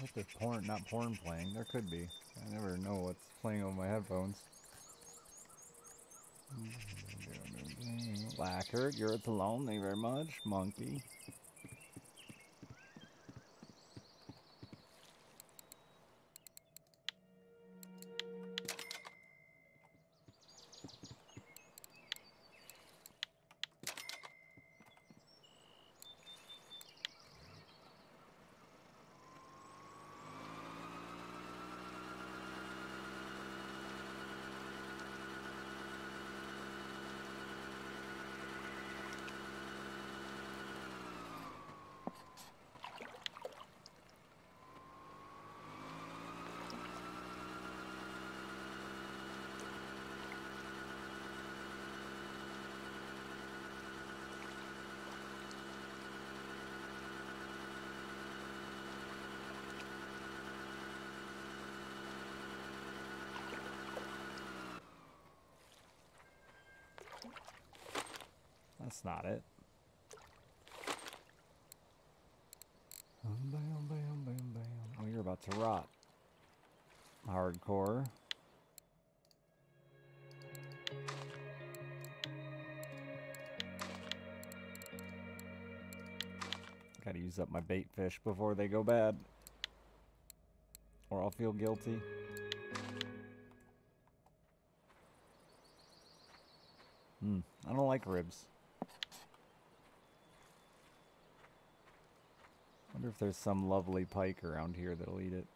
What the porn? Not porn playing. There could be. I never know what's playing on my headphones. Lacquered, you're at the loan. Thank you very much, monkey. That's not it. Oh, you're about to rot. Hardcore. Gotta use up my bait fish before they go bad, or I'll feel guilty. I don't like ribs. Wonder if there's some lovely pike around here that'll eat it.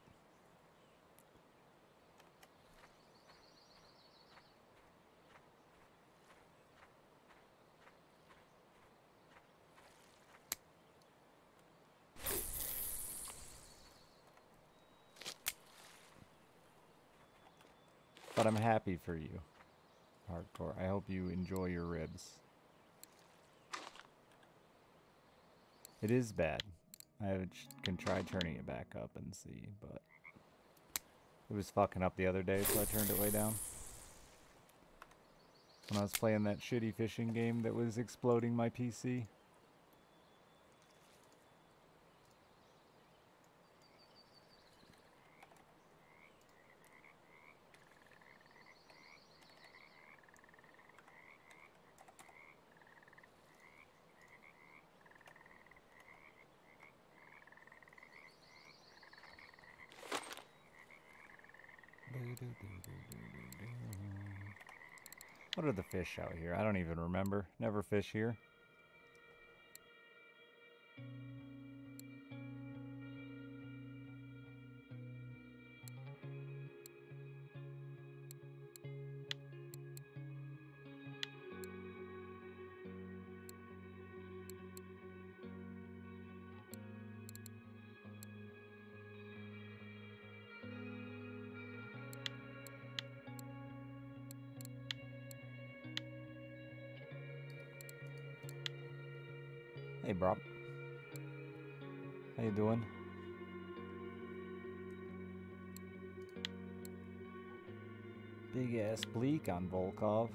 But I'm happy for you, Hardcore. I hope you enjoy your ribs. It is bad. I can try turning it back up and see, but it was fucking up the other day, so I turned it way down. When I was playing that shitty fishing game that was exploding my PC. What are the fish out here? I don't even remember. Never fish here. Hey, bro. How you doing? Big ass bleak on Volkov.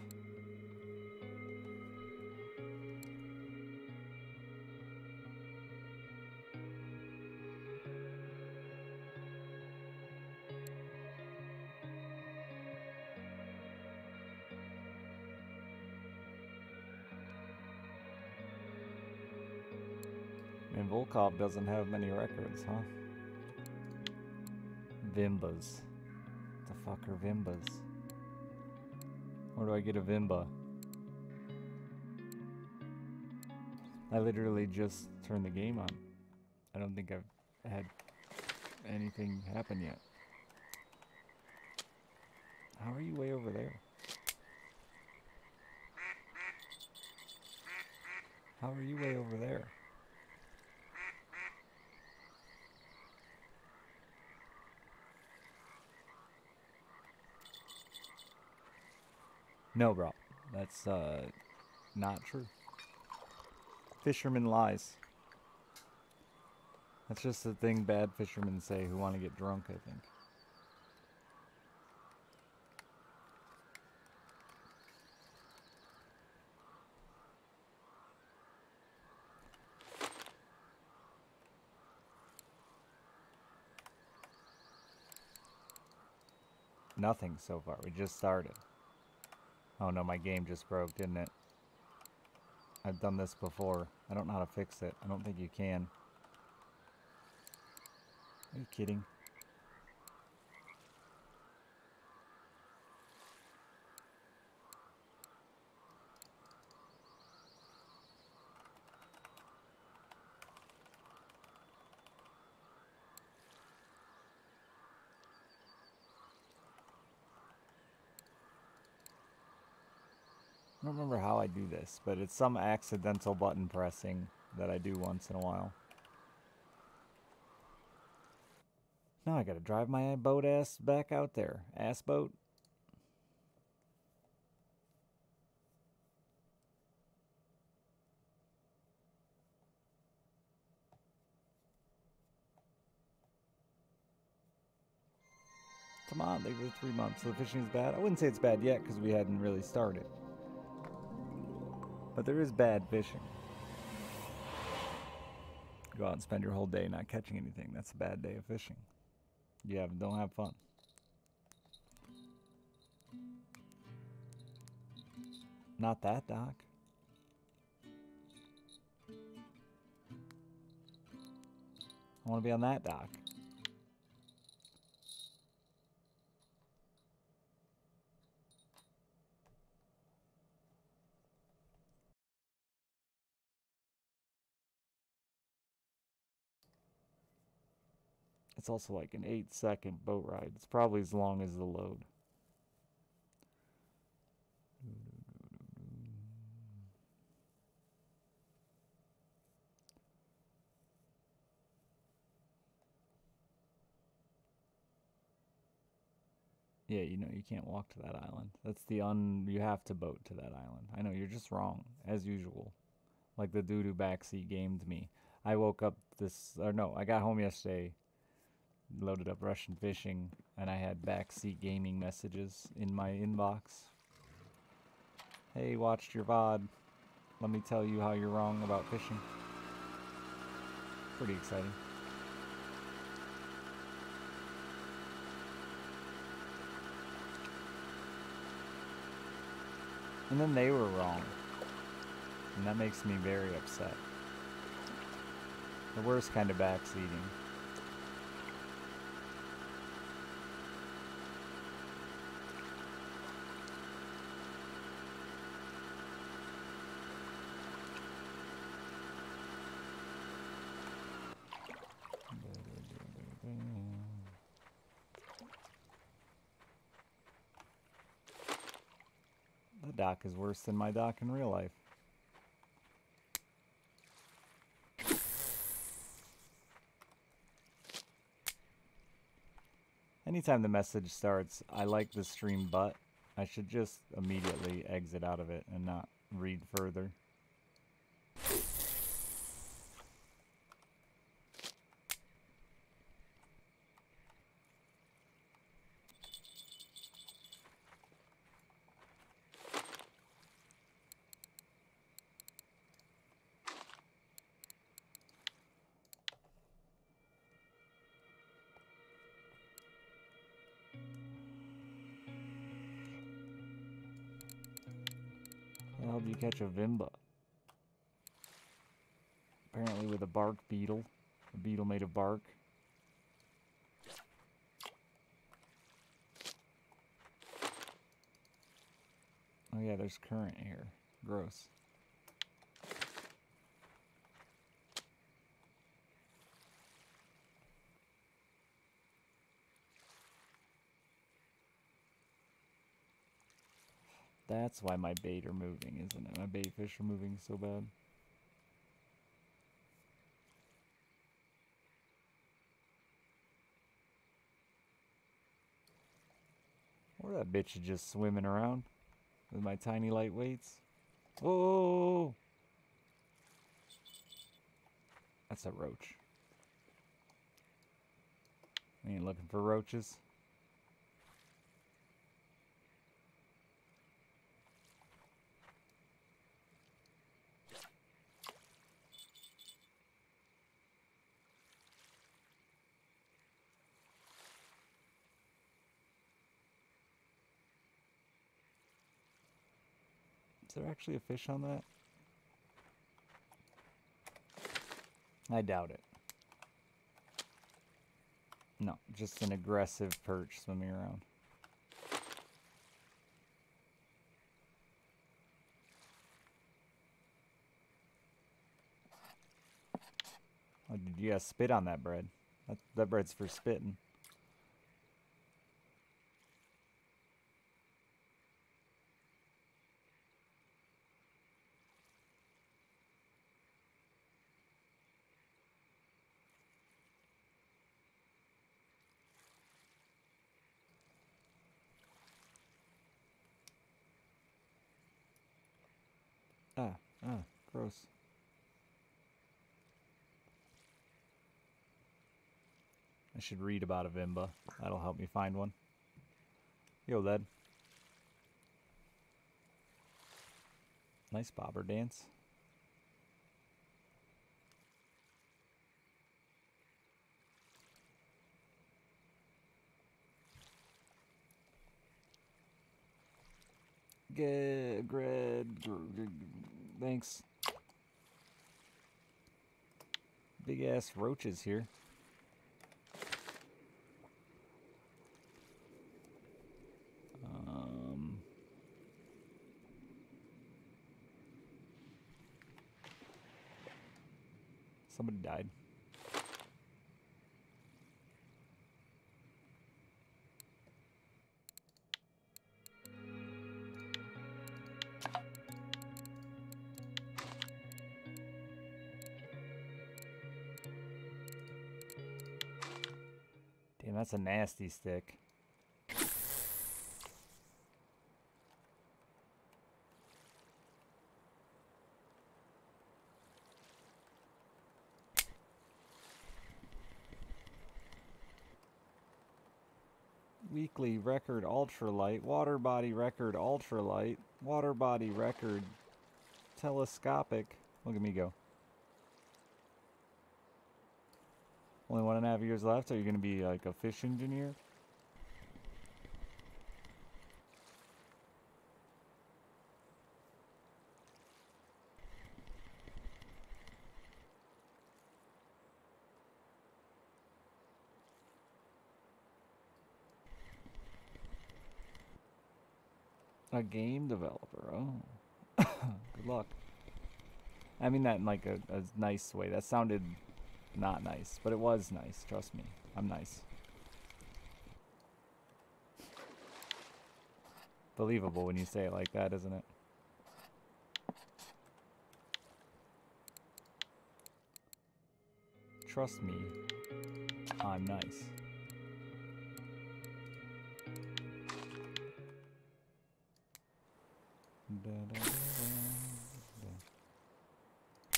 And Volkov doesn't have many records, huh? Vimbas. What the fuck are Vimbas? Where do I get a Vimba? I literally just turned the game on. I don't think I've had anything happen yet. How are you way over there? How are you way over there? No, bro. That's not true. Fisherman lies. That's just the thing bad fishermen say who want to get drunk, I think. Nothing so far. We just started. Oh no, my game just broke, didn't it? I've done this before. I don't know how to fix it. I don't think you can. Are you kidding? I don't remember how I do this, but it's some accidental button pressing that I do once in a while. Now I gotta drive my boat ass back out there. Ass boat. Come on, they were 3 months, so the fishing is bad. I wouldn't say it's bad yet because we hadn't really started. But there is bad fishing. Go out and spend your whole day not catching anything. That's a bad day of fishing. You don't have fun. Not that dock. I want to be on that dock. It's also like an 8-second boat ride. It's probably as long as the load. Yeah, you know, you can't walk to that island. That's you have to boat to that island. I know, you're just wrong, as usual. Like the dude who backseat gamed me. I woke up I got home yesterday, loaded up Russian fishing, and I had backseat gaming messages in my inbox. Hey, watched your VOD. Let me tell you how you're wrong about fishing. Pretty exciting. And then they were wrong. And that makes me very upset. The worst kind of backseating. The dock is worse than my dock in real life. Anytime the message starts, I like the stream, but I should just immediately exit out of it and not read further. How do you catch a Vimba? Apparently with a bark beetle. A beetle made of bark. Oh yeah, there's current here. Gross. That's why my bait are moving, isn't it? My bait fish are moving so bad. Or that bitch is just swimming around with my tiny light weights. Whoa! That's a roach. I ain't looking for roaches. Is there actually a fish on that? I doubt it. No, just an aggressive perch swimming around. Oh, did you guys spit on that bread? That bread's for spitting. Gross. I should read about a Vimba. That'll help me find one. Yo, lad. Nice bobber dance. Thanks. Big ass roaches here. Somebody died. Damn, that's a nasty stick. Weekly record ultralight, water body record ultralight, water body record telescopic. Look at me go. Only 1.5 years left. Are you going to be like a fish engineer? A game developer. Oh. Good luck. I mean that in like a nice way. That sounded not nice, but it was nice. Trust me. I'm nice. Believable when you say it like that, isn't it? Trust me. I'm nice.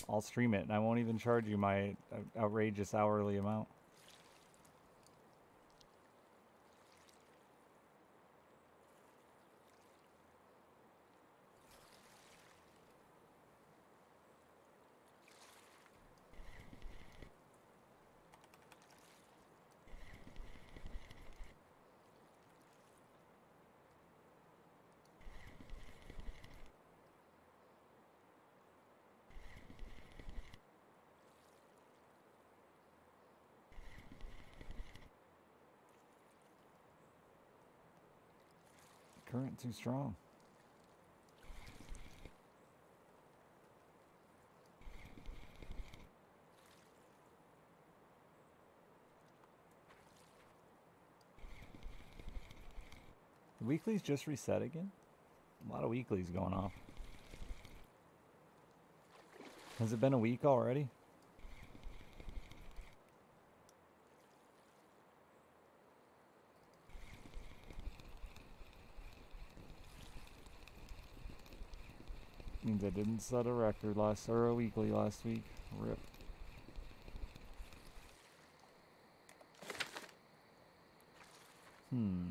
I'll stream it and I won't even charge you my outrageous hourly amount. Current too strong. The weeklies just reset again? A lot of weeklies going off. Has it been a week already? Means I didn't set a record or a weekly last week. Rip. Need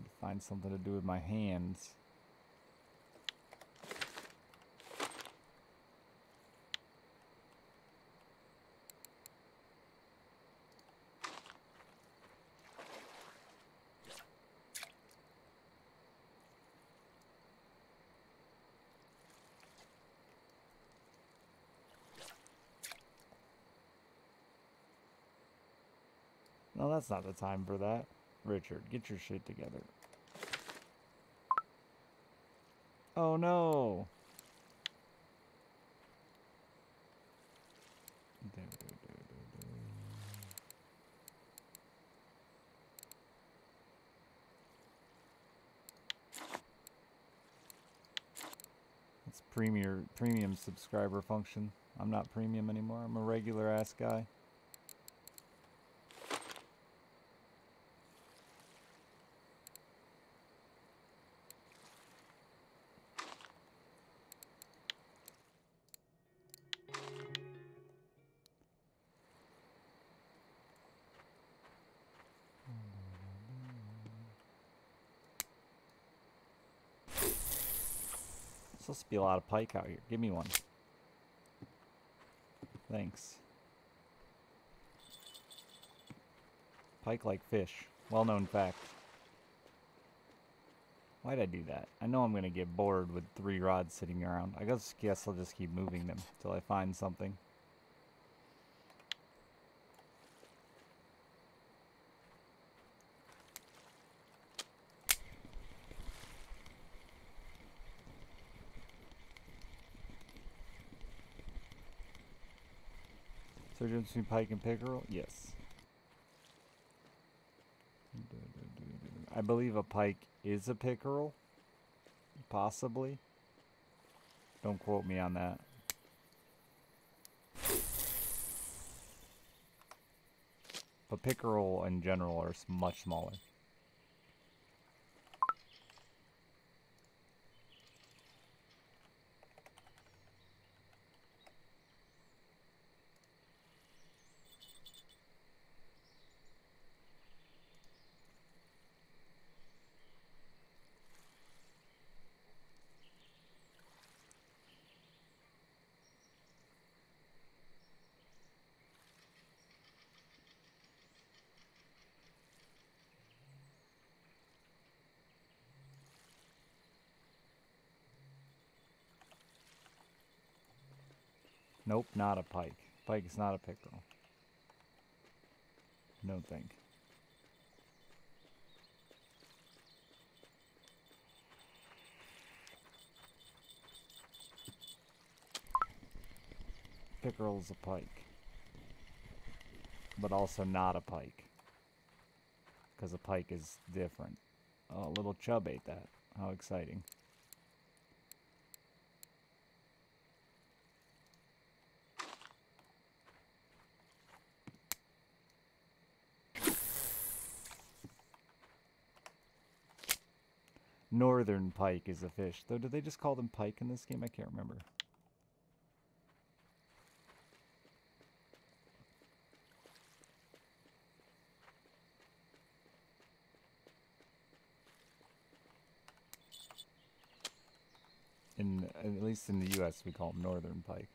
to find something to do with my hands. No, that's not the time for that. Richard, get your shit together. Oh no! It's premium subscriber function. I'm not premium anymore. I'm a regular ass guy. Supposed to be a lot of pike out here. Give me one. Thanks. Pike like fish. Well-known fact. Why'd I do that? I know I'm gonna get bored with 3 rods sitting around. I guess I'll just keep moving them till I find something. So difference between pike and pickerel? Yes. I believe a pike is a pickerel. Possibly. Don't quote me on that. But pickerel in general are much smaller. Nope, not a pike. Pike is not a pickerel. No think. Pickerel is a pike. But also not a pike. Because a pike is different. Oh, a little chub ate that. How exciting. Northern pike is a fish. Though, do they just call them pike in this game? I can't remember. At least in the US, we call them northern pike.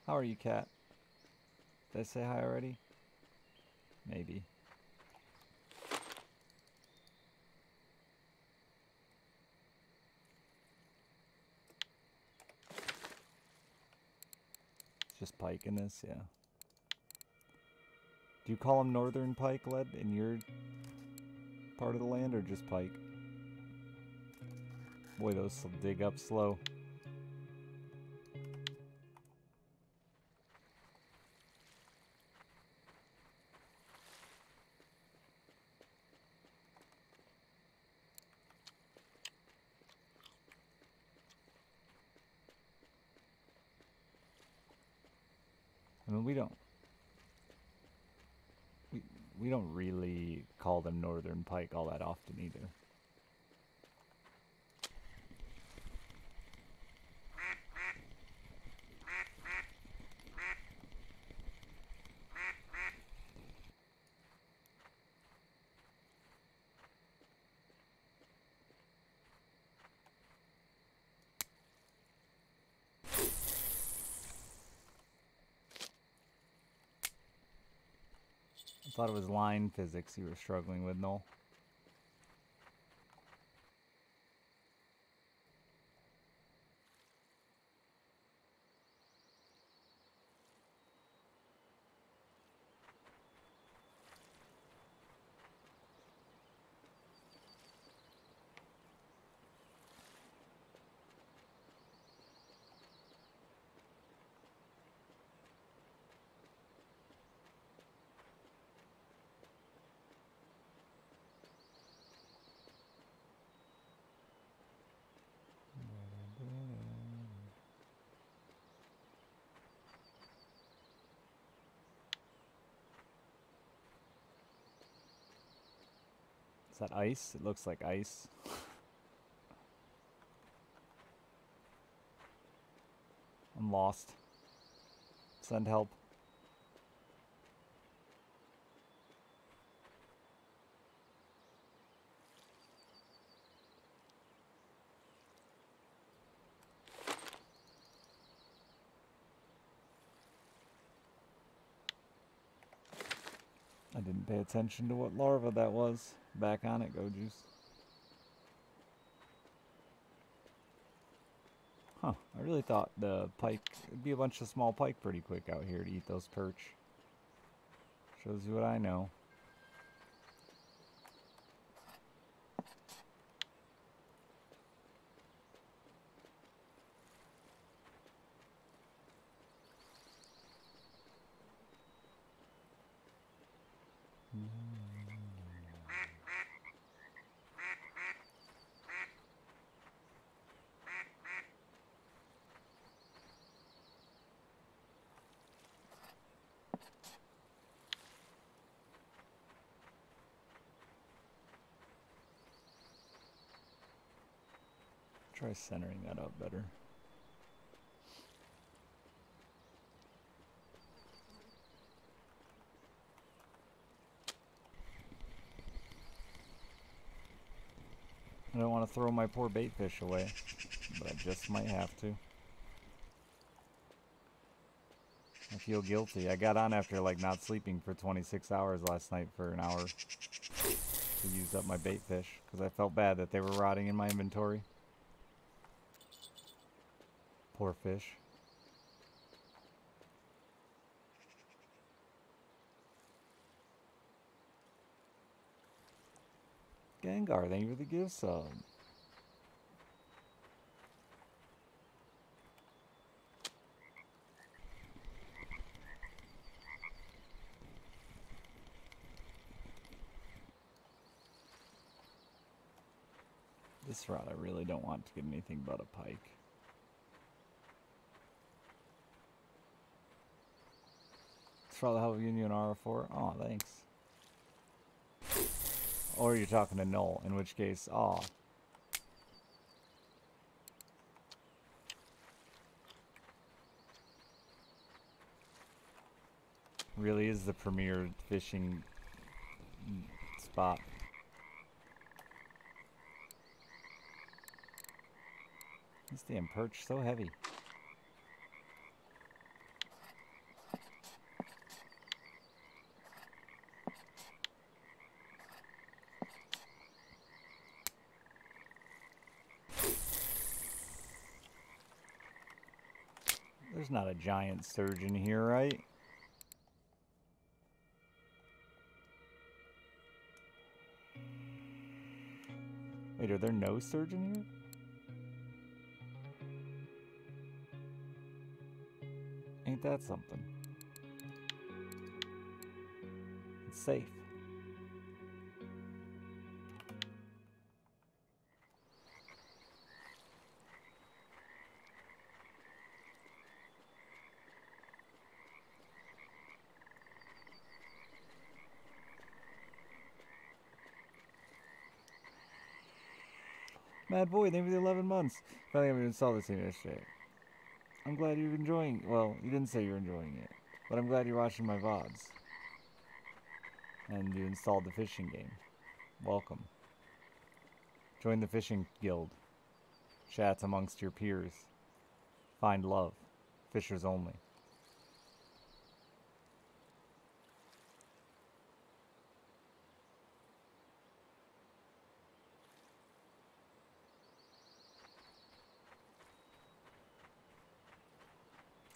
How are you, cat? Did I say hi already? Maybe. It's just pike in this, yeah. Do you call them northern pike, Led, in your part of the land, or just pike? Boy, those dig up slow. I mean, we don't really call them northern pike all that often either. thought it was line physics you were struggling with, Noel. Is that ice? It looks like ice. I'm lost. Send help. I didn't pay attention to what larva that was. Back on it, Go Juice. Huh, I really thought the pike, it'd be a bunch of small pike pretty quick out here to eat those perch. Shows you what I know. Try centering that up better. I don't want to throw my poor bait fish away, but I just might have to. I feel guilty. I got on after like not sleeping for 26 hours last night for an hour to use up my bait fish because I felt bad that they were rotting in my inventory. Poor fish. Gengar, thank you for the gift sub. This rod I really don't want to get anything but a pike. It's probably how you an R4. Oh, thanks. Or you're talking to Noel, in which case, aw. Really is the premier fishing spot. This damn perch so heavy. There's not a giant sturgeon here, right? Wait, are there no sturgeon here? Ain't that something? It's safe. Mad boy, thank you for the 11 months. Finally, I'm going to install this thing yesterday. I'm glad you're enjoying. Well, you didn't say you're enjoying it, but I'm glad you're watching my VODs. And you installed the fishing game. Welcome. Join the fishing guild. Chats amongst your peers. Find love. Fishers only.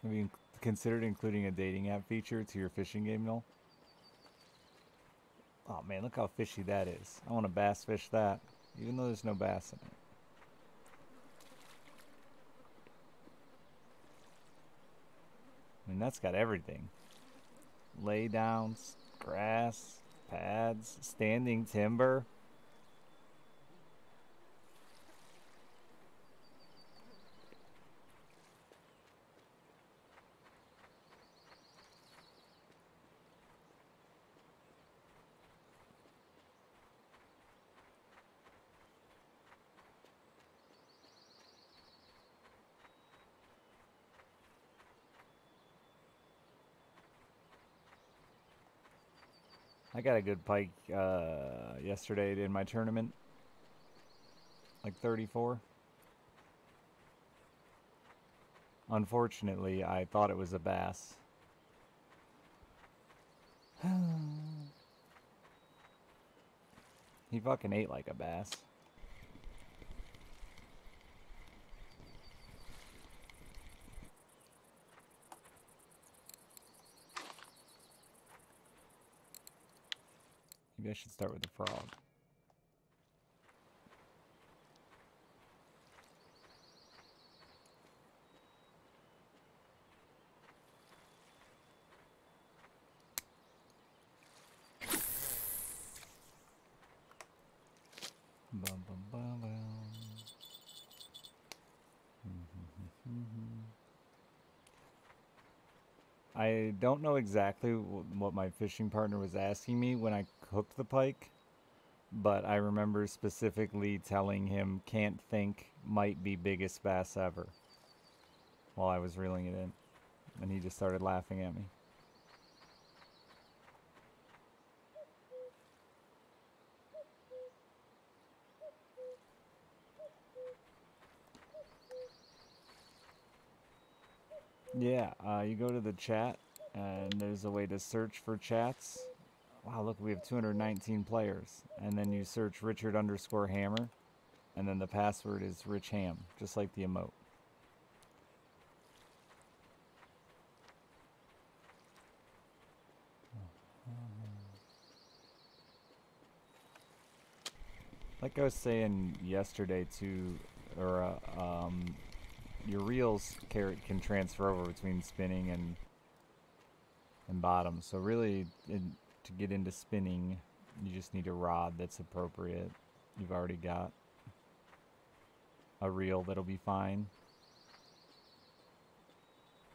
Have you considered including a dating app feature to your fishing game, Noel? Oh man, look how fishy that is. I want to bass fish that, even though there's no bass in it. I mean, that's got everything. Lay downs, grass, pads, standing timber. I got a good pike yesterday in my tournament, like 34. Unfortunately, I thought it was a bass. He fucking ate like a bass. Maybe I should start with the frog. Bum, bum, bum, bum. I don't know exactly what my fishing partner was asking me when I cooked the pike, but I remember specifically telling him can't think, might be biggest bass ever, while I was reeling it in, and he just started laughing at me. Yeah, you go to the chat, and there's a way to search for chats. Wow, look, we have 219 players. And then you search Richard_Hammer, and then the password is Rich Ham, just like the emote. Like I was saying yesterday too, or your reels can transfer over between spinning and bottom. So really, to get into spinning, you just need a rod that's appropriate. You've already got a reel that'll be fine.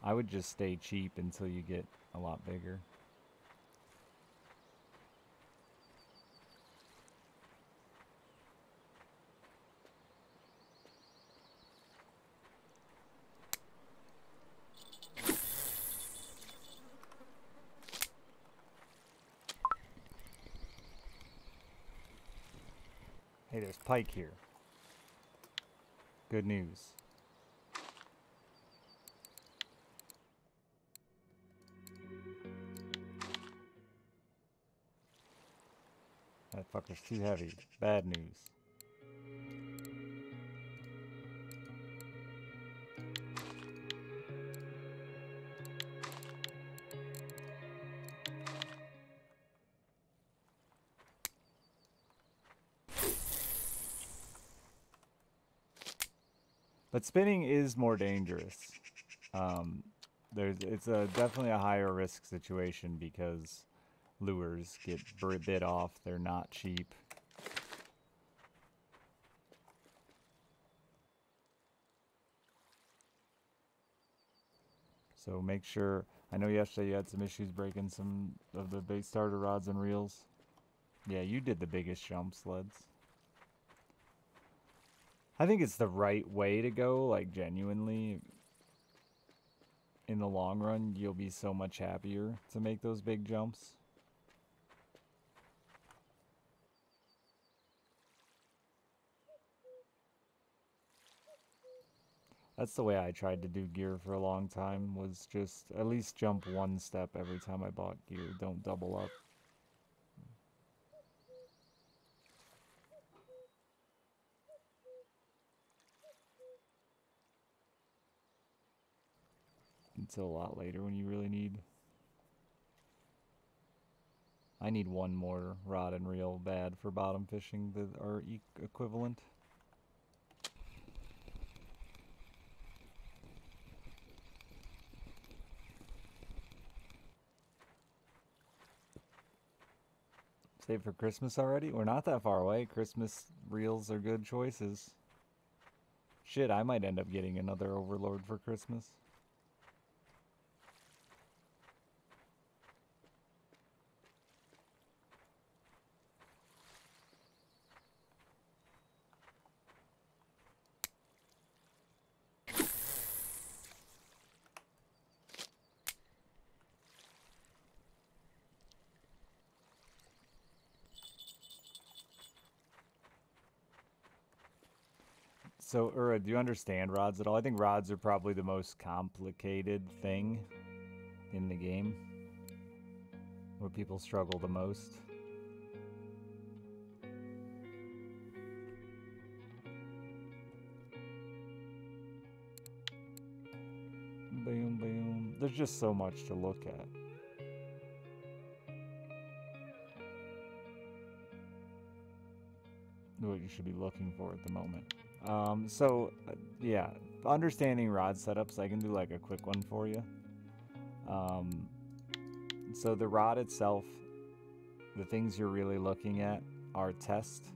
I would just stay cheap until you get a lot bigger. Hey, there's pike here. Good news. That fucker's too heavy. Bad news. But spinning is more dangerous. It's definitely a higher risk situation because lures get bit off. They're not cheap. So make sure. I know yesterday you had some issues breaking some of the big starter rods and reels. Yeah, you did the biggest jump sleds. I think it's the right way to go, like genuinely. In the long run, you'll be so much happier to make those big jumps. That's the way I tried to do gear for a long time, was just at least jump one step every time I bought gear. Don't double up. until a lot later when you really need. I need one more rod and reel bad for bottom fishing that are equivalent. Save for Christmas already? We're not that far away. Christmas reels are good choices. Shit, I might end up getting another Overlord for Christmas. So, Ura, do you understand rods at all? I think rods are probably the most complicated thing in the game, where people struggle the most. Boom, boom. There's just so much to look at. What you should be looking for at the moment. Yeah, understanding rod setups, I can do like a quick one for you. So the rod itself, the things you're really looking at are test.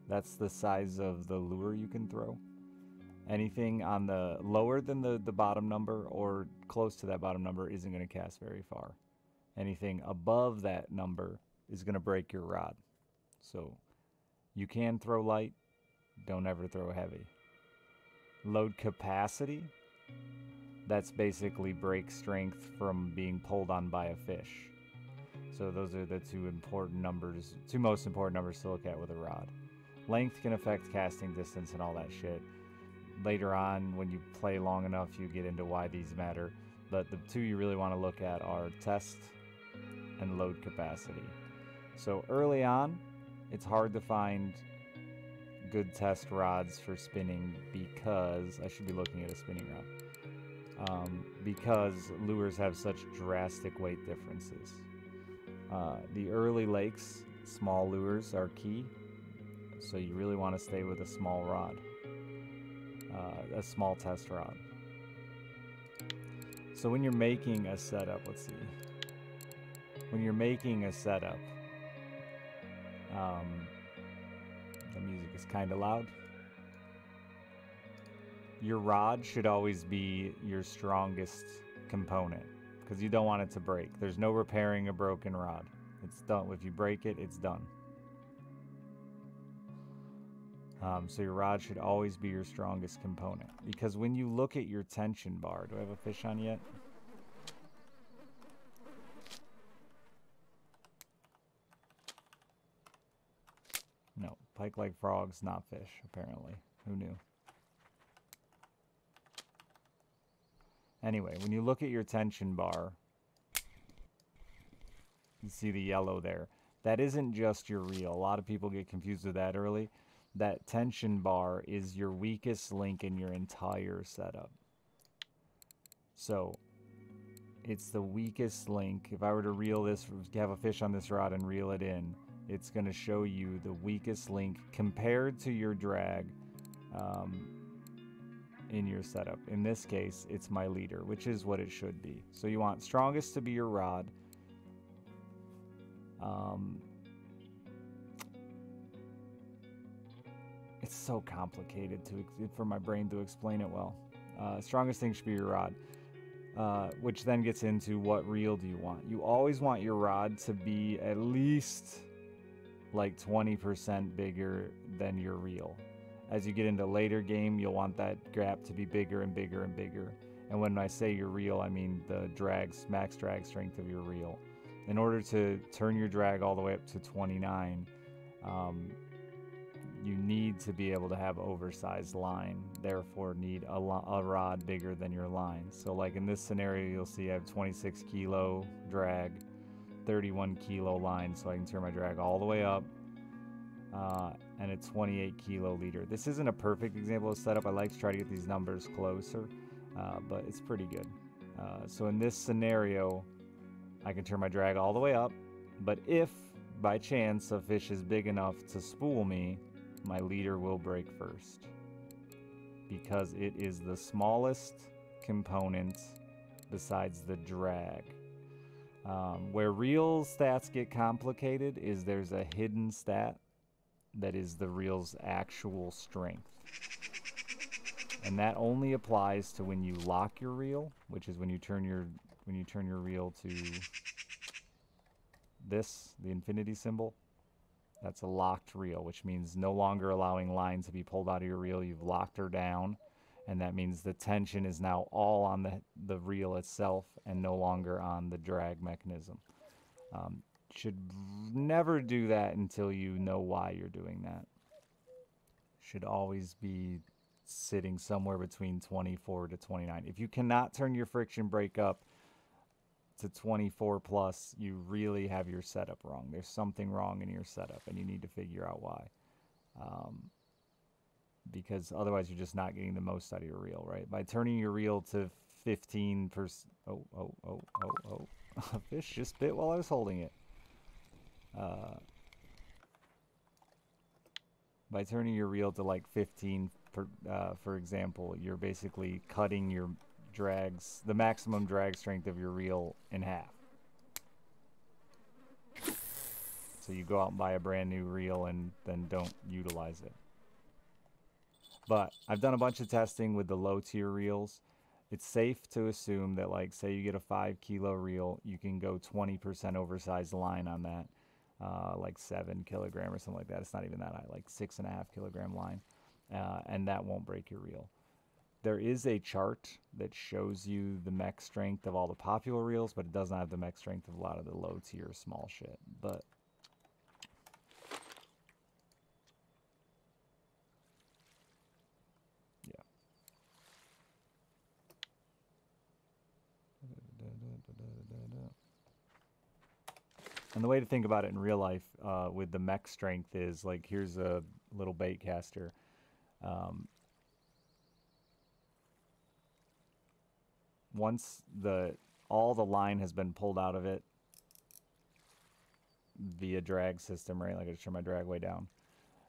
That's the size of the lure you can throw. Anything on the lower than the bottom number or close to that bottom number isn't going to cast very far. Anything above that number is going to break your rod. So you can throw light, don't ever throw heavy. Load capacity, that's basically break strength from being pulled on by a fish. So those are the two most important numbers to look at with a rod. Length can affect casting distance and all that shit. Later on, when you play long enough, you get into why these matter. But the two you really want to look at are test and load capacity. So early on, it's hard to find good test rods for spinning because I should be looking at a spinning rod. Because lures have such drastic weight differences. The early lakes, small lures are key, so you really want to stay with a small rod, a small test rod. So when you're making a setup, let's see. When you're making a setup, the music is kind of loud. Your rod should always be your strongest component because you don't want it to break. There's no repairing a broken rod. It's done. If you break it, it's done. So your rod should always be your strongest component because when you look at your tension bar, do I have a fish on yet? No, pike like frogs, not fish, apparently. Who knew? Anyway, when you look at your tension bar, you see the yellow there. That isn't just your reel. A lot of people get confused with that early. That tension bar is your weakest link in your entire setup. So, it's the weakest link. If I were to reel this, have a fish on this rod and reel it in, it's going to show you the weakest link compared to your drag in your setup. In this case, it's my leader, which is what it should be. So you want strongest to be your rod. It's so complicated for my brain to explain it well. Strongest thing should be your rod. Which then gets into what reel do you want. You always want your rod to be at least like 20% bigger than your reel. As you get into later game, you'll want that gap to be bigger and bigger and bigger. And when I say your reel, I mean the max drag strength of your reel. In order to turn your drag all the way up to 29, you need to be able to have oversized line, therefore need a rod bigger than your line. So like in this scenario, you'll see I have 26 kilo drag, 31 kilo line, so I can turn my drag all the way up, and a 28 kilo leader. This isn't a perfect example of setup. I like to try to get these numbers closer, but it's pretty good. So in this scenario, I can turn my drag all the way up, but if by chance a fish is big enough to spool me, my leader will break first, because it is the smallest component besides the drag. Where reel stats get complicated is there's a hidden stat that is the reel's actual strength. And that only applies to when you lock your reel, which is when you turn your reel to this, the infinity symbol. That's a locked reel, which means no longer allowing line to be pulled out of your reel. You've locked her down, and that means the tension is now all on the reel itself and no longer on the drag mechanism. Should never do that until you know why you're doing that. Should always be sitting somewhere between 24 to 29. If you cannot turn your friction brake up to 24 plus, you really have your setup wrong. There's something wrong in your setup, and you need to figure out why. Because otherwise you're just not getting the most out of your reel, right? By turning your reel to 15%, a fish just bit while I was holding it. By turning your reel to like 15, for example, you're basically cutting your drags, the maximum drag strength of your reel, in half. So you go out and buy a brand new reel and then don't utilize it. But I've done a bunch of testing with the low tier reels. It's safe to assume that, like, say you get a 5 kilo reel, you can go 20% oversized line on that, like 7 kilogram or something like that. It's not even that high, like 6.5 kilogram line, and that won't break your reel. There is a chart that shows you the mech strength of all the popular reels, but it doesn't have the mech strength of a lot of the low tier small shit. But yeah. And the way to think about it in real life with the mech strength is, like, here's a little bait caster. Once all the line has been pulled out of it via drag system, right? Like, I just turn my drag way down.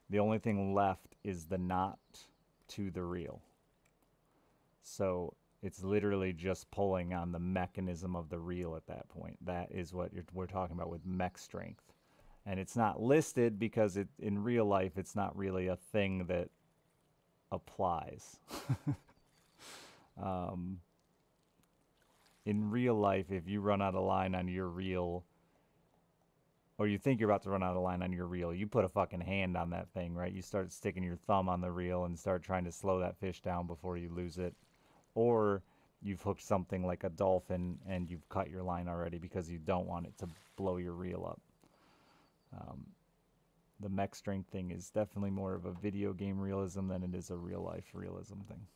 The only thing left is the knot to the reel. So it's literally just pulling on the mechanism of the reel at that point. That is what we're talking about with mech strength. And it's not listed because in real life, it's not really a thing that applies. In real life, if you run out of line on your reel, or you think you're about to run out of line on your reel, you put a fucking hand on that thing, right? You start sticking your thumb on the reel and start trying to slow that fish down before you lose it. Or you've hooked something like a dolphin and you've cut your line already because you don't want it to blow your reel up. The mech strength thing is definitely more of a video game realism than it is a real life realism thing.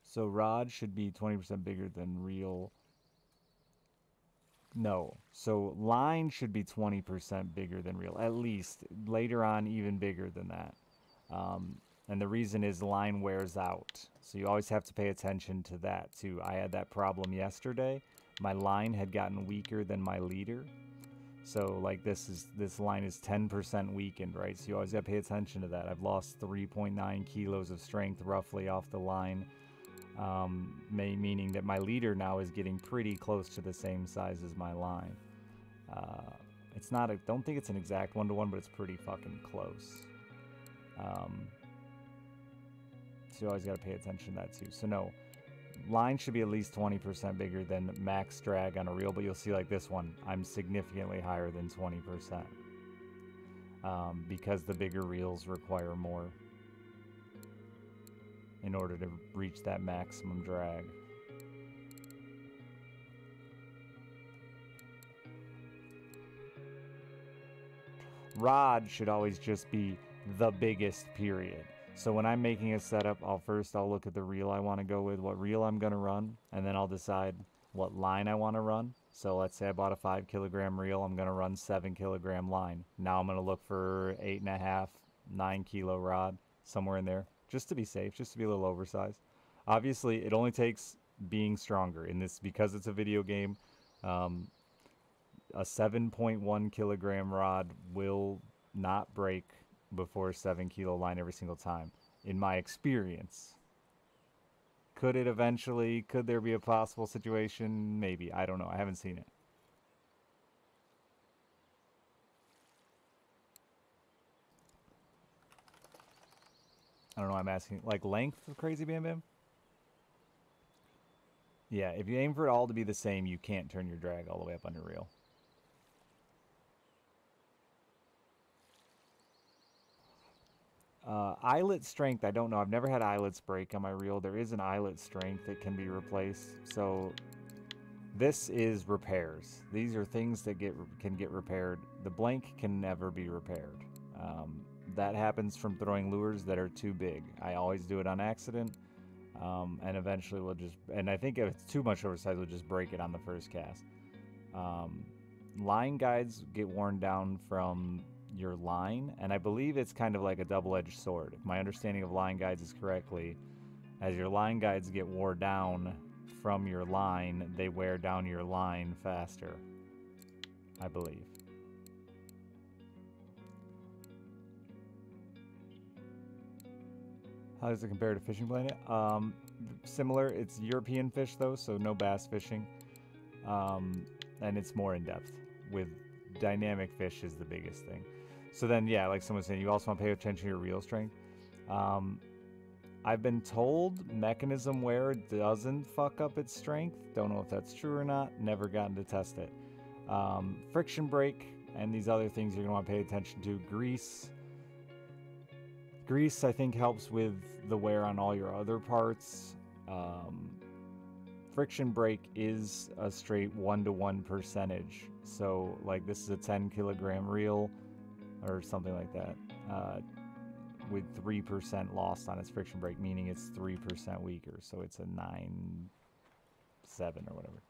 So rod should be 20% bigger than reel. No. So line should be 20% bigger than reel. At least. Later on, even bigger than that. And the reason is line wears out. So you always have to pay attention to that too. I had that problem yesterday. My line had gotten weaker than my leader. So like this line is 10% weakened, right? So you always got to pay attention to that. I've lost 3.9 kilos of strength roughly off the line. Meaning that my leader now is getting pretty close to the same size as my line. It's not don't think it's an exact 1-to-1, but it's pretty fucking close. So you always got to pay attention to that too. So no, line should be at least 20% bigger than max drag on a reel, but you'll see like this one, I'm significantly higher than 20%. Because the bigger reels require more in order to reach that maximum drag. Rod should always just be the biggest, period. So when I'm making a setup, I'll look at the reel I want to go with, what reel I'm going to run, and then I'll decide what line I want to run. So let's say I bought a 5 kilogram reel, I'm going to run 7 kilogram line. Now I'm going to look for 8.5, 9 kilo rod, somewhere in there. just to be safe, just to be a little oversized. Obviously, it only takes being stronger in this because it's a video game. Um, a 7.1 kilogram rod will not break before a 7 kilo line every single time, in my experience. Could it eventually? Could there be a possible situation? Maybe. I don't know. I haven't seen it. I don't know. I'm asking. Like length of Crazy Bam Bam? Yeah, if you aim for it all to be the same, you can't turn your drag all the way up under reel. Eyelet strength, I don't know. I've never had eyelets break on my reel. There is an eyelet strength that can be replaced. So this is repairs. These are things that can get repaired. The blank can never be repaired. That happens from throwing lures that are too big. I always do it on accident. And eventually we'll just, and I think if it's too much oversized, we'll just break it on the first cast. Line guides get worn down from your line, and I believe it's kind of like a double-edged sword. If my understanding of line guides is correctly, as your line guides get wore down from your line, they wear down your line faster, I believe. How does it compare to fishing blanket? Similar. It's European fish though, so no bass fishing, and it's more in depth. With dynamic fish is the biggest thing. So then, yeah, like someone was saying, you also want to pay attention to your reel strength. I've been told mechanism wear doesn't fuck up its strength. Don't know if that's true or not. Never gotten to test it. Friction break and these other things you're gonna want to pay attention to. Grease. Grease, I think, helps with the wear on all your other parts. Friction break is a straight 1-to-1 percentage. So, like, this is a 10 kilogram reel or something like that, with 3% lost on its friction break, meaning it's 3% weaker. So it's a 9.7 or whatever.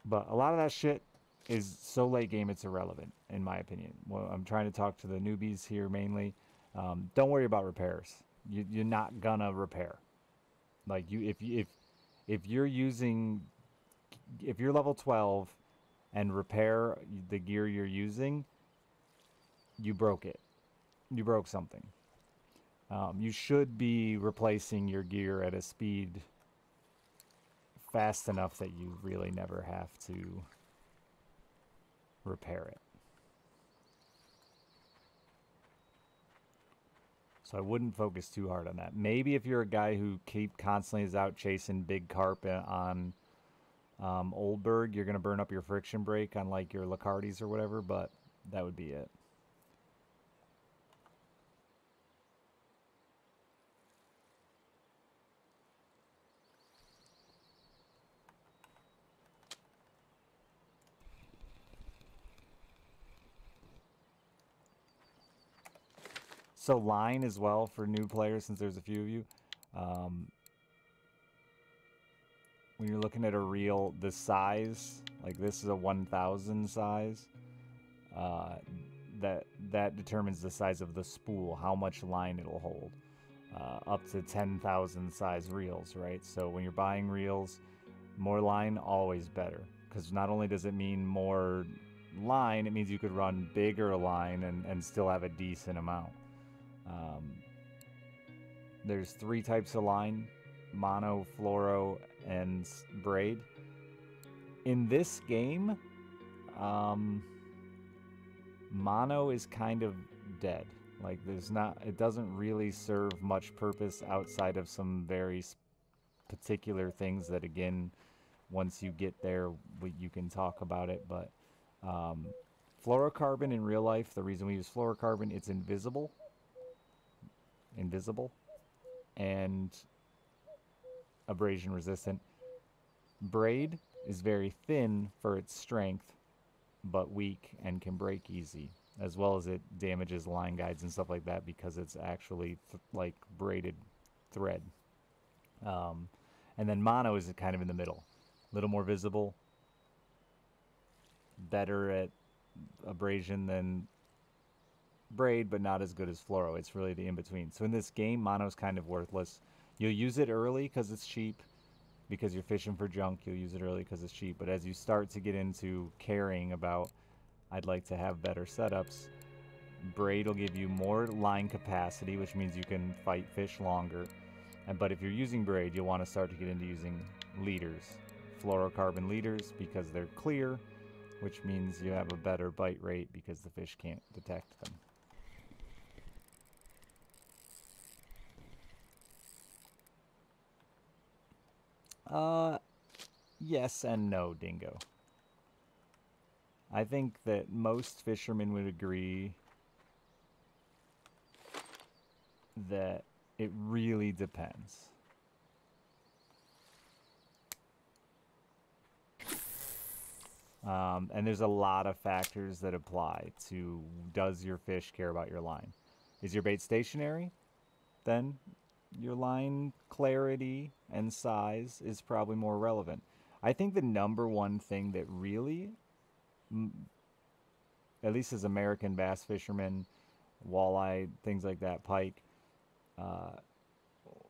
But a lot of that shit is so late game it's irrelevant, in my opinion. Well, I'm trying to talk to the newbies here mainly. Don't worry about repairs. You're not gonna repair. Like if you're using, if you're level 12 and repair the gear you're using, you broke it. You broke something. You should be replacing your gear at a speed fast enough that you really never have to repair it. So I wouldn't focus too hard on that. Maybe if you're a guy who constantly is out chasing big carp on Oldberg, you're going to burn up your friction brake on like your Lacardis or whatever, but that would be it. So line as well for new players, since there's a few of you. When you're looking at a reel, the size, like this is a 1,000 size, that determines the size of the spool, how much line it'll hold. Up to 10,000 size reels, right? So when you're buying reels, more line, always better. Because not only does it mean more line, it means you could run bigger line and still have a decent amount. There's 3 types of line: mono, fluoro, and braid. In this game, mono is kind of dead. Like it doesn't really serve much purpose outside of some very particular things that, again, once you get there, you can talk about it. But fluorocarbon in real life, the reason we use fluorocarbon, it's invisible, and abrasion resistant. Braid is very thin for its strength, but weak and can break easy, as well as it damages line guides and stuff like that because it's actually like braided thread. And then mono is kind of in the middle, a little more visible, better at abrasion than braid, but not as good as fluoro. It's really the in between. So in this game, mono's kind of worthless. You'll use it early because it's cheap, because you're fishing for junk. You'll use it early because it's cheap. But as you start to get into caring about, I'd like to have better setups, braid will give you more line capacity, which means you can fight fish longer. But if you're using braid, you'll want to start to get into using leaders, fluorocarbon leaders, because they're clear, which means you have a better bite rate because the fish can't detect them. Yes and no, Dingo. I think that most fishermen would agree that it really depends. And there's a lot of factors that apply to, does your fish care about your line? Is your bait stationary? Then your line clarity and size is probably more relevant. I think the number one thing that really, at least as American bass fishermen, walleye, things like that, pike,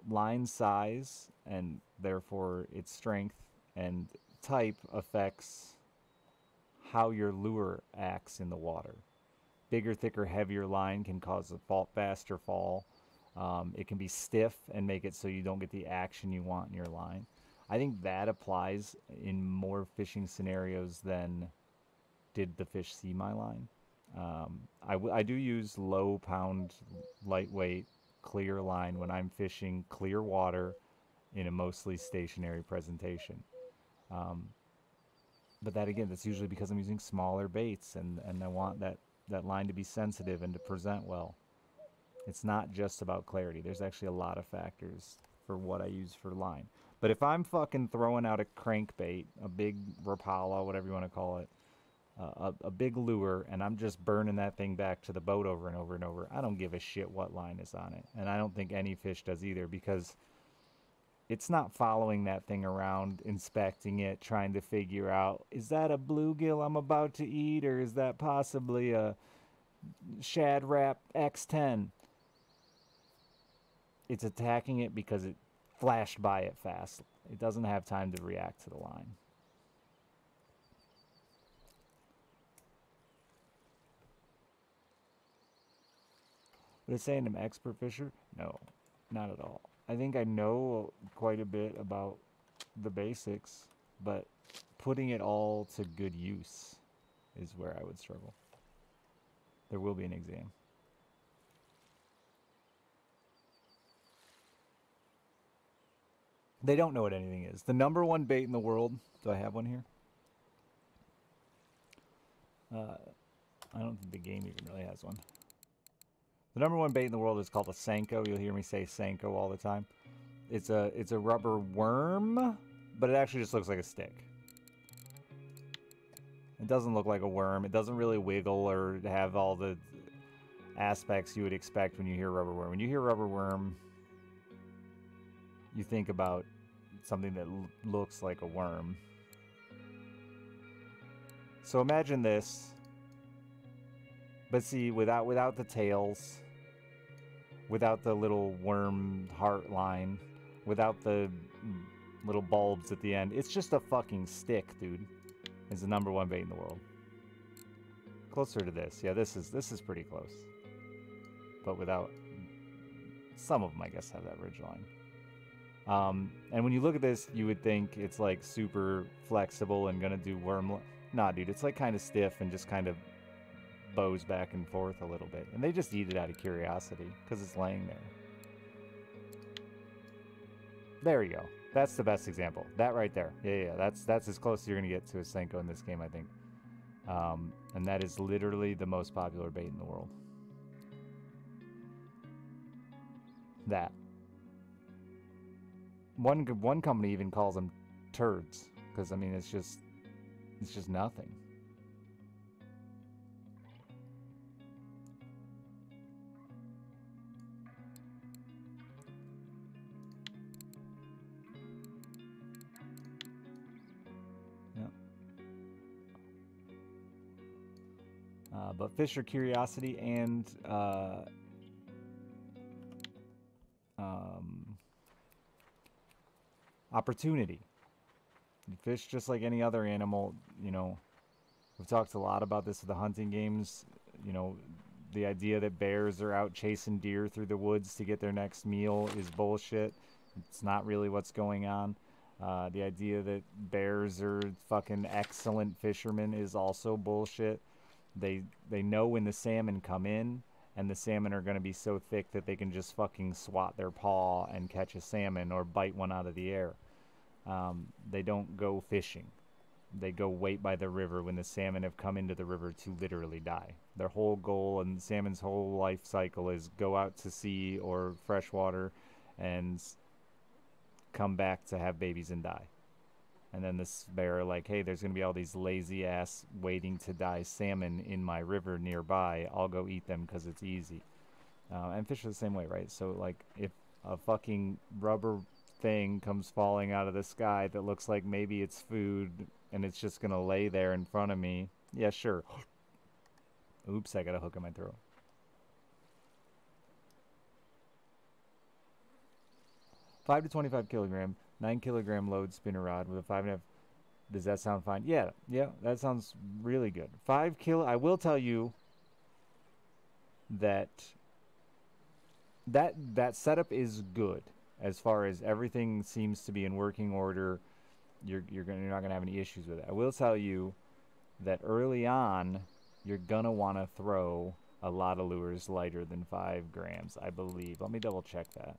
line size and therefore its strength and type affects how your lure acts in the water. Bigger, thicker, heavier line can cause a faster fall. It can be stiff and make it so you don't get the action you want in your line. I think that applies in more fishing scenarios than did the fish see my line. I do use low pound, lightweight, clear line when I'm fishing clear water in a mostly stationary presentation. But that again, that's usually because I'm using smaller baits and I want that line to be sensitive and to present well. It's not just about clarity. There's actually a lot of factors for what I use for line. But if I'm fucking throwing out a crankbait, a big Rapala, whatever you want to call it, a big lure, and I'm just burning that thing back to the boat over and over and over, I don't give a shit what line is on it. And I don't think any fish does either, because it's not following that thing around, inspecting it, trying to figure out, is that a bluegill I'm about to eat, or is that possibly a Shad Rap X10? It's attacking it because it flashed by it fast. It doesn't have time to react to the line. Would I say I'm an expert fisher? No, not at all. I think I know quite a bit about the basics, but putting it all to good use is where I would struggle. There will be an exam. They don't know what anything is. The number one bait in the world, do I have one here? I don't think the game even really has one. The number one bait in the world is called a Senko. You'll hear me say Senko all the time. It's a rubber worm, but it actually just looks like a stick. It doesn't look like a worm. It doesn't really wiggle or have all the aspects you would expect when you hear rubber worm. When you hear rubber worm, you think about something that looks like a worm. So imagine this, but see, without the tails, without the little worm heart line, without the little bulbs at the end. It's just a fucking stick, dude. It's the number one bait in the world. Closer to this. Yeah, this is pretty close. But without, some of them, I guess, have that ridge line. And when you look at this, you would think it's like super flexible and gonna do worm. Nah, dude, it's like kind of stiff and just kind of bows back and forth a little bit. And they just eat it out of curiosity because it's laying there. There you go. That's the best example. That right there. Yeah. That's as close as you're gonna get to a Senko in this game, I think. And that is literally the most popular bait in the world. That. One company even calls them turds, because I mean it's just nothing. But fish are curiosity and opportunity. Fish, just like any other animal, you know, we've talked a lot about this with the hunting games. You know, the idea that bears are out chasing deer through the woods to get their next meal is bullshit. It's not really what's going on. The idea that bears are fucking excellent fishermen is also bullshit. They know when the salmon come in, and the salmon are going to be so thick that they can just fucking swat their paw and catch a salmon or bite one out of the air. They don't go fishing. They go wait by the river when the salmon have come into the river to literally die. Their whole goal and salmon's whole life cycle is go out to sea or freshwater and come back to have babies and die. And then this bear like, hey, there's going to be all these lazy ass waiting to die salmon in my river nearby. I'll go eat them because it's easy. And fish are the same way, right? So like if a fucking rubber thing comes falling out of the sky that looks like maybe it's food and it's just going to lay there in front of me, yeah, sure. Oops, I got a hook in my throat. $5 to 25 kilogram, 9 kilogram load spinner rod with a 5.5. Does that sound fine? Yeah, that sounds really good. 5 kilo. I will tell you that setup is good as far as everything seems to be in working order. You're not gonna have any issues with it. I will tell you that early on, you're gonna want to throw a lot of lures lighter than 5 grams, I believe. Let me double check that.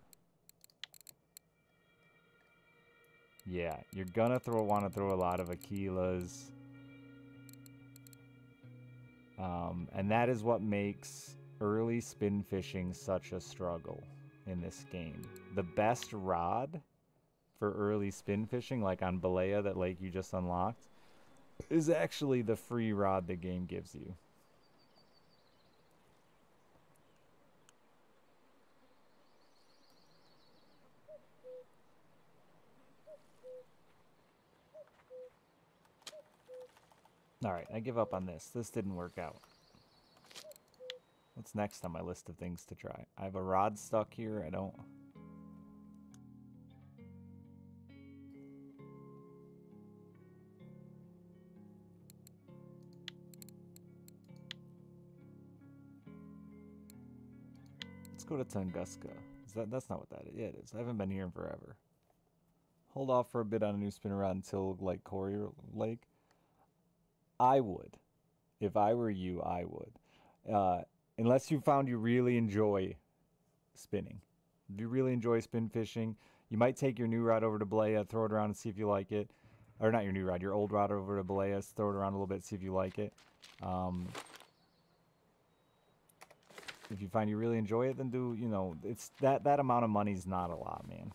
Yeah, you're gonna want to throw a lot of Aquilas. And that is what makes early spin fishing such a struggle in this game. The best rod for early spin fishing, like on Balea, that lake you just unlocked, is actually the free rod the game gives you. Alright, I give up on this. This didn't work out. What's next on my list of things to try? I have a rod stuck here. I don't... Let's go to Tunguska. That's not what that is. Yeah, it is. I haven't been here in forever. Hold off for a bit on a new spinner rod until, like, Courier Lake. I would. If I were you, I would. Unless you found you really enjoy spinning. If you really enjoy spin fishing, you might take your new rod over to Balea, throw it around and see if you like it. Or not your new rod, your old rod over to Balea, throw it around a little bit, see if you like it. If you find you really enjoy it, then do, you know, it's that amount of money's not a lot, man.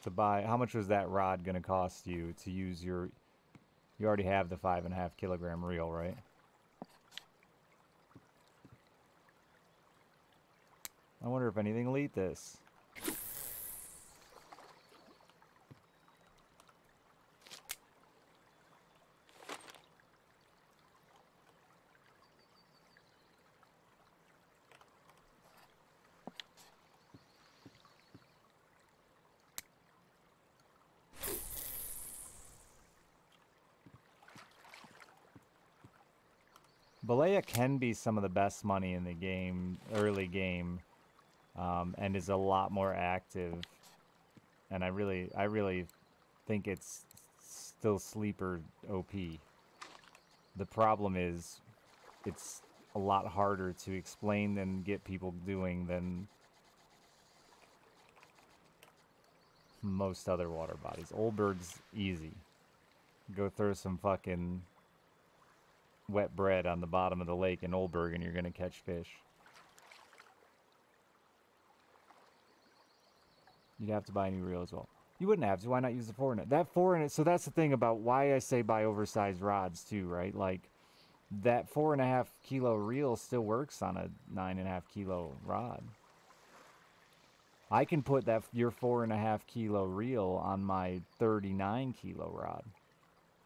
To buy, how much was that rod going to cost you to use your... You already have the 5.5 kilogram reel, right? I wonder if anything will eat this. Balea can be some of the best money in the game, early game, and is a lot more active. And I really think it's still sleeper OP. The problem is, it's a lot harder to explain and get people doing than most other water bodies. Oldberg's easy. Go throw some fucking wet bread on the bottom of the lake in Oldberg and you're going to catch fish. You'd have to buy a new reel as well. You wouldn't have to. Why not use the 4-in-it? That 4-in-it, so that's the thing about why I say buy oversized rods too, right? Like, that 4.5 kilo reel still works on a 9.5 kilo rod. I can put your 4.5 kilo reel on my 39 kilo rod.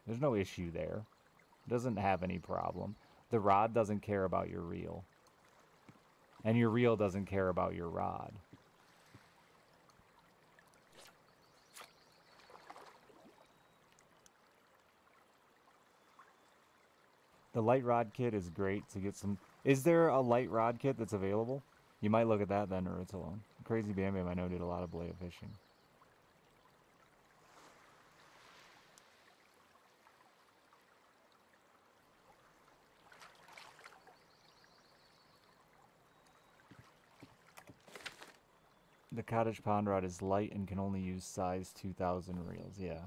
There's no issue there. Doesn't have any problem. The rod doesn't care about your reel. And your reel doesn't care about your rod. The light rod kit is great to get some... Is there a light rod kit that's available? You might look at that then, or it's alone. Crazy Bam Bam I know did a lot of belay fishing. The cottage pond rod is light and can only use size 2000 reels. Yeah.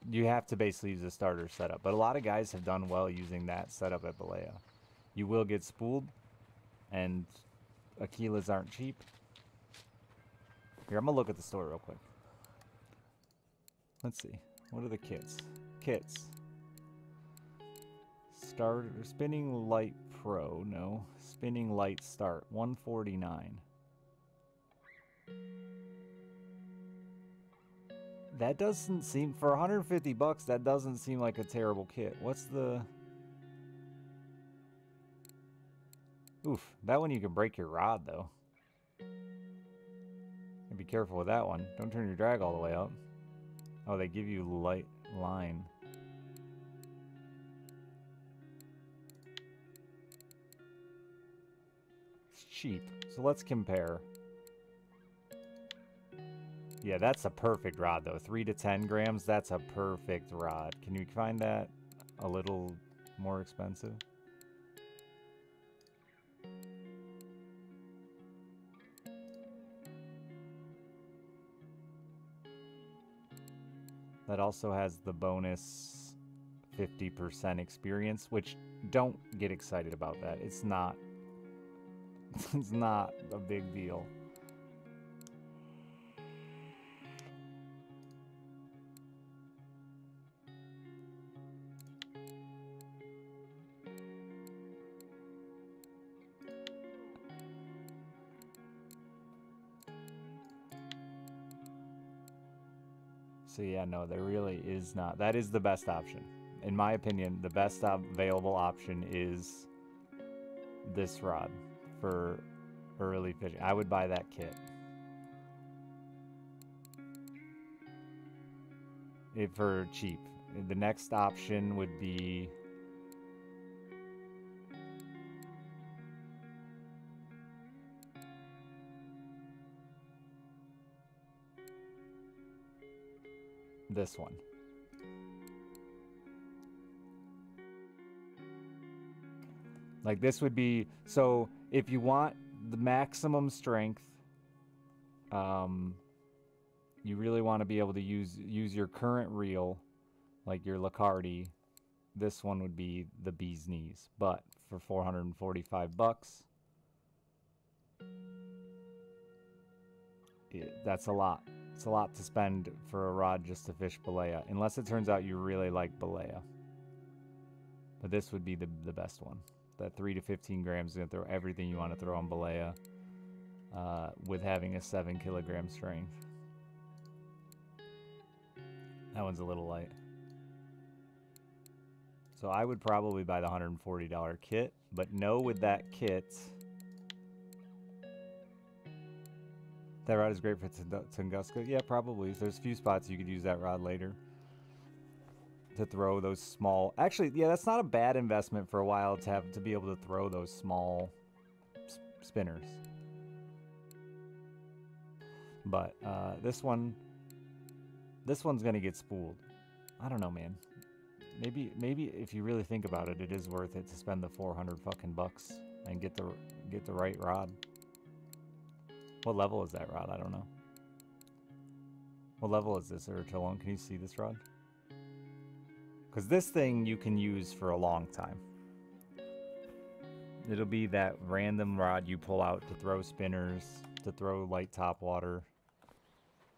You have to basically use a starter setup. But a lot of guys have done well using that setup at Belaya. You will get spooled, and Aquilas aren't cheap. Here, I'm going to look at the store real quick. Let's see. What are the kits? Kits. Starter, Spinning Light Pro. No. Spinning Light Start. $149. That doesn't seem, for 150 bucks, that doesn't seem like a terrible kit. What's the... Oof, that one you can break your rod, though. And be careful with that one. Don't turn your drag all the way up. Oh, they give you light line. It's cheap, so let's compare. Yeah, that's a perfect rod, though. 3 to 10 grams, that's a perfect rod. Can you find that a little more expensive? That also has the bonus 50% experience, which don't get excited about that. It's not, it's not a big deal. So yeah, no, there really is not. That is the best option. In my opinion, the best available option is this rod for early fishing. I would buy that kit. For cheap. The next option would be... this one. Like this would be, so if you want the maximum strength, you really want to be able to use your current reel, like your Lacardi. This one would be the bee's knees, but for 445 bucks, that's a lot. It's a lot to spend for a rod just to fish Belaya, unless it turns out you really like Belaya. But this would be the best one. That 3 to 15 grams is going to throw everything you want to throw on Belaya with having a 7 kilogram strength. That one's a little light. So I would probably buy the $140 kit, but know with that kit... That rod is great for Tunguska. Yeah, probably. There's a few spots you could use that rod later to throw those small... Actually, yeah, that's not a bad investment for a while to be able to throw those small spinners. But this one's gonna get spooled. I don't know, man. Maybe if you really think about it, it is worth it to spend the 400 fucking bucks and get the right rod. What level is that rod? I don't know. What level is this, Urtilon? Can you see this rod? Because this thing you can use for a long time. It'll be that random rod you pull out to throw spinners, to throw light top water.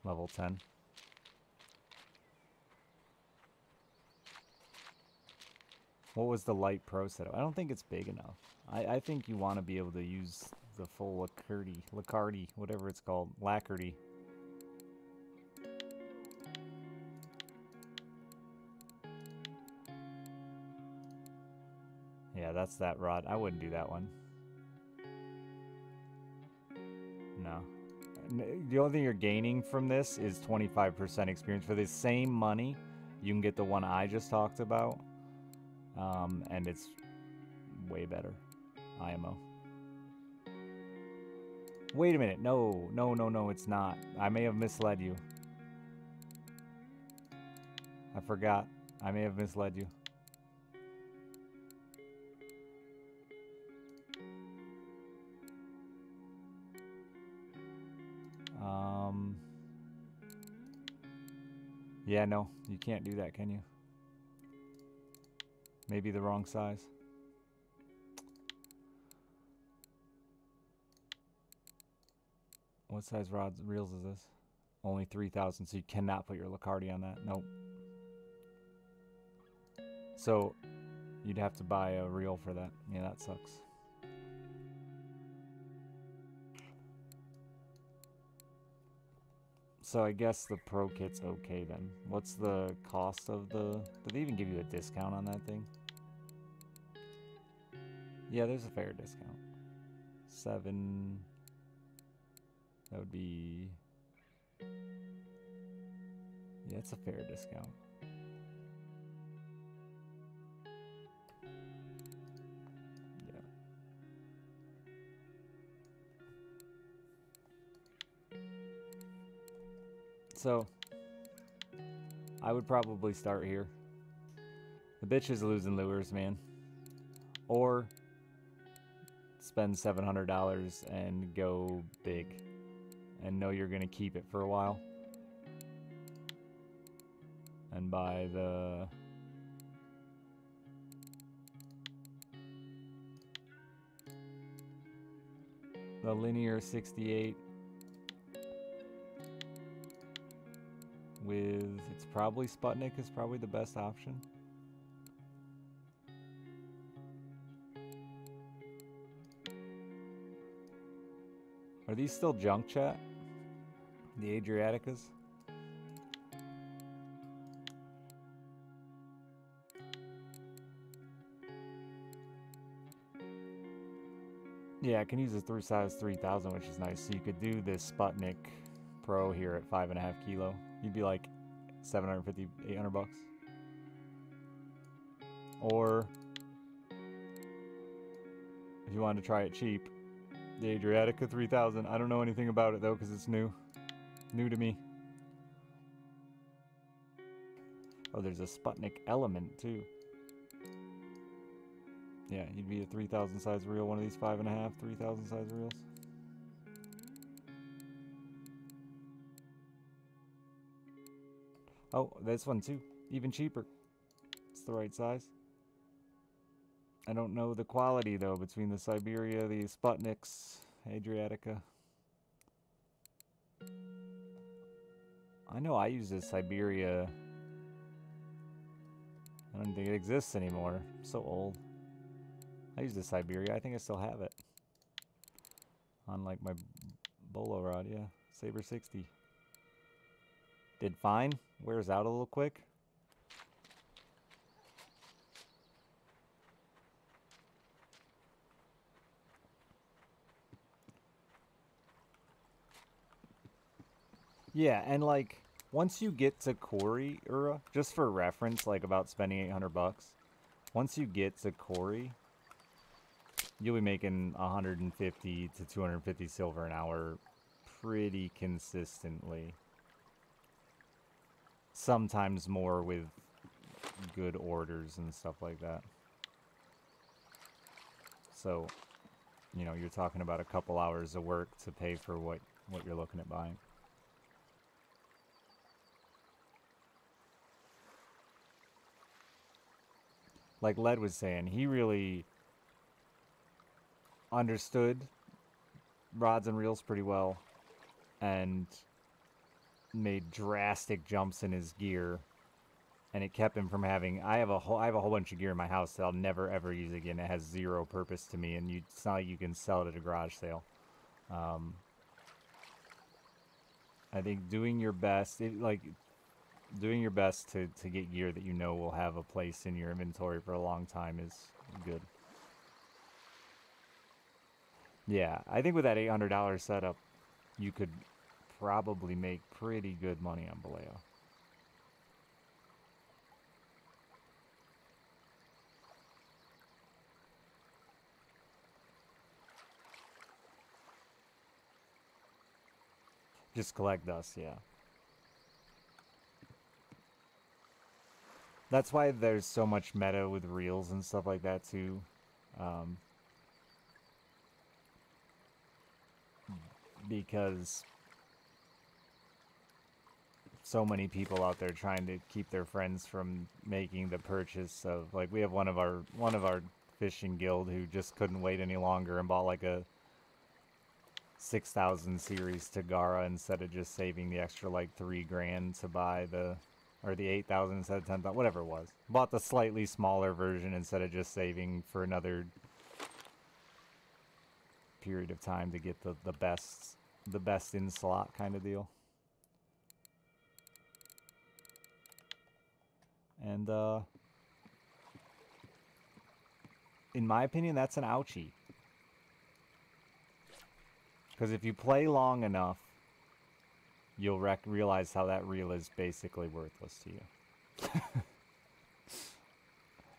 Level 10. What was the light pro setup? I don't think it's big enough. I think you want to be able to use the full Lacardi, whatever it's called, Lacardi. Yeah, that's that rod. I wouldn't do that one. No. The only thing you're gaining from this is 25% experience. For the same money, you can get the one I just talked about. And it's way better. IMO. Wait a minute. No, no, no, no, it's not. I may have misled you. I forgot. I may have misled you. Yeah, no, you can't do that, can you? Maybe the wrong size. What size rods reels is this? Only 3,000, so you cannot put your Lacardi on that. Nope. So you'd have to buy a reel for that. Yeah, that sucks. So I guess the Pro Kit's okay then. What's the cost of the... Did they even give you a discount on that thing? Yeah, there's a fair discount. 7... That would be... Yeah, it's a fair discount. Yeah. So, I would probably start here. The bitch is losing lures, man. Or spend $700 and go big. And know you're going to keep it for a while. And buy the... the linear 68 with... It's probably Sputnik is probably the best option. Are these still junk, chat? The Adriaticas? Yeah, I can use a size 3000, which is nice. So you could do this Sputnik Pro here at 5.5 kilo. You'd be like 750, 800 bucks. Or if you wanted to try it cheap, the Adriatica 3000. I don't know anything about it though because it's new. New to me. Oh, there's a Sputnik Element too. Yeah, he'd be a 3000 size reel, one of these 5.5, 3000 size reels. Oh, this one too. Even cheaper. It's the right size. I don't know the quality though between the Siberia, the Sputniks, Adriatica. I know I use this Siberia. I don't think it exists anymore. I'm so old. I use the Siberia. I think I still have it. On like my bolo rod, yeah. Saber 60. Did fine. Wears out a little quick. Yeah, and like once you get to Cory, Ura, just for reference, like about spending 800 bucks. Once you get to Cory, you'll be making 150 to 250 silver an hour pretty consistently. Sometimes more with good orders and stuff like that. So, you know, you're talking about a couple hours of work to pay for what you're looking at buying. Like Led was saying, he really understood rods and reels pretty well and made drastic jumps in his gear, and it kept him from having... I have a whole bunch of gear in my house that I'll never ever use again. It has zero purpose to me, and it's not like you can sell it at a garage sale. I think doing your best, doing your best to get gear that you know will have a place in your inventory for a long time is good. Yeah, I think with that $800 setup, you could probably make pretty good money on Baleo. Just collect dust, yeah. That's why there's so much meta with reels and stuff like that too. Um, because so many people out there trying to keep their friends from making the purchase of, like, we have one of our fishing guild who just couldn't wait any longer and bought like a 6,000 series Tagara instead of just saving the extra like 3 grand to buy the, or the 8,000 instead of 10,000, whatever it was. Bought the slightly smaller version instead of just saving for another period of time to get the best in slot kind of deal. And in my opinion, that's an ouchie. Because if you play long enough, you'll realize how that reel is basically worthless to you.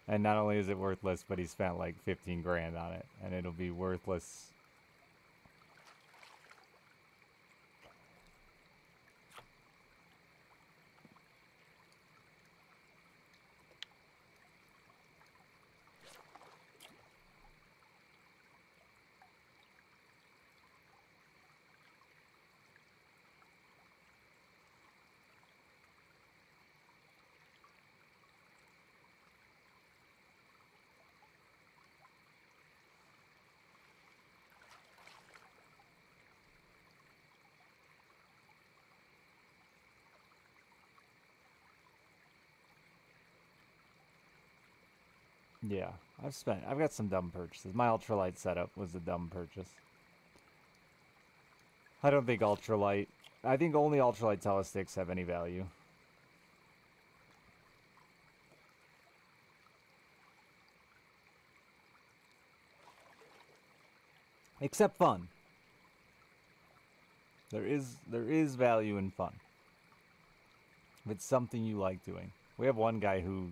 And not only is it worthless, but he spent like 15 grand on it, and it'll be worthless. Yeah, I've got some dumb purchases. My ultralight setup was a dumb purchase. I don't think I think only ultralight telesticks have any value. Except fun. There is value in fun. If it's something you like doing. We have one guy who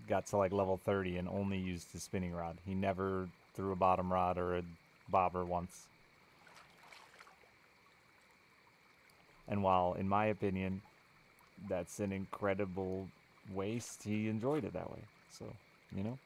got to like level 30 and only used his spinning rod. He never threw a bottom rod or a bobber once. And while, in my opinion, that's an incredible waste, he enjoyed it that way. So, you know?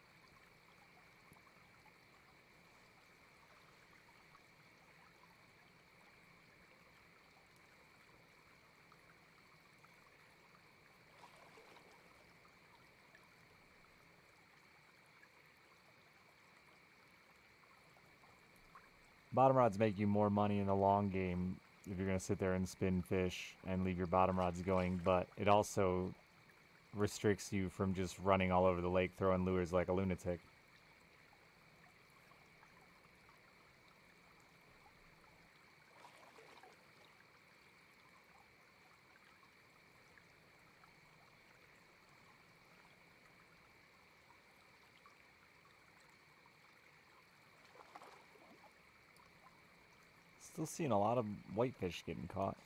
Bottom rods make you more money in the long game if you're going to sit there and spin fish and leave your bottom rods going, but it also restricts you from just running all over the lake throwing lures like a lunatic. Still seeing a lot of whitefish getting caught.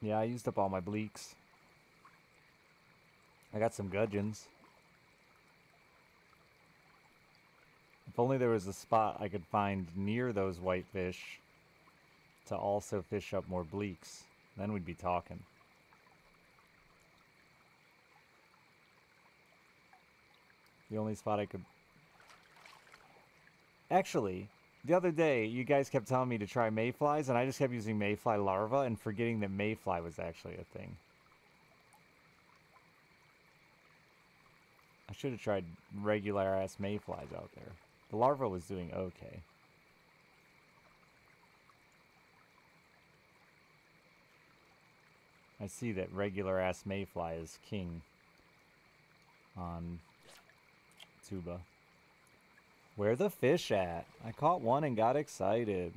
Yeah, I used up all my bleaks. I got some gudgeons. If only there was a spot I could find near those whitefish to also fish up more bleaks, then we'd be talking. The only spot I could... Actually, the other day, you guys kept telling me to try mayflies, and I just kept using mayfly larva and forgetting that mayfly was actually a thing. I should have tried regular-ass mayflies out there. The larva was doing okay. I see that regular-ass mayfly is king on Tuba. Where the fish at? I caught one and got excited.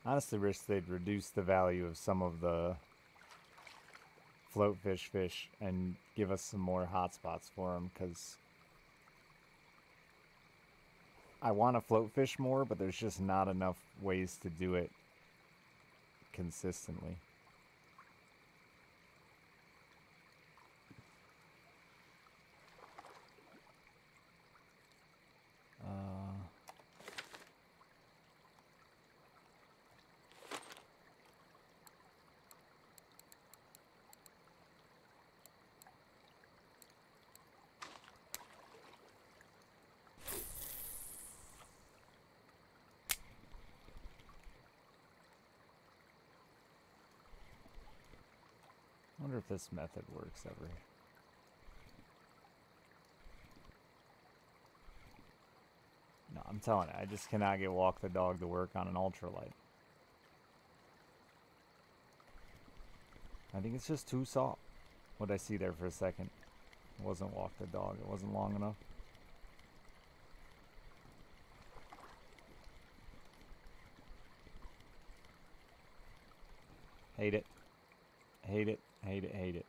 Honestly, wish they'd reduce the value of some of the float fish and give us some more hotspots for them, because I want to float fish more, but there's just not enough ways to do it consistently. I wonder if this method works ever. No, I'm telling you, I just cannot get walk the dog to work on an ultralight. I think it's just too soft. What'd I see there for a second? It wasn't walk the dog. It wasn't long enough. Hate it. Hate it. Hate it. Hate it.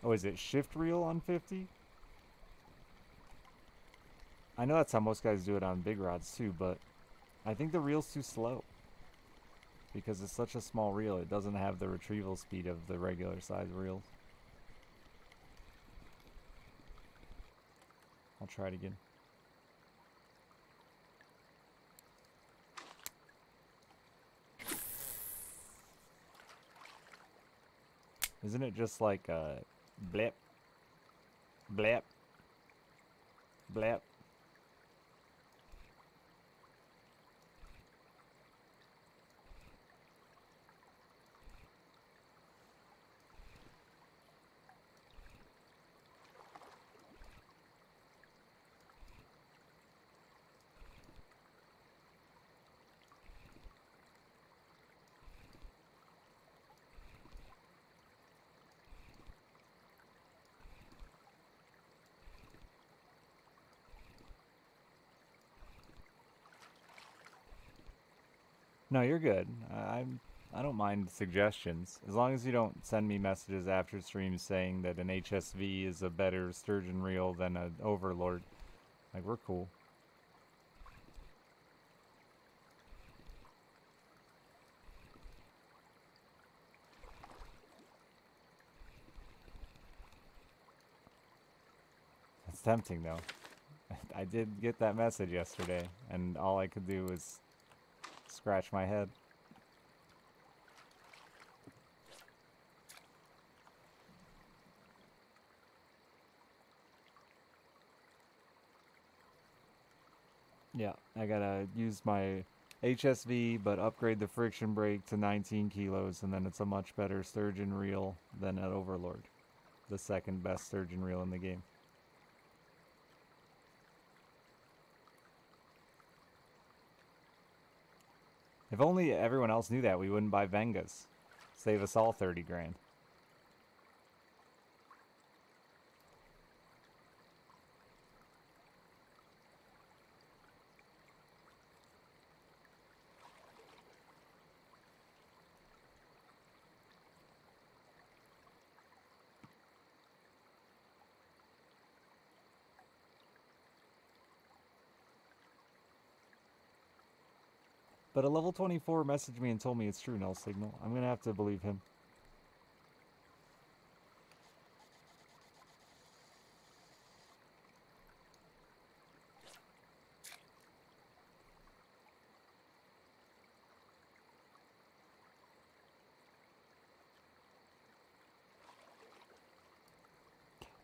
Oh, is it shift reel on 50? I know that's how most guys do it on big rods too, but I think the reel's too slow. Because it's such a small reel, it doesn't have the retrieval speed of the regular size reels. I'll try it again. Isn't it just like a blip, blip, blip? No, you're good. I don't mind suggestions as long as you don't send me messages after streams saying that an HSV is a better sturgeon reel than an Overlord. Like, we're cool. It's tempting though. I did get that message yesterday, and all I could do was scratch my head. Yeah, I gotta use my HSV, but upgrade the friction brake to 19 kilos, and then it's a much better sturgeon reel than an Overlord. The second best sturgeon reel in the game. If only everyone else knew that, we wouldn't buy Vengas. Save us all 30 grand. But a level 24 messaged me and told me it's true, Null Signal. I'm gonna have to believe him.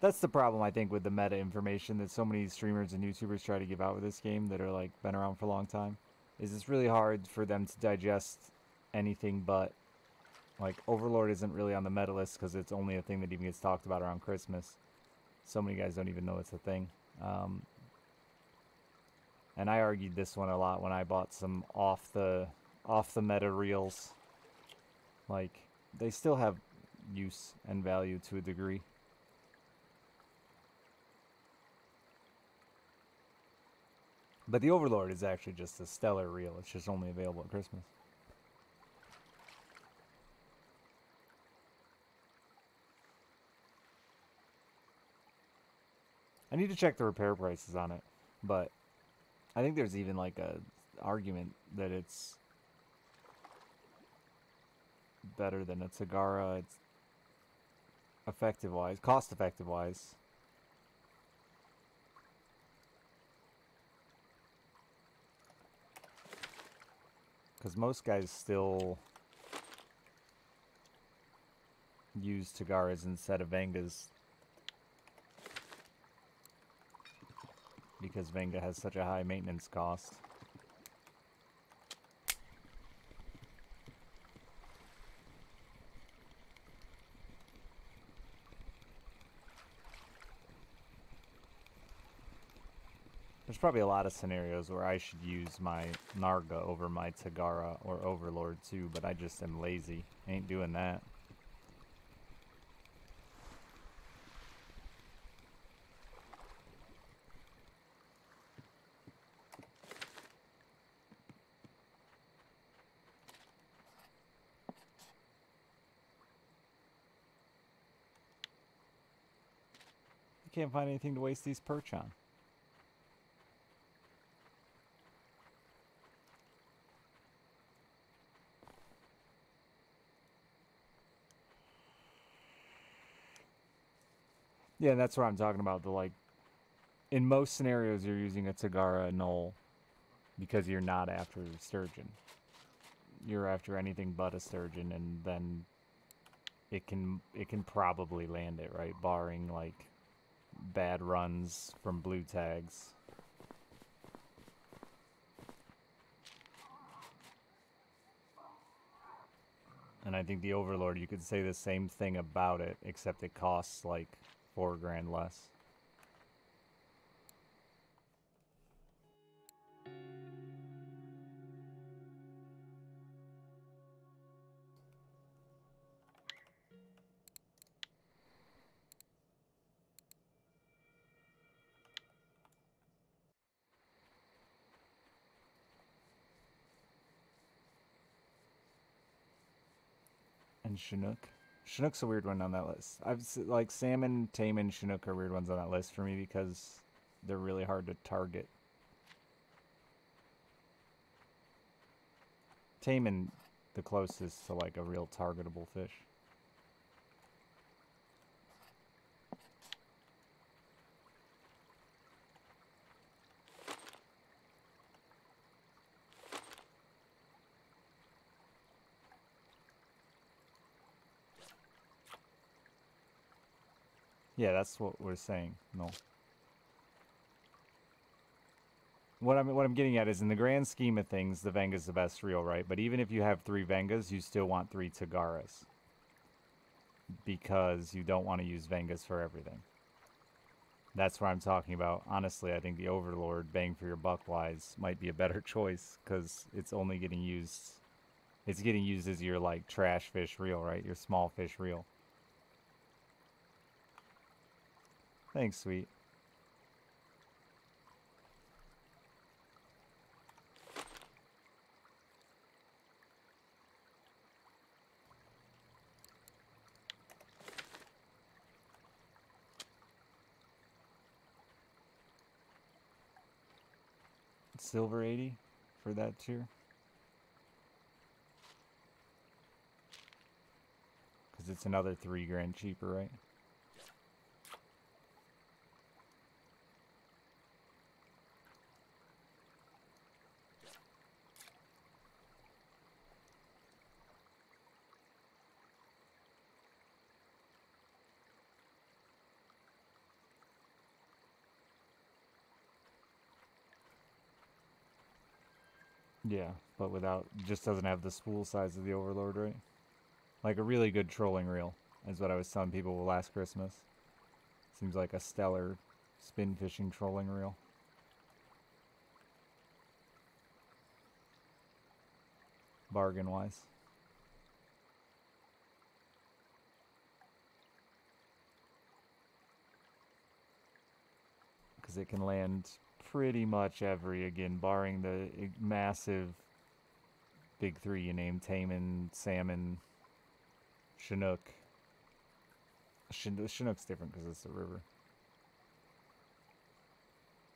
That's the problem, I think, with the meta information that so many streamers and YouTubers try to give out with this game that are, like, been around for a long time. Is it's really hard for them to digest anything but, like, Overlord isn't really on the meta list because it's only a thing that even gets talked about around Christmas. So many guys don't even know it's a thing. And I argued this one a lot when I bought some off the meta reels. Like, they still have use and value to a degree. But the Overlord is actually just a stellar reel. It's just only available at Christmas. I need to check the repair prices on it, but I think there's even like a argument that it's better than a Tagara. It's effective wise, cost effective wise. Because most guys still use Tagaras instead of Vengas. Because Venga has such a high maintenance cost. There's probably a lot of scenarios where I should use my Narga over my Tagara or Overlord too, but I just am lazy. Ain't doing that. You can't find anything to waste these perch on. Yeah, that's what I'm talking about. The like, in most scenarios, you're using a Tagara Knoll because you're not after sturgeon. You're after anything but a sturgeon, and then it can probably land it, right? Barring like bad runs from blue tags. And I think the Overlord, you could say the same thing about it, except it costs like $4 grand less. And Chinook. Chinook's a weird one on that list. Like salmon, tame, and Chinook are weird ones on that list for me because they're really hard to target. Tame the closest to like a real targetable fish. Yeah, that's what we're saying. No. What I'm getting at is in the grand scheme of things, the Venga's the best reel, right? But even if you have 3 Vengas, you still want 3 Tagaras. Because you don't want to use Vengas for everything. That's what I'm talking about. Honestly, I think the Overlord, bang for your buck wise, might be a better choice because it's only getting used. It's getting used as your like trash fish reel, right? Your small fish reel. Thanks, sweet. Silver 80 for that tier. because it's another $3 grand cheaper, right? Yeah, but without, just doesn't have the spool size of the Overlord, right? Like a really good trolling reel is what I was telling people last Christmas. Seems like a stellar spin fishing trolling reel. Bargain wise. Because it can land pretty much every, again, barring the massive big three you named: Taiman, salmon, Chinook. Chinook's different because it's a river.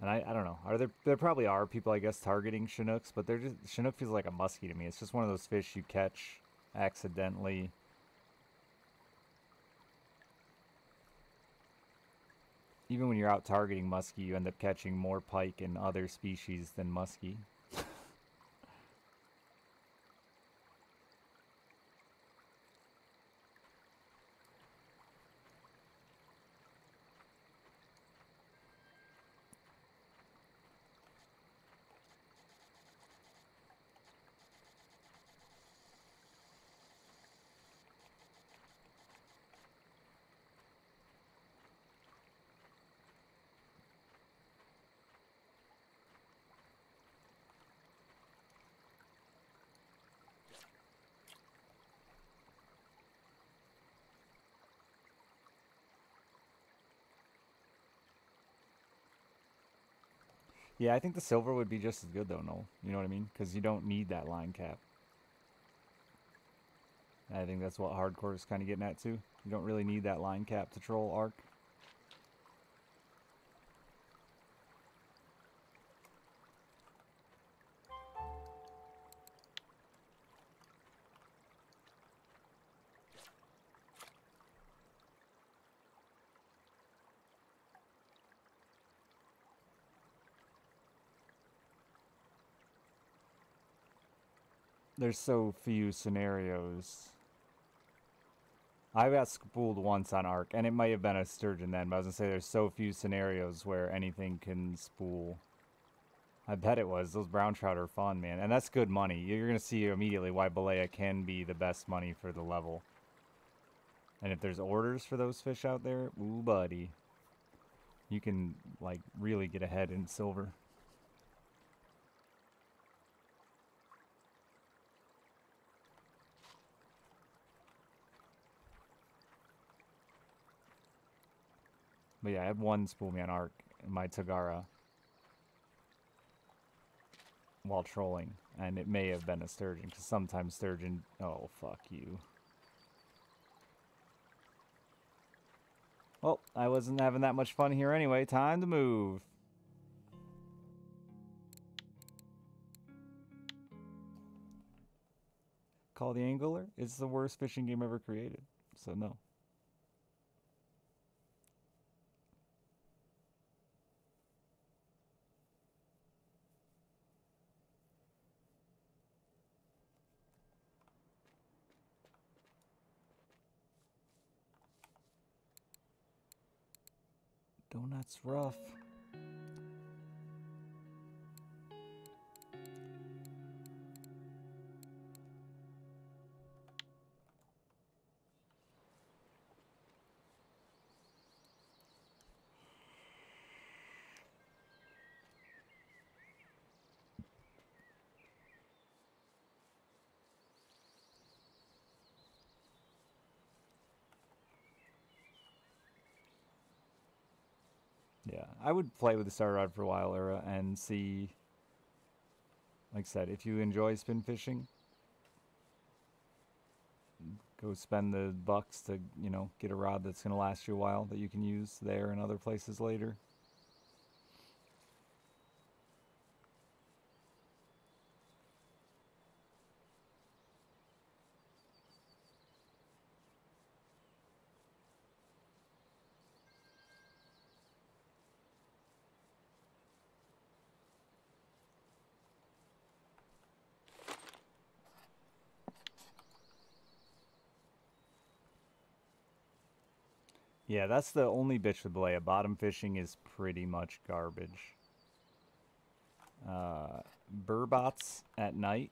And I don't know. There probably are people, I guess, targeting Chinooks, but they're just, Chinook feels like a muskie to me. It's just one of those fish you catch accidentally. Even when you're out targeting muskie, you end up catching more pike and other species than muskie. Yeah, I think the silver would be just as good though, no? You know what I mean? Because you don't need that line cap. And I think that's what hardcore is kind of getting at too. You don't really need that line cap to troll arc. There's so few scenarios. I got spooled once on arc, and it might have been a sturgeon then, but I was gonna say there's so few scenarios where anything can spool. I bet it was. Those brown trout are fun, man. And that's good money. You're gonna see immediately why Balea can be the best money for the level. And if there's orders for those fish out there, ooh buddy. You can, like, really get ahead in silver. But yeah, I had one spool me on arc in my Tagara while trolling, and it may have been a sturgeon, because sometimes sturgeon... Oh, fuck you. Well, I wasn't having that much fun here anyway. Time to move. Call the Angler? It's the worst fishing game ever created, so no. Donut's rough. Yeah, I would play with the Star Rod for a while, Era, and see, like I said, if you enjoy spin fishing, go spend the bucks to, you know, get a rod that's going to last you a while that you can use there and other places later. Yeah, that's the only bitch with belay. Bottom fishing is pretty much garbage. Burbots at night,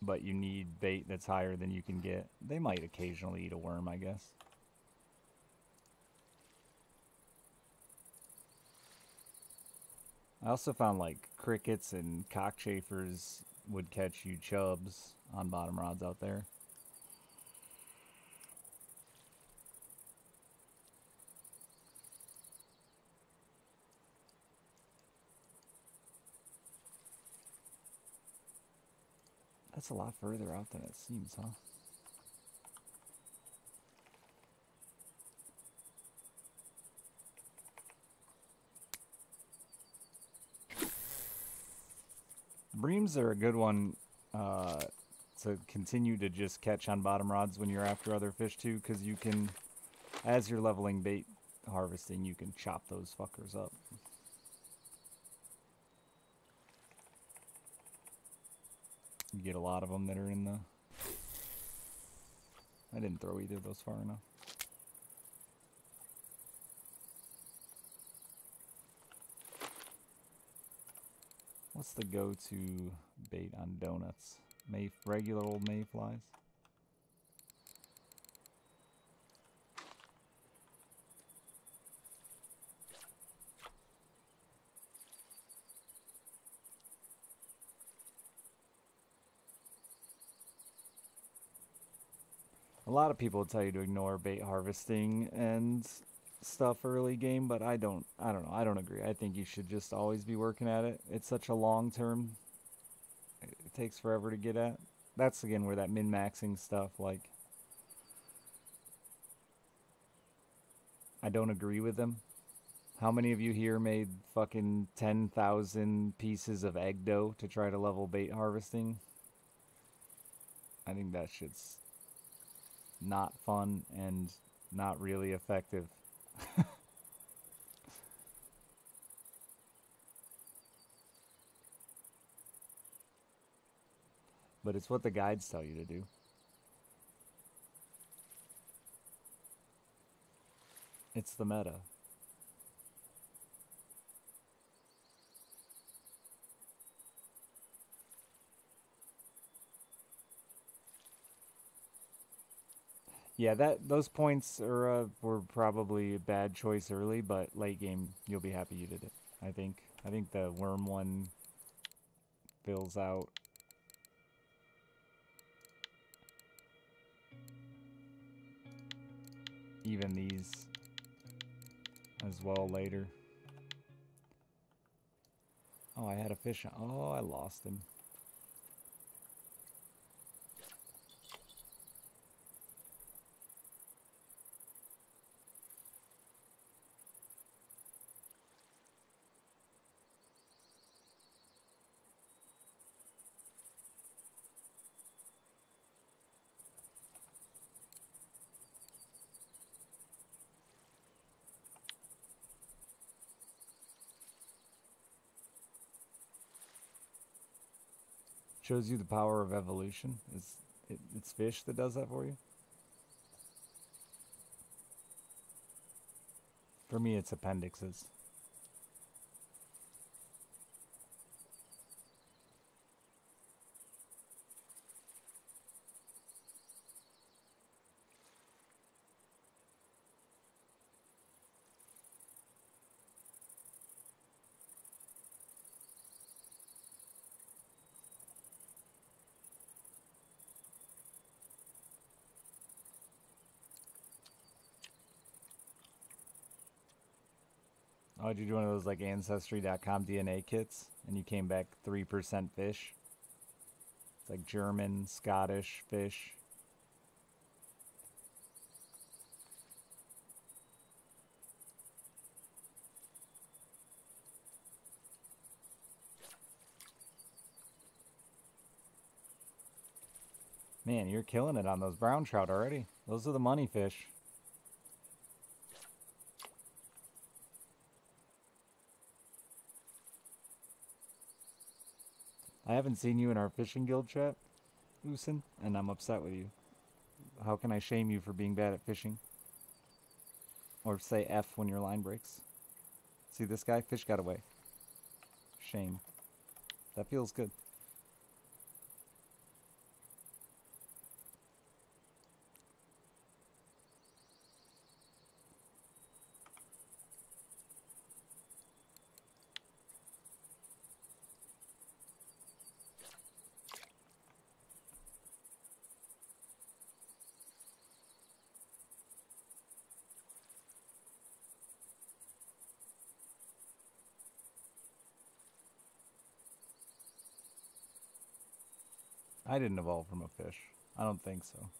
but you need bait that's higher than you can get. They might occasionally eat a worm, I guess. I also found like crickets and cockchafers would catch you chubs on bottom rods out there. That's a lot further out than it seems, huh? Breams are a good one to continue to just catch on bottom rods when you're after other fish too, because you can, as you're leveling bait harvesting, you can chop those fuckers up. You get a lot of them that are in the... I didn't throw either of those far enough. What's the go-to bait on donuts? Regular old mayflies? A lot of people tell you to ignore bait harvesting and stuff early game, but I don't know. I don't agree. I think you should just always be working at it. It's such a long term. It takes forever to get at. That's again where that min-maxing stuff, like, I don't agree with them. How many of you here made fucking 10,000 pieces of egg dough to try to level bait harvesting? I think that shit's not fun and not really effective. But it's what the guides tell you to do. It's the meta. Yeah, those points were probably a bad choice early, but late game you'll be happy you did it. I think the worm one fills out. Even these as well later. Oh, I had a fish on. Oh, I lost him. Shows you the power of evolution. It's fish that does that for you. For me, it's appendixes. Oh, did you do one of those like Ancestry.com DNA kits and you came back 3% fish? It's like German, Scottish fish. Man, you're killing it on those brown trout already. Those are the money fish. I haven't seen you in our fishing guild chat, Usin, and I'm upset with you. How can I shame you for being bad at fishing? Or say F when your line breaks. See this guy? Fish got away. Shame. That feels good. I didn't evolve from a fish. I don't think so.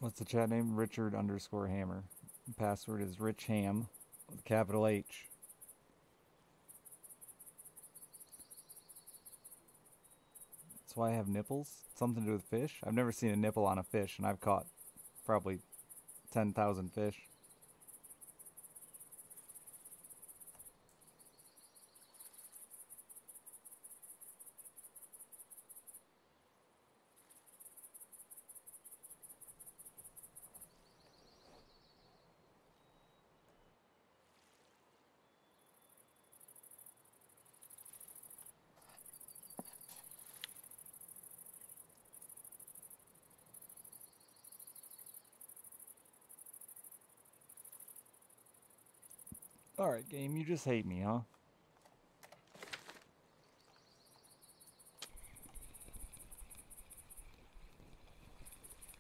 What's the chat name? Richard_Hammer. Password is RichHam with a capital H. That's why I have nipples? Something to do with fish? I've never seen a nipple on a fish, and I've caught probably 10,000 fish. Alright, game, you just hate me, huh?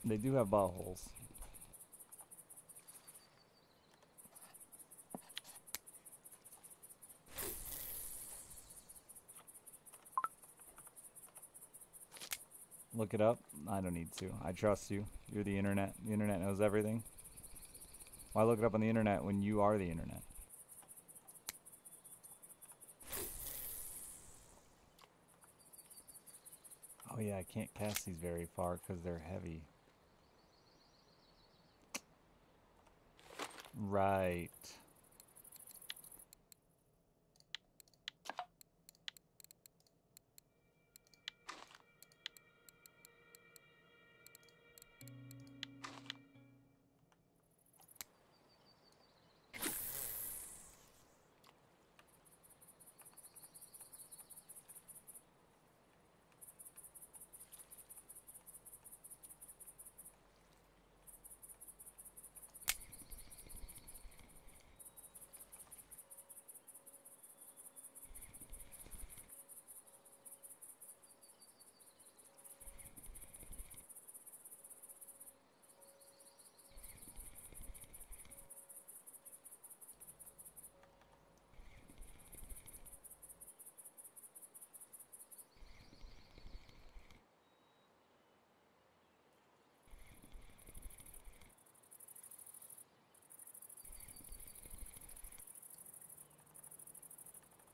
They do have buttholes. Look it up? I don't need to. I trust you. You're the internet. The internet knows everything. Why look it up on the internet when you are the internet? Oh yeah, I can't cast these very far because they're heavy. Right.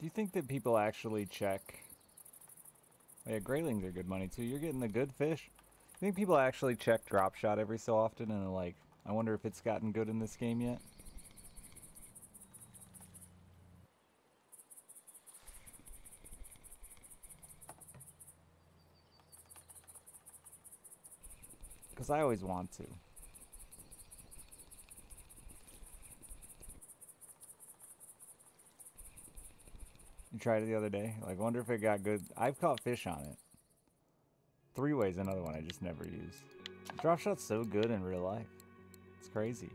Do you think that people actually check? Oh yeah, graylings are good money too. You're getting the good fish. You think people actually check drop shot every so often and like, I wonder if it's gotten good in this game yet? Because I always want to. You tried it the other day? Like, wonder if it got good. I've caught fish on it. Three-way's another one I just never use. Drop shot's so good in real life. It's crazy.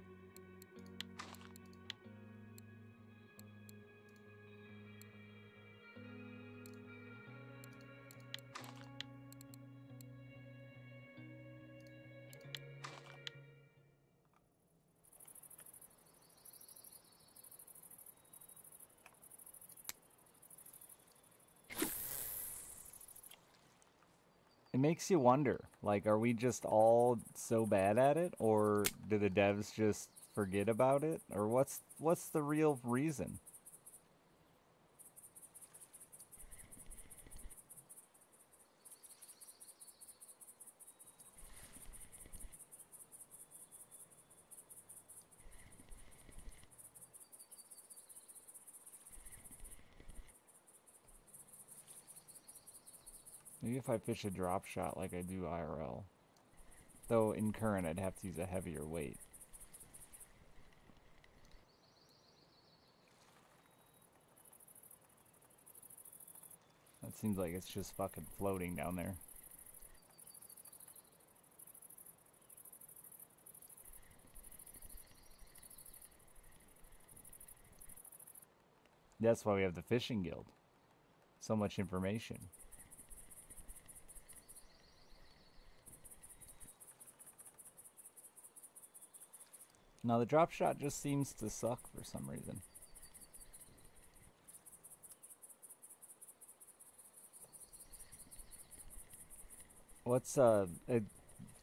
It makes you wonder, like, are we just all so bad at it, or do the devs just forget about it, or what's the real reason? Maybe if I fish a drop shot like I do IRL. Though in current I'd have to use a heavier weight. That seems like it's just fucking floating down there. That's why we have the fishing guild. So much information. Now the drop shot just seems to suck for some reason. What's a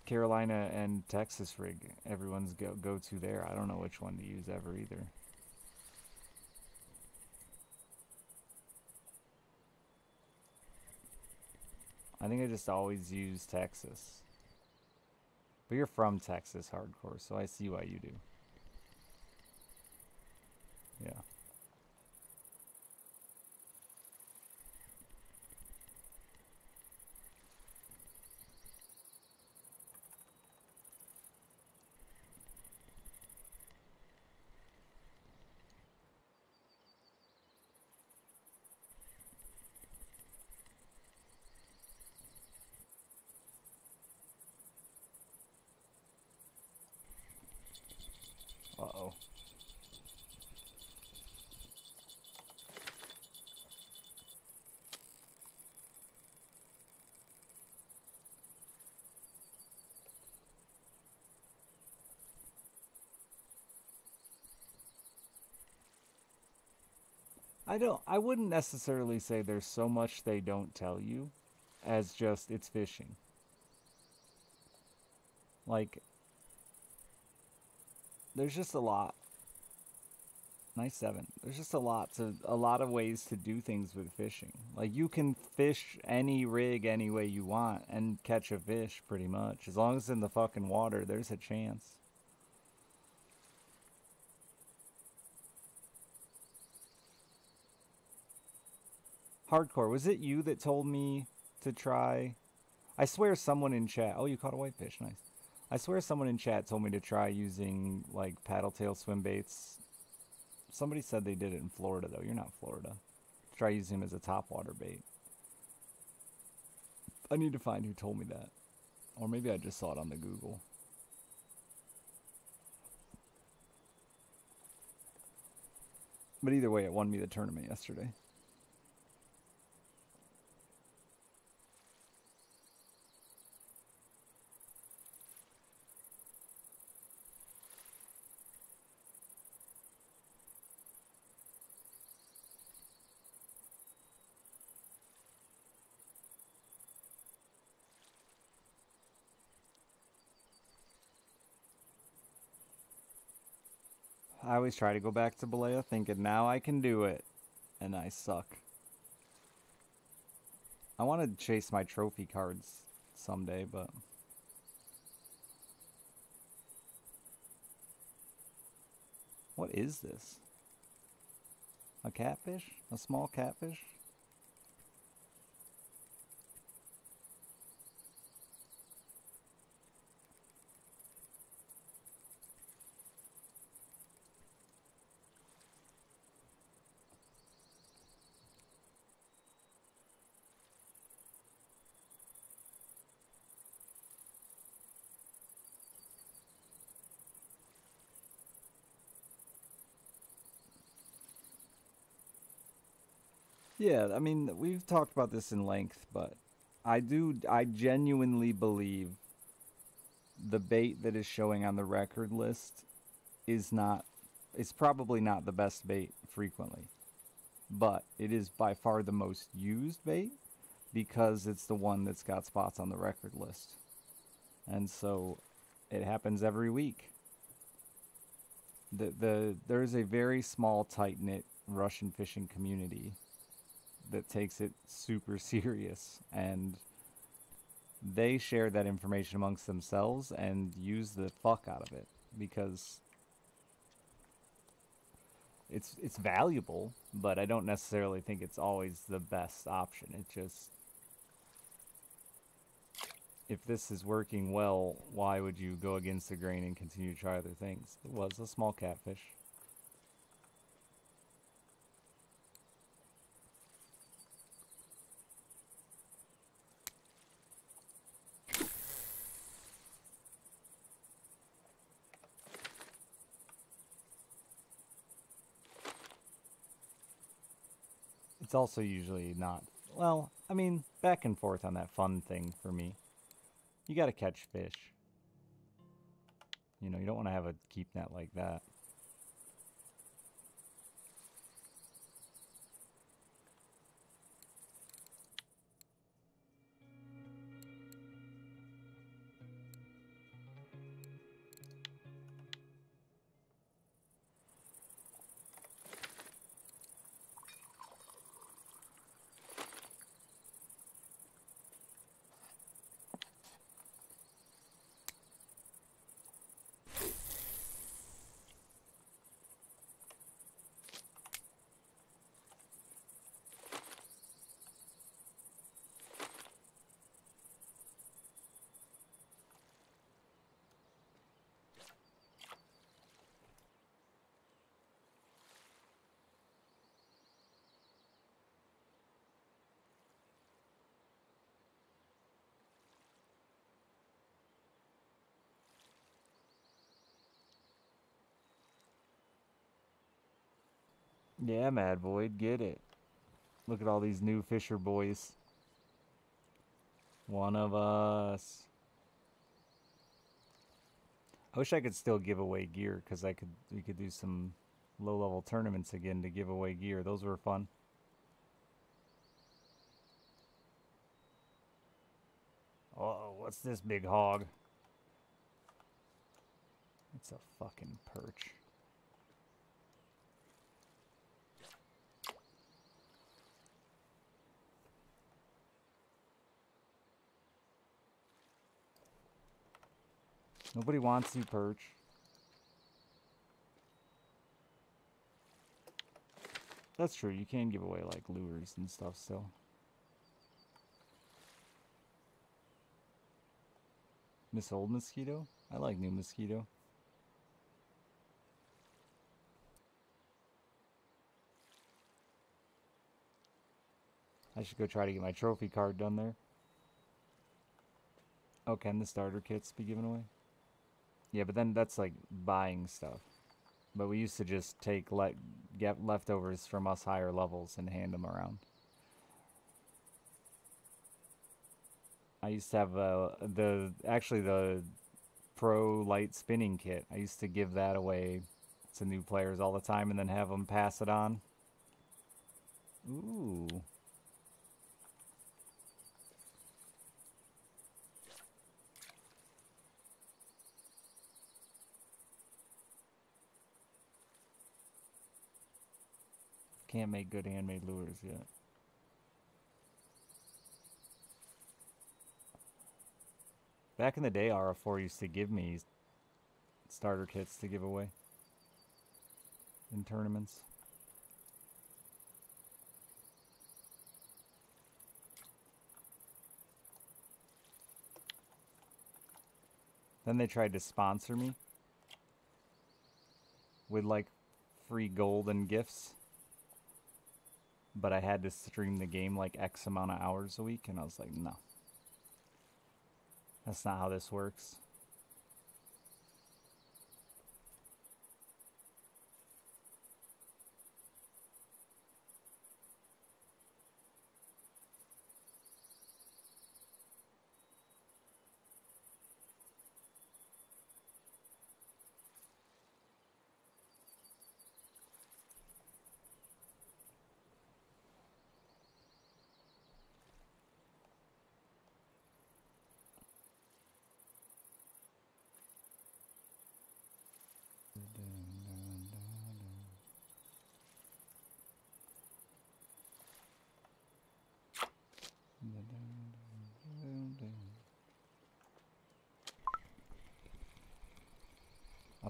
Carolina and Texas rig? Everyone's go to there. I don't know which one to use ever either. I think I just always use Texas. But you're from Texas hardcore, so I see why you do. Yeah. Uh-oh. I wouldn't necessarily say there's so much they don't tell you as just it's fishing. Like, there's just a lot. Nice 7. There's just a lot of ways to do things with fishing. Like, you can fish any rig any way you want and catch a fish pretty much. As long as it's in the fucking water, there's a chance. Hardcore, was it you that told me to try? I swear someone in chat. Oh, you caught a whitefish. Nice. I swear someone in chat told me to try using like paddle tail swim baits. Somebody said they did it in Florida though. You're not Florida. Try using them as a topwater bait. I need to find who told me that. Or maybe I just saw it on the Google. But either way, it won me the tournament yesterday. I always try to go back to Balea thinking now I can do it. And I suck. I want to chase my trophy cards someday, but... What is this? A catfish? A small catfish? Yeah, I mean, we've talked about this in length, but I genuinely believe the bait that is showing on the record list is it's probably not the best bait frequently, but it is by far the most used bait because it's the one that's got spots on the record list. And so it happens every week. There is a very small, tight knit Russian fishing community that takes it super serious, and they share that information amongst themselves and use the fuck out of it because it's valuable, but I don't necessarily think it's always the best option. It just, if this is working well, why would you go against the grain and continue to try other things? It was a small catfish. It's also usually not, well, I mean, back and forth on that fun thing for me. You gotta catch fish. You know, you don't want to have a keep net like that. Yeah, Mad Void, get it. Look at all these new fisher boys. One of us. I wish I could still give away gear, because we could do some low-level tournaments again to give away gear. Those were fun. Uh-oh, what's this big hog? It's a fucking perch. Nobody wants you, perch. That's true, you can give away like lures and stuff still. Miss Old Mosquito? I like New Mosquito. I should go try to get my trophy card done there. Oh, can the starter kits be given away? Yeah, but then that's like buying stuff. But we used to just get leftovers from us higher levels and hand them around. I used to have the pro light spinning kit. I used to give that away to new players all the time and then have them pass it on. Ooh. Can't make good handmade lures yet. Back in the day, RF4 used to give me starter kits to give away in tournaments. Then they tried to sponsor me with like free gold and gifts. But I had to stream the game like X amount of hours a week, and I was like, no. That's not how this works.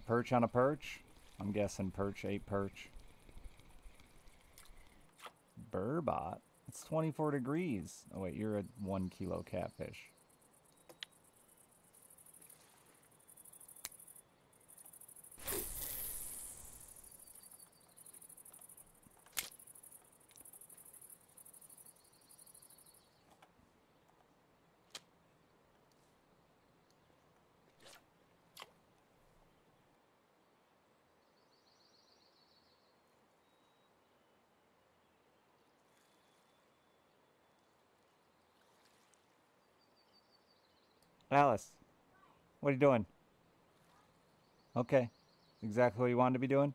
perch on a perch? I'm guessing perch ate perch. Burbot? It's 24 degrees. Oh wait, you're a 1 kilo catfish. Alice, what are you doing? Okay, exactly what you wanted to be doing?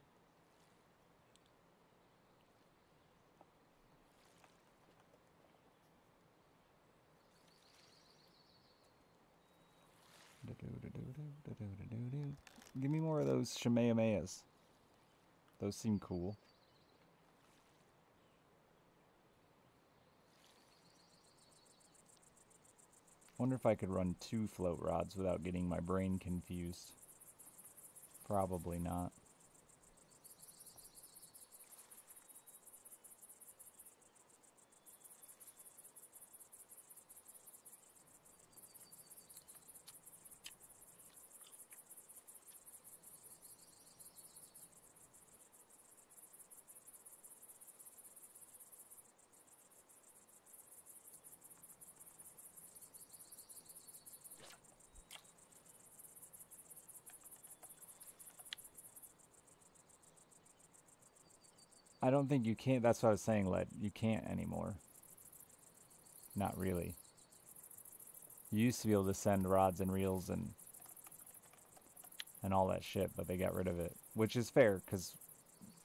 Give me more of those Shameameas. Those seem cool. Wonder if I could run 2 float rods without getting my brain confused. Probably not. I don't think you can. That's what I was saying, Led. You can't anymore. Not really. You used to be able to send rods and reels and all that shit, but they got rid of it. Which is fair, because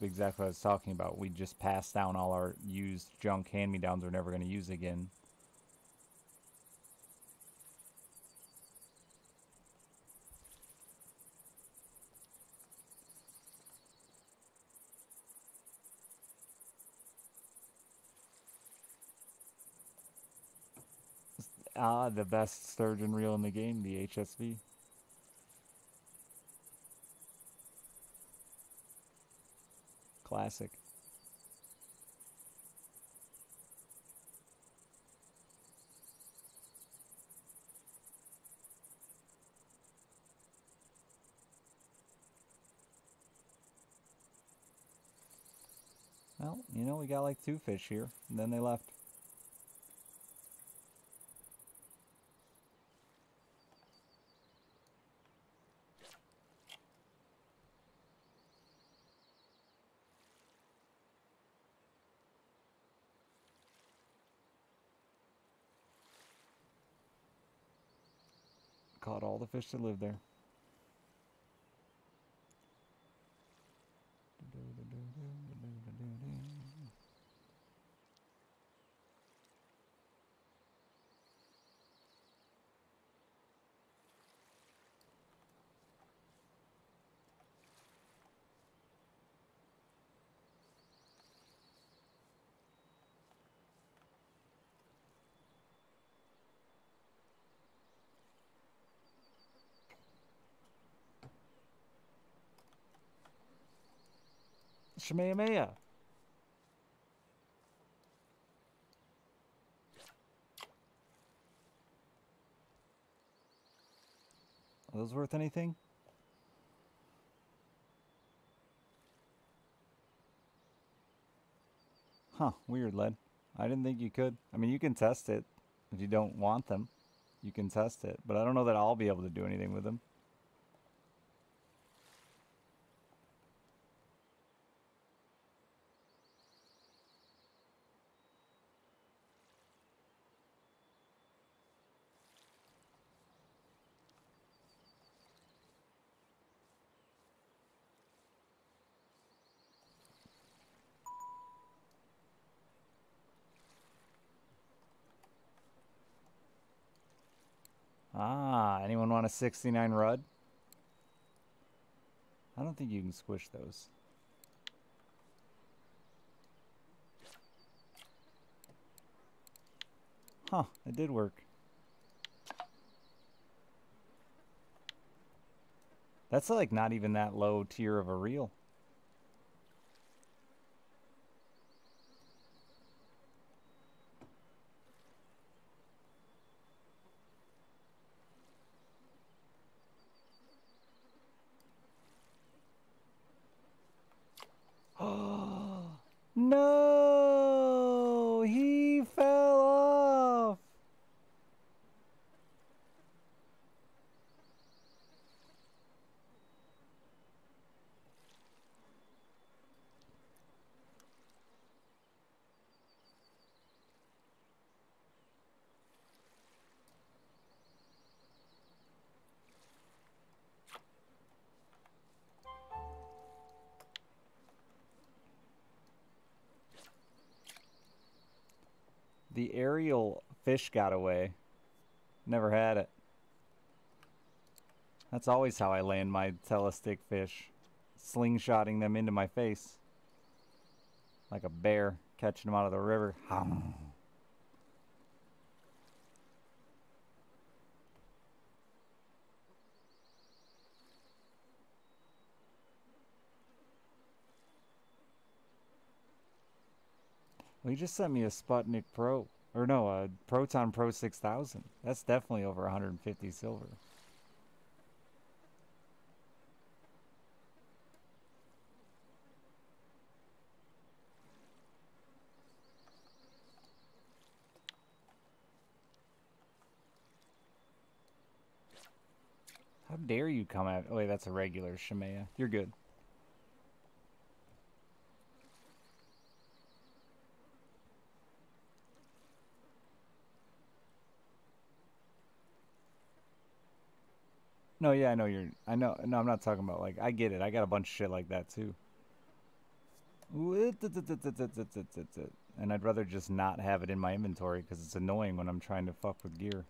exactly what I was talking about. We just passed down all our used junk hand-me-downs we're never going to use again. Ah, the best sturgeon reel in the game, the HSV. Classic. Well, you know, we got like 2 fish here, and then they left. Caught all the fish that live there. Shameameya. Are those worth anything? Huh, weird, Led. I didn't think you could. I mean, you can test it. If you don't want them, you can test it. But I don't know that I'll be able to do anything with them. Ah, anyone want a 69 Rudd? I don't think you can squish those. Huh, it did work. That's like not even that low tier of a reel. Oh no! He fell off. The aerial fish got away. Never had it. That's always how I land my telestick fish. Slingshotting them into my face. Like a bear catching them out of the river. Well, he just sent me a Sputnik Pro. Or no, a Proton Pro 6000. That's definitely over 150 silver. How dare you come at... Oh, wait, that's a regular Shemaya. You're good. No, yeah, I know you're... I know... No, I'm not talking about, like... I get it. I got a bunch of shit like that, too. And I'd rather just not have it in my inventory because it's annoying when I'm trying to fuck with gear.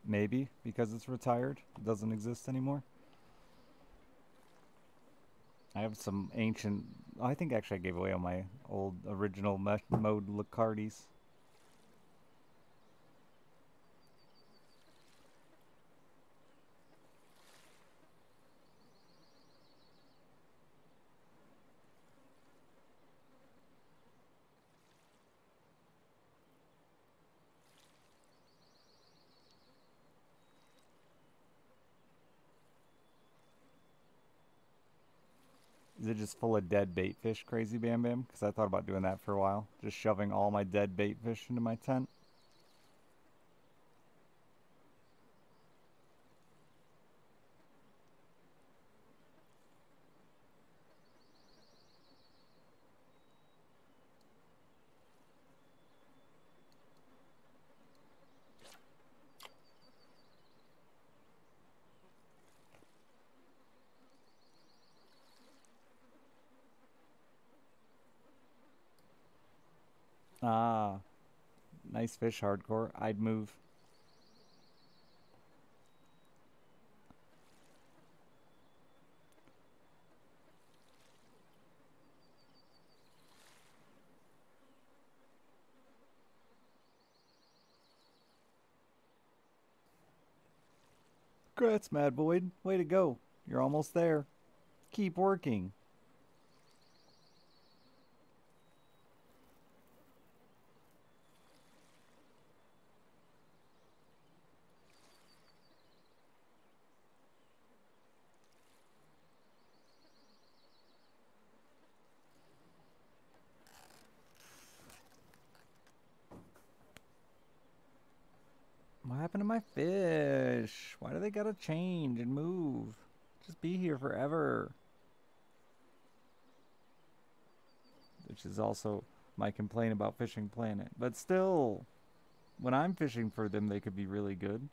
Maybe because it's retired. It doesn't exist anymore. I have some ancient... I think actually I gave away all my old original mode Lacardis. Is it just full of dead bait fish, Crazy Bam Bam? Because I thought about doing that for a while. Just shoving all my dead bait fish into my tent. Ah, nice fish, hardcore. I'd move. Congrats, Mad Boyd. Way to go. You're almost there. Keep working. What happened to my fish? Why do they gotta change and move? Just be here forever. Which is also my complaint about Fishing Planet. But still, when I'm fishing for them, they could be really good.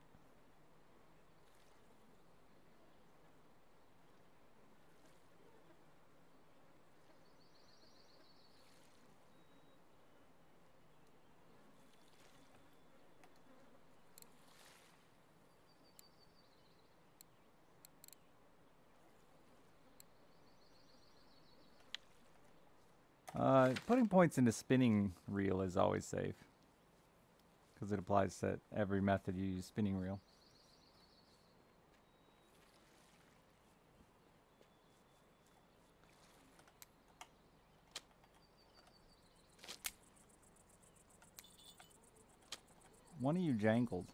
Putting points into spinning reel is always safe. because it applies to every method you use spinning reel. One of you jangled.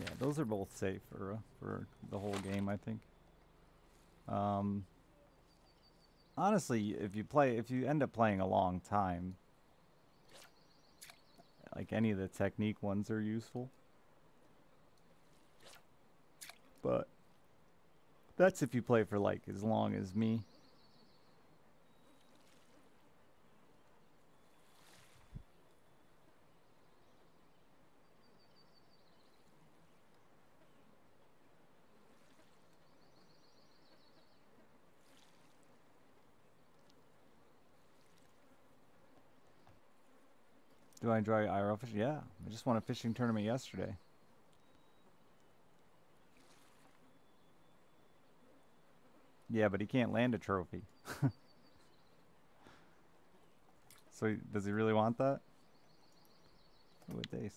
Yeah, those are both safe for the whole game, I think. Honestly, if you end up playing a long time, like any of the technique ones are useful. But that's if you play for like as long as me. Do I enjoy IRL fishing? Yeah, I just won a fishing tournament yesterday. Yeah, but he can't land a trophy. So does he really want that? Ooh, a dace.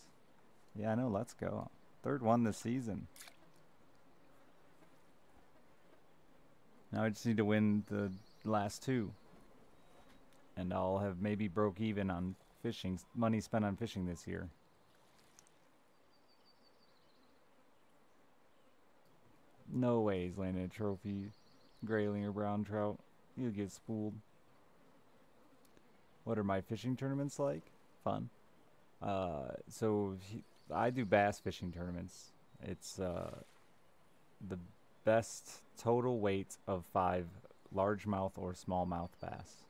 Yeah, I know. Let's go. Third one this season. Now I just need to win the last two. And I'll have maybe broke even on fishing, money spent on fishing this year. No way he's landing a trophy, grayling or brown trout. He'll get spooled. What are my fishing tournaments like? Fun. I do bass fishing tournaments. It's the best total weight of 5 largemouth or smallmouth bass.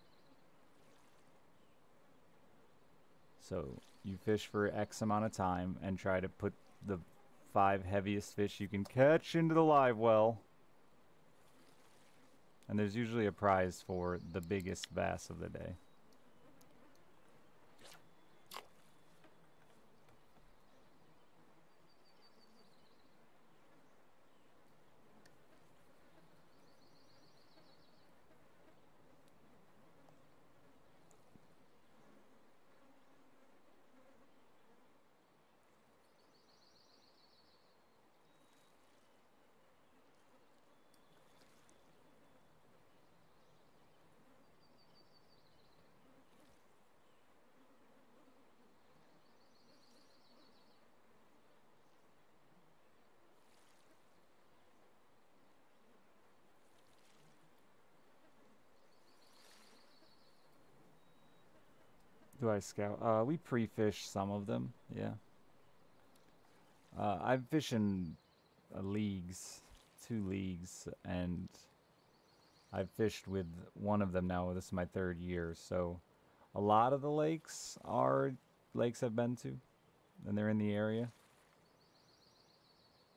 So you fish for X amount of time and try to put the 5 heaviest fish you can catch into the live well. And there's usually a prize for the biggest bass of the day. Do I scout? We pre-fish some of them, yeah. I've fished in leagues, 2 leagues, and I've fished with one of them now. This is my 3rd year, so a lot of the lakes are lakes I've been to, and they're in the area.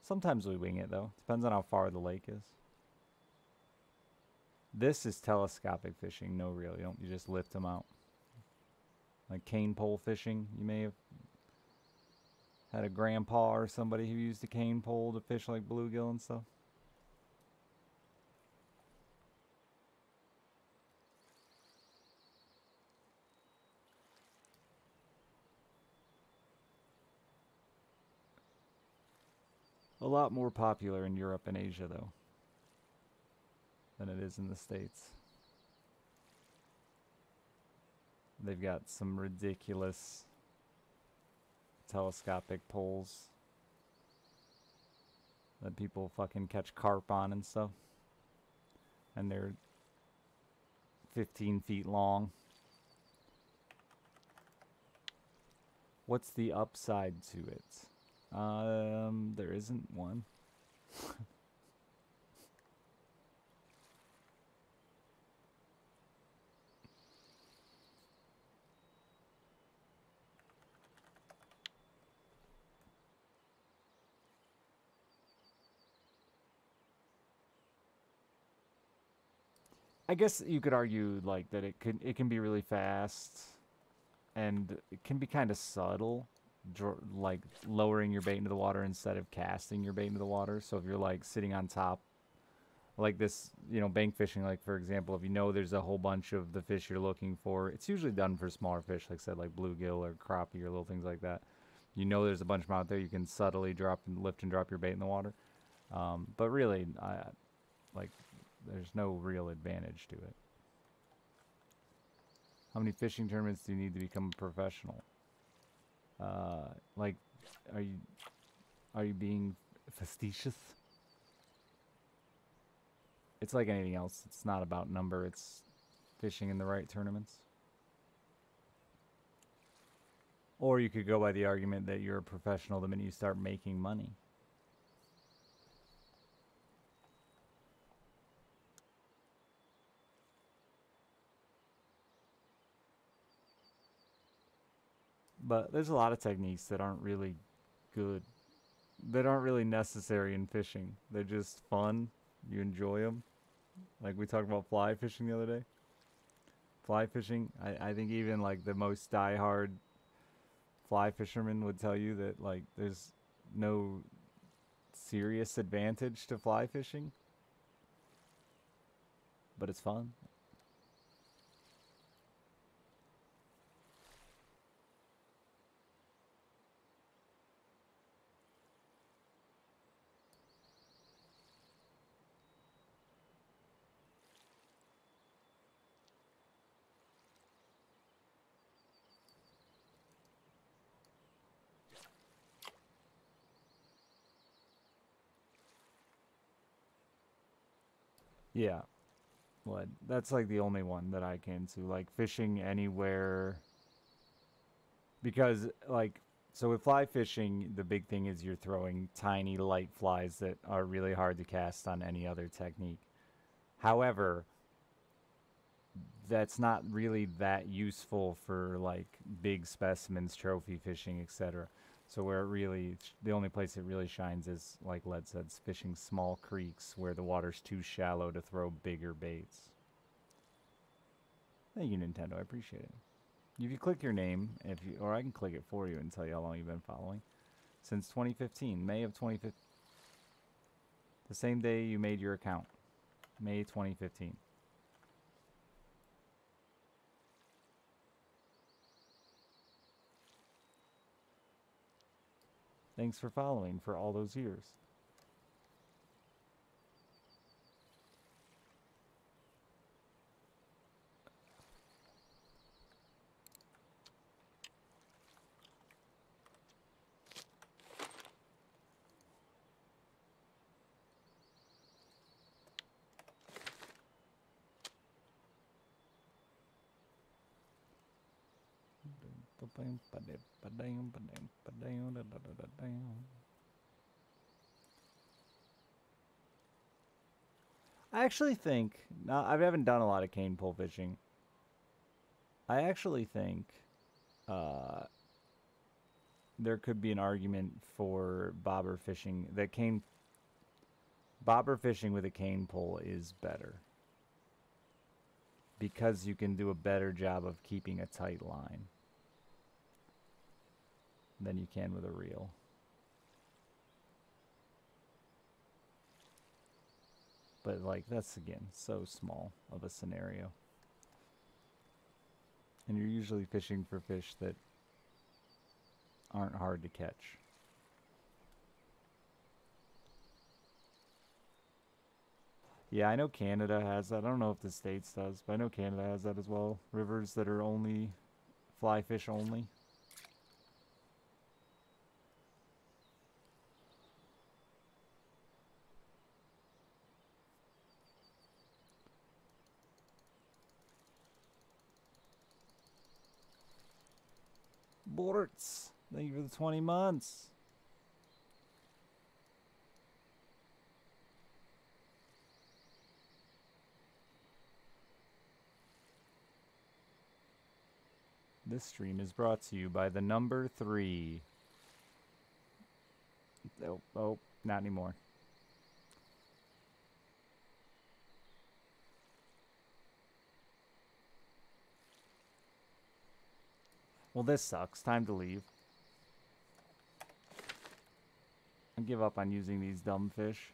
Sometimes we wing it, though. Depends on how far the lake is. This is telescopic fishing, no reel. You just lift them out. Like cane pole fishing, you may have had a grandpa or somebody who used a cane pole to fish like bluegill and stuff. A lot more popular in Europe and Asia, though, than it is in the States. They've got some ridiculous telescopic poles that people fucking catch carp on and stuff. And they're 15 feet long. What's the upside to it? There isn't one. I guess you could argue like that it can be really fast and it can be kind of subtle, like lowering your bait into the water instead of casting your bait into the water. So if you're like sitting on top, like this, you know, bank fishing, like for example, if you know there's a whole bunch of the fish you're looking for, it's usually done for smaller fish, like I said, like bluegill or crappie or little things like that. You know there's a bunch of them out there, you can subtly drop and lift and drop your bait in the water. But really, like, there's no real advantage to it. How many fishing tournaments do you need to become a professional? Like, are you being facetious? It's like anything else. It's not about number. It's fishing in the right tournaments. Or you could go by the argument that you're a professional the minute you start making money. But there's a lot of techniques that aren't really good, that aren't really necessary in fishing. They're just fun. You enjoy them. Like we talked about fly fishing the other day. Fly fishing, I think even like the most diehard fly fisherman would tell you that like there's no serious advantage to fly fishing, but it's fun. Yeah, what? That's like the only one that I can to like fishing anywhere because like so with fly fishing the big thing is you're throwing tiny light flies that are really hard to cast on any other technique. However, that's not really that useful for like big specimens, trophy fishing, etc. So where it really, the only place it really shines is, like Led said, fishing small creeks where the water's too shallow to throw bigger baits. Thank you, Nintendo. I appreciate it. If you click your name, if you, or I can click it for you and tell you how long you've been following. Since 2015, May of 2015. The same day you made your account, May 2015. Thanks for following for all those years. I actually think, now I haven't done a lot of cane pole fishing. I actually think uh, there could be an argument for bobber fishing. That cane bobber fishing with a cane pole is better because you can do a better job of keeping a tight line than you can with a reel. But like that's again so small of a scenario. And you're usually fishing for fish that aren't hard to catch. Yeah, I know Canada has that. I don't know if the States does, but I know Canada has that as well. Rivers that are only fly fish only. Borts, thank you for the 20 months. This stream is brought to you by the number 3. Oh, not anymore. Well, this sucks. Time to leave. I give up on using these dumb fish.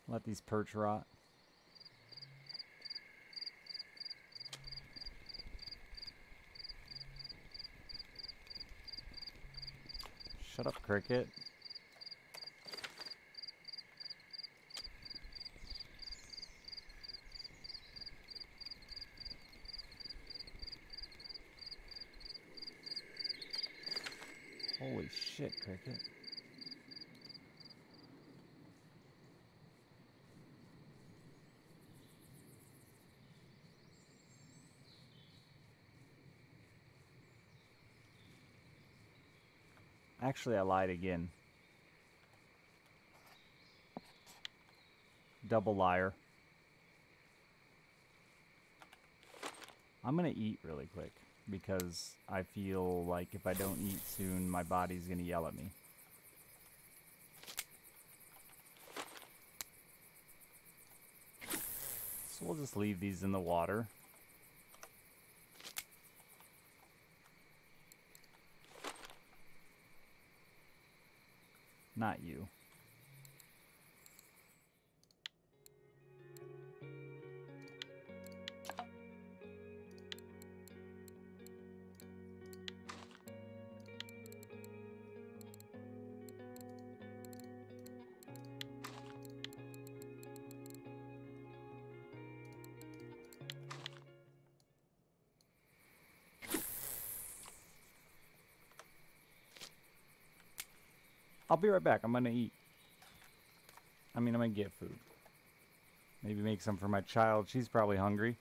Let these perch rot. Shut up, cricket. Holy shit, cricket. Actually, I lied again. Double liar. I'm gonna eat really quick because I feel like if I don't eat soon, my body's gonna yell at me. So we'll just leave these in the water. Not you. I'll be right back. I'm gonna eat. I'm gonna get food. Maybe make some for my child. She's probably hungry.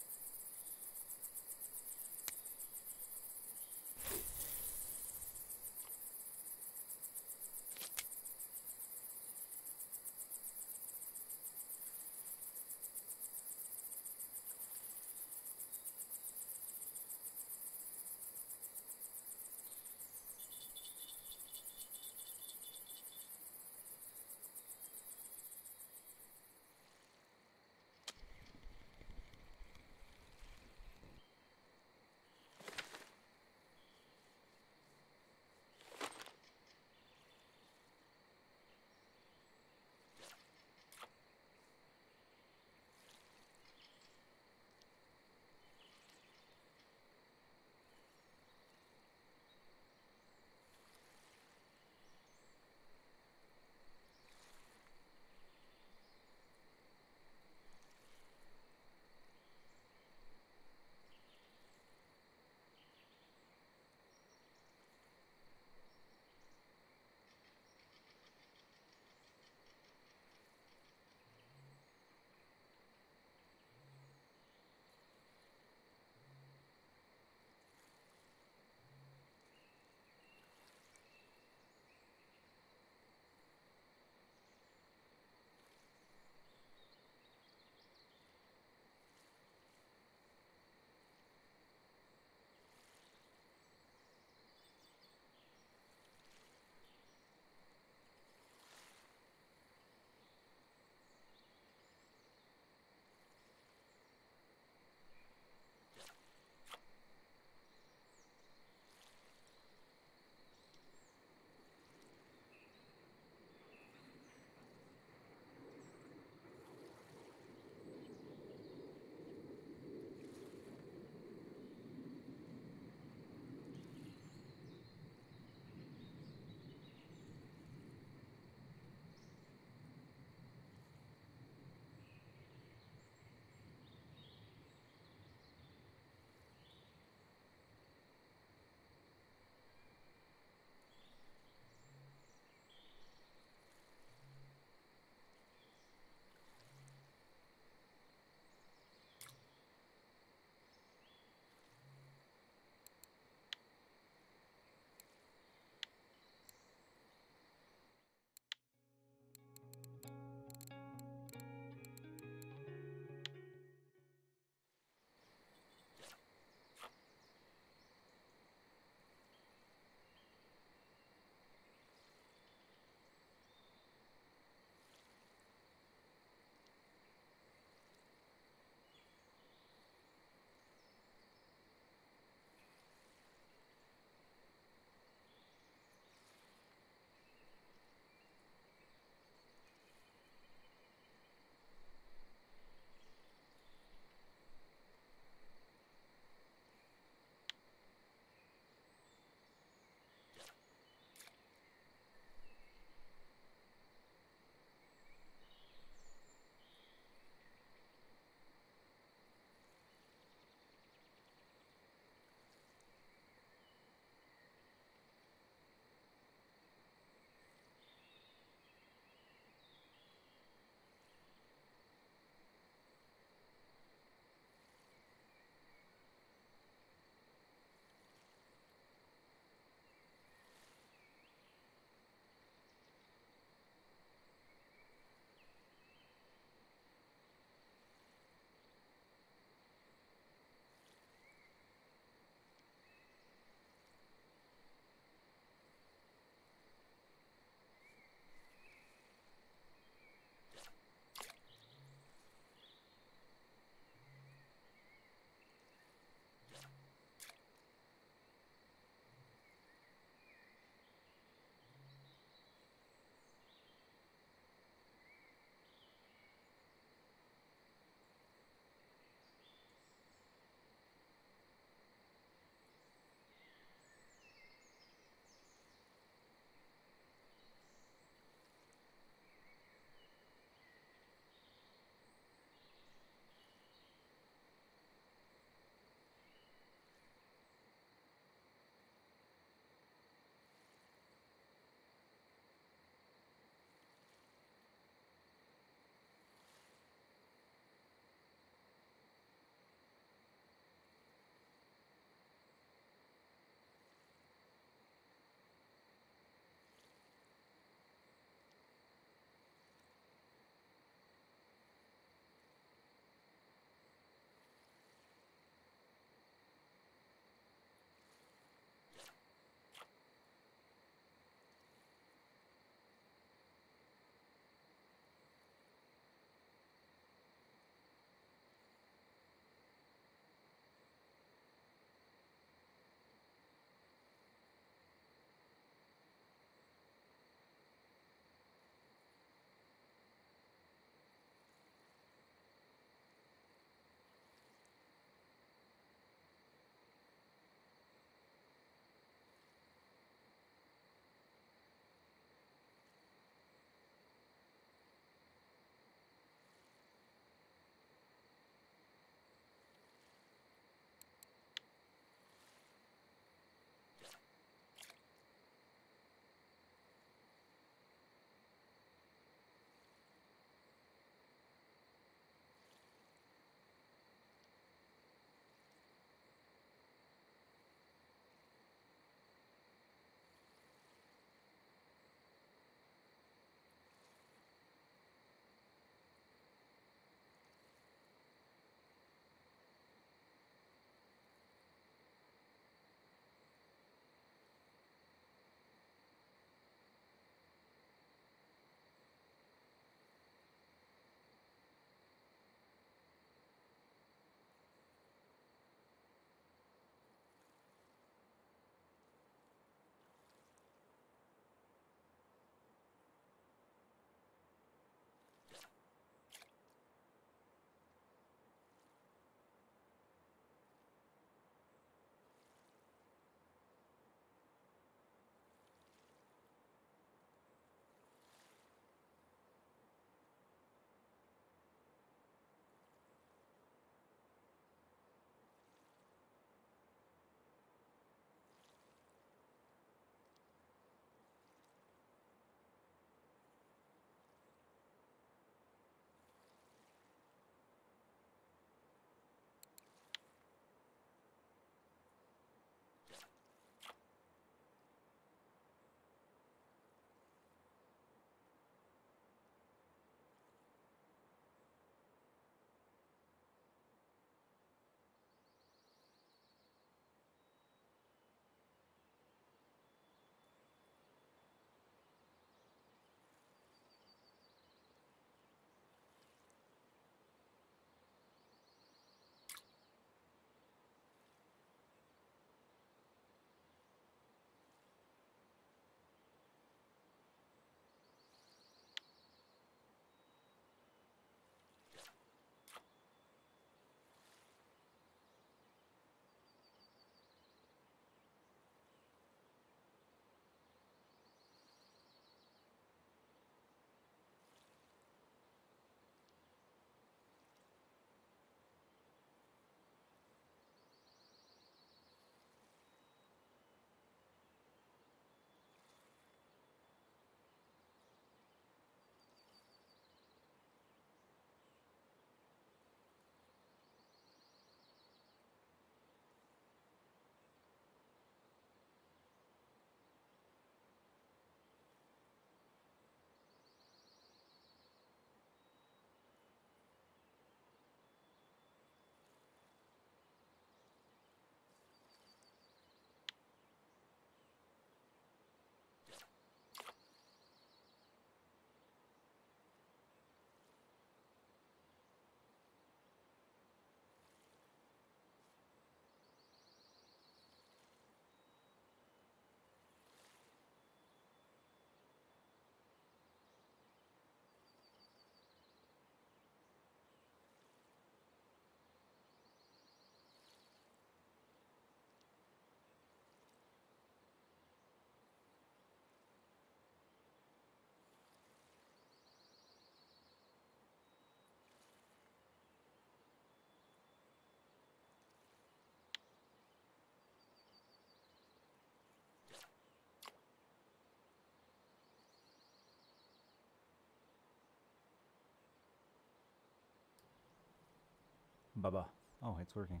Bubba. Oh, it's working.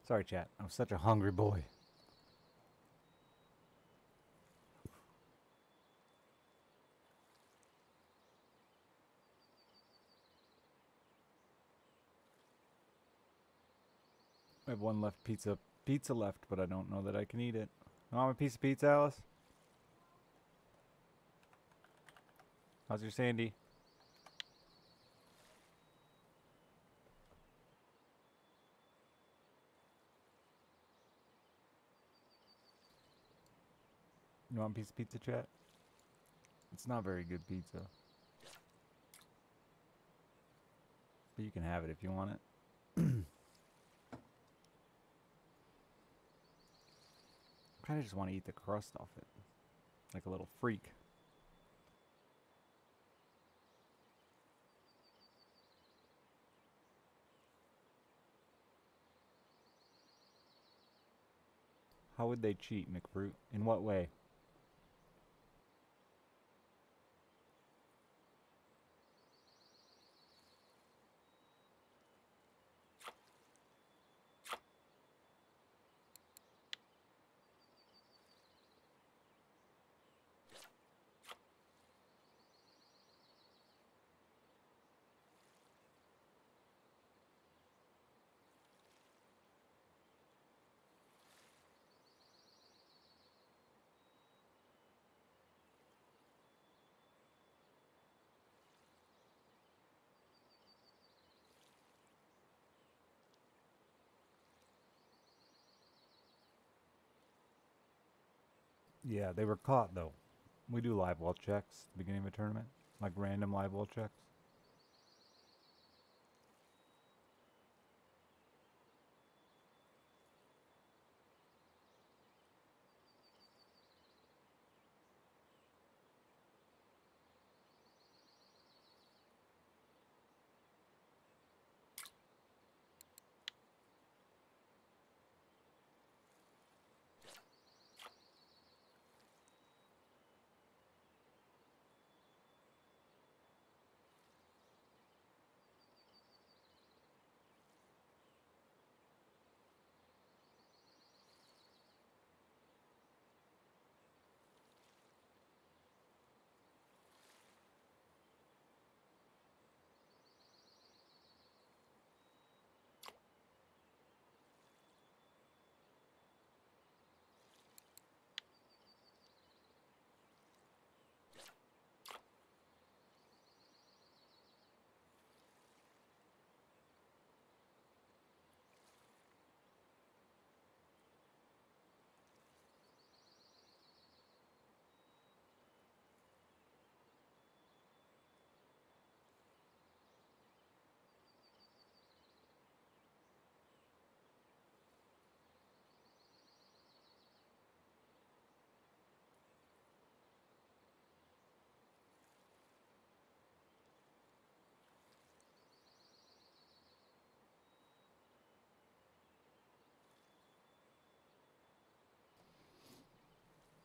Sorry, chat. I'm such a hungry boy. I have one left pizza left, but I don't know that I can eat it. You want a piece of pizza, Alice? How's your Sandy? You want a piece of pizza, chat? It's not very good pizza. But you can have it if you want it. I kind of just want to eat the crust off it. Like a little freak. How would they cheat, McFruit? In what way? Yeah, they were caught though. We do live well checks at the beginning of a tournament. Like random live well checks.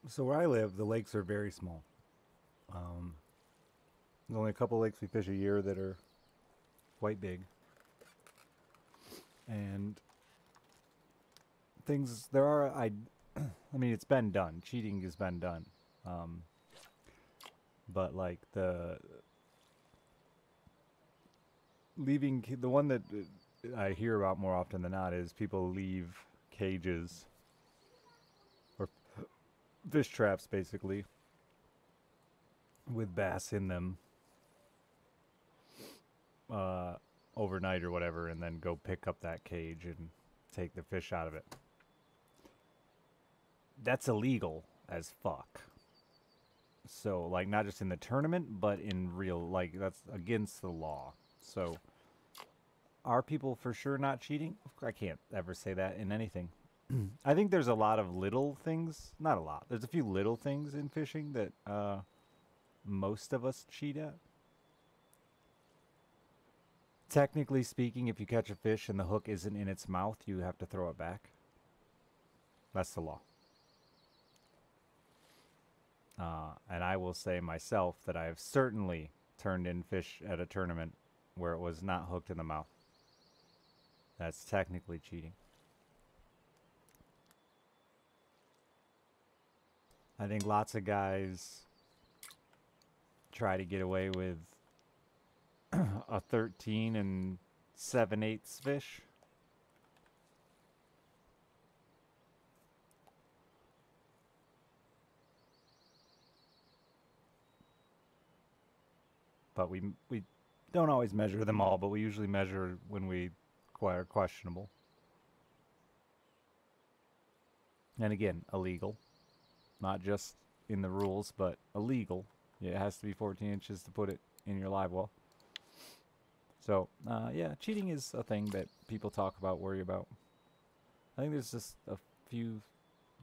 So where I live, the lakes are very small. There's only a couple lakes we fish a year that are quite big. And things, there are, I mean, it's been done. Cheating has been done. But like the the one that I hear about more often than not is people leave cages or fish traps basically with bass in them overnight or whatever, and then go pick up that cage and take the fish out of it. That's illegal as fuck. So like not just in the tournament, but in real, like that's against the law. So are people for sure not cheating? I can't ever say that in anything. I think there's a lot of little things, not a lot. There's a few little things in fishing that most of us cheat at. Technically speaking, if you catch a fish and the hook isn't in its mouth, you have to throw it back. That's the law. And I will say myself that I have certainly turned in fish at a tournament where it was not hooked in the mouth. That's technically cheating. I think lots of guys try to get away with a 13 and 7/8 fish. But we don't always measure them all, but we usually measure when we acquire questionable. And again, illegal. Not just in the rules, but illegal. It has to be 14 inches to put it in your live well. So, yeah, cheating is a thing that people talk about, worry about. I think there's just a few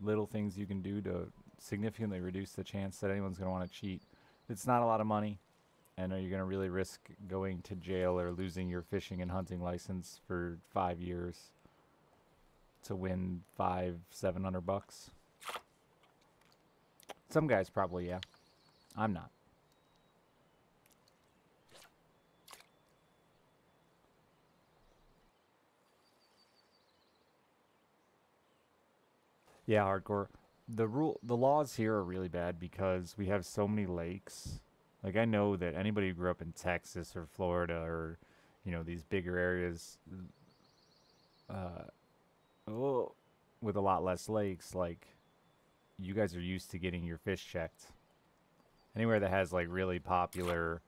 little things you can do to significantly reduce the chance that anyone's going to want to cheat. It's not a lot of money, and are you going to really risk going to jail or losing your fishing and hunting license for 5 years to win $500-700? Some guys probably, yeah. I'm not. Yeah, hardcore. The laws here are really bad because we have so many lakes. Like I know that anybody who grew up in Texas or Florida or, these bigger areas, uh, oh, with a lot less lakes, like you guys are used to getting your fish checked. Anywhere that has like really popular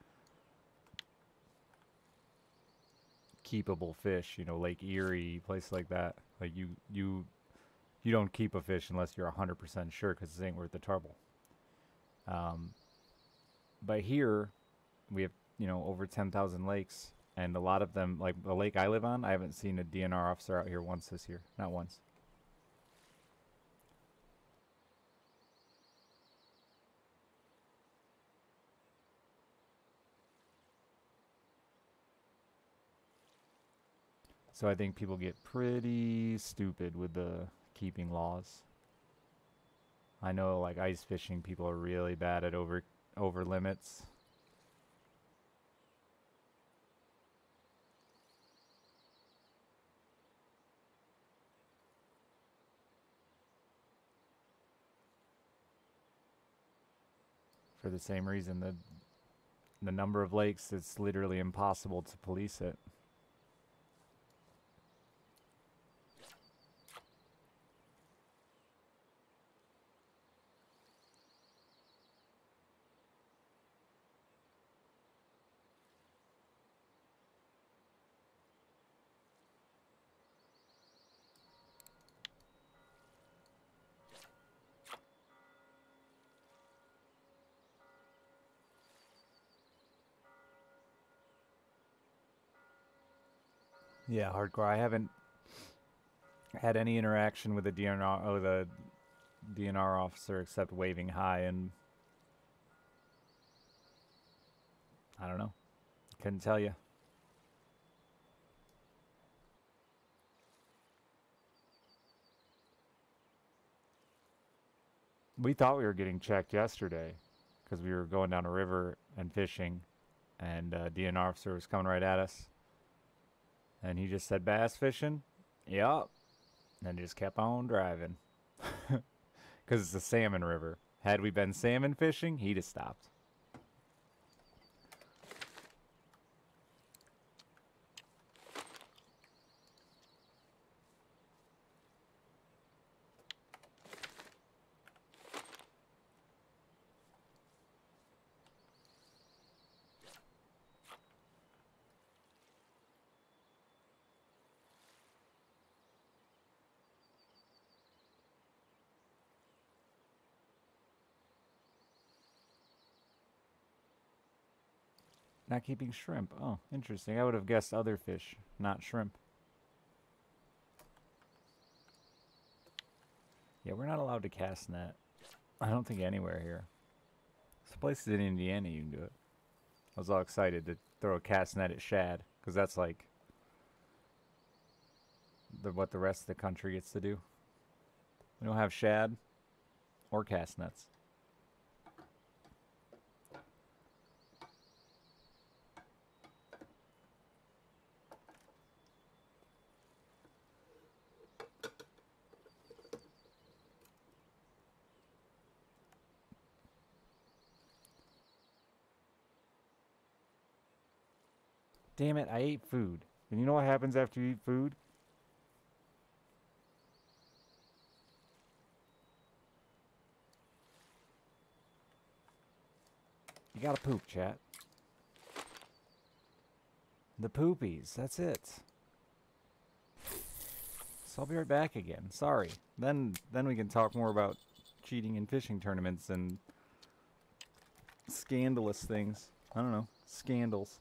keepable fish, Lake Erie, place like that. Like you don't keep a fish unless you're 100% sure because it ain't worth the trouble. Um, but here we have over 10,000 lakes, and a lot of them, like the lake I live on, I haven't seen a DNR officer out here once this year, not once. So I think people get pretty stupid with the keeping laws. I know like ice fishing people are really bad at over limits. For the same reason, the number of lakes, it's literally impossible to police it. Yeah, hardcore. I haven't had any interaction with the DNR officer except waving hi, and I don't know. Couldn't tell you. We thought we were getting checked yesterday because we were going down a river and fishing, and DNR officer was coming right at us, and he just said bass fishing. Yup, and just kept on driving because it's a salmon river. Had we been salmon fishing, he'd have stopped. Not keeping shrimp. Oh, interesting. I would have guessed other fish, not shrimp. Yeah, we're not allowed to cast net. I don't think anywhere here. Some places in Indiana you can do it. I was all excited to throw a cast net at shad because that's like what the rest of the country gets to do. We don't have shad or cast nets. Damn it, I ate food. And you know what happens after you eat food? You gotta poop, chat. The poopies, that's it. So I'll be right back again. Sorry. Then we can talk more about cheating in fishing tournaments and scandalous things. I don't know. Scandals.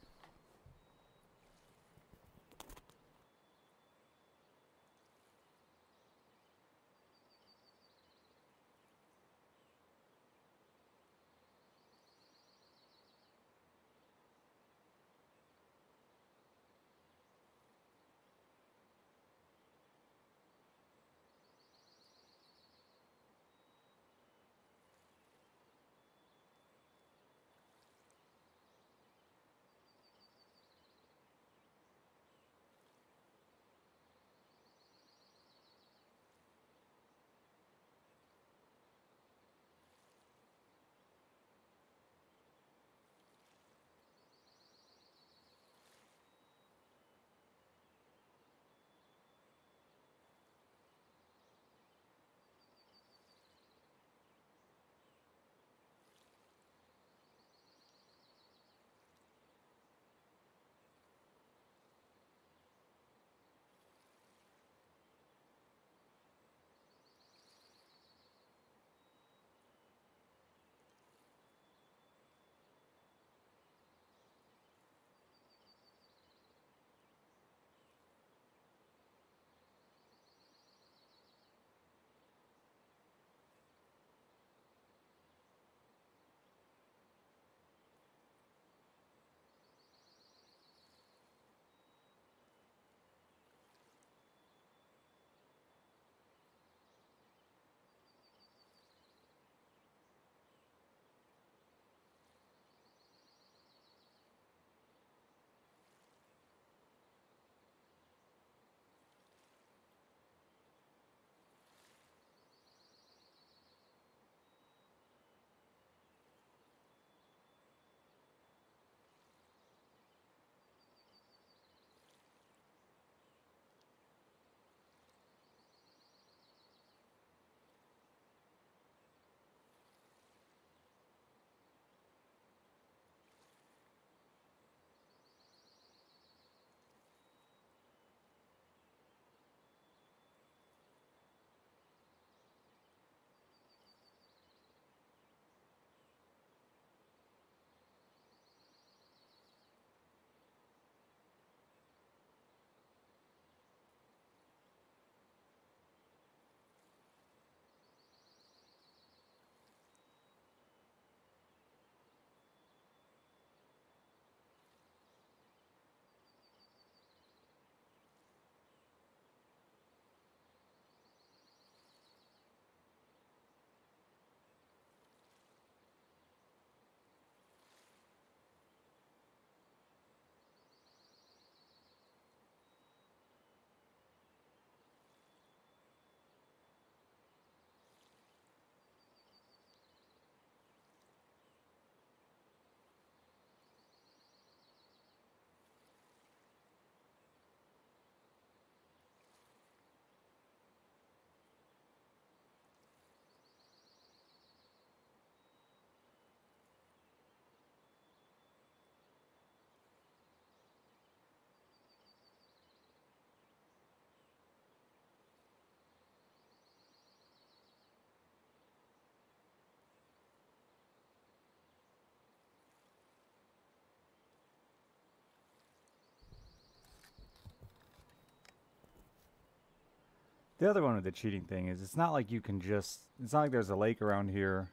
The other one with the cheating thing is it's not like you can just, it's not like there's a lake around here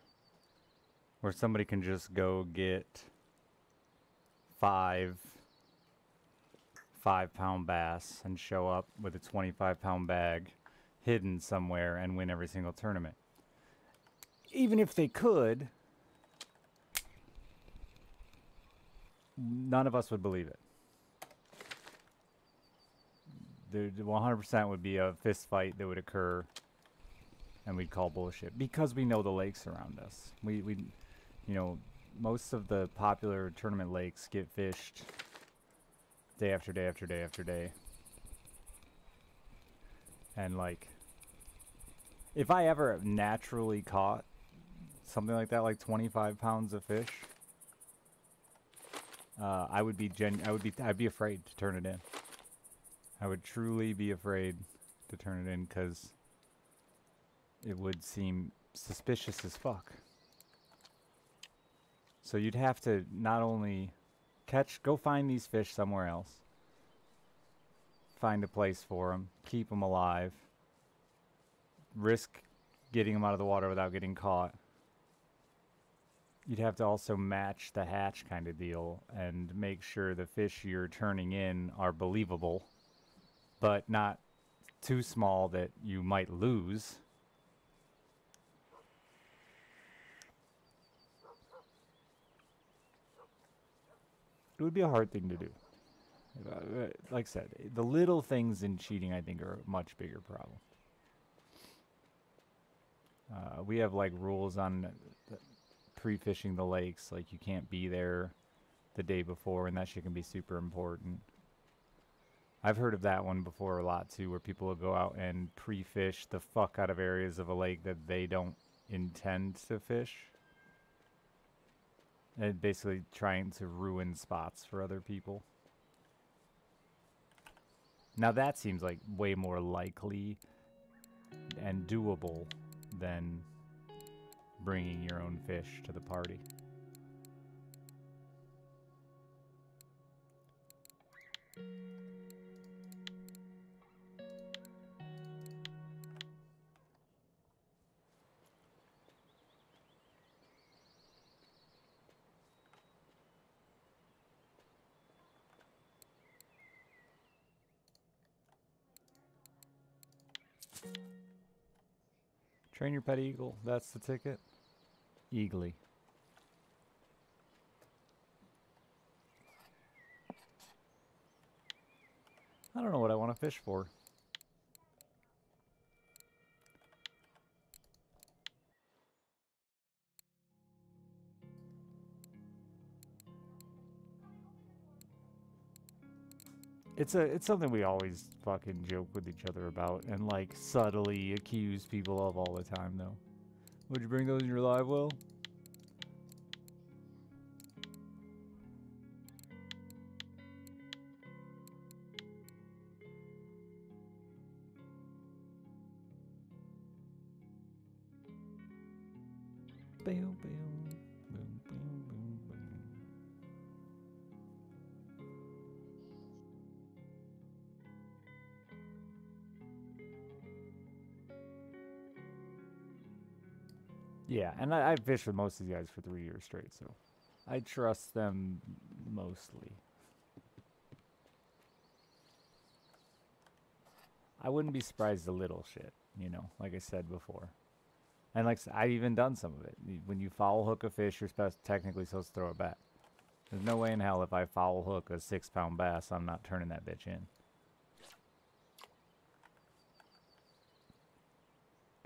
where somebody can just go get 5 5-pound bass and show up with a 25-pound bag hidden somewhere and win every single tournament. Even if they could, none of us would believe it. There 100% would be a fist fight that would occur, and we'd call bullshit because we know the lakes around us. We you know, most of the popular tournament lakes get fished day after day after day after day. And like, if I ever naturally caught something like that, like 25 pounds of fish, I'd be afraid to turn it in. I would truly be afraid to turn it in because it would seem suspicious as fuck. So you'd have to not only go find these fish somewhere else, find a place for them, keep them alive, risk getting them out of the water without getting caught. You'd have to also match the hatch kind of deal and make sure the fish you're turning in are believable, but not too small that you might lose. It would be a hard thing to do. Like I said, the little things in cheating, I think, are a much bigger problem. We have like rules on pre-fishing the lakes, like you can't be there the day before, and that shit can be super important. I've heard of that one before a lot too, where people will go out and pre-fish the fuck out of areas of a lake that they don't intend to fish. And basically trying to ruin spots for other people. Now that seems like way more likely and doable than bringing your own fish to the party. Train your pet eagle, that's the ticket. Eagly. I don't know what I want to fish for. It's something we always fucking joke with each other about and like subtly accuse people of all the time though. Would you bring those in your live well? Boom, boom, boom, boom, boom, boom. Yeah, and I've fished with most of these guys for 3 years straight, so I trust them mostly. I wouldn't be surprised a little shit, you know, like I said before. And like I've even done some of it. When you foul hook a fish, you're technically supposed to throw it back. There's no way in hell if I foul hook a 6-pound bass, I'm not turning that bitch in.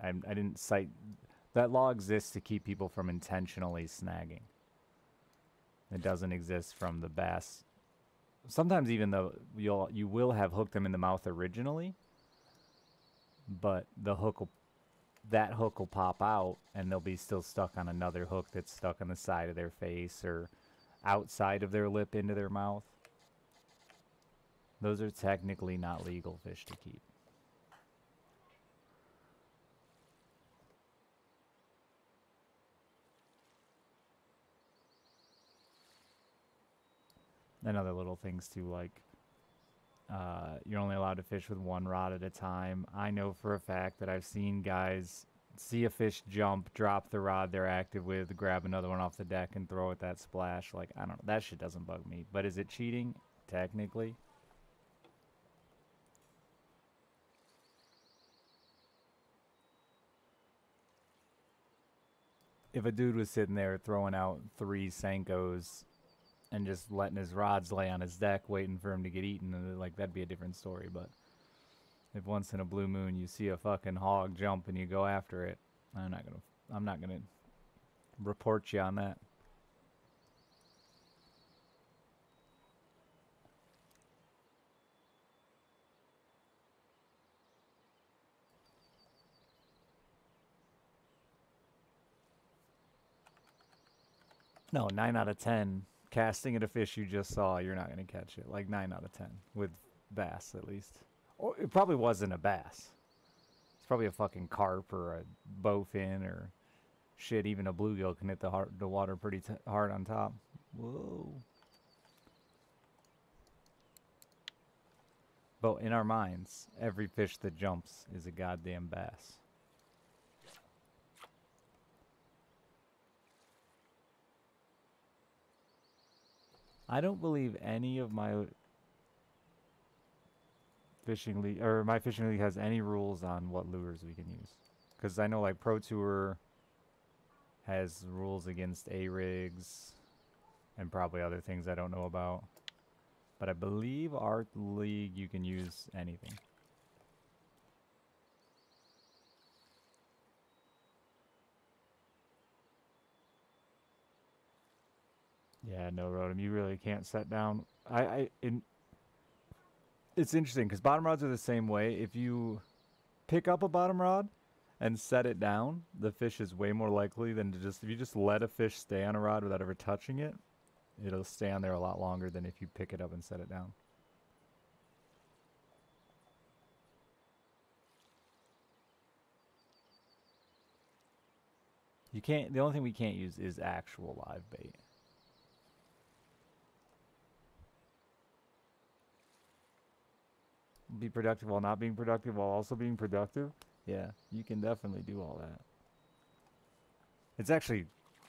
I didn't cite... That law exists to keep people from intentionally snagging. It doesn't exist from the bass. Sometimes even though you will have hooked them in the mouth originally, but that hook will pop out and they'll be still stuck on another hook that's stuck on the side of their face or outside of their lip into their mouth. Those are technically not legal fish to keep. And other little things too, like you're only allowed to fish with one rod at a time. I know for a fact that I've seen guys see a fish jump, drop the rod they're active with, grab another one off the deck and throw it that splash. Like, I don't know, that shit doesn't bug me. But is it cheating? Technically. If a dude was sitting there throwing out 3 Senkos and just letting his rods lay on his deck waiting for him to get eaten, like, that'd be a different story. But if once in a blue moon you see a fucking hog jump and you go after it, I'm not gonna report you on that. No, 9 out of 10. Casting at a fish you just saw, you're not going to catch it. Like 9 out of 10. With bass, at least. Or it probably wasn't a bass. It's probably a fucking carp or a bowfin or shit. Even a bluegill can hit the water pretty hard on top. Whoa. But in our minds, every fish that jumps is a goddamn bass. I don't believe any of my fishing league, or my fishing league has any rules on what lures we can use. Because I know like Pro Tour has rules against A-rigs and probably other things I don't know about. But I believe our league you can use anything. Yeah, no, Rotom, you really can't set down. It's interesting because bottom rods are the same way. If you pick up a bottom rod and set it down, the fish is way more likely than to just, if you just let a fish stay on a rod without ever touching it, it'll stay on there a lot longer than if you pick it up and set it down. You can't, the only thing we can't use is actual live bait. Be productive while not being productive while also being productive? Yeah, you can definitely do all that. It's actually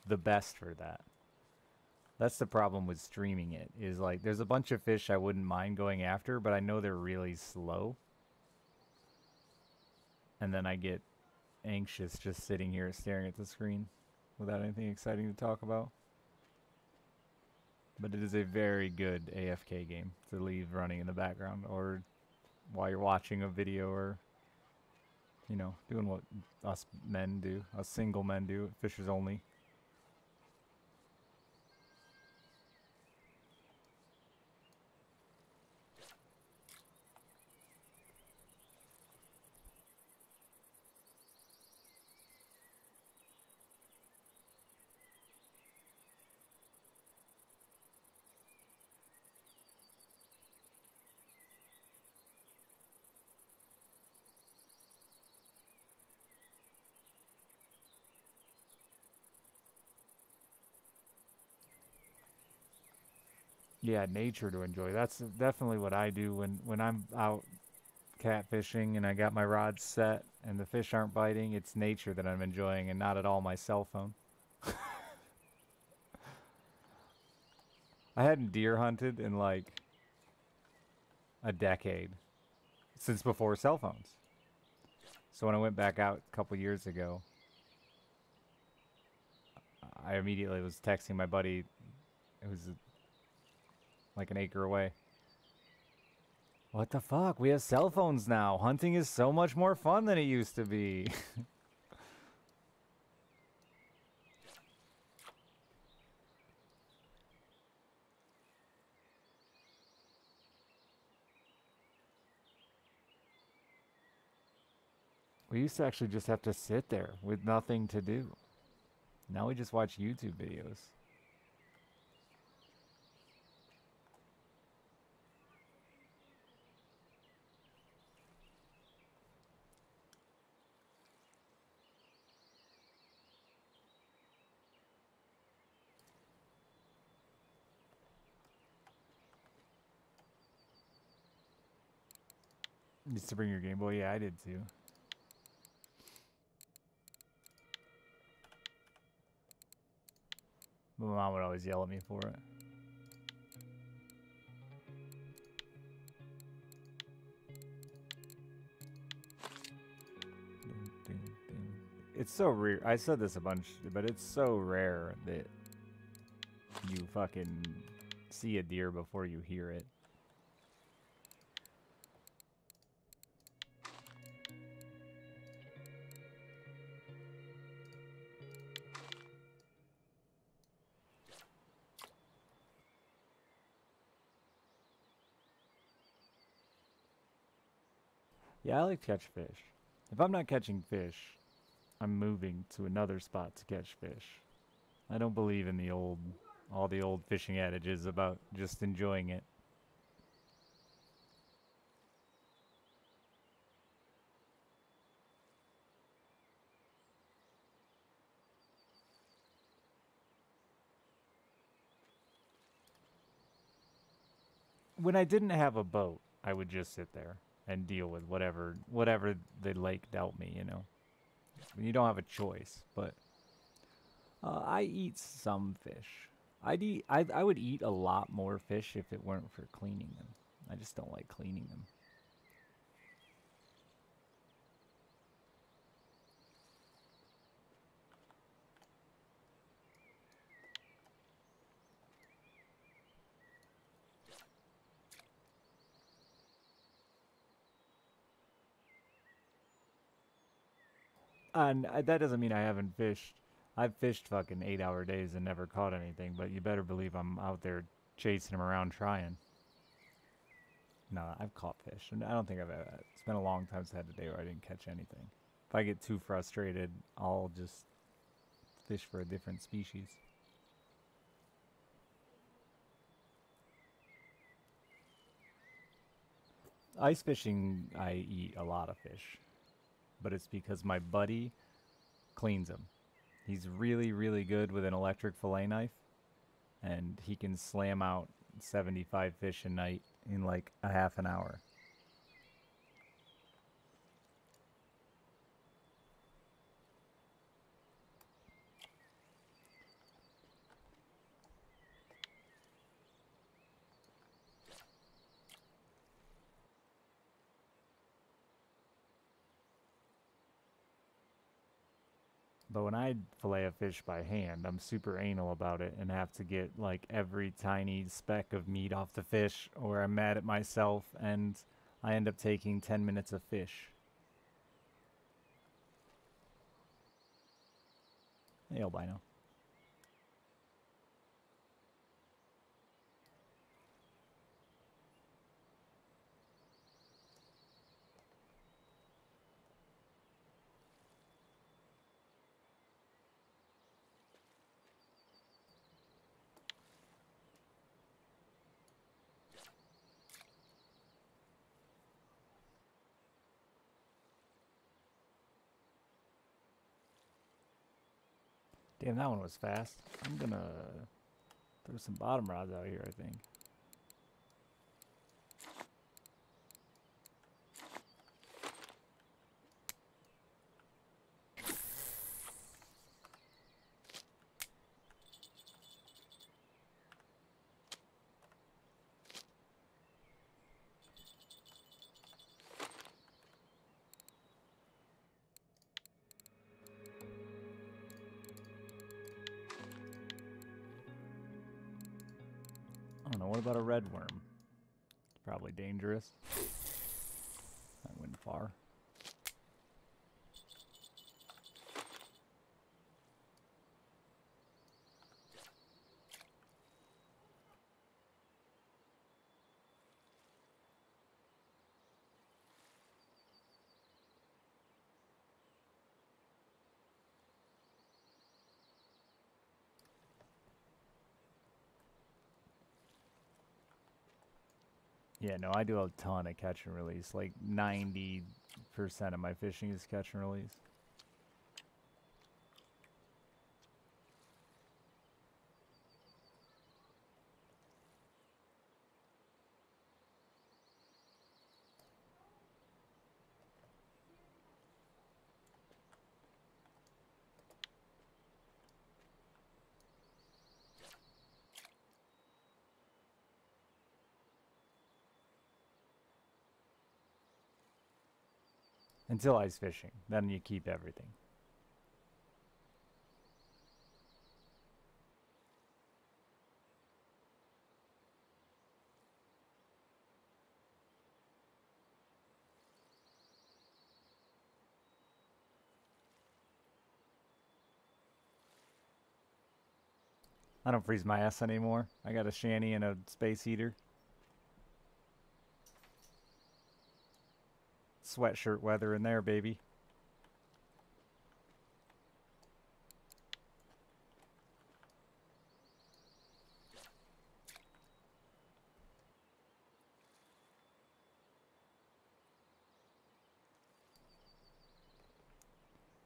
the best for that. That's the problem with streaming it, is like there's a bunch of fish I wouldn't mind going after, but I know they're really slow. And then I get anxious just sitting here staring at the screen without anything exciting to talk about. But it is a very good AFK game to leave running in the background, or while you're watching a video, or, you know, doing what us men do, us single men do, fishers only. Yeah, nature to enjoy. That's definitely what I do when I'm out catfishing and I got my rod set and the fish aren't biting. It's nature that I'm enjoying and not at all my cell phone. I hadn't deer hunted in like a decade, since before cell phones. So when I went back out a couple years ago, I immediately was texting my buddy who's like an acre away. What the fuck? We have cell phones now. Hunting is so much more fun than it used to be. We used to actually just have to sit there with nothing to do. Now we just watch YouTube videos. Used to bring your Game Boy? Yeah, I did too. My mom would always yell at me for it. It's so rare. I said this a bunch, but it's so rare that you fucking see a deer before you hear it. Yeah, I like to catch fish. If I'm not catching fish, I'm moving to another spot to catch fish. I don't believe in all the old fishing adages about just enjoying it. When I didn't have a boat, I would just sit there and deal with whatever the lake dealt me, you know. You don't have a choice, but I eat some fish. I would eat a lot more fish if it weren't for cleaning them. I just don't like cleaning them. And that doesn't mean I haven't fished. I've fished fucking 8-hour days and never caught anything, but you better believe I'm out there chasing them around trying. No, I've caught fish, and I don't think I've ever. It's been a long time since I had a day where I didn't catch anything. If I get too frustrated, I'll just fish for a different species. Ice fishing, I eat a lot of fish, but it's because my buddy cleans them. He's really, really good with an electric fillet knife, and he can slam out 75 fish a night in like a half an hour. But when I fillet a fish by hand, I'm super anal about it and have to get like every tiny speck of meat off the fish, or I'm mad at myself and I end up taking 10 minutes of fish. Hey, albino. Damn, that one was fast. I'm gonna throw some bottom rods out here, I think. I don't know, what about a red worm? It's probably dangerous. That went far. Yeah, no, I do a ton of catch and release. Like 90% of my fishing is catch and release. Until ice fishing. Then you keep everything. I don't freeze my ass anymore. I got a shanty and a space heater. Sweatshirt weather in there, baby.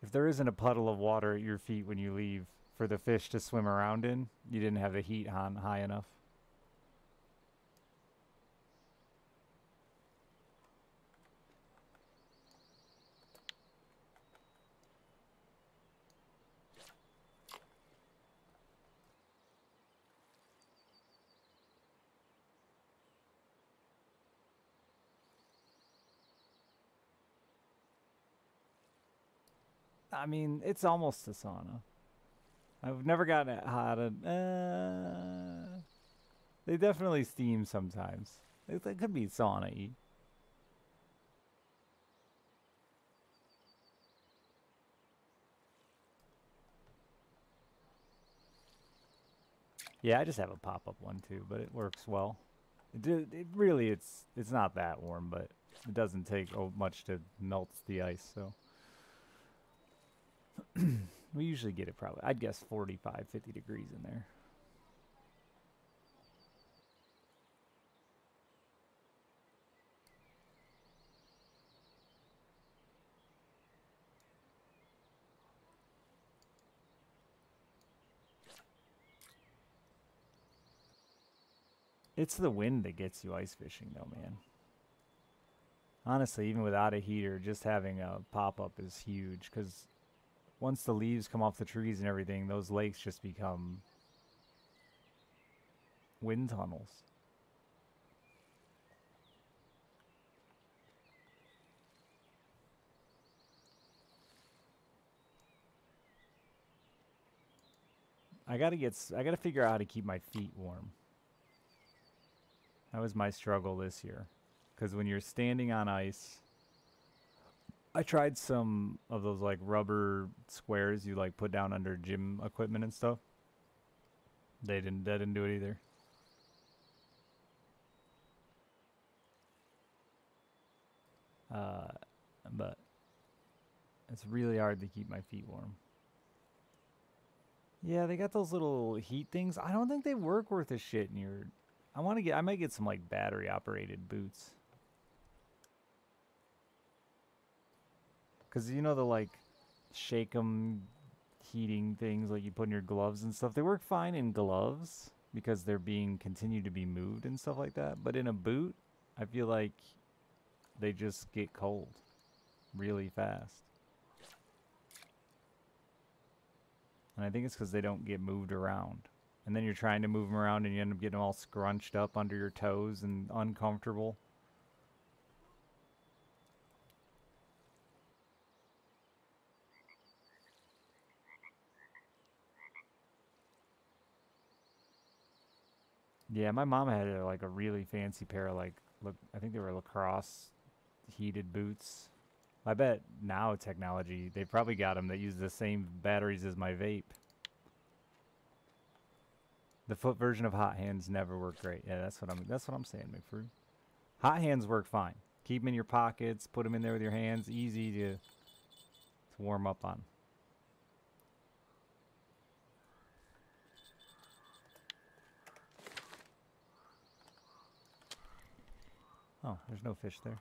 If there isn't a puddle of water at your feet when you leave for the fish to swim around in, you didn't have the heat on high enough. I mean, it's almost a sauna. I've never gotten it hot. They definitely steam sometimes. It could be sauna-y. Yeah, I just have a pop-up one too, but it works well. It really, it's not that warm, but it doesn't take much to melt the ice, so. We usually get it probably, I'd guess 45, 50 degrees in there. It's the wind that gets you ice fishing though, man. Honestly, even without a heater, just having a pop-up is huge because once the leaves come off the trees and everything, those lakes just become wind tunnels. I gotta figure out how to keep my feet warm. That was my struggle this year. Because when you're standing on ice, I tried some of those like rubber squares you like put down under gym equipment and stuff. That didn't do it either. Uh, but it's really hard to keep my feet warm. Yeah, they got those little heat things. I don't think they work worth a shit in your. I might get some like battery operated boots. Cause you know the like shake 'em heating things like you put in your gloves and stuff. They work fine in gloves because they're being continued to be moved and stuff like that. But in a boot, I feel like they just get cold really fast. And I think it's because they don't get moved around. And then you're trying to move them around and you end up getting all scrunched up under your toes and uncomfortable. Yeah, my mom had like a really fancy pair of like, look, I think they were lacrosse heated boots. I bet now technology, they probably got them that use the same batteries as my vape. The foot version of hot hands never worked great. Yeah, that's what I'm saying, McFruit. Hot hands work fine. Keep them in your pockets, put them in there with your hands, easy to warm up on. Oh, there's no fish there.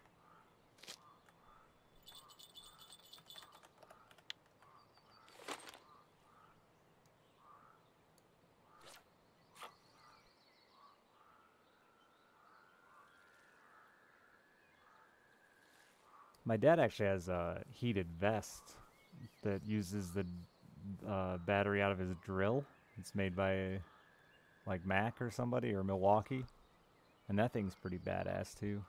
My dad actually has a heated vest that uses the battery out of his drill. It's made by like Mac or somebody or Milwaukee. And that thing's pretty badass too.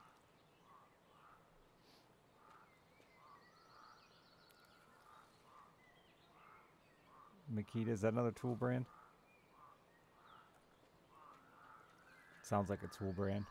Makita, is that another tool brand? Sounds like a tool brand.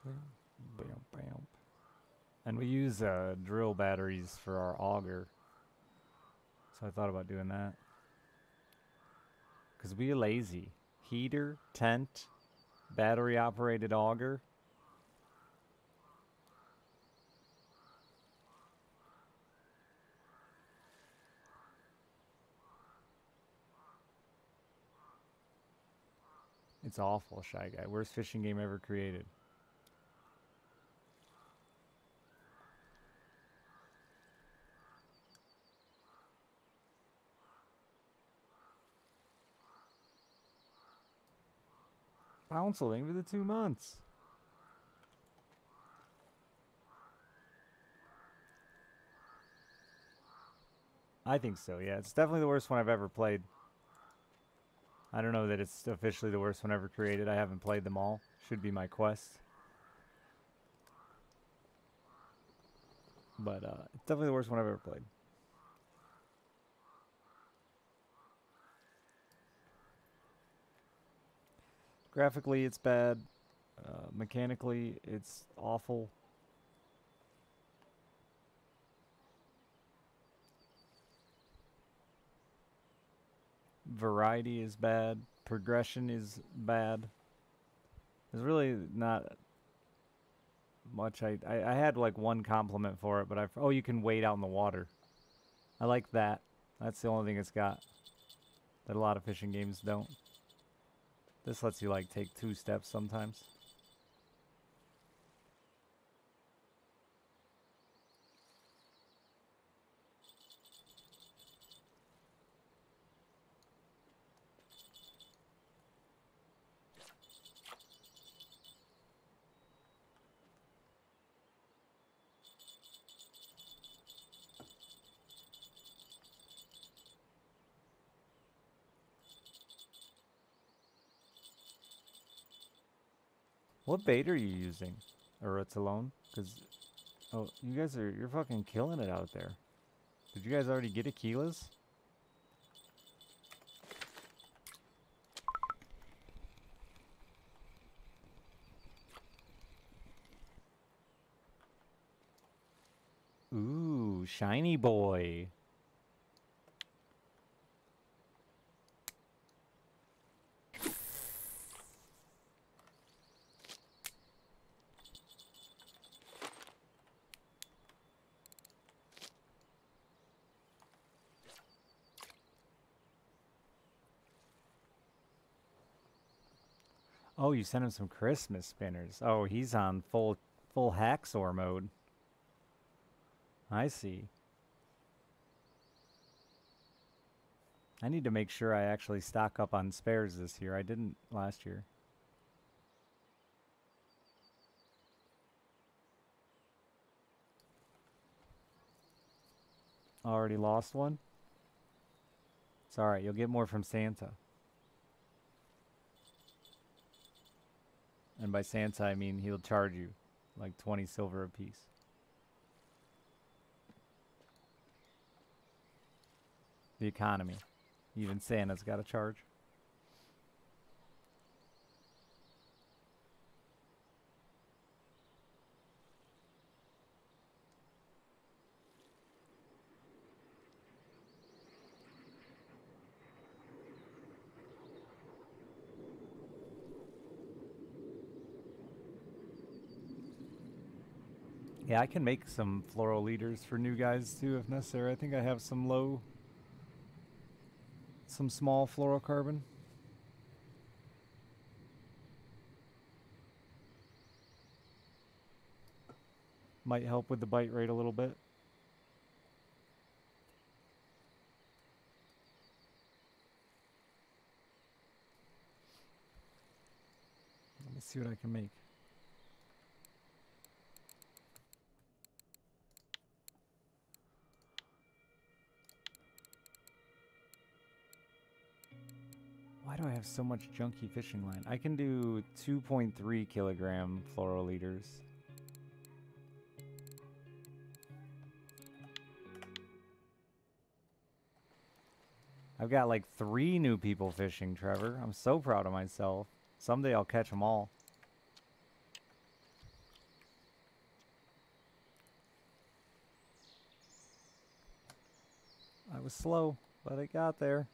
Bam, bam. And we use drill batteries for our auger. So I thought about doing that. Because we lazy. Heater, tent, battery operated auger. It's awful, Shy Guy. Worst fishing game ever created. Counseling for the 2 months. I think so, yeah. It's definitely the worst one I've ever played. I don't know that it's officially the worst one ever created. I haven't played them all. Should be my quest. But it's definitely the worst one I've ever played. Graphically, it's bad. Mechanically, it's awful. Variety is bad. Progression is bad. There's really not much. I had like one compliment for it, but oh, you can wade out in the water. I like that. That's the only thing it's got that a lot of fishing games don't. This lets you like take 2 steps sometimes. What bait are you using? Or it's alone? Because, oh, you're fucking killing it out there. Did you guys already get Aquilas? Ooh, shiny boy. Oh, you sent him some Christmas spinners. Oh, he's on full hacksaw mode. I see. I need to make sure I actually stock up on spares this year. I didn't last year. Already lost one? It's alright, you'll get more from Santa. And by Santa, I mean he'll charge you like 20 silver apiece. The economy. Even Santa's got a charge. Yeah, I can make some floral leaders for new guys too if necessary. I think I have some small fluorocarbon. Might help with the bite rate a little bit. Let me see what I can make. Why do I have so much junky fishing line? I can do 2.3 kilogram floral leaders. I've got like 3 new people fishing, Trevor. I'm so proud of myself. Someday I'll catch them all. I was slow, but I got there.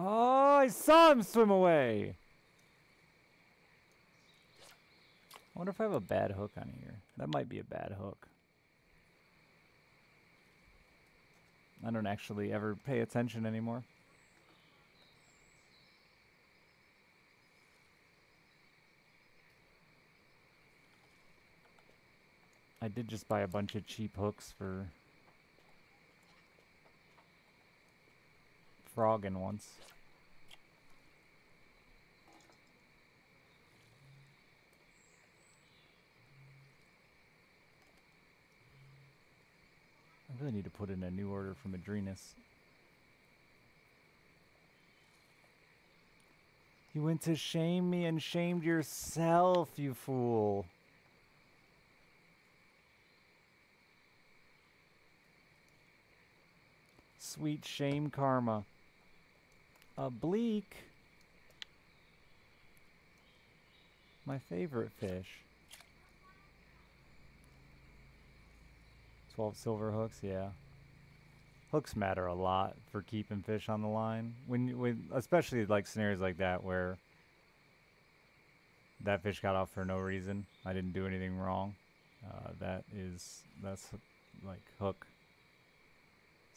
Oh, I saw him swim away. I wonder if I have a bad hook on here. That might be a bad hook. I don't actually ever pay attention anymore. I did just buy a bunch of cheap hooks for frogging once. I really need to put in a new order from Adrenas. You went to shame me and shamed yourself, you fool. Sweet shame karma. Bleak. My favorite fish. 12 silver hooks, yeah. Hooks matter a lot for keeping fish on the line. When especially like scenarios like that where that fish got off for no reason. I didn't do anything wrong. That's like hook.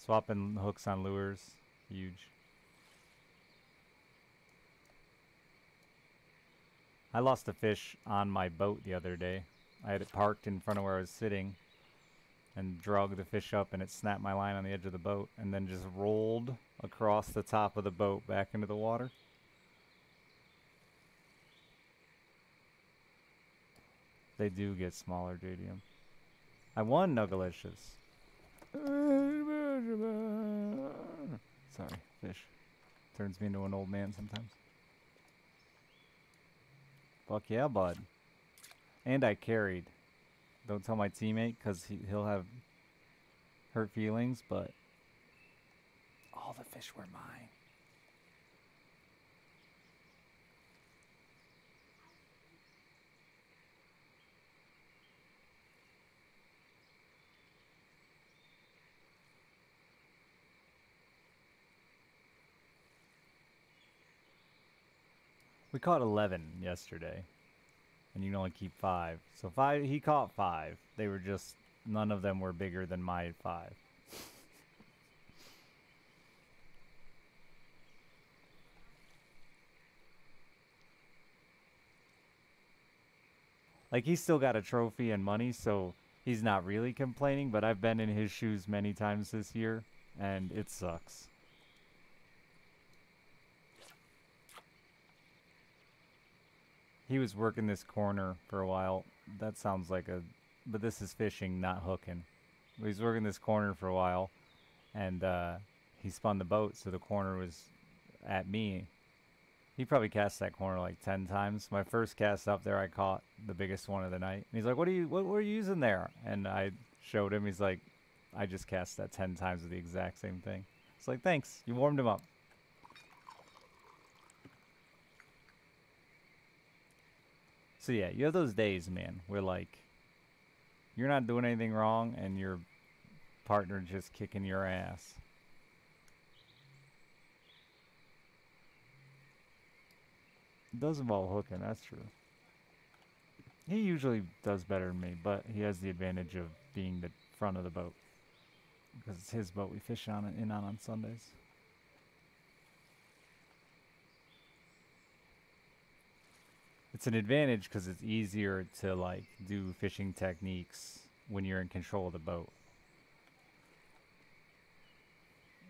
Swapping hooks on lures, huge. I lost a fish on my boat the other day. I had it parked in front of where I was sitting and drug the fish up, and it snapped my line on the edge of the boat and then just rolled across the top of the boat back into the water. They do get smaller, JDM. I won Nuggalicious. Sorry, fish. Turns me into an old man sometimes. Fuck yeah, bud. And I carried. Don't tell my teammate, because he'll have hurt feelings, but all the fish were mine. We caught 11 yesterday, and you can only keep 5. So 5, he caught 5. They were just, none of them were bigger than my 5. Like, he's still got a trophy and money, so he's not really complaining, but I've been in his shoes many times this year, and it sucks. He was working this corner for a while. That sounds like a... But this is fishing, not hooking. He was working this corner for a while, and he spun the boat, so the corner was at me. He probably cast that corner like 10 times. My first cast up there, I caught the biggest one of the night. And he's like, what were you using there? And I showed him. He's like, I just cast that 10 times with the exact same thing. It's like, thanks. You warmed him up. So yeah, you have those days, man, where like you're not doing anything wrong and your partner just kicking your ass. It does involve hooking, that's true. He usually does better than me, but he has the advantage of being the front of the boat. Because it's his boat we fish on Sundays. It's an advantage because it's easier to like do fishing techniques when you're in control of the boat.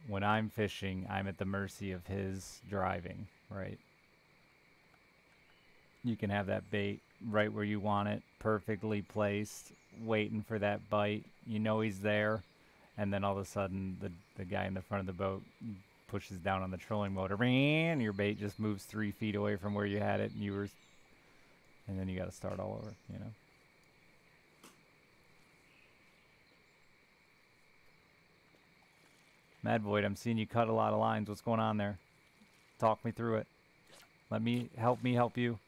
When I'm fishing, I'm at the mercy of his driving, right? You can have that bait right where you want it, perfectly placed, waiting for that bite. You know he's there, and then all of a sudden the guy in the front of the boat pushes down on the trolling motor, and your bait just moves 3 feet away from where you had it, and then you got to start all over, you know? Mad Void, I'm seeing you cut a lot of lines. What's going on there? Talk me through it. Let me help you.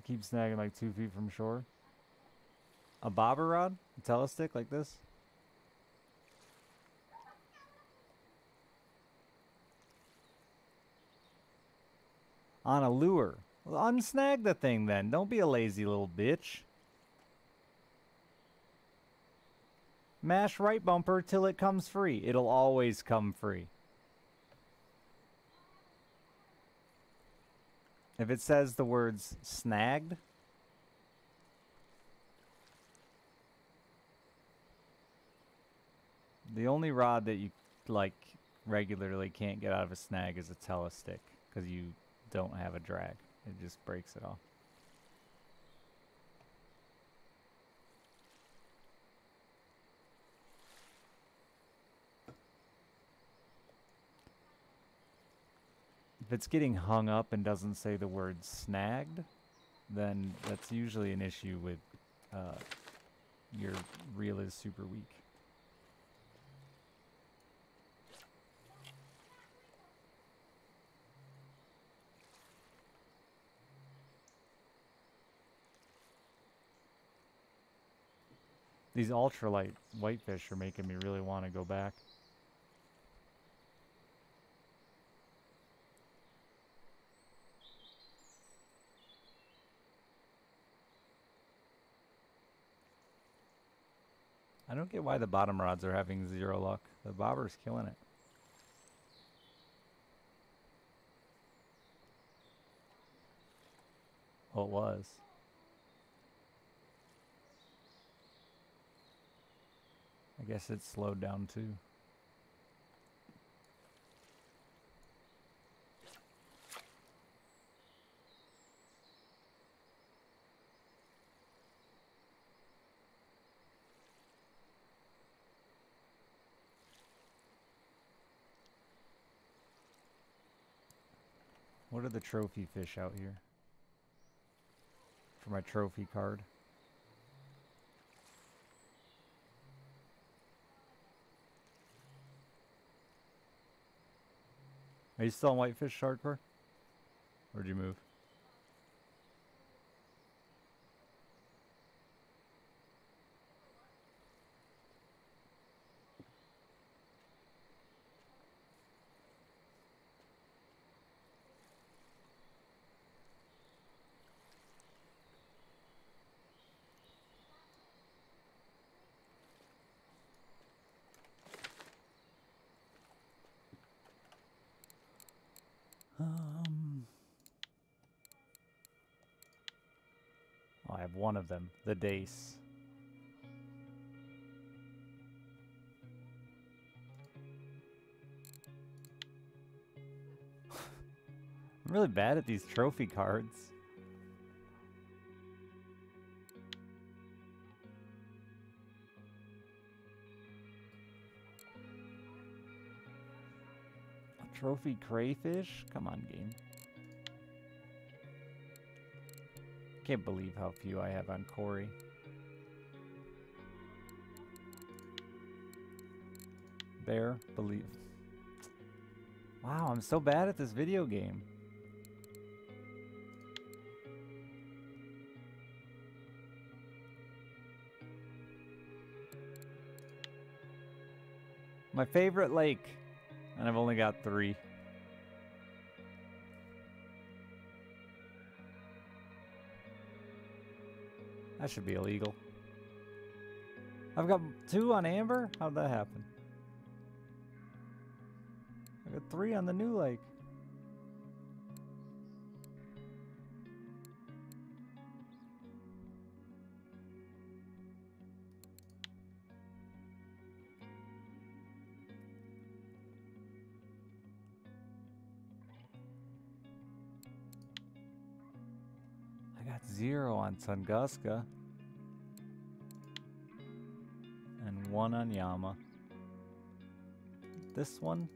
Keep snagging like 2 feet from shore. A bobber rod? A telestick like this? On a lure. Well, unsnag the thing then. Don't be a lazy little bitch. Mash right bumper till it comes free. It'll always come free. If it says the words snagged, the only rod that you like regularly can't get out of a snag is a telestick because you don't have a drag. It just breaks it off. If it's getting hung up and doesn't say the word snagged, then that's usually an issue with your reel is super weak. These ultralight whitefish are making me really want to go back. I don't get why the bottom rods are having 0 luck. The bobber's killing it. Oh, it was. I guess it slowed down too. What are the trophy fish out here? For my trophy card. Are you still on whitefish hardcore? Where'd you move? Oh, I have one of them, the dace. I'm really bad at these trophy cards. A trophy crayfish? Come on, game. Can't believe how few I have on Corey. Bear, believe. Wow, I'm so bad at this video game. My favorite lake, and I've only got 3. That should be illegal. I've got 2 on Amber? How'd that happen? I got 3 on the new lake. I got 0 on Tunguska. And 1 on Yama. This one.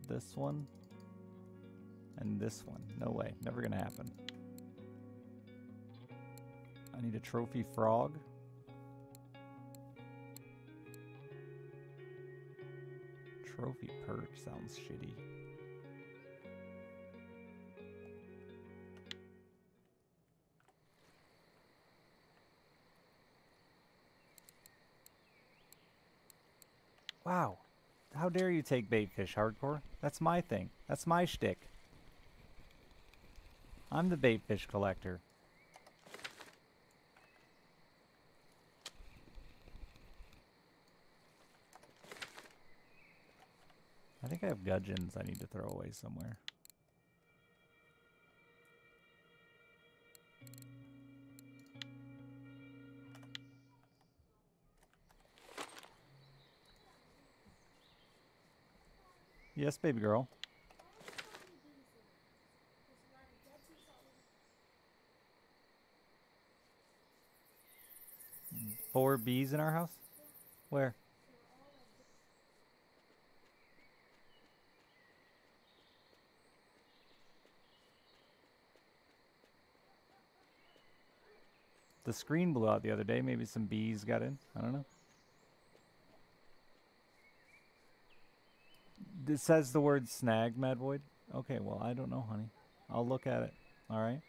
This one. And this one. No way. Never gonna happen. I need a trophy frog. Trophy perch sounds shitty. Wow. How dare you take bait fish, Hardcore? That's my thing. That's my shtick. I'm the bait fish collector. I think I have gudgeons I need to throw away somewhere. Yes, baby girl. 4 bees in our house? Where? The screen blew out the other day. Maybe some bees got in. I don't know. It says the word snag, Mad Void. Okay, well, I don't know, honey. I'll look at it. Alright?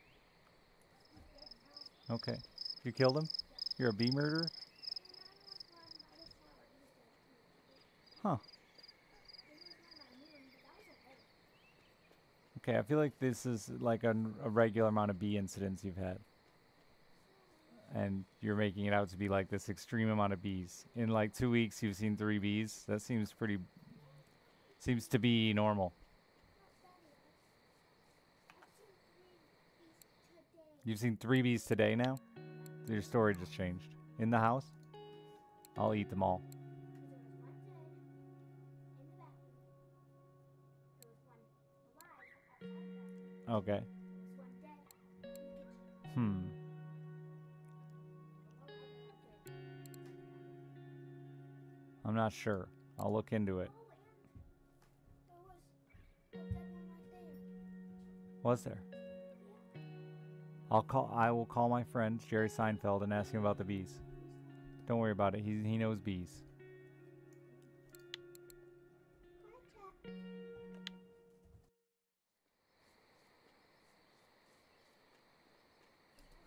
Okay. You killed him? You're a bee murderer? Huh. Okay, I feel like this is like a regular amount of bee incidents you've had. And you're making it out to be like this extreme amount of bees. In like 2 weeks, you've seen 3 bees. That seems pretty... Seems to be normal. You've seen 3 bees today now? Your story just changed. In the house? I'll eat them all. Okay. I'm not sure. I'll look into it. Was there? I will call my friend Jerry Seinfeld and ask him about the bees. Don't worry about it. He knows bees.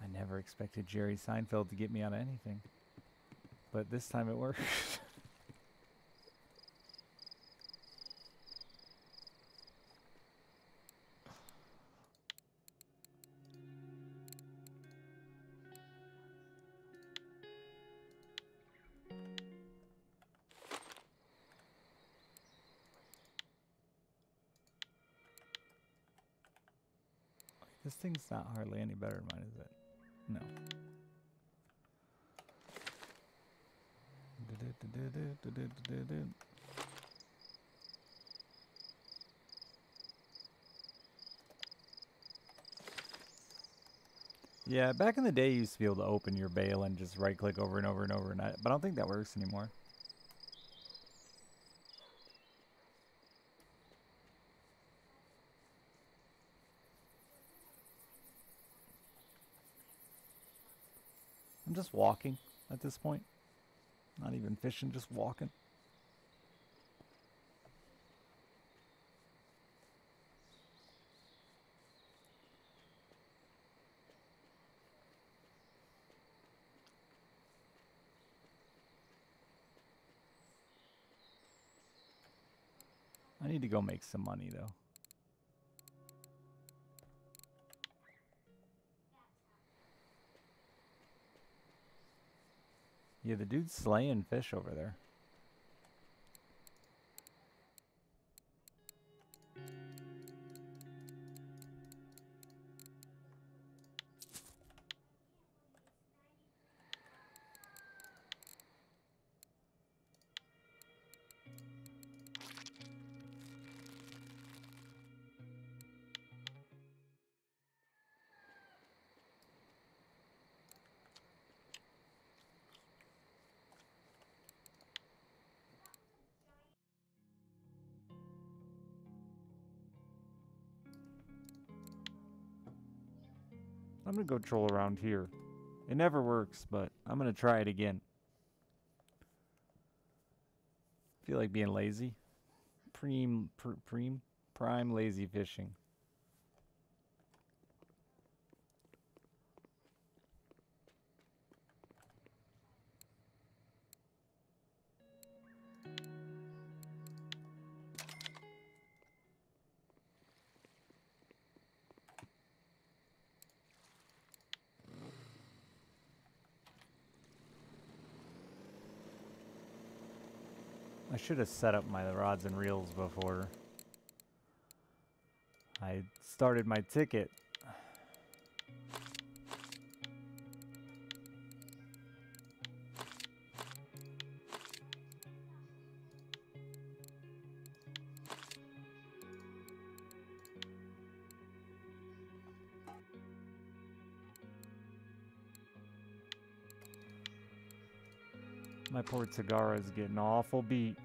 I never expected Jerry Seinfeld to get me on anything. But this time it worked. This thing's not hardly any better than mine, is it? No. Yeah, back in the day, you used to be able to open your bail and just right-click over and over and over, but I don't think that works anymore. I'm just walking at this point. Not even fishing, just walking. I need to go make some money, though. Yeah, the dude's slaying fish over there. I'm gonna go troll around here. It never works, but I'm gonna try it again. Feel like being lazy. Prime lazy fishing. I should have set up my rods and reels before I started my ticket. My port cigar is getting awful beat.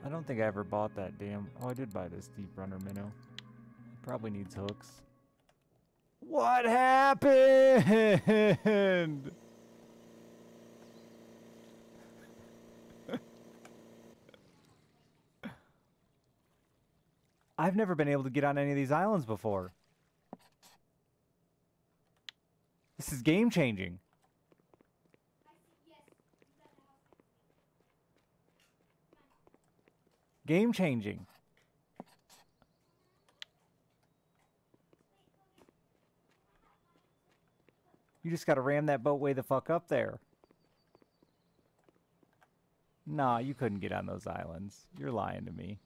I don't think I ever bought that damn... Oh, I did buy this deep runner minnow. Probably needs hooks. What happened? I've never been able to get on any of these islands before. This is game changing. Game changing. You just gotta ram that boat way the fuck up there. Nah, you couldn't get on those islands. You're lying to me.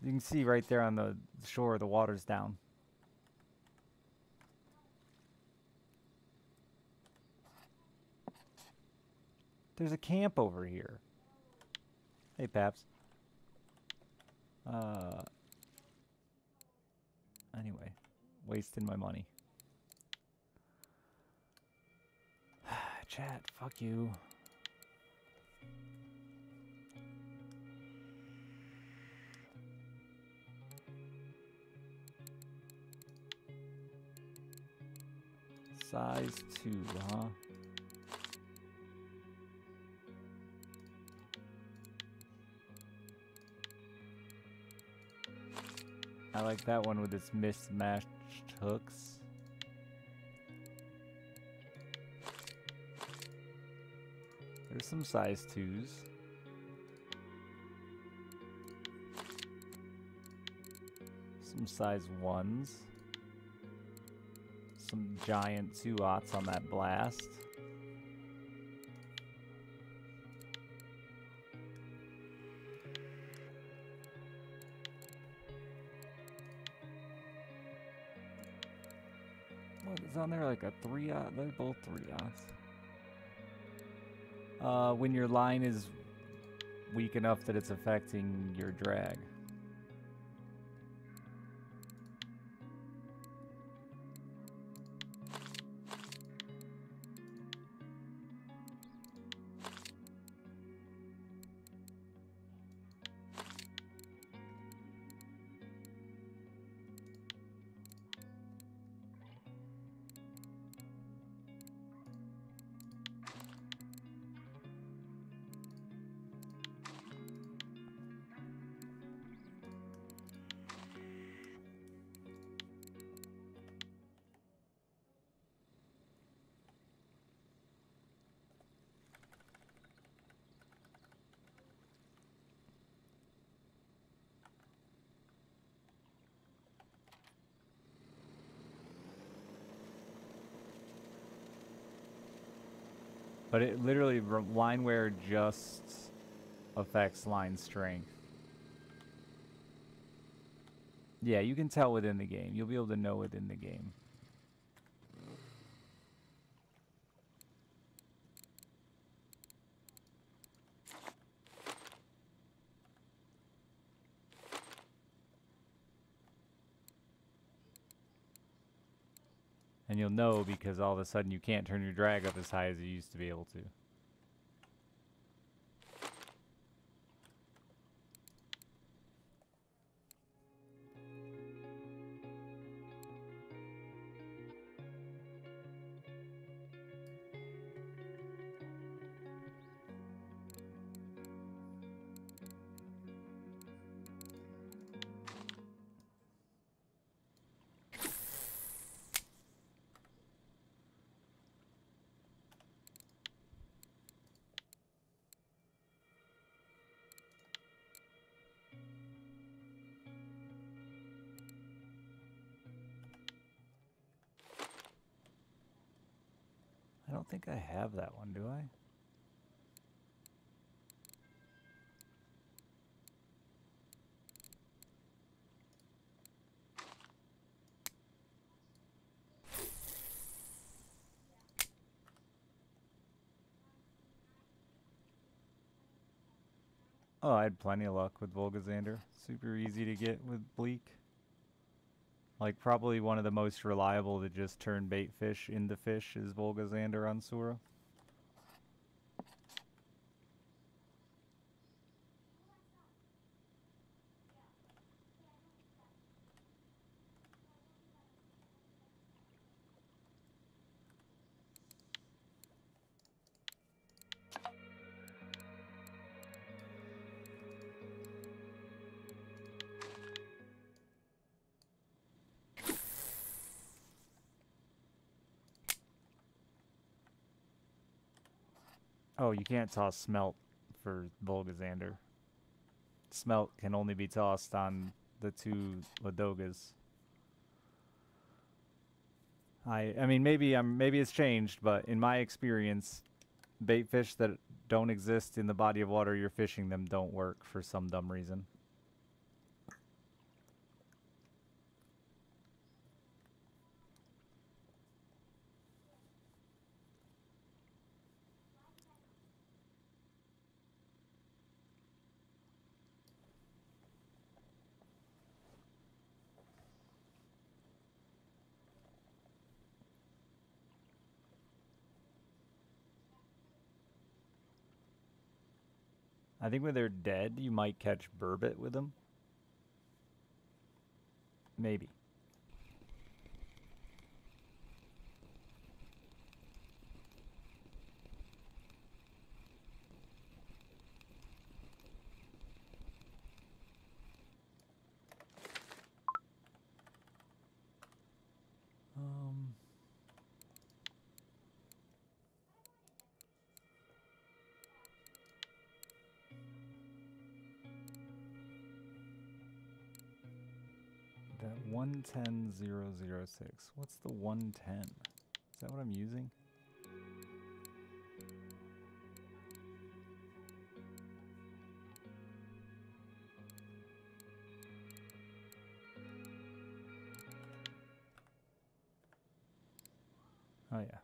You can see right there on the shore, the water's down. There's a camp over here. Hey, Paps. Anyway, wasting my money. Chat, fuck you. Size 2, huh? I like that one with its mismatched hooks. There's some size 2s. Some size 1s. Some giant 2/0s on that blast. What is on there, like a 3/0? They're both 3/0s. When your line is weak enough that it's affecting your drag. But it literally, line wear just affects line strength. Yeah, you can tell within the game. You'll be able to know within the game. And you'll know because all of a sudden you can't turn your drag up as high as you used to be able to. don't think I have that one, do I? Oh, I had plenty of luck with Volgazander. Super easy to get with Bleak. Like, probably one of the most reliable to just turn bait fish into fish is Volgazander on Sura. Oh, you can't toss smelt for Volgazander. Smelt can only be tossed on the two Ladogas. I mean maybe it's changed, but in my experience, bait fish that don't exist in the body of water you're fishing them don't work for some dumb reason. I think when they're dead, you might catch burbot with them. Maybe. That 110006. What's the 110? Is that what I'm using? Oh yeah.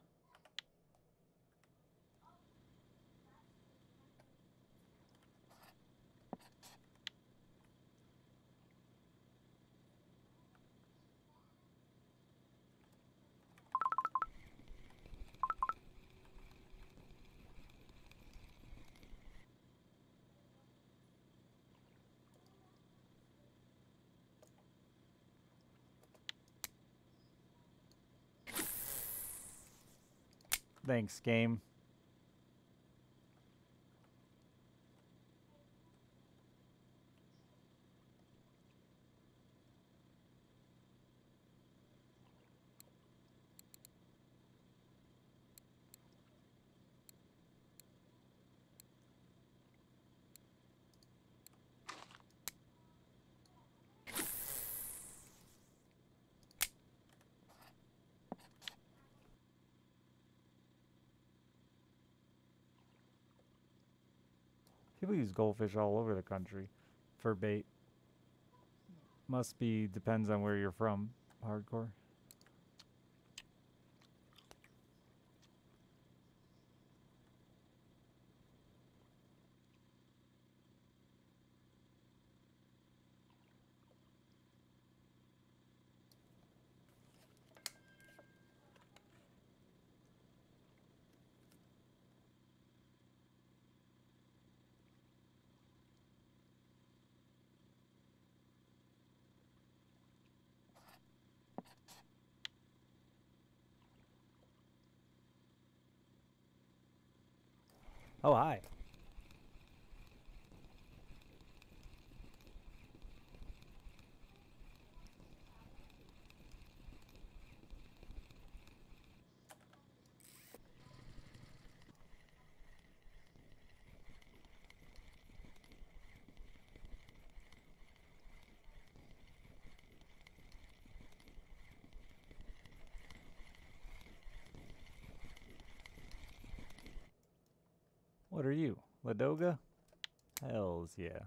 Thanks, game. People use goldfish all over the country for bait. Must be, depends on where you're from. Hardcore. Oh, hi. are you? Ladoga? Hells yeah.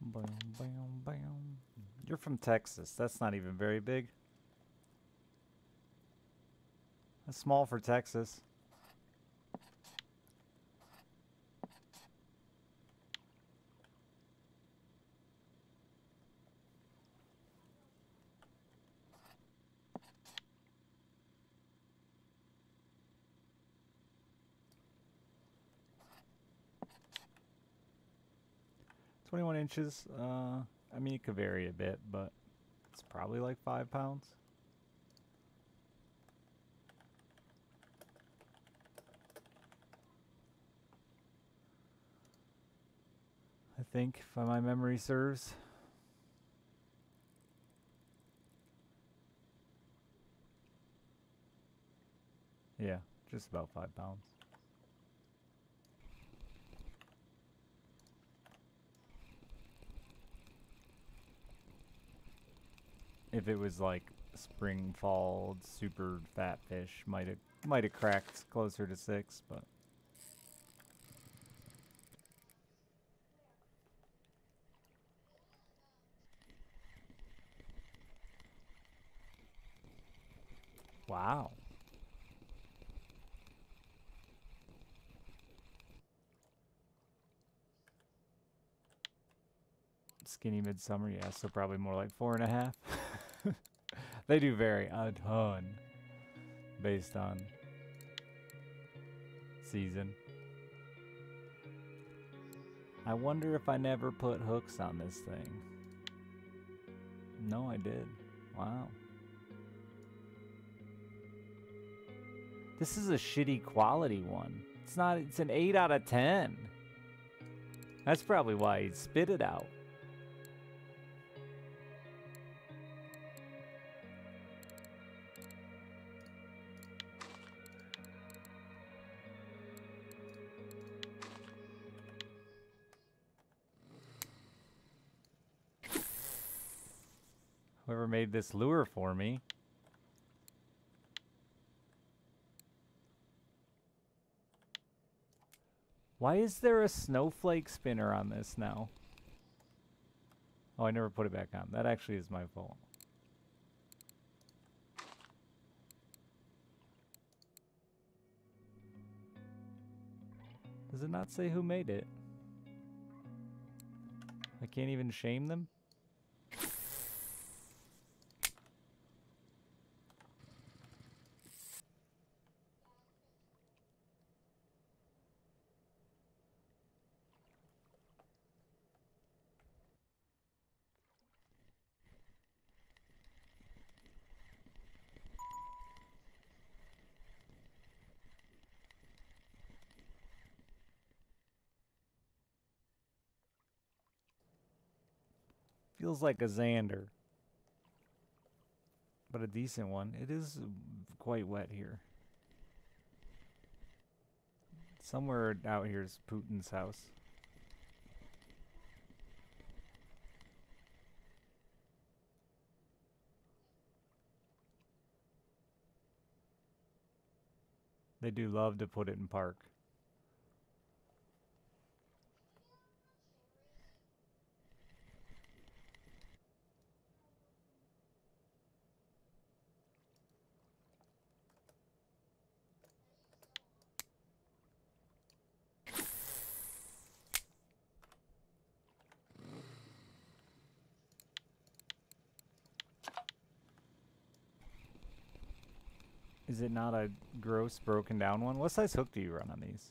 Bam, bam, bam. You're from Texas. That's not even very big. That's small for Texas. "21 inches. I mean, it could vary a bit, but it's probably like 5 pounds. I think, if my memory serves. Yeah, just about 5 pounds. If it was like spring, fall, super fat fish, might have cracked closer to 6, but wow. Skinny midsummer, yeah, so probably more like 4.5. They do vary a ton based on season. I wonder if I never put hooks on this thing. No, I did. Wow. This is a shitty quality one. It's not, it's an 8 out of 10. That's probably why he spit it out. Whoever made this lure for me. Why is there a snowflake spinner on this now? Oh, I never put it back on. That actually is my fault. Does it not say who made it? I can't even shame them? Feels like a Xander. But a decent one. It is quite wet here. Somewhere out here is Putin's house. They do love to put it in park. Is it not a gross broken down one? What size hook do you run on these?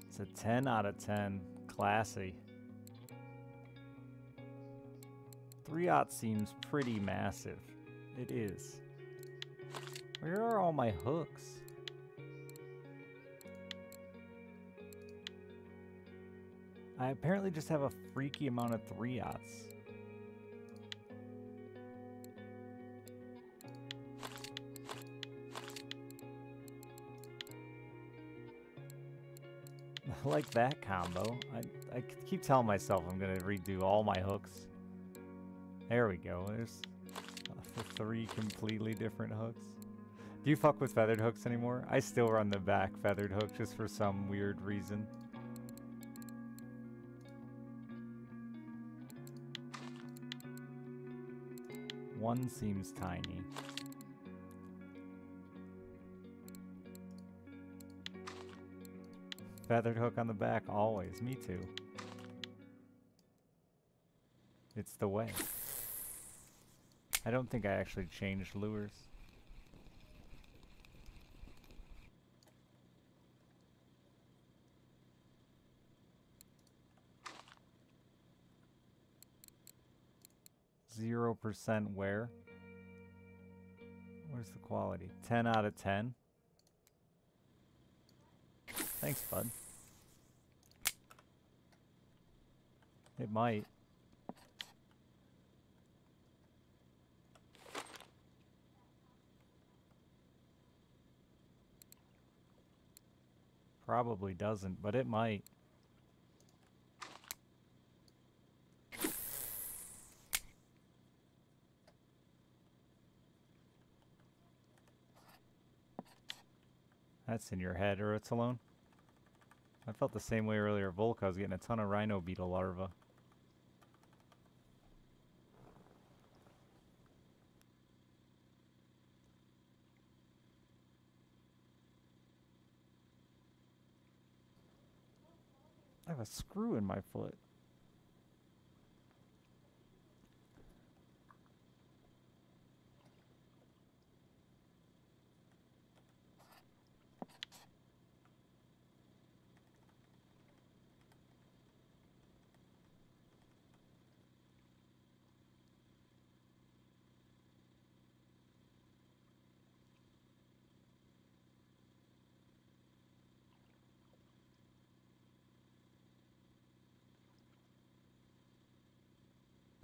It's a 10 out of 10. Classy. 3/0 seems pretty massive. It is. Where are all my hooks? I apparently just have a freaky amount of 3/0s. I like that combo. I keep telling myself I'm gonna redo all my hooks. There we go. There's the 3 completely different hooks. Do you fuck with feathered hooks anymore? I still run the back feathered hook just for some weird reason. One seems tiny. Feathered hook on the back, always. Me too. It's the way. I don't think I actually changed lures. %, where? Where's the quality? 10 out of 10. Thanks, bud. It might. Probably doesn't, but it might. That's in your head, or it's alone. I felt the same way earlier. Volk, I was getting a ton of rhino beetle larvae. I have a screw in my foot.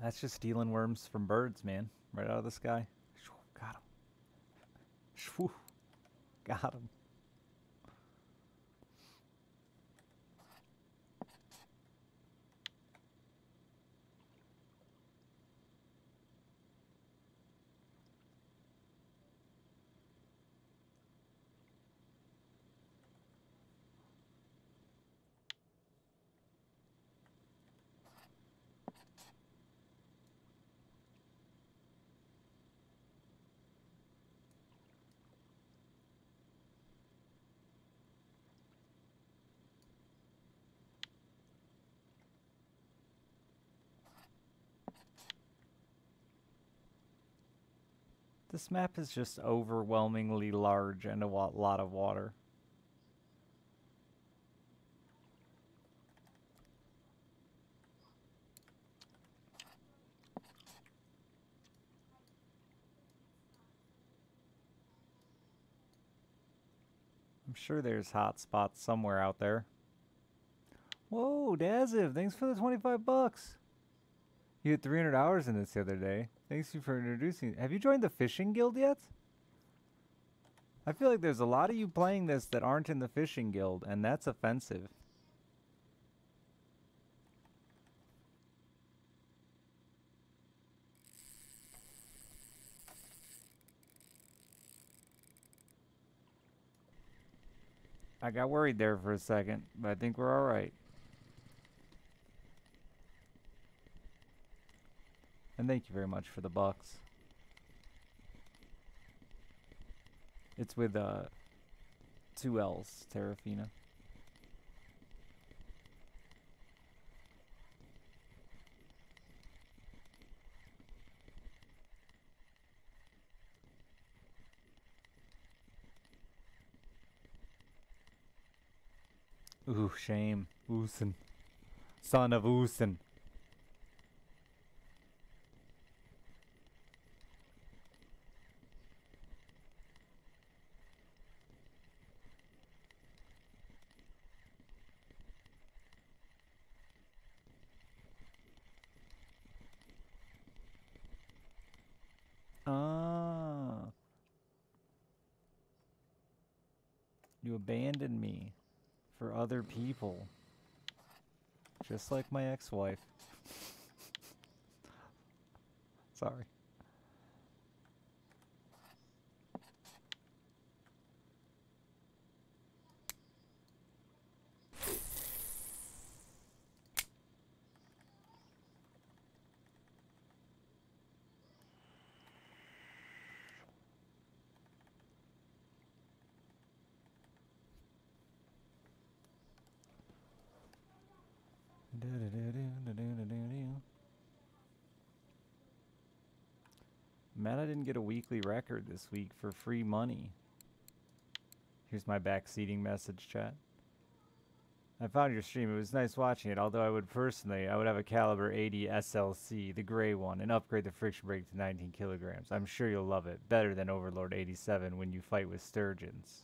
That's just stealing worms from birds, man. Right out of the sky. Got him. Got him. This map is just overwhelmingly large and a lot of water. I'm sure there's hot spots somewhere out there. Whoa, Daziv, thanks for the 25 bucks. You had 300 hours in this the other day. Thanks you for introducing. Have you joined the fishing guild yet? I feel like there's a lot of you playing this that aren't in the fishing guild, and that's offensive. I got worried there for a second, but I think we're all right. And thank you very much for the bucks. It's with 2 L's, Terrafina. Ooh, shame. Oosen. Son of Oosen. You abandoned me for other people. Just like my ex-wife. Sorry. Mad I didn't get a weekly record this week for free money. Here's my backseating message, chat. I found your stream. It was nice watching it, although I would have a caliber 80 SLC, the gray one, and upgrade the friction brake to 19 kilograms. I'm sure you'll love it. Better than Overlord 87 when you fight with sturgeons.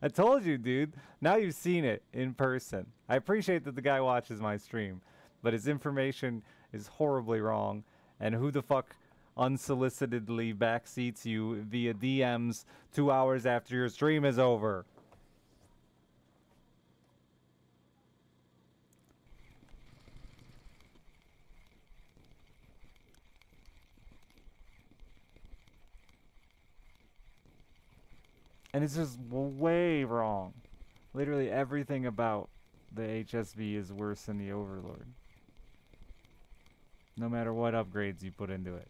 I told you, dude. Now you've seen it in person. I appreciate that the guy watches my stream, but his information is horribly wrong. And who the fuck unsolicitedly backseats you via DMs 2 hours after your stream is over? And it's just way wrong. Literally everything about the HSV is worse than the Overlord. No matter what upgrades you put into it.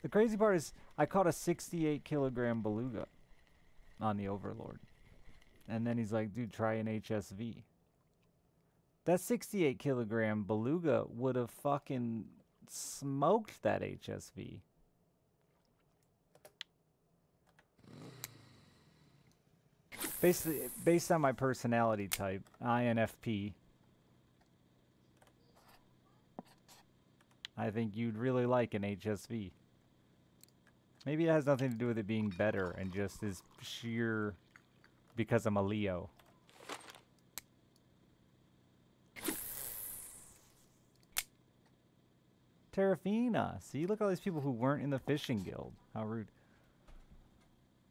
The crazy part is I caught a 68 kilogram beluga on the Overlord. And then he's like, dude, try an HSV. That 68 kilogram beluga would have fucking smoked that HSV. Basically, based on my personality type, INFP, I think you'd really like an HSV. Maybe it has nothing to do with it being better and just is sheer because I'm a Leo. Terrafina. See, look at all these people who weren't in the fishing guild. How rude.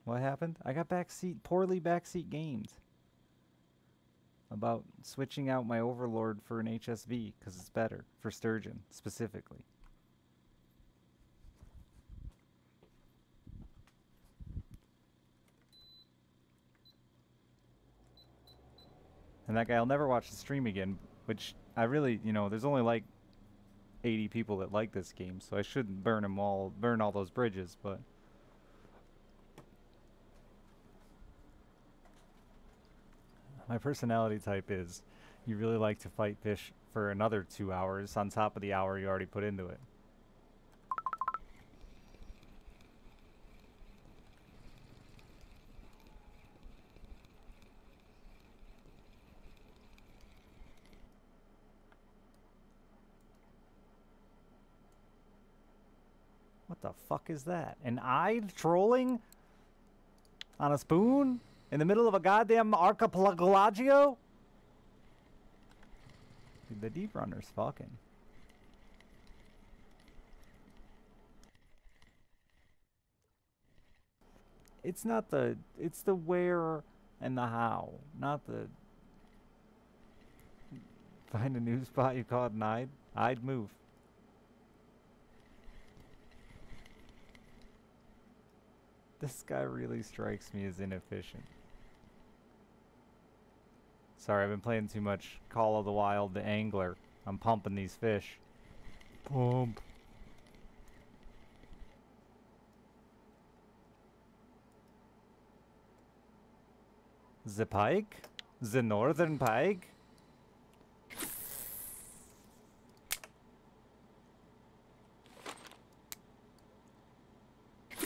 What happened? I got poorly backseat games. About switching out my Overlord for an HSV because it's better for sturgeon specifically. And that guy'll never watch the stream again, which I really, you know, there's only like 80 people that like this game, so I shouldn't burn all those bridges, but my personality type is you really like to fight fish for another 2 hours on top of the hour you already put into it. What the fuck is that? An eye trolling? On a spoon? In the middle of a goddamn archipelago? Dude, the deep runner's fucking. It's not the... It's the where and the how. Not the... Find a new spot you call it an I'd. I'd move. This guy really strikes me as inefficient. Sorry, I've been playing too much Call of the Wild, the Angler. I'm pumping these fish. Pump. The pike? The northern pike?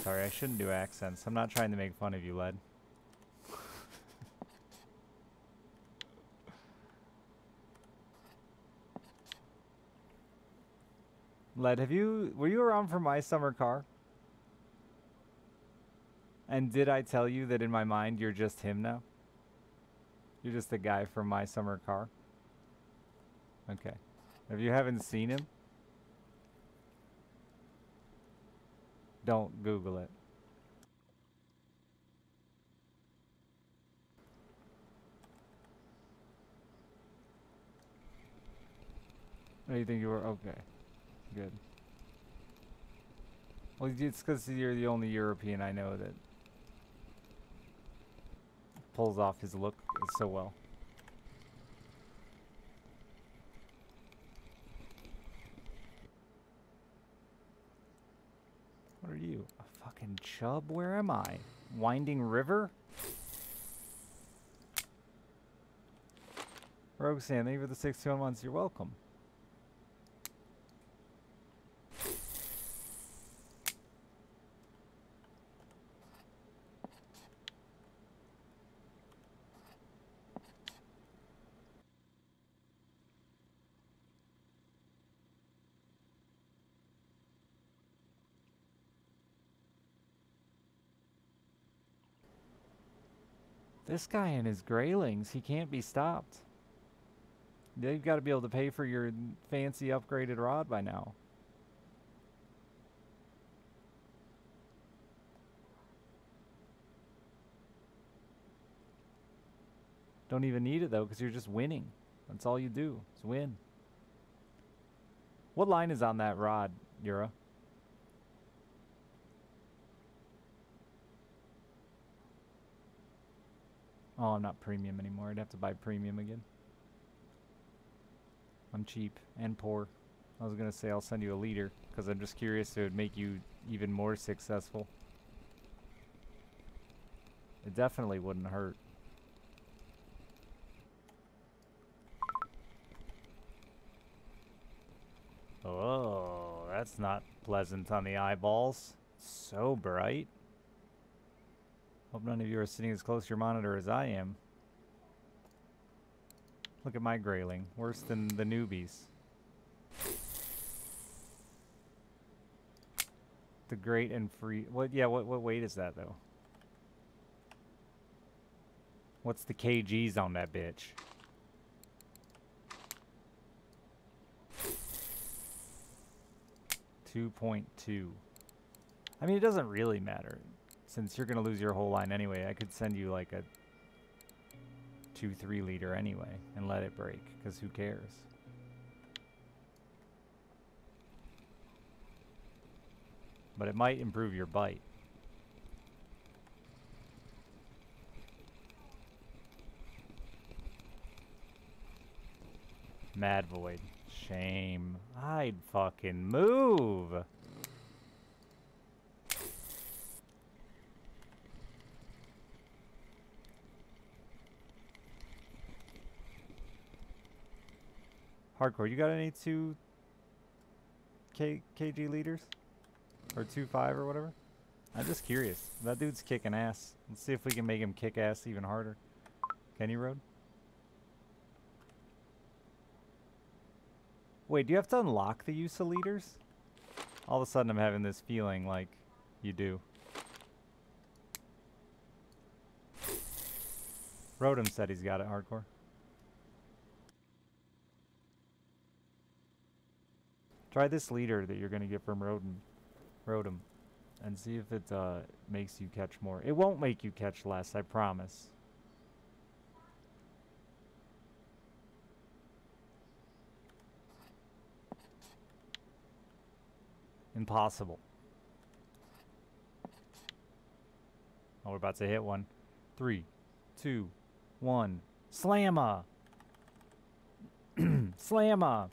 Sorry, I shouldn't do accents. I'm not trying to make fun of you, Led. Led, were you around for my summer car? And did I tell you that in my mind you're just him now? You're just the guy from my summer car? Okay. If you haven't seen him, don't Google it. Oh, you think you were? Okay. Good. Well, it's because you're the only European I know that pulls off his look so well. What are you? A fucking chub? Where am I? Winding River? Roxanne, thank you for the 61 months. You're welcome. This guy and his graylings, he can't be stopped. They've got to be able to pay for your fancy upgraded rod by now. Don't even need it though, because you're just winning. That's all you do, is win. What line is on that rod, Yura? Oh, I'm not premium anymore. I'd have to buy premium again. I'm cheap and poor. I was going to say I'll send you a leader, because I'm just curious if it would make you even more successful. It definitely wouldn't hurt. Oh, that's not pleasant on the eyeballs. So bright. Hope none of you are sitting as close to your monitor as I am. Look at my grayling. Worse than the newbies. The great and free. What? Yeah. What weight is that though? What's the kgs on that bitch? .2. I mean, it doesn't really matter. Since you're going to lose your whole line anyway, I could send you like a 2-3 liter anyway and let it break, because who cares? But it might improve your bite. Mad Void. Shame. I'd fucking move. Hardcore, you got any 2 kg liters? Or 2.5 or whatever? I'm just curious. That dude's kicking ass. Let's see if we can make him kick ass even harder. Can you, Road? Wait, do you have to unlock the use of liters? All of a sudden I'm having this feeling like you do. Rodham said he's got it, Hardcore. Try this leader that you're going to get from Rodham, and see if it makes you catch more. It won't make you catch less, I promise. Impossible. Oh, we're about to hit one. 3, 2, 1. Slamma! Slamma!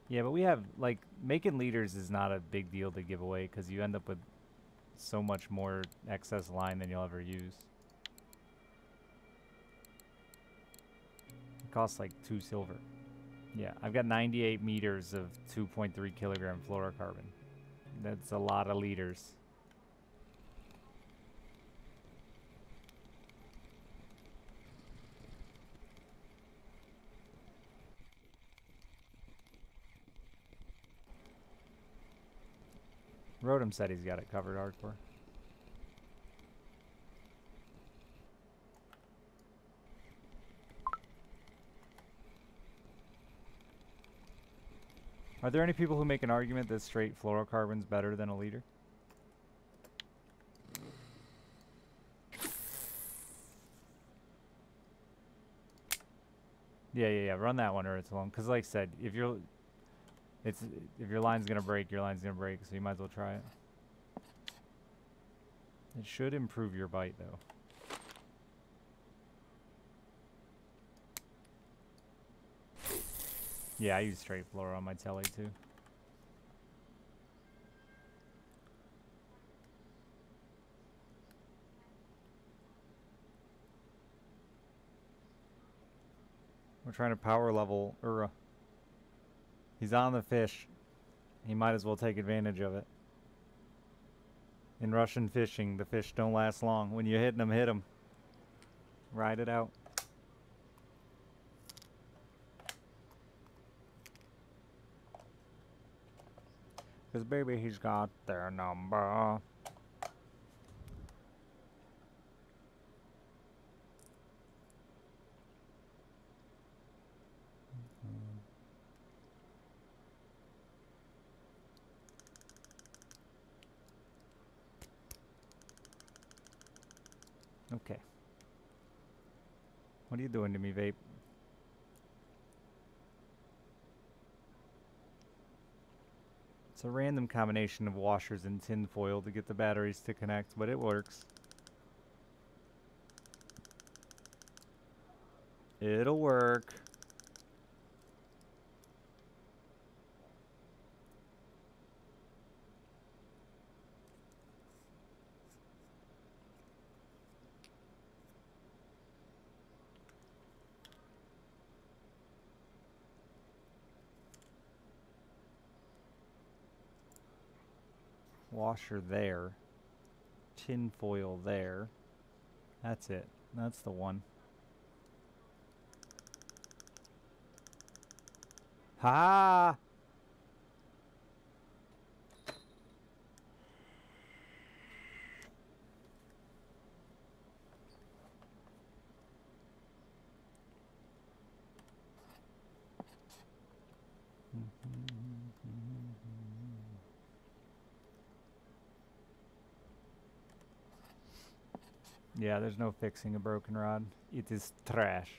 Yeah, but we have, like, making leaders is not a big deal to give away because you end up with so much more excess line than you'll ever use. It costs like 2 silver. Yeah, I've got 98 meters of 2.3 kilogram fluorocarbon. That's a lot of liters. Rodham said he's got it covered hardcore. Are there any people who make an argument that straight fluorocarbon's better than a liter? Yeah. Run that one or it's long. Cause like I said, if your line's gonna break, your line's gonna break. So you might as well try it. It should improve your bite though. Yeah, I use straight fluoro on my telly too. We're trying to power level Ura. He's on the fish. He might as well take advantage of it. In Russian fishing, the fish don't last long. When you're hitting them, hit them. Ride it out. Cause baby, he's got their number. Okay. What are you doing to me, vape? It's a random combination of washers and tin foil to get the batteries to connect, but it works. It'll work. Washer there. Tin foil there. That's it. That's the one. Ha! Yeah, there's no fixing a broken rod. It is trash.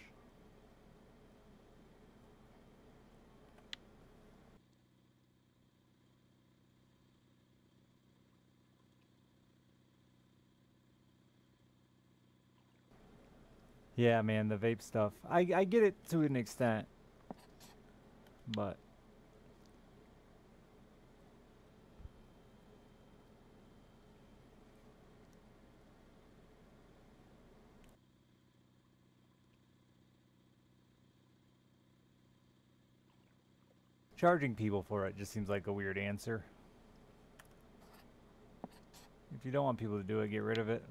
Yeah, man, the vape stuff. I get it to an extent. But charging people for it just seems like a weird answer. If you don't want people to do it, get rid of it.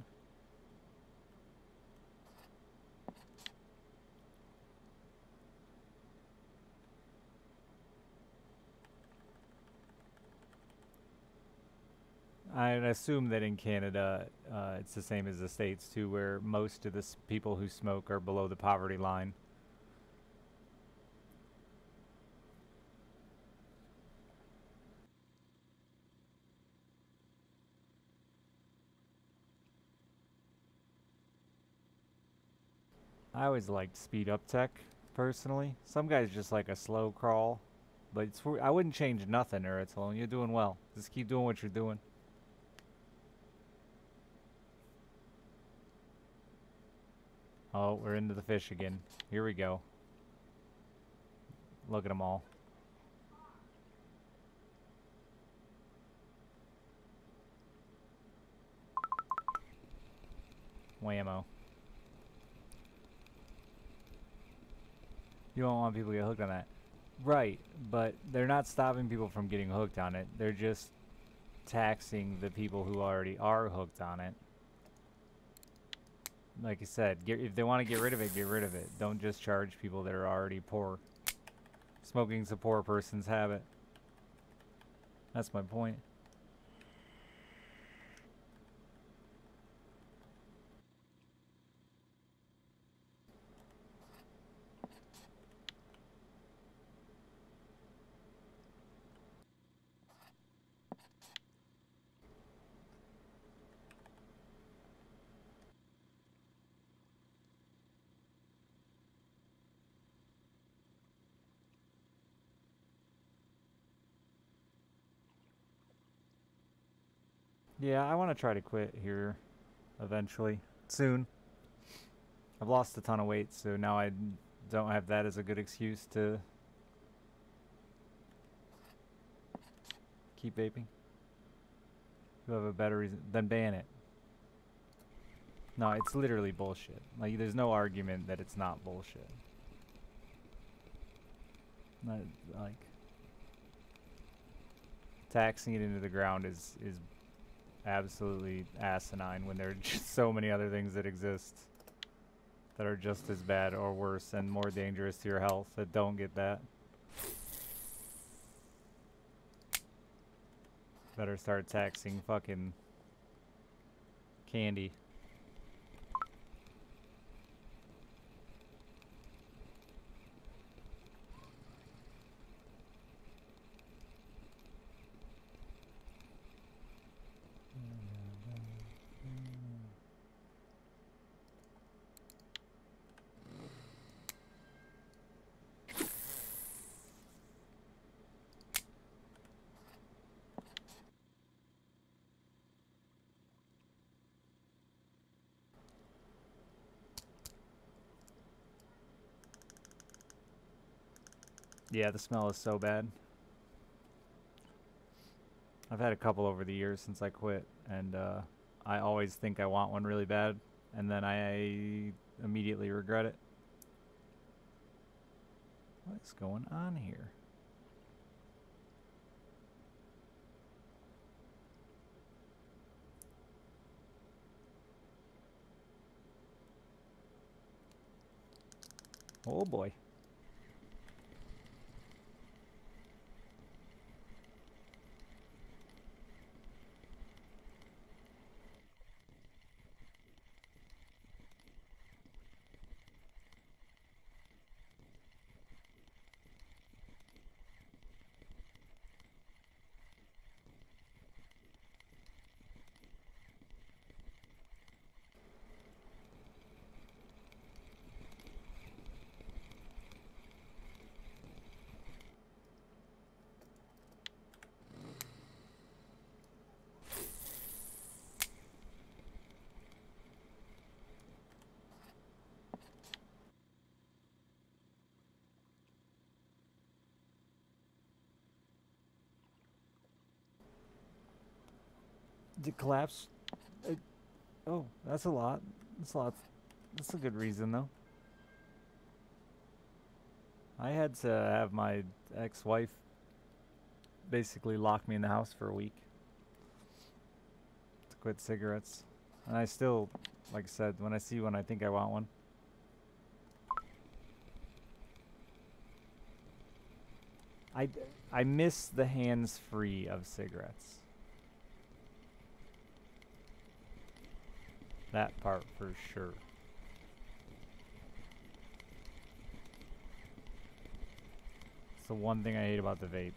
I assume that in Canada, it's the same as the States too, where most of the people who smoke are below the poverty line. I always liked speed up tech, personally. Some guys just like a slow crawl, but I wouldn't change nothing, or it's all you're doing well. Just keep doing what you're doing. Oh, we're into the fish again. Here we go. Look at them all. Whammo. You don't want people to get hooked on that. Right, but they're not stopping people from getting hooked on it. They're just taxing the people who already are hooked on it. Like I said, if they want to get rid of it, get rid of it. Don't just charge people that are already poor. Smoking's a poor person's habit. That's my point. Yeah, I want to try to quit here eventually. Soon. I've lost a ton of weight, so now I don't have that as a good excuse to keep vaping. You have a better reason, then ban it. No, it's literally bullshit. Like, there's no argument that it's not bullshit. Not, like, taxing it into the ground is absolutely asinine when there are just so many other things that exist that are just as bad or worse and more dangerous to your health that don't get that. Better start taxing fucking candy. Yeah, the smell is so bad. I've had a couple over the years since I quit, and I always think I want one really bad, and then I immediately regret it. What is going on here? Oh boy. Did it collapse? Oh, that's a lot. That's a lot. That's a good reason, though. I had to have my ex-wife basically lock me in the house for a week to quit cigarettes. And I still, like I said, when I see one, I think I want one. I, I miss the hands-free of cigarettes. That part for sure. It's the one thing I hate about the vape.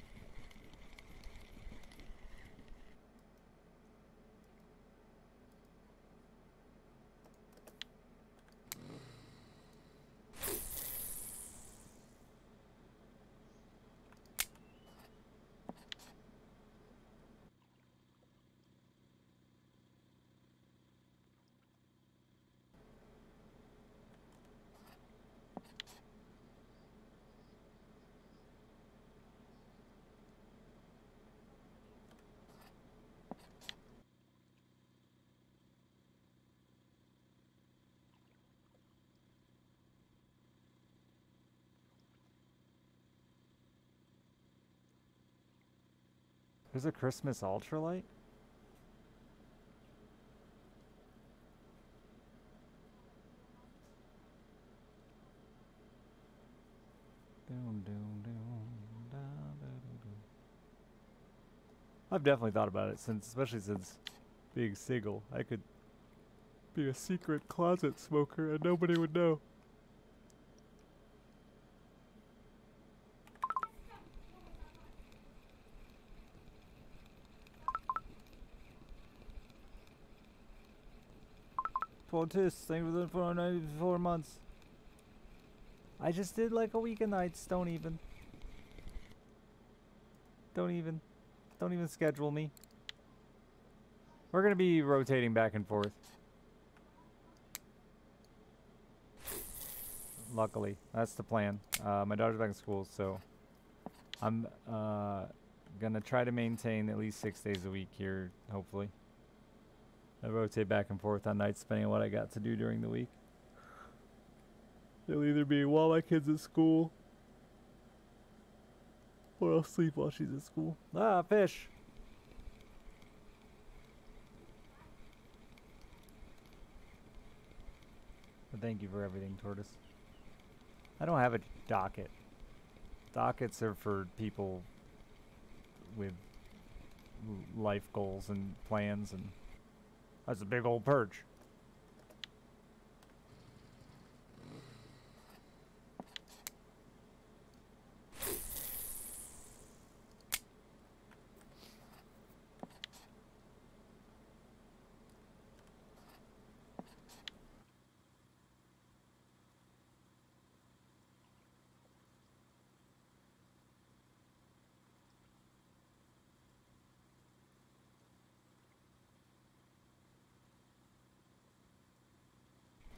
There's a Christmas ultralight? I've definitely thought about it since, especially since being single. I could be a secret closet smoker and nobody would know. Thank you for the 494 months. I just did like a week of nights. Don't even schedule me. We're gonna be rotating back and forth. Luckily, that's the plan. My daughter's back in school, so I'm gonna try to maintain at least 6 days a week here, hopefully. I rotate back and forth on nights depending on what I got to do during the week. It'll either be while my kid's at school, or I'll sleep while she's at school. Ah, fish! But thank you for everything, Tortoise. I don't have a docket. Dockets are for people with life goals and plans, and that's a big old perch.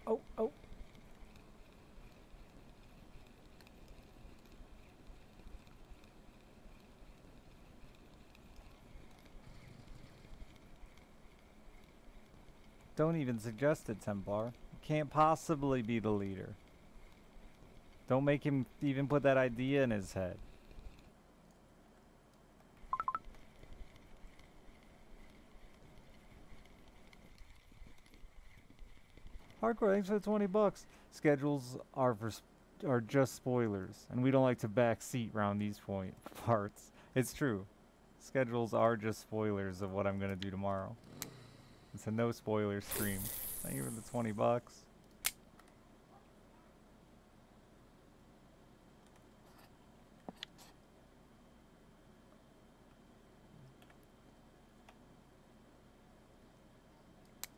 Oh, oh. Don't even suggest it, Templar. Can't possibly be the leader. Don't make him even put that idea in his head. Hardcore, thanks for the 20 bucks. Schedules are just spoilers, and we don't like to backseat round these parts. It's true. Schedules are just spoilers of what I'm gonna do tomorrow. It's a no spoiler stream. Thank you for the 20 bucks.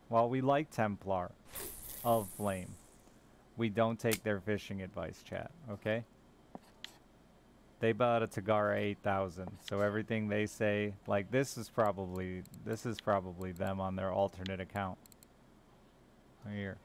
While we like Templar of Flame, we don't take their fishing advice, chat, okay? They bought a Tagara 8000, so everything they say, like this is probably them on their alternate account. Right here.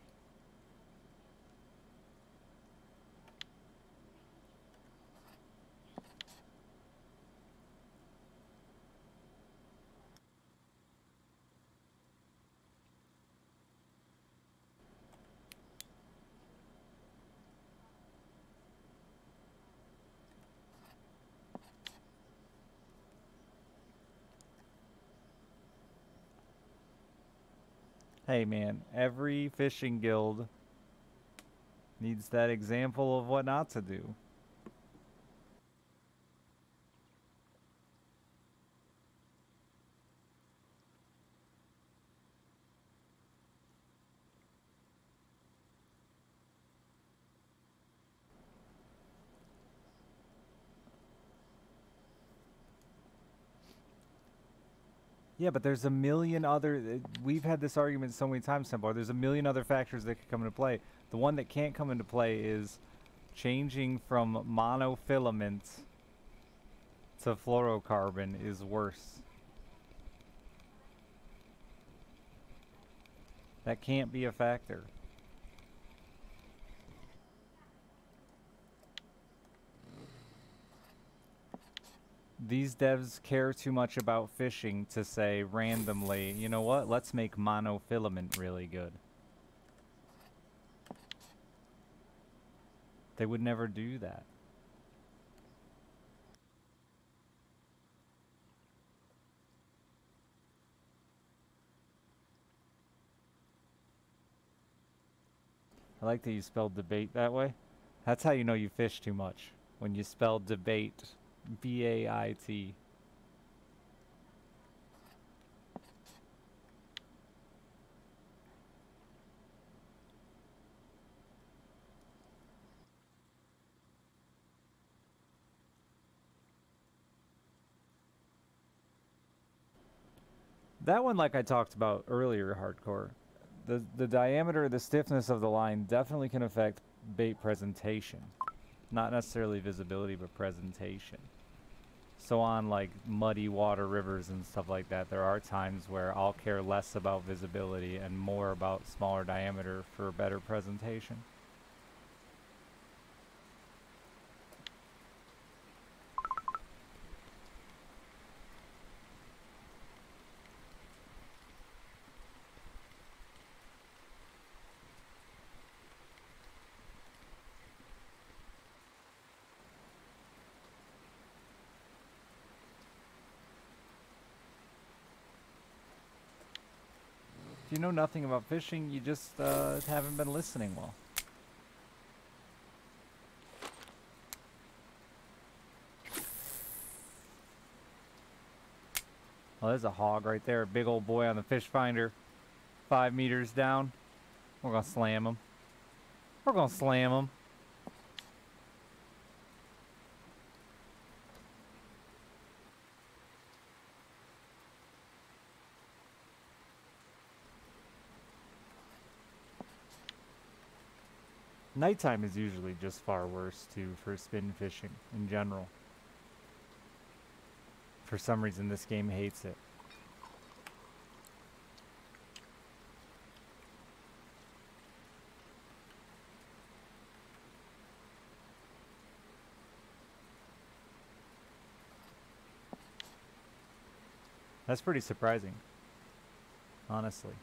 Hey man, every fishing guild needs that example of what not to do. Yeah, but there's a million other... we've had this argument so many times, Templar. There's a million other factors that could come into play. The one that can't come into play is changing from monofilament to fluorocarbon is worse. That can't be a factor. These devs care too much about fishing to say randomly, you know what, let's make monofilament really good. They would never do that. I like that you spelled debate that way. That's how you know you fish too much. When you spell debate. B-A-I-T. That one, like I talked about earlier, hardcore. The diameter, the stiffness of the line definitely can affect bait presentation. Not necessarily visibility, but presentation. So on like muddy water rivers and stuff like that, there are times where I'll care less about visibility and more about smaller diameter for better presentation. If you know nothing about fishing, you just haven't been listening well. Oh, there's a hog right there. A big old boy on the fish finder. 5 meters down. We're going to slam him. We're going to slam him. Nighttime is usually just far worse, too, for spin fishing in general. For some reason, this game hates it. That's pretty surprising, honestly,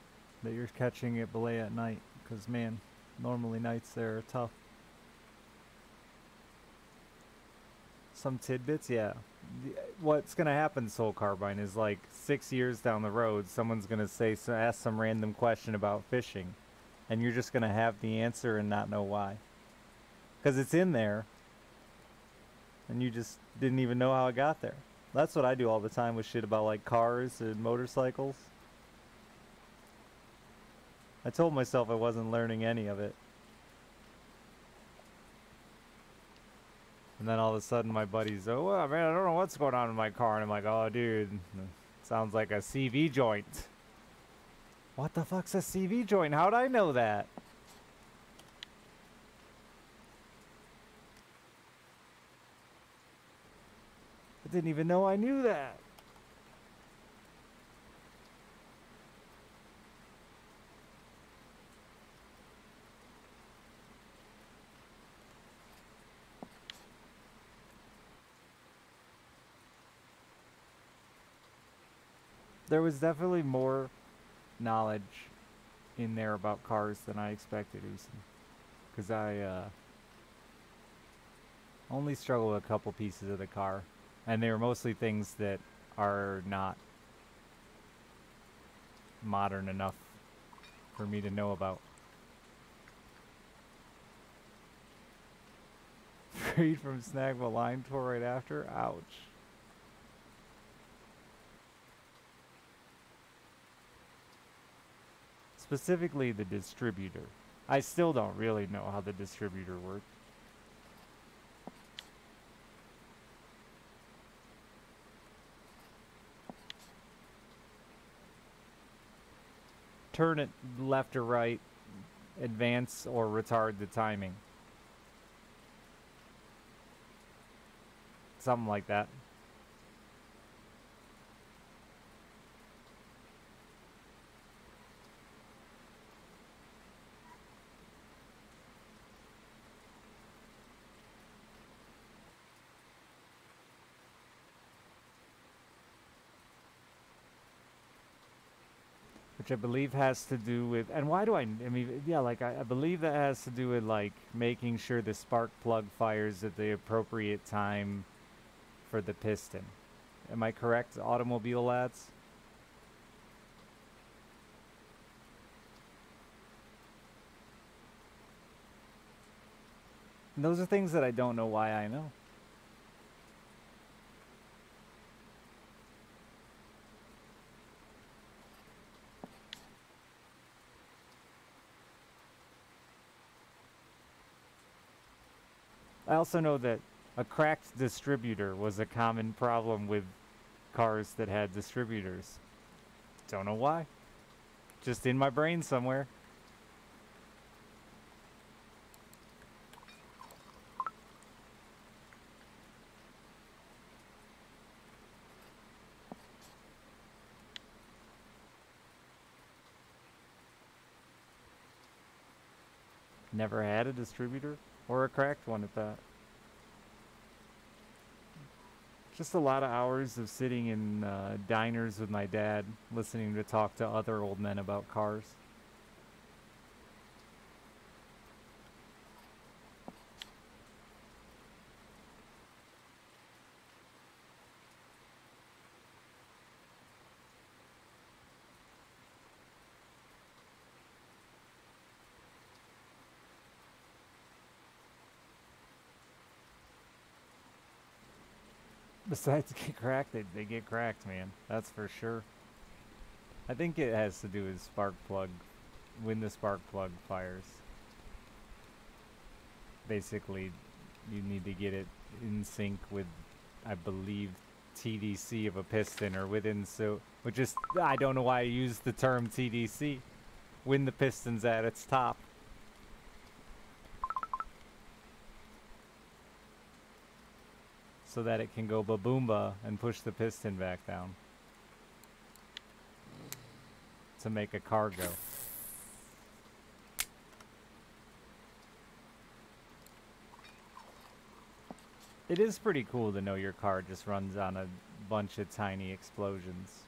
that you're catching it belay at night, because, man, normally nights there are tough. Some tidbits, yeah. What's gonna happen, Soul Carbine, is like 6 years down the road, someone's gonna ask some random question about fishing, and you're just gonna have the answer and not know why, because it's in there, and you just didn't even know how it got there. That's what I do all the time with shit about like cars and motorcycles. I told myself I wasn't learning any of it. And then all of a sudden my buddy's, oh, well, man, I don't know what's going on in my car. And I'm like, oh, dude, sounds like a CV joint. What the fuck's a CV joint? How'd I know that? I didn't even know I knew that. There was definitely more knowledge in there about cars than I expected, Usain. Because I only struggle with a couple pieces of the car. And they were mostly things that are not modern enough for me to know about. Freed from snag a line tore right after? Ouch. Specifically the distributor. I still don't really know how the distributor works. Turn it left or right, advance or retard the timing. Something like that. Which I believe has to do with, and why do I mean, yeah, like I believe that has to do with like making sure the spark plug fires at the appropriate time for the piston. Am I correct, automobile lads? And those are things that I don't know why I know. I also know that a cracked distributor was a common problem with cars that had distributors. Don't know why. Just in my brain somewhere. Never had a distributor or a cracked one at that. Just a lot of hours of sitting in diners with my dad, listening to talk to other old men about cars. Besides get cracked, they get cracked, man. That's for sure. I think it has to do with spark plug. When the spark plug fires, basically, you need to get it in sync with, I believe, TDC of a piston or within so. Which is, I don't know why I use the term TDC. When the piston's at its top. So that it can go ba-boomba and push the piston back down. To make a car go. It is pretty cool to know your car just runs on a bunch of tiny explosions.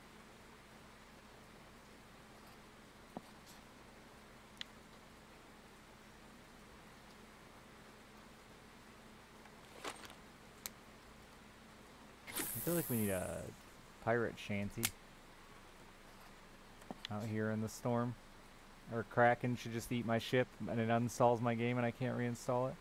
I feel like we need a pirate shanty out here in the storm. Or Kraken should just eat my ship and it uninstalls my game and I can't reinstall it.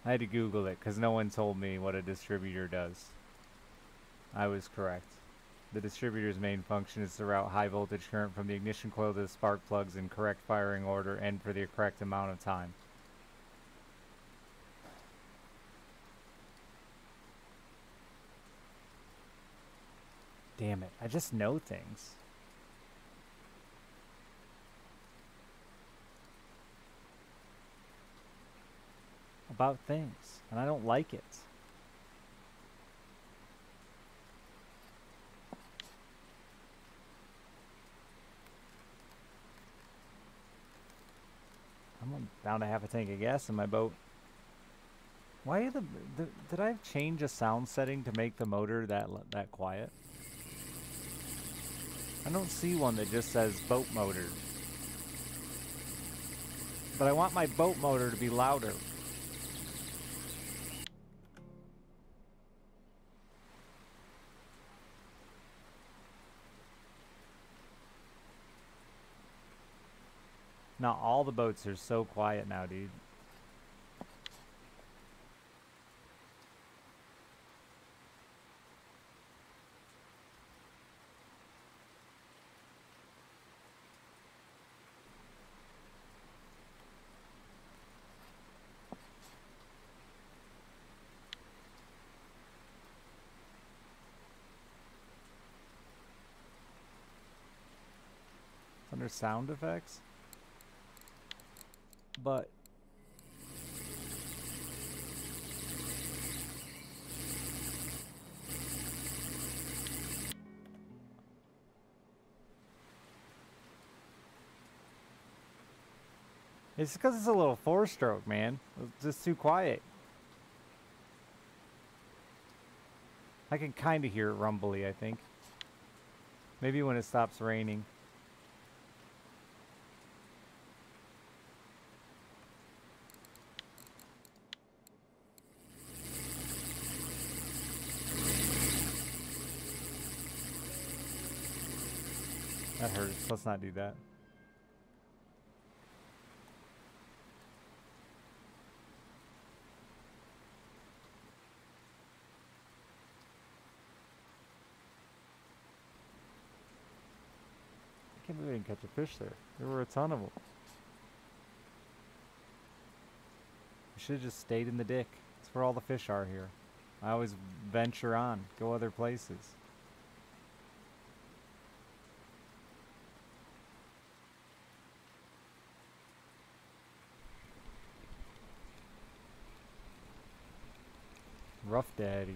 I had to Google it because no one told me what a distributor does. I was correct. The distributor's main function is to route high voltage current from the ignition coil to the spark plugs in correct firing order and for the correct amount of time. Damn it, I just know things. About things, and I don't like it. I'm down to half a tank of gas in my boat. Why are did I change a sound setting to make the motor that quiet? I don't see one that just says boat motor. But I want my boat motor to be louder. Not all the boats are so quiet now, dude. It's under sound effects. But It's because it's a little four-stroke, man. It's just too quiet. I can kind of hear it rumbly, I think. Maybe when it stops raining. That hurts. Let's not do that. I can't believe I didn't catch a fish there. There were a ton of them. I should have just stayed in the dick. That's where all the fish are here. I always venture on, go other places. Rough daddy.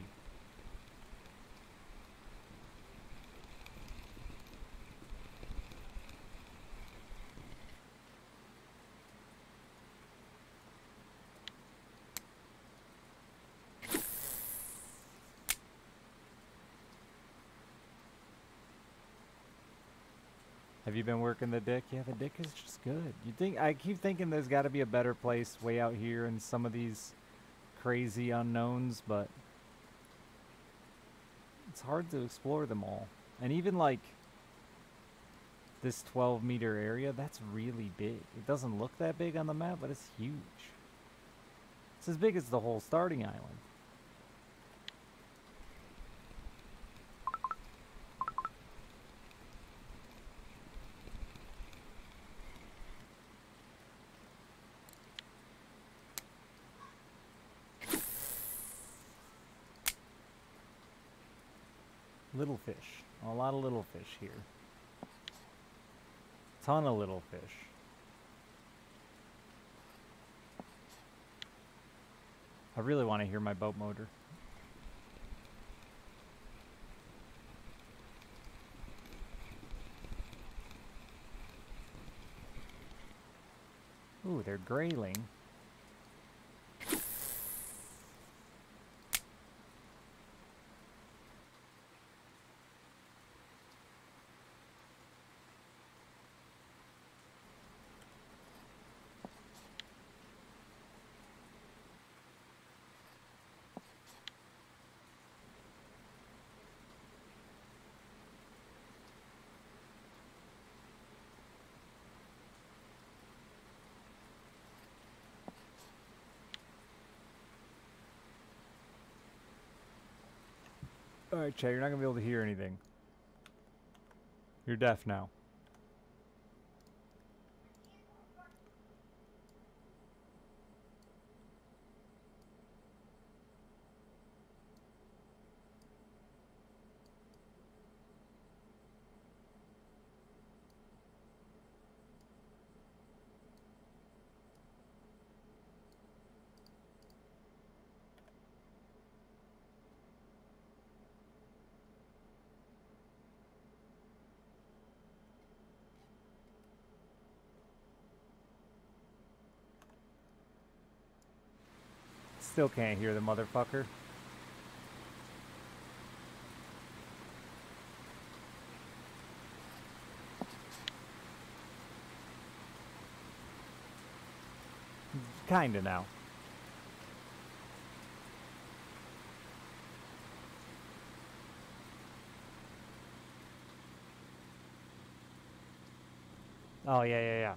Have you been working the dick? Yeah, the dick is just good. You think I keep thinking there's got to be a better place way out here in some of these crazy unknowns, but it's hard to explore them all. And even like this 12-meter area, that's really big. It doesn't look that big on the map, but it's huge. It's as big as the whole starting island. Little fish. A lot of little fish here. Ton of little fish. I really want to hear my boat motor. Ooh, they're grayling. Alright, Chad, you're not going to be able to hear anything. You're deaf now. Still can't hear the motherfucker. Kinda now. Oh, yeah.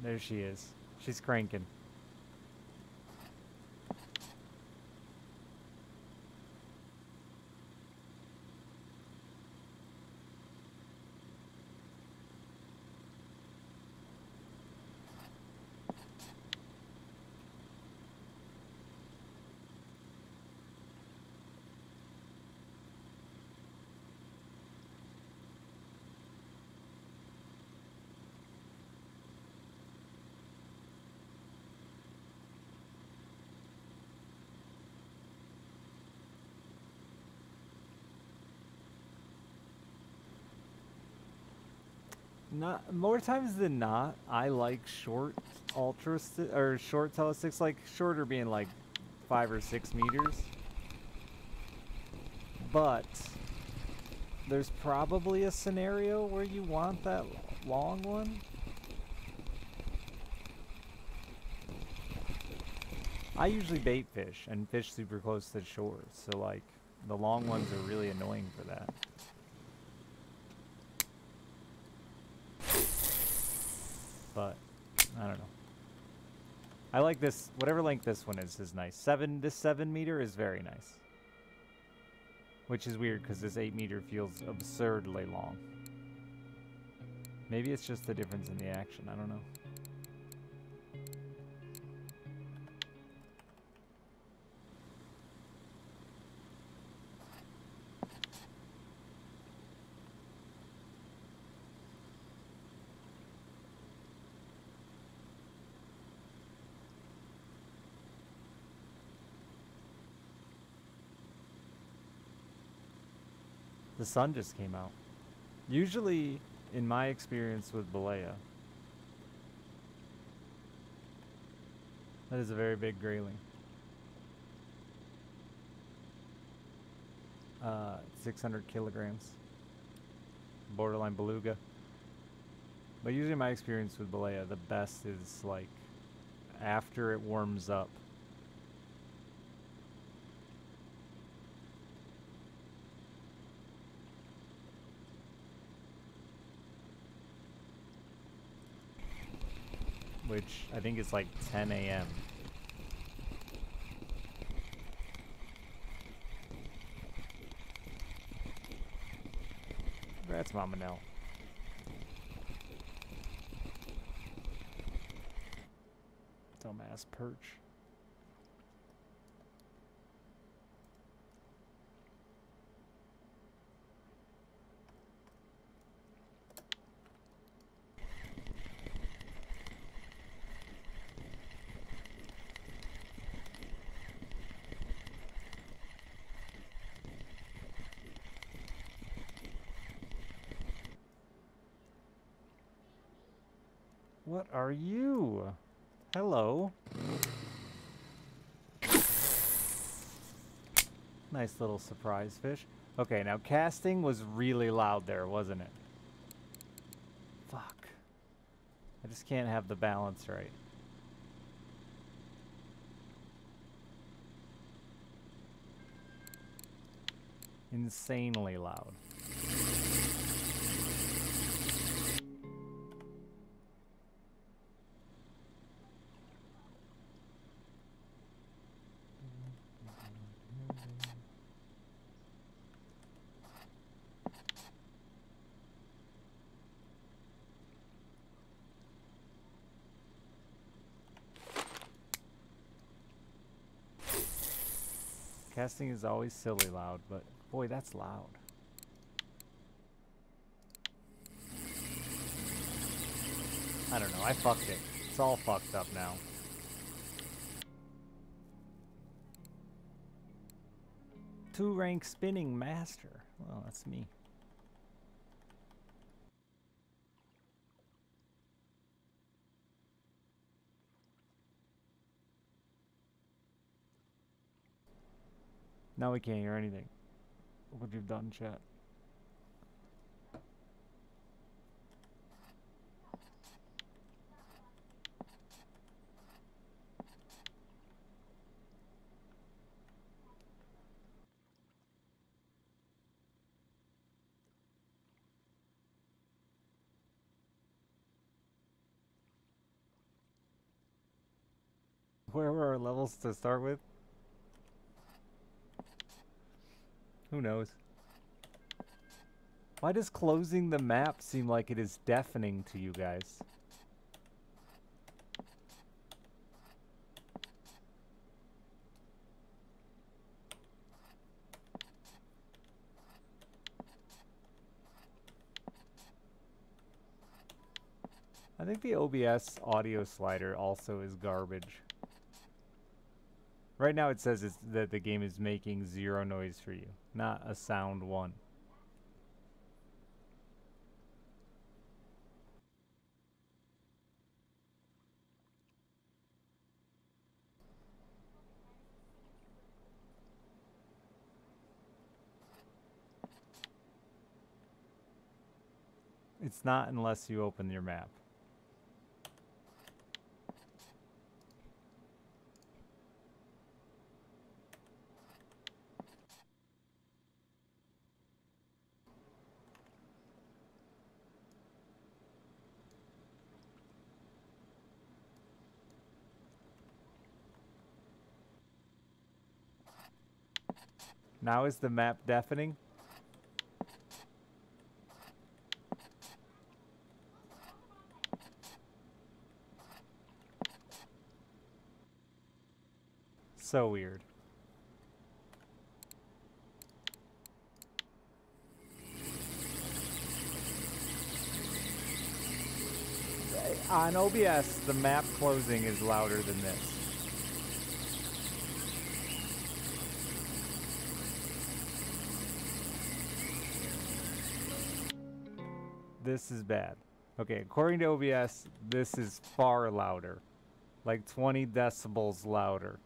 There she is. She's cranking. Not more times than not, I like short or short telesticks, like shorter being like 5 or 6 meters. But there's probably a scenario where you want that long one. I usually bait fish and fish super close to the shore, so like the long ones are really annoying for that. But I don't know. I like this, whatever length this one is nice. This 7 meter is very nice. Which is weird because this 8 meter feels absurdly long. Maybe it's just the difference in the action, I don't know. The sun just came out. Usually, in my experience with Balea, that is a very big grayling. 600 kilograms. Borderline beluga. But usually my experience with Balea, the best is like after it warms up. Which I think is like 10 a.m. Congrats, Mama Nell. Dumbass perch. What are you? Hello. Nice little surprise fish. Okay, now casting was really loud there, wasn't it? Fuck. I just can't have the balance right. Insanely loud. Casting is always silly loud, but boy, that's loud. I don't know, I fucked it. It's all fucked up now. Two-rank spinning master. Well, that's me. Now we can't hear anything. Look what you've done, chat. Where were our levels to start with? Who knows? Why does closing the map seem like it is deafening to you guys? I think the OBS audio slider also is garbage. Right now it says that the game is making 0 noise for you, not a sound 1. It's not unless you open your map. Now is the map deafening? So weird. On OBS, the map closing is louder than this. This is bad. Okay, according to OBS, this is far louder. Like 20 decibels louder.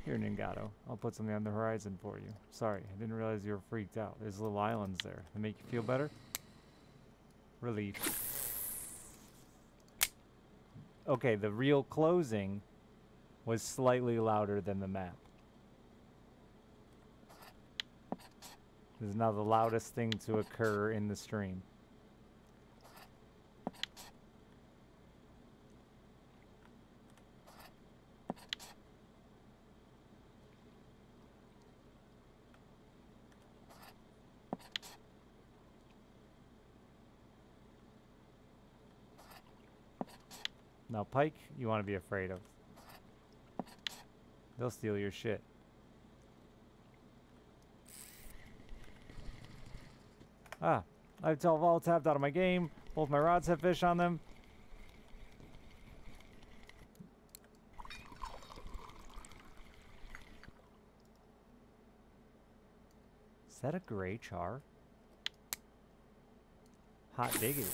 Here, Ningato. I'll put something on the horizon for you. Sorry, I didn't realize you were freaked out. There's little islands there. They make you feel better? Relief. Okay, the real closing was slightly louder than the map. This is now the loudest thing to occur in the stream. Now, Pike, you want to be afraid of. They'll steal your shit. Ah, I've all tapped out of my game. Both my rods have fish on them. Is that a gray char? Hot diggity.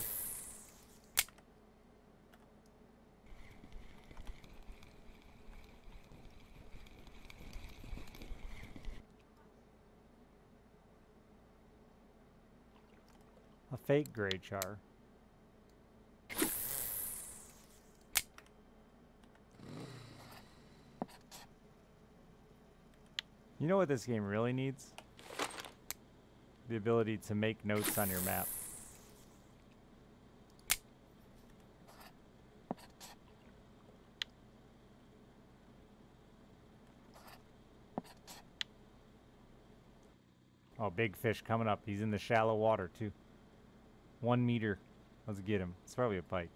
A fake gray char. You know what this game really needs? The ability to make notes on your map. Oh, big fish coming up. He's in the shallow water, too. 1 meter. Let's get him. It's probably a pike.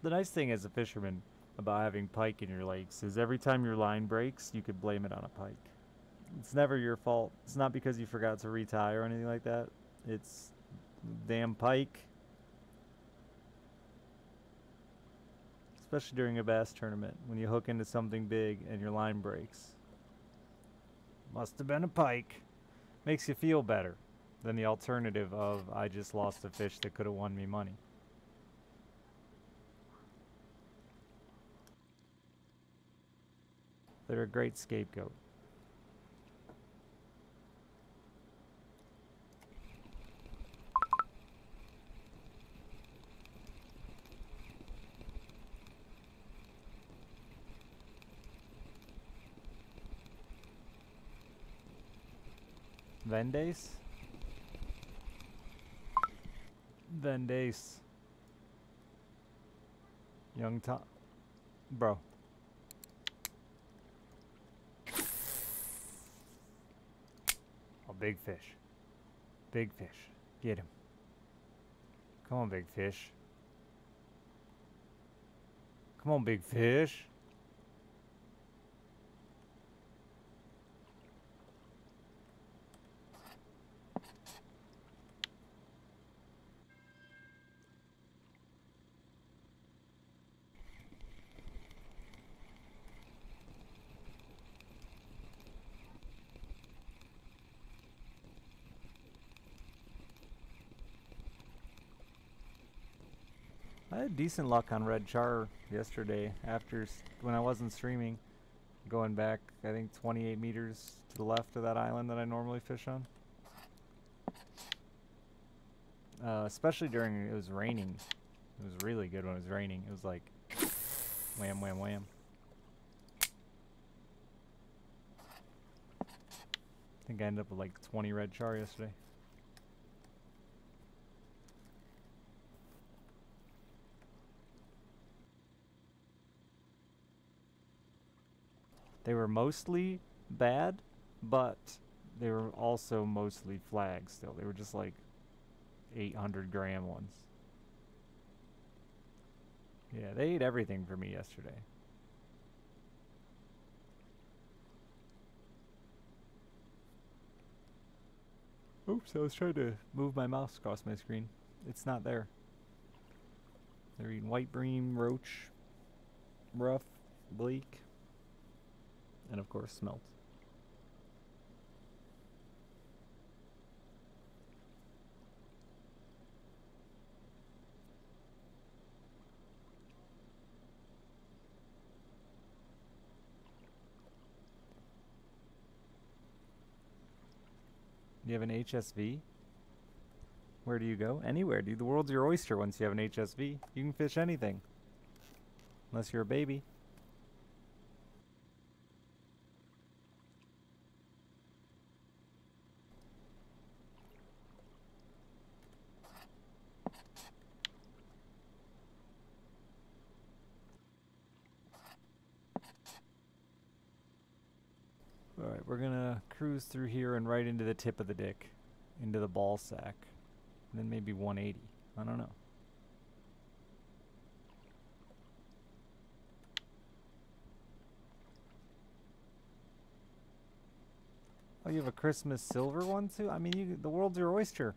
The nice thing as a fisherman about having pike in your lakes is every time your line breaks, you could blame it on a pike. It's never your fault. It's not because you forgot to retie or anything like that. It's damn pike. Especially during a bass tournament when you hook into something big and your line breaks. Must have been a pike. Makes you feel better than the alternative of I just lost a fish that could have won me money. They're a great scapegoat. Vendace? Vendace. Young Tom. Bro. Oh, big fish. Big fish. Get him. Come on, big fish. Come on, big fish. I had decent luck on red char yesterday after when I wasn't streaming. Going back, I think 28 meters to the left of that island that I normally fish on. Especially during, it was raining. It was really good when it was raining. It was like wham, wham, wham. I think I ended up with like 20 red char yesterday. They were mostly bad, but they were also mostly flags still. They were just like 800-gram ones. Yeah, they ate everything for me yesterday. Oops, I was trying to move my mouse across my screen. It's not there. They're eating white bream, roach, rough, bleak, and of course smelt. You have an HSV? Where do you go? Anywhere, dude. The world's your oyster once you have an HSV. You can fish anything. Unless you're a baby. Alright, we're gonna cruise through here and right into the tip of the dick. Into the ball sack. And then maybe 180. I don't know. Oh, you have a Christmas silver one too? I mean, the world's your oyster.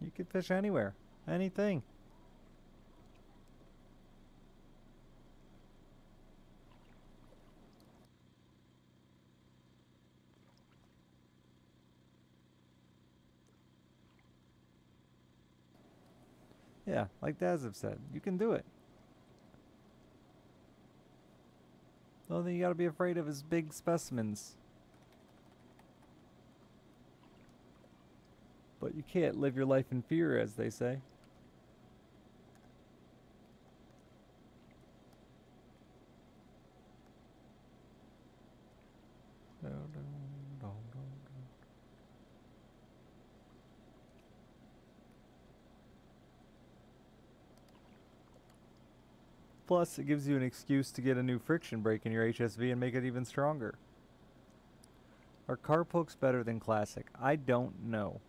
You can fish anywhere. Anything. Yeah, like Dazib said, you can do it. The only thing you gotta be afraid of is big specimens. But you can't live your life in fear, as they say. Plus, it gives you an excuse to get a new friction brake in your HSV and make it even stronger. Are carp hooks better than classic? I don't know.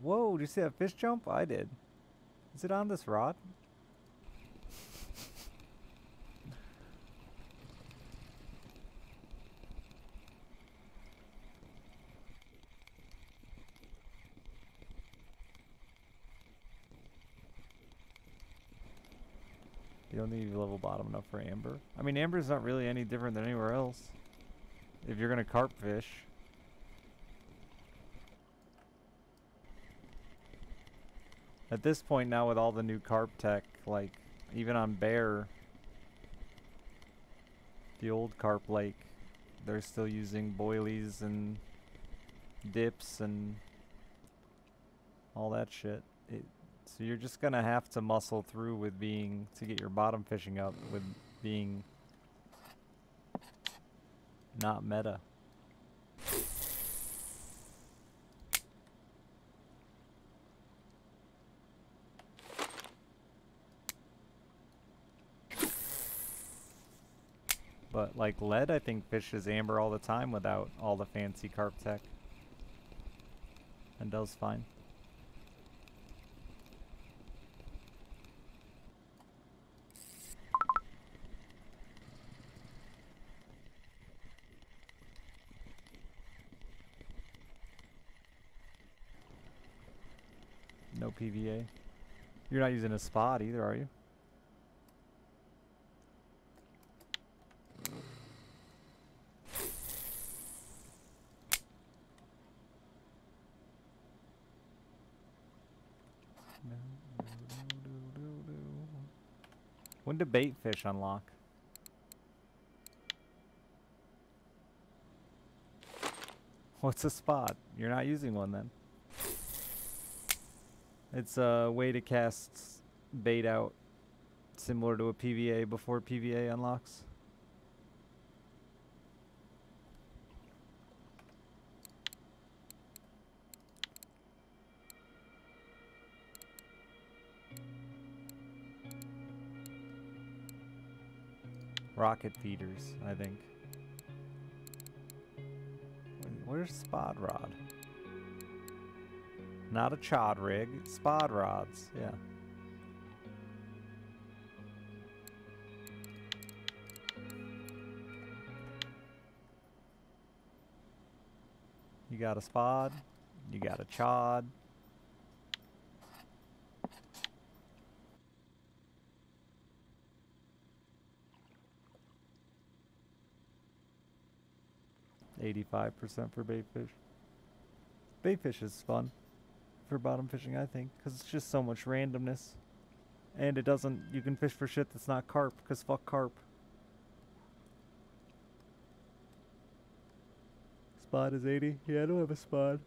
Whoa, did you see that fish jump? I did. Is it on this rod? You don't think you level bottom enough for amber? I mean, amber's not really any different than anywhere else. If you're gonna carp fish. At this point now with all the new carp tech, like, even on Bear, the old carp lake, they're still using boilies and dips and all that shit. So you're just gonna have to muscle through with to get your bottom fishing up with being Not meta. But like lead, I think fishes amber all the time without all the fancy carp tech. And does fine. No PVA. You're not using a spot either, are you? When do bait fish unlock? What's a spot? You're not using one then. It's a way to cast bait out similar to a PVA before PVA unlocks. Rocket feeders, I think. Where's spot rod? Not a chod rig, spot rods, yeah. You got a spot, you got a chod. $85% for bait fish. Bait fish is fun for bottom fishing, I think, because it's just so much randomness. And it doesn't, you can fish for shit that's not carp, because fuck carp. Spot is 80. Yeah, I don't have a spot.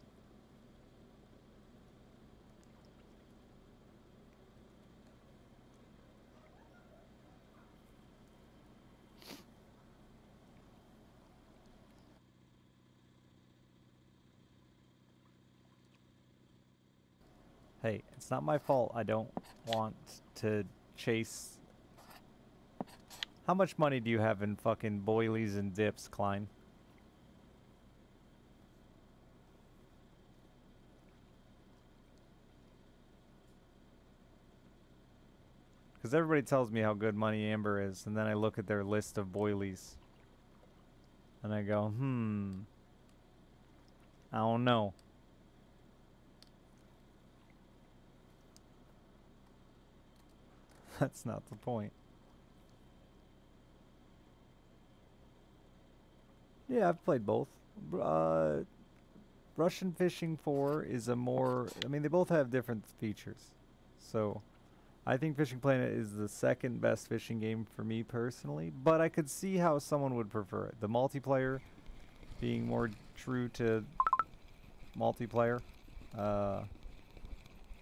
Hey, it's not my fault I don't want to chase... How much money do you have in fucking boilies and dips, Klein? Because everybody tells me how good Money Amber is, and then I look at their list of boilies. And I go, I don't know. That's not the point. Yeah, I've played both. Russian Fishing 4 is a more... I mean, they both have different features. So, I think Fishing Planet is the second best fishing game for me personally. But I could see how someone would prefer it. The multiplayer being more true to multiplayer.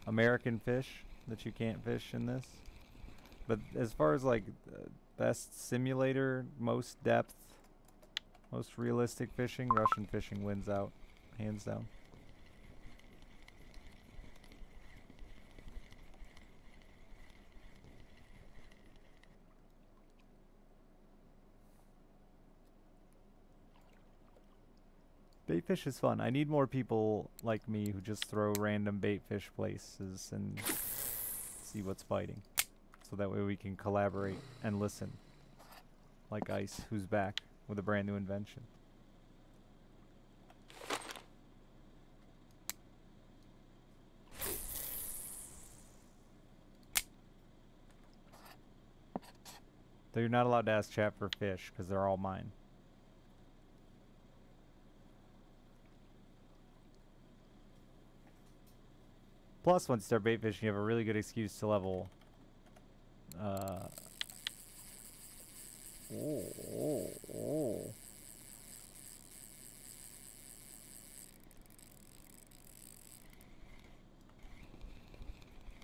American fish that you can't fish in this. But as far as like best simulator, most depth, most realistic fishing, Russian Fishing wins out, hands down. Bait fish is fun. I need more people like me who just throw random bait fish places and see what's biting. So that way we can collaborate and listen. Like Ice, who's back with a brand new invention. Though you're not allowed to ask chat for fish, because they're all mine. Plus, once you start bait fishing, you have a really good excuse to level.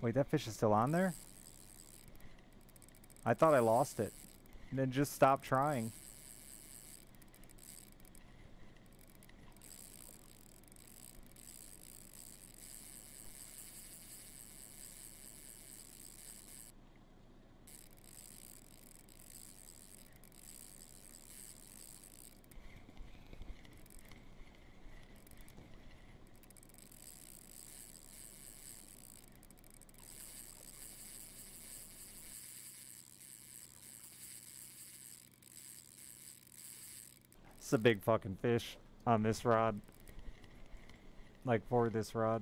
Wait, that fish is still on there? I thought I lost it. And then just stopped trying. It's a big fucking fish on this rod. Like for this rod.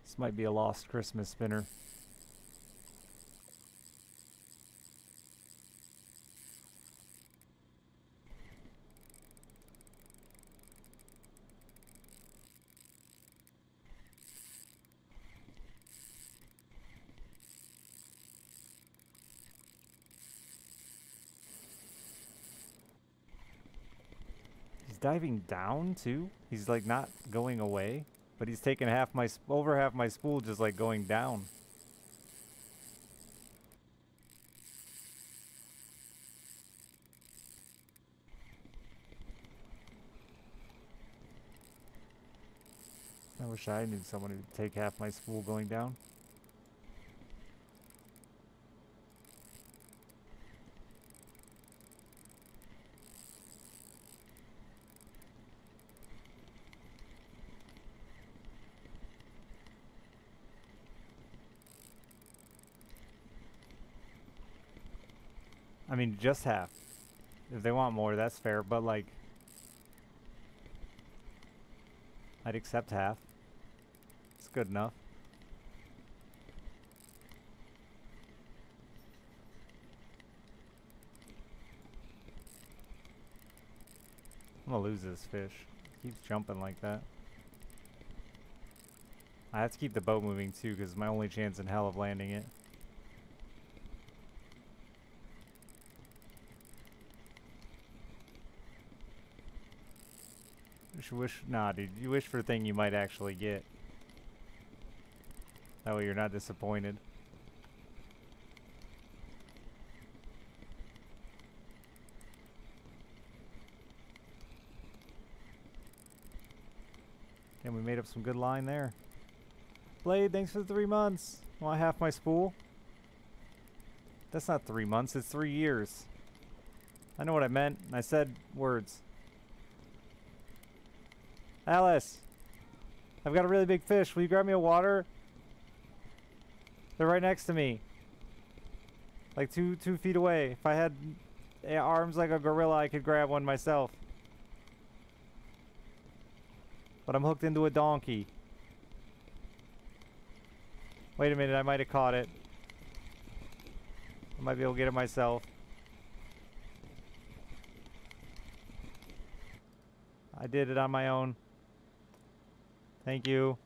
This might be a lost Christmas spinner. He's diving down too? He's like not going away? But he's taking over half my spool just like going down. I wish I knew someone who'd take half my spool going down. I mean, just half. If they want more, that's fair, but like... I'd accept half. It's good enough. I'm gonna lose this fish. It keeps jumping like that. I have to keep the boat moving too, because it's my only chance in hell of landing it. Nah, dude, you wish for a thing you might actually get. That way you're not disappointed. And we made up some good line there. Blade, thanks for the 3 months. Want half my spool? That's not 3 months, it's 3 years. I know what I meant. I said words. Alice, I've got a really big fish. Will you grab me a water? They're right next to me. Like two feet away. If I had arms like a gorilla, I could grab one myself. But I'm hooked into a donkey. Wait a minute, I might have caught it. I might be able to get it myself. I did it on my own. Thank you.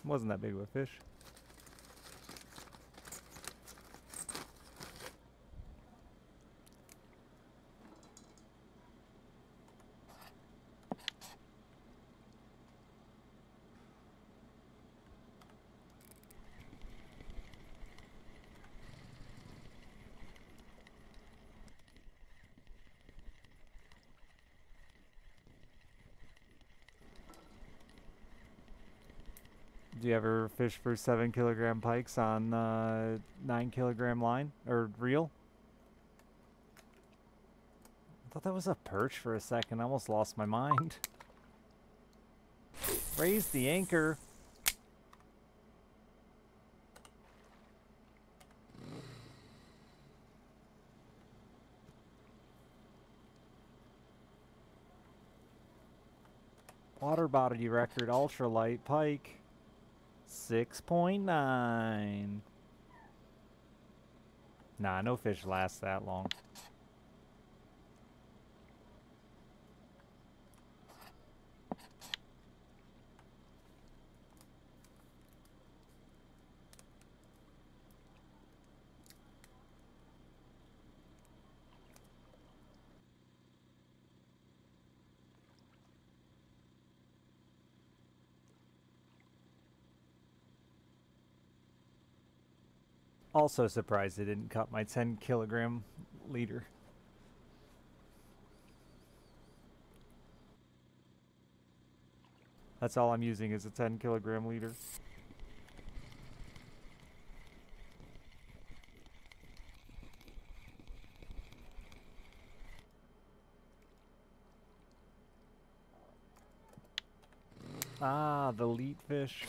Wasn't that big of a fish. Do you ever fish for 7 kilogram pikes on 9 kilogram line or reel? I thought that was a perch for a second. I almost lost my mind. Raise the anchor. Water body record, ultralight pike. 6.9. Nah, no fish lasts that long. Also surprised they didn't cut my 10 kilogram leader. That's all I'm using is a 10 kilogram leader. Ah, the lead fish.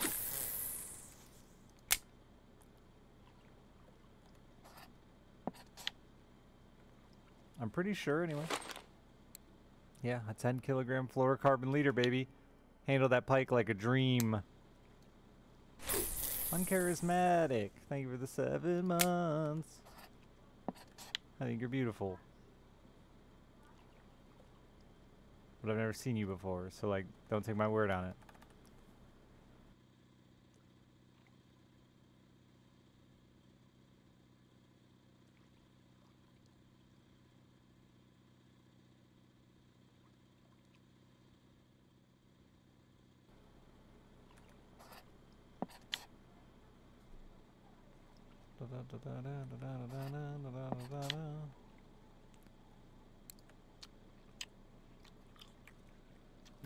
I'm pretty sure anyway. Yeah, a 10 kilogram fluorocarbon leader, baby. Handle that pike like a dream. Uncharismatic. Thank you for the 7 months. I think you're beautiful. But I've never seen you before, so like, don't take my word on it.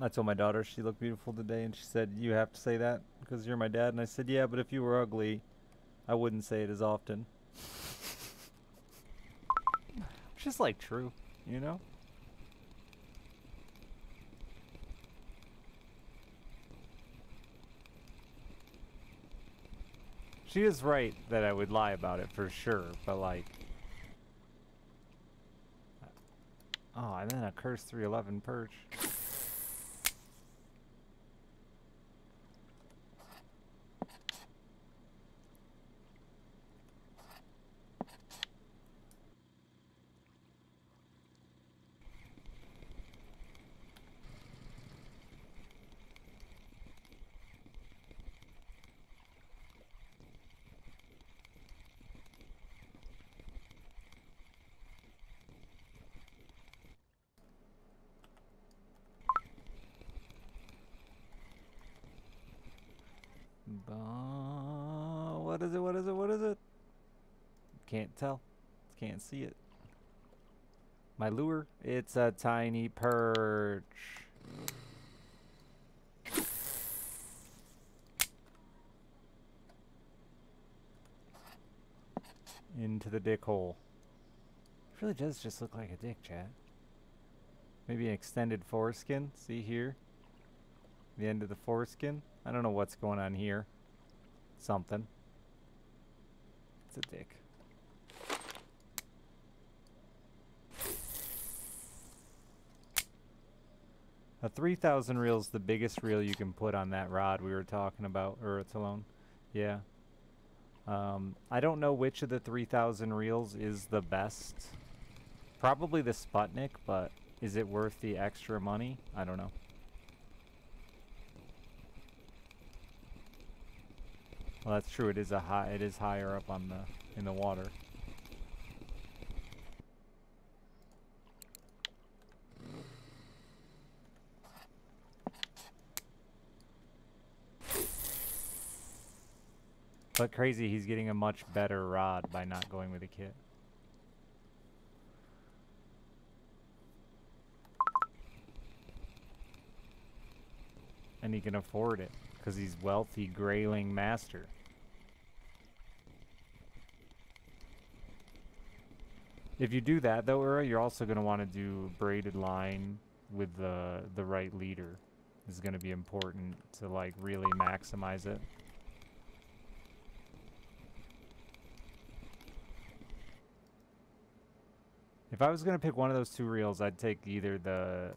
I told my daughter she looked beautiful today, and she said, "You have to say that because you're my dad." And I said, "Yeah, but if you were ugly, I wouldn't say it as often." It's just like true, you know? She is right that I would lie about it for sure, but like... Oh, and then a cursed 311 perch. What is it? What is it? What is it? Can't tell. Can't see it. My lure? It's a tiny perch. Into the dick hole. It really does just look like a dick, chat. Maybe an extended foreskin. See here? The end of the foreskin. I don't know what's going on here. Something. It's a dick. A 3,000 reel is the biggest reel you can put on that rod we were talking about, or it's alone. Yeah. I don't know which of the 3,000 reels is the best. Probably the Sputnik, but is it worth the extra money? I don't know. Well, that's true. It is it is higher up on in the water. But crazy, he's getting a much better rod by not going with a kit. And he can afford it because he's wealthy grayling master. If you do that though, Ura, you're also going to want to do braided line with the right leader. This is going to be important to like really maximize it. If I was going to pick one of those two reels, I'd take either the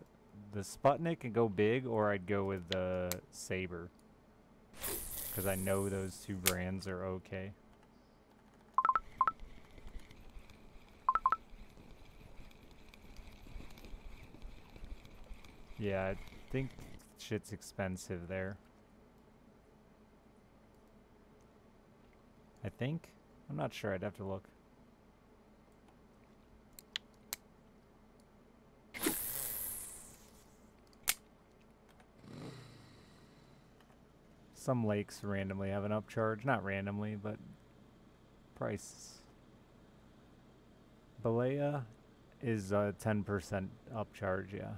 Sputnik and go big, or I'd go with the Saber. Because I know those two brands are okay. Yeah, I think shit's expensive there. I think? I'm not sure, I'd have to look. Some lakes randomly have an upcharge. Not randomly, but price. Balea is a 10% upcharge, yeah.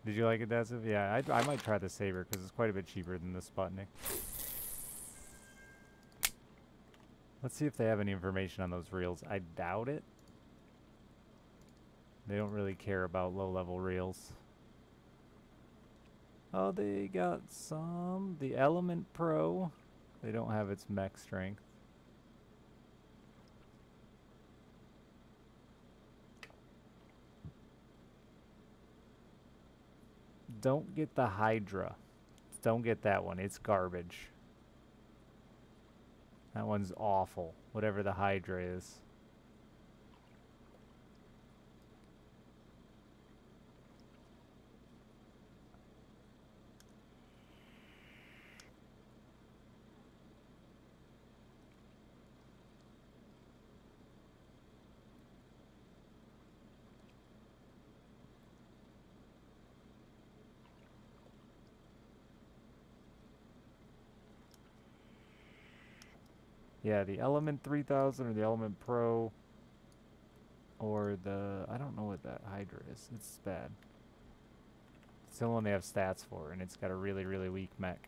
Did you like it, Daziv? Yeah, I might try the Saber because it's quite a bit cheaper than the Sputnik. Let's see if they have any information on those reels. I doubt it. They don't really care about low-level reels. Oh, they got some. The Element Pro. They don't have its mech strength. Don't get the Hydra. Don't get that one. It's garbage. That one's awful. Whatever the Hydra is. Yeah, the Element 3000 or the Element Pro or the... I don't know what that Hydra is. It's bad. It's the only one they have stats for, and it's got a really, really weak mech.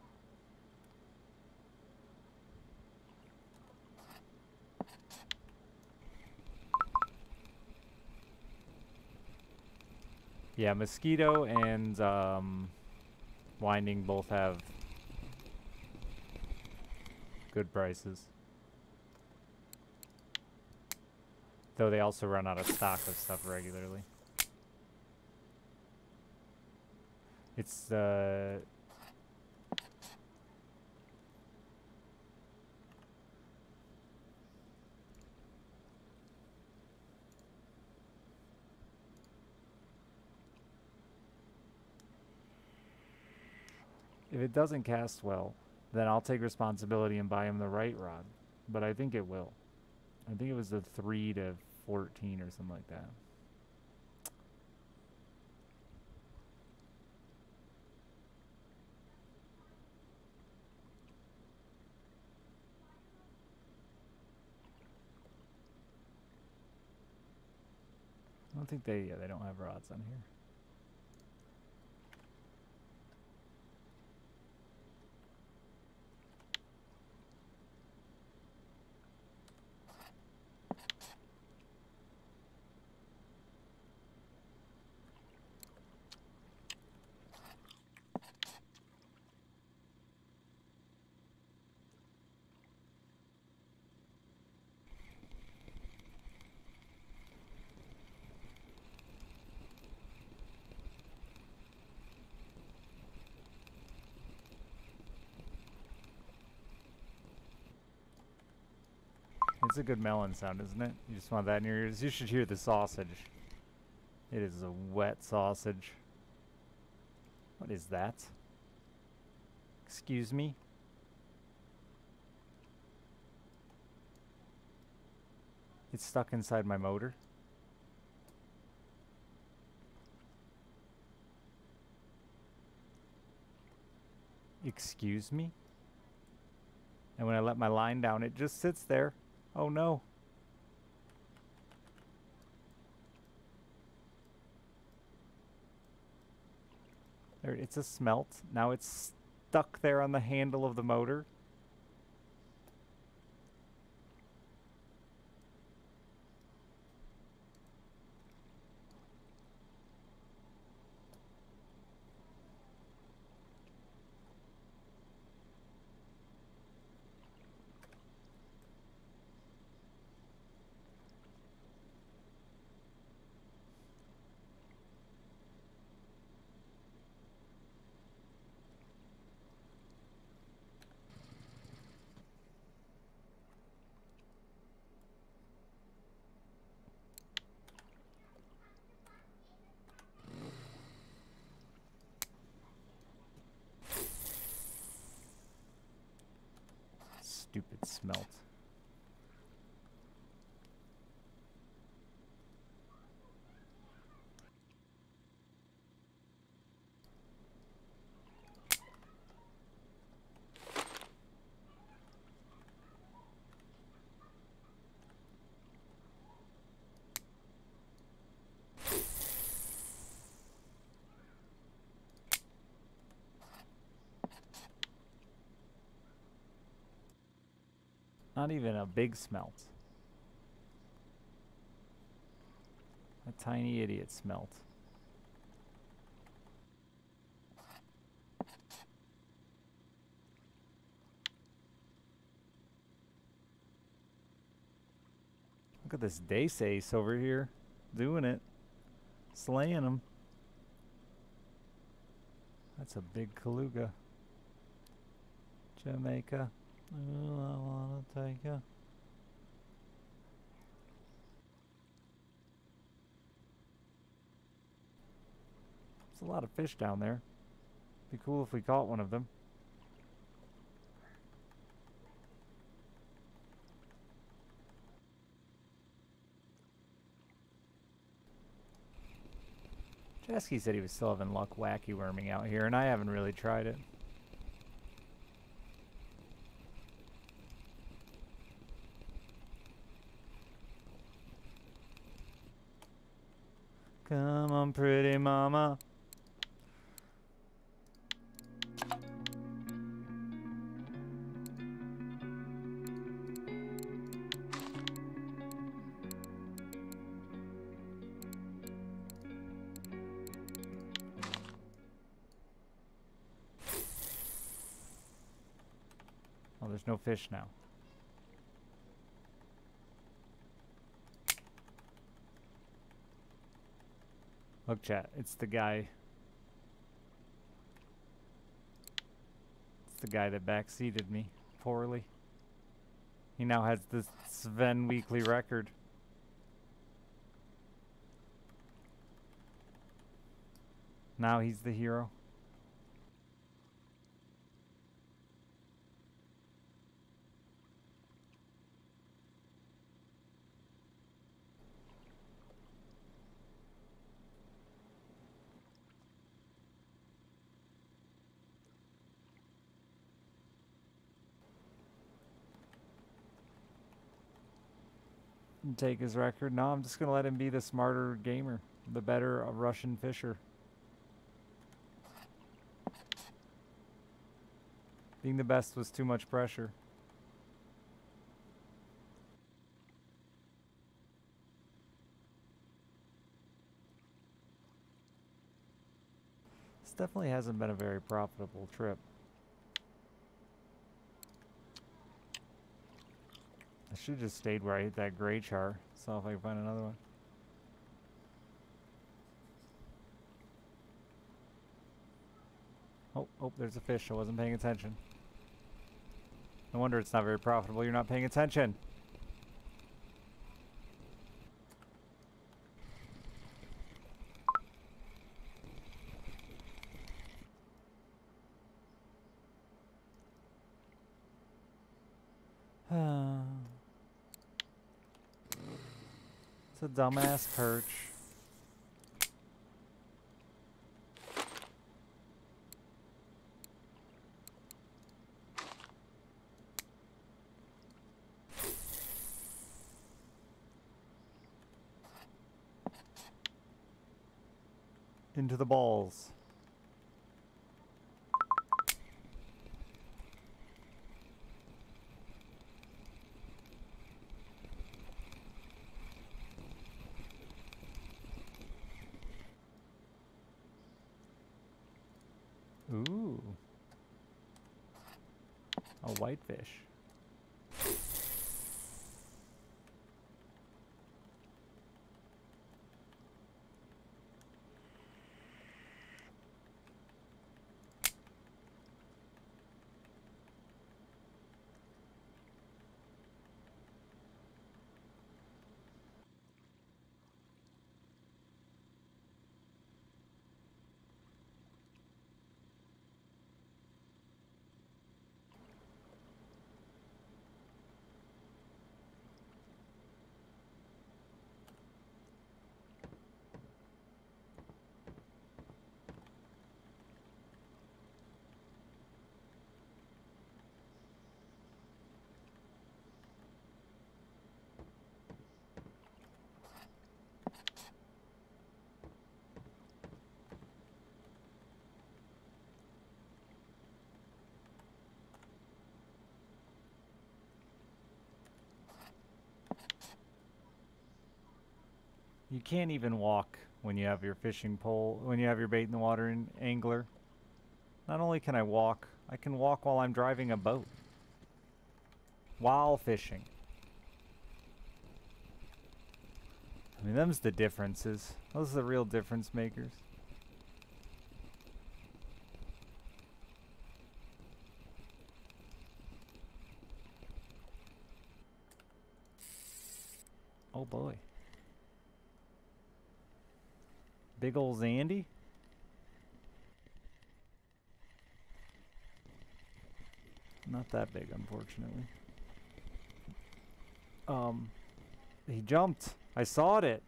Yeah, Mosquito and Winding both have good prices. Though they also run out of stock of stuff regularly. It's if it doesn't cast well, then I'll take responsibility and buy him the right rod. But I think it will. I think it was the 3 to 14 or something like that. I don't think they don't have rods on here. It's a good melon sound, isn't it? You just want that in your ears. You should hear the sausage. It is a wet sausage. What is that? Excuse me? It's stuck inside my motor. Excuse me? And when I let my line down, it just sits there. Oh no. There, it's a smelt. Now it's stuck there on the handle of the motor. Stupid smelt. Not even a big smelt. A tiny idiot smelt. Look at this Dace over here. Doing it. Slaying them. That's a big Kaluga. Jamaica. Ooh, I wanna take ya. There's a lot of fish down there. Be cool if we caught one of them. Jasky said he was still having luck wacky worming out here, and I haven't really tried it. Come on, pretty mama. Oh, there's no fish now. Look, chat, it's the guy. It's the guy that backseated me poorly. He now has this Sven weekly record. Now he's the hero. Take his record. No, I'm just going to let him be the smarter gamer, the better Russian fisher. Being the best was too much pressure. This definitely hasn't been a very profitable trip. I should have just stayed where I hit that gray char. Saw if I can find another one. Oh, there's a fish. I wasn't paying attention. No wonder it's not very profitable. You're not paying attention. It's a dumbass perch. Into the balls. Ooh. A whitefish. You can't even walk when you have your fishing pole, when you have your bait in the water and angler. Not only can I walk while I'm driving a boat. While fishing. I mean, them's the differences. Those are the real difference makers. Oh boy. Big ol' Zandy? Not that big, unfortunately. He jumped. I saw it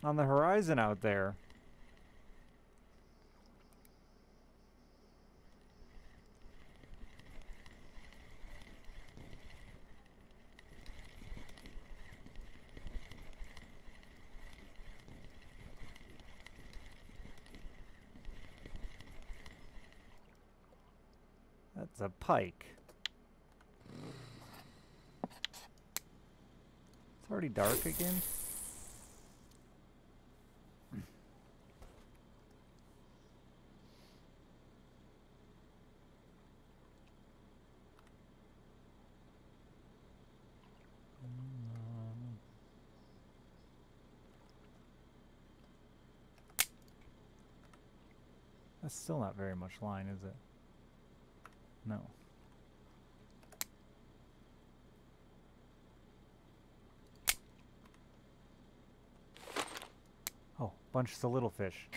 on the horizon out there. That's a pike. It's already dark again. That's still not very much line, is it? No. Oh, bunches of little fish.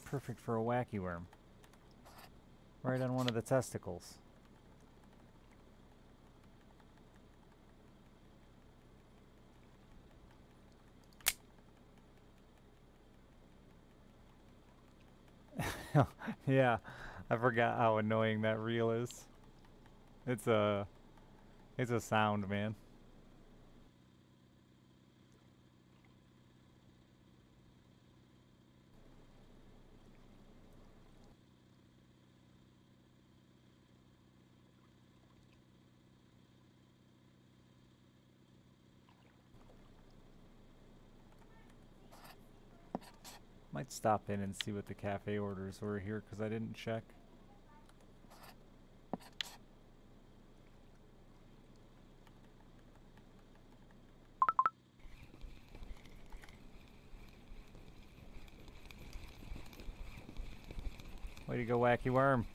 Perfect for a wacky worm. Right on one of the testicles. Yeah, I forgot how annoying that reel is. It's a sound, man. Might stop in and see what the cafe orders were here because I didn't check. Way to go, wacky worm.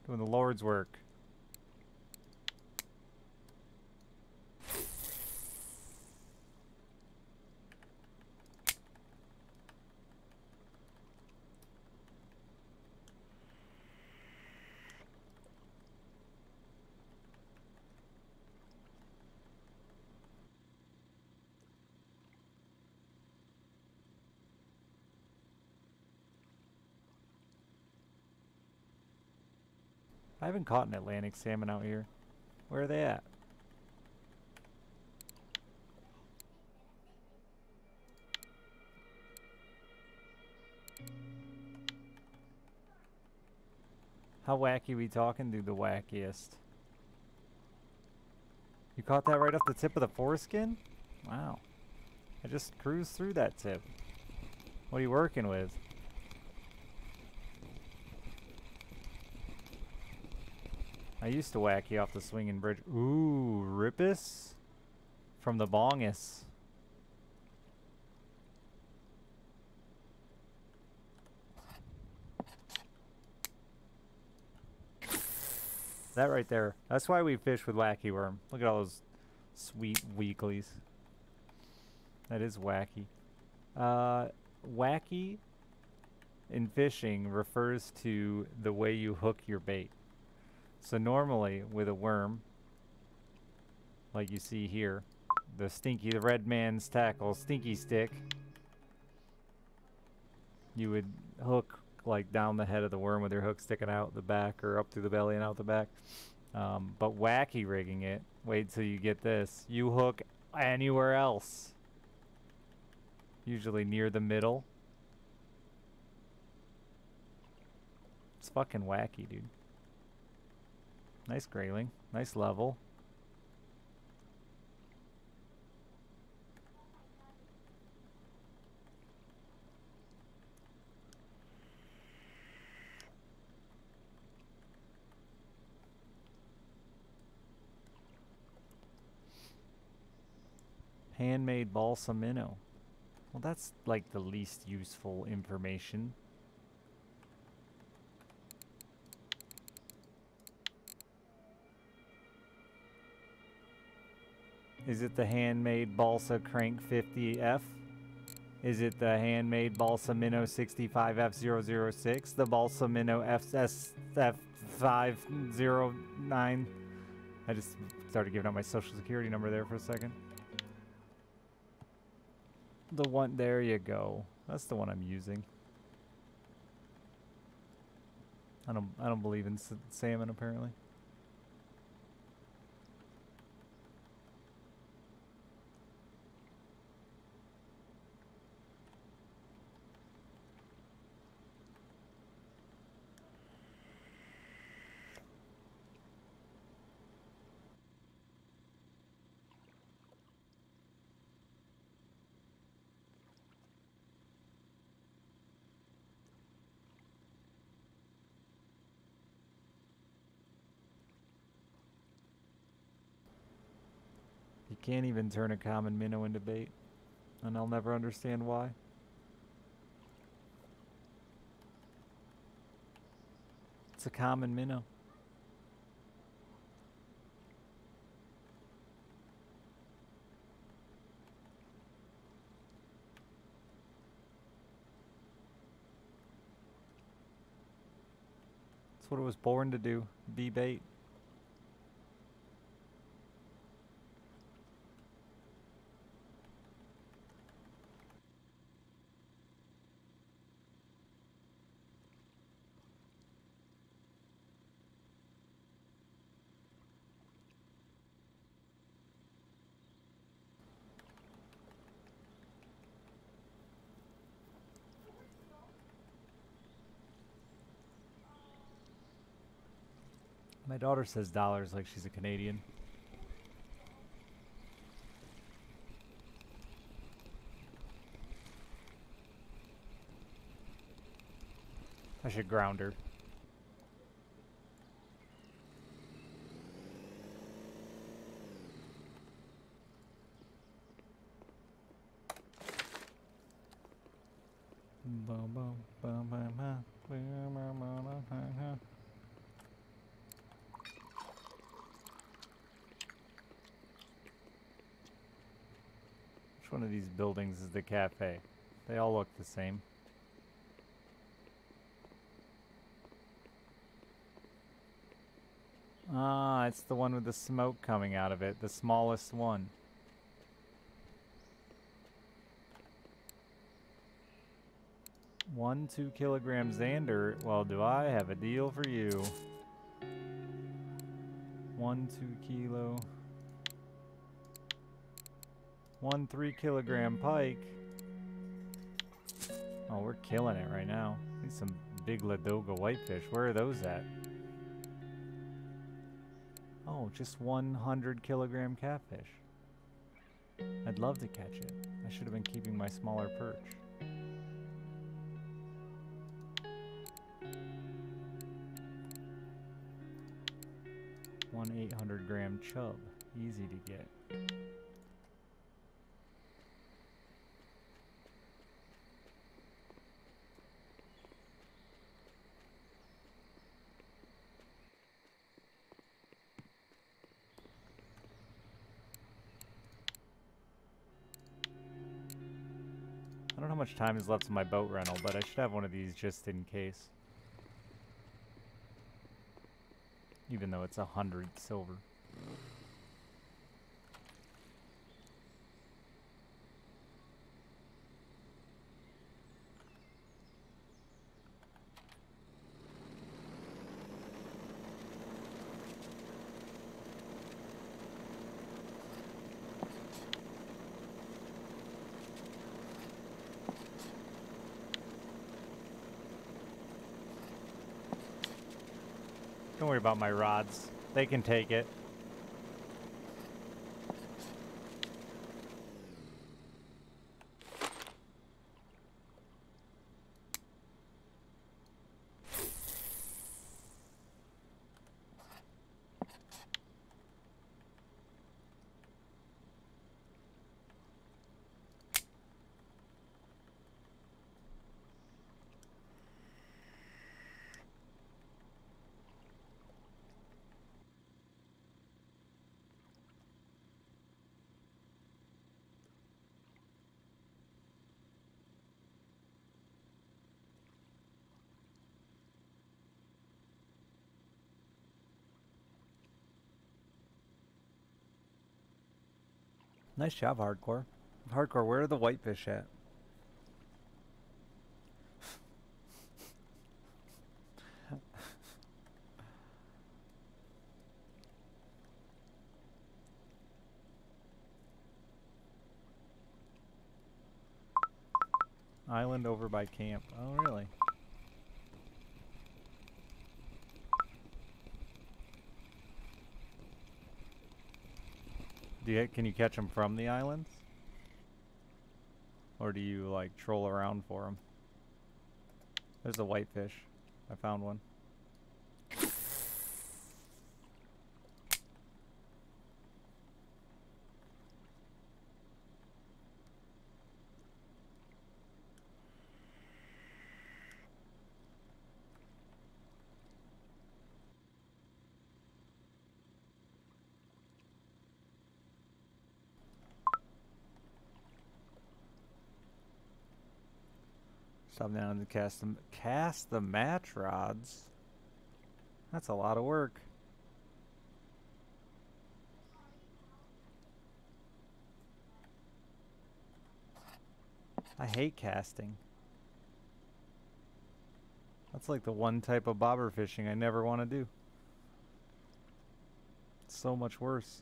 Doing the Lord's work. I haven't caught an Atlantic salmon out here. Where are they at? How wacky we talking? Do the wackiest. You caught that right off the tip of the foreskin? Wow. I just cruised through that tip. What are you working with? I used to wacky off the swinging bridge. Ooh, Rippus? From the Bongus. That right there. That's why we fish with wacky worm. Look at all those sweet weeklies. That is wacky. Wacky in fishing refers to the way you hook your bait. So normally with a worm, like you see here, the red man's tackle, stinky stick, you would hook like down the head of the worm with your hook sticking out the back or up through the belly and out the back. But wacky rigging it, wait till you get this, you hook anywhere else. Usually near the middle. It's fucking wacky, dude. Nice grayling, nice level. Handmade balsa minnow. Well, that's like the least useful information. Is it the handmade balsa crank 50F? Is it the handmade balsa minnow 65F006? The balsa minnow FSF509? I just started giving out my social security number there for a second. The one, there you go. That's the one I'm using. I don't believe in salmon apparently. You can't even turn a common minnow into bait, and I'll never understand why. It's a common minnow. That's what it was born to do, be bait. My daughter says dollars like she's a Canadian. I should ground her. Which one of these buildings is the cafe? They all look the same. Ah, it's the one with the smoke coming out of it, the smallest one. One 2 kilogram Xander. Well, do I have a deal for you? 1 2 kilo. 1 3 kilogram pike. Oh, we're killing it right now. Need some big Ladoga whitefish. Where are those at? Oh, just 100 kilogram catfish. I'd love to catch it. I should have been keeping my smaller perch. 1 800 gram chub. Easy to get. I don't know how much time is left in my boat rental, but I should have one of these just in case. Even though it's 100 silver. Don't worry about my rods. They can take it. Nice job, Hardcore. Hardcore, where are the whitefish at? Island over by camp. Oh, really? Can you catch them from the islands? Or do you, like, troll around for them? There's a whitefish. I found one. Stop down and cast the match rods. That's a lot of work. I hate casting. That's like the one type of bobber fishing I never want to do. It's so much worse.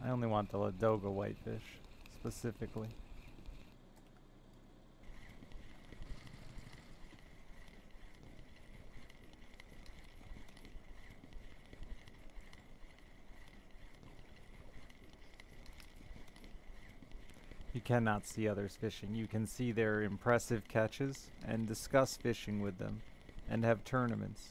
I only want the Ladoga whitefish, specifically. You cannot see others fishing. You can see their impressive catches and discuss fishing with them and have tournaments.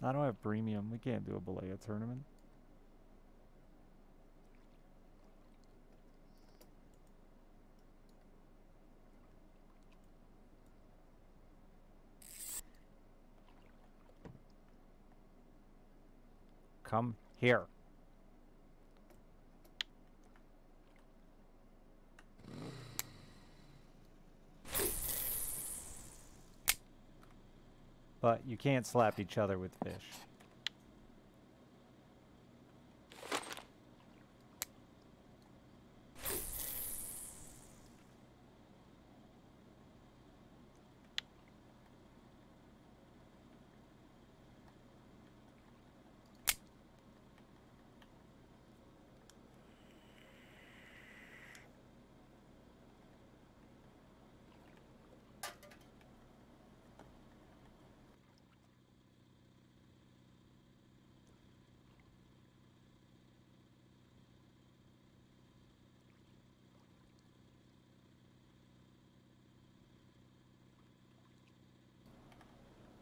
I don't have premium. We can't do a Balea tournament. Come here. But you can't slap each other with fish.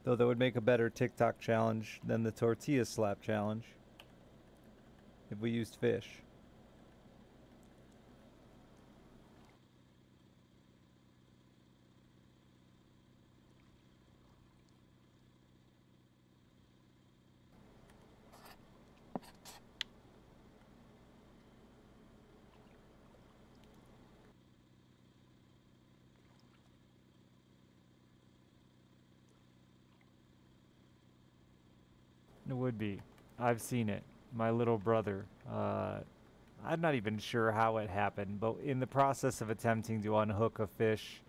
Though that would make a better TikTok challenge than the tortilla slap challenge if we used fish. It would be. I've seen it. My little brother. I'm not even sure how it happened, but in the process of attempting to unhook a fish,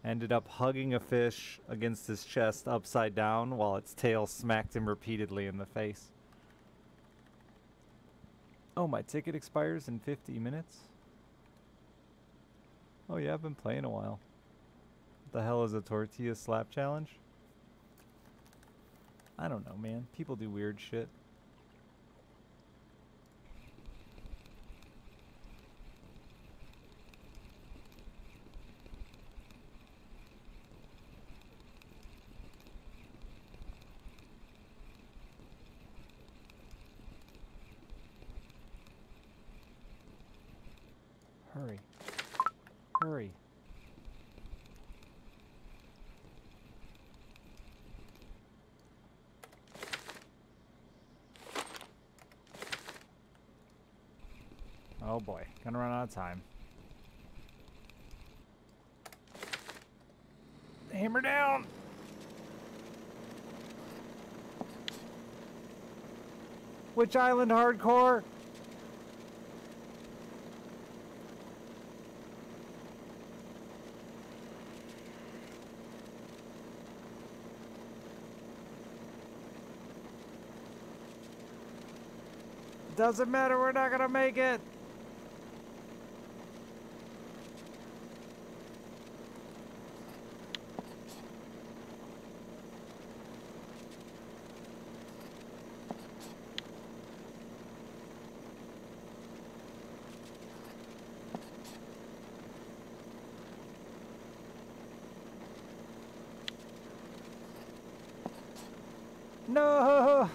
ended up hugging a fish against his chest upside down while its tail smacked him repeatedly in the face. Oh, my ticket expires in 50 minutes? Oh yeah, I've been playing a while. What the hell is a tortilla slap challenge? I don't know, man. People do weird shit. Hurry. Hurry. Oh boy, gonna run out of time. Hammer down! Which island hardcore? Doesn't matter, we're not gonna make it! No!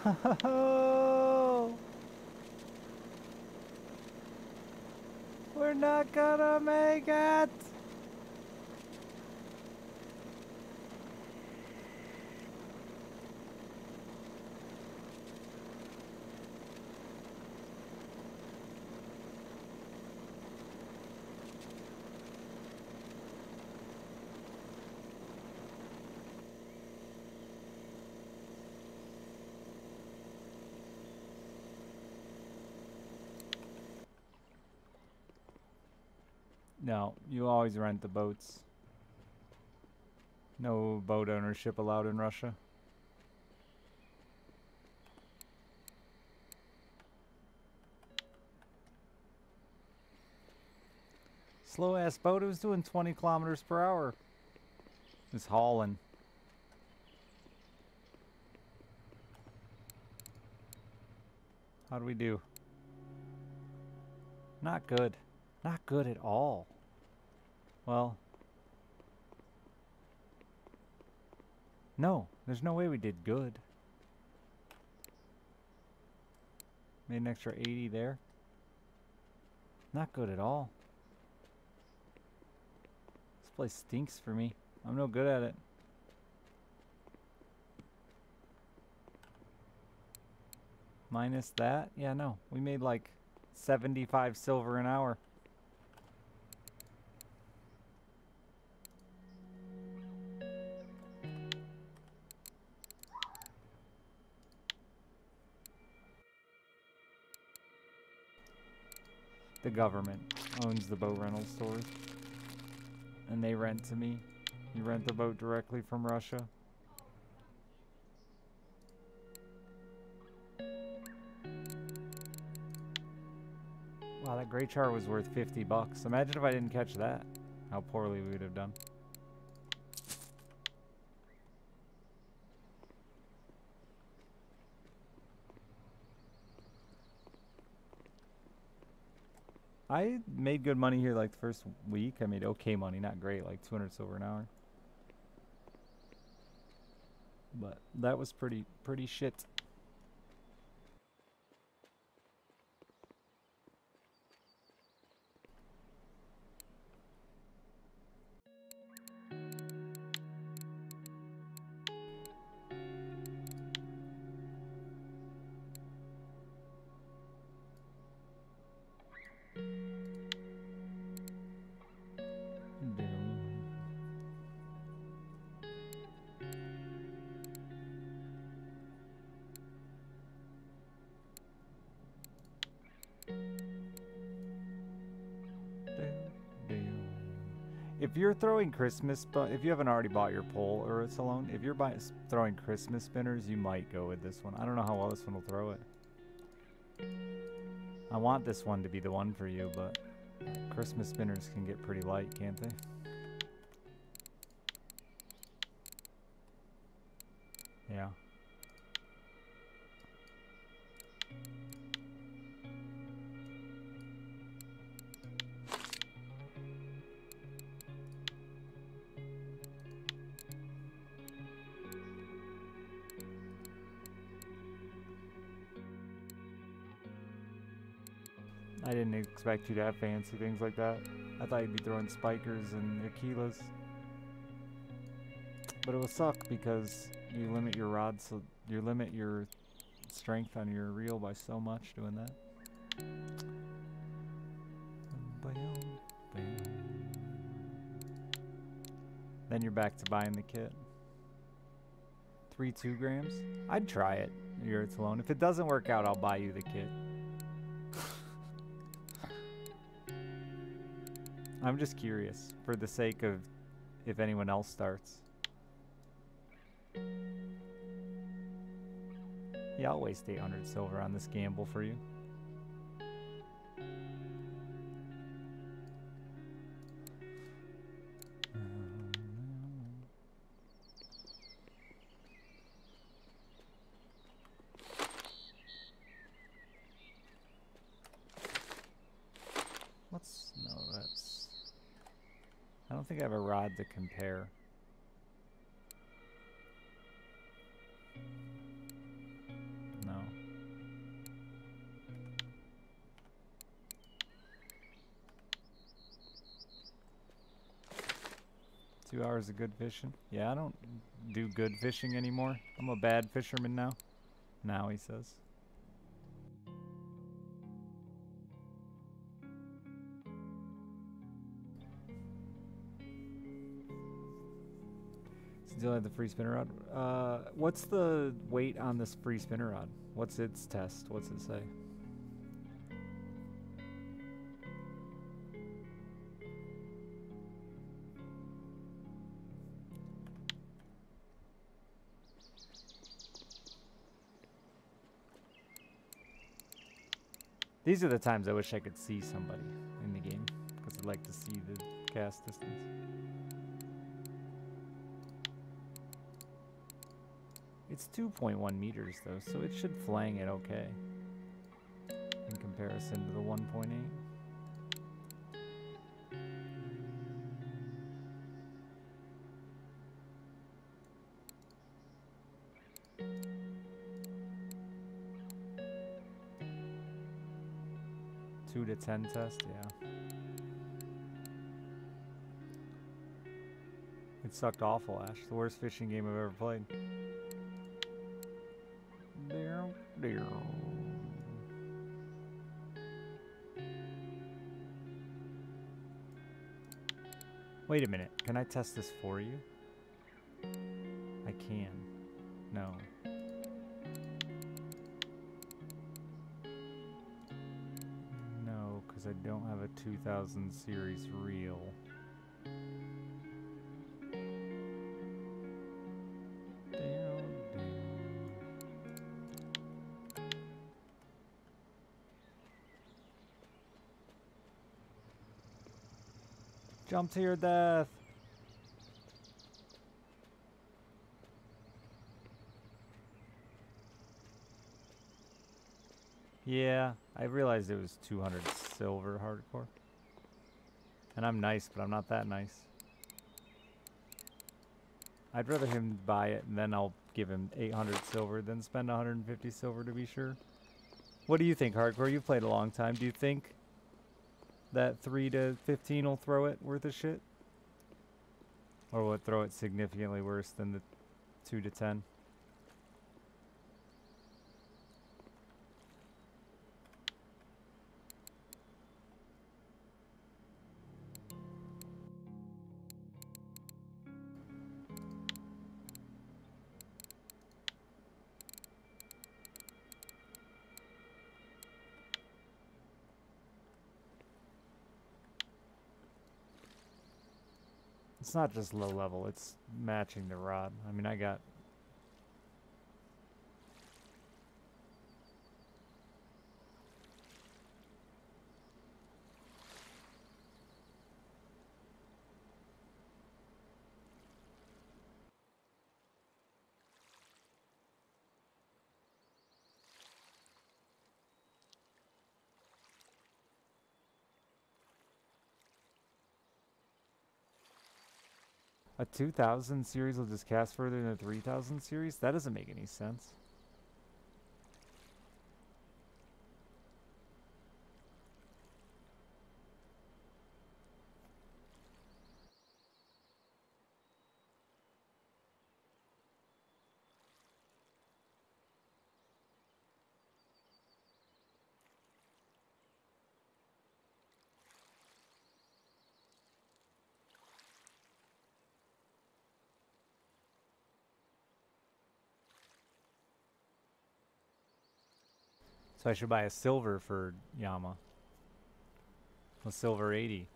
We're not gonna make it! No, you always rent the boats. No boat ownership allowed in Russia. Slow ass boat, it was doing 20 kilometers per hour. It was hauling. How do we do? Not good. Not good at all. Well. No, there's no way we did good. Made an extra 80 there. Not good at all. This place stinks for me. I'm no good at it. Minus that? Yeah, no. We made like 75 silver an hour. The government owns the boat rental stores. And they rent to me. You rent the boat directly from Russia. Wow, that gray char was worth 50 bucks. Imagine if I didn't catch that. How poorly we would have done. I made good money here like the first week. I made okay money, not great, like 200 silver an hour. But that was pretty shit. If you're throwing Christmas, but if you haven't already bought your pole or it's alone, if you're throwing Christmas spinners, you might go with this one. I don't know how well this one will throw it. I want this one to be the one for you, but Christmas spinners can get pretty light, can't they? Yeah. I didn't expect you to have fancy things like that. I thought you'd be throwing spikers and Aquilas. But it will suck because you limit your rod, so you limit your strength on your reel by so much doing that. Then you're back to buying the kit. 3 2-grams? I'd try it. You're alone. If it doesn't work out, I'll buy you the kit. I'm just curious, for the sake of if anyone else starts. Yeah, I'll waste 800 silver on this gamble for you. I don't think I have a rod to compare. No. 2 hours of good fishing? Yeah, I don't do good fishing anymore. I'm a bad fisherman now. Now, he says. Still have the free spinner rod. What's the weight on this free spinner rod? What's its test? What's it say? These are the times I wish I could see somebody in the game, because I'd like to see the cast distance. It's 2.1 meters though, so it should flang it okay in comparison to the 1.8. Two to 10 test, yeah. It sucked awful, Ash. The worst fishing game I've ever played. Wait a minute, can I test this for you? I can. No. No, because I don't have a 2000 series reel. Jump to your death. Yeah, I realized it was 200 silver hardcore. And I'm nice, but I'm not that nice. I'd rather him buy it and then I'll give him 800 silver than spend 150 silver to be sure. What do you think, Hardcore? You've played a long time. Do you think that 3 to 15 will throw it worth a shit? Or will it throw it significantly worse than the 2 to 10? It's not just low level, it's matching the rod. I mean, I got... A 2000 series will just cast further than a 3000 series? That doesn't make any sense. So I should buy a silver for Yama. A silver 80.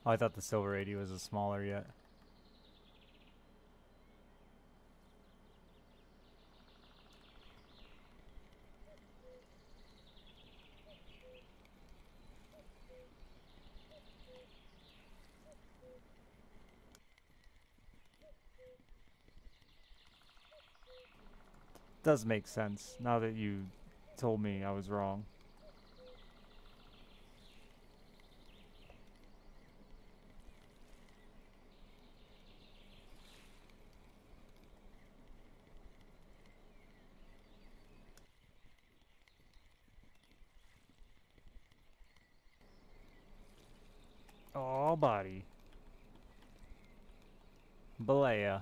Oh, I thought the silver 80 was a smaller yet. Does make sense now that you told me I was wrong. Oh, buddy. Balea.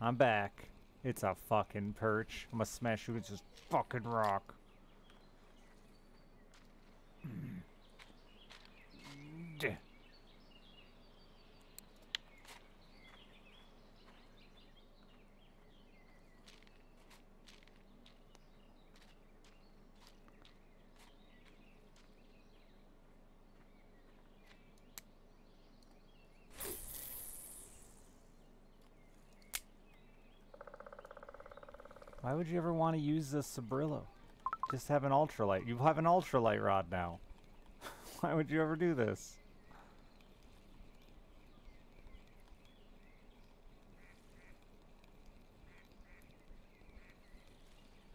I'm back. It's a fucking perch. I'm gonna smash you with this fucking rock. Why would you ever want to use the Sabrillo? Just have an ultralight. You have an ultralight rod now. Why would you ever do this?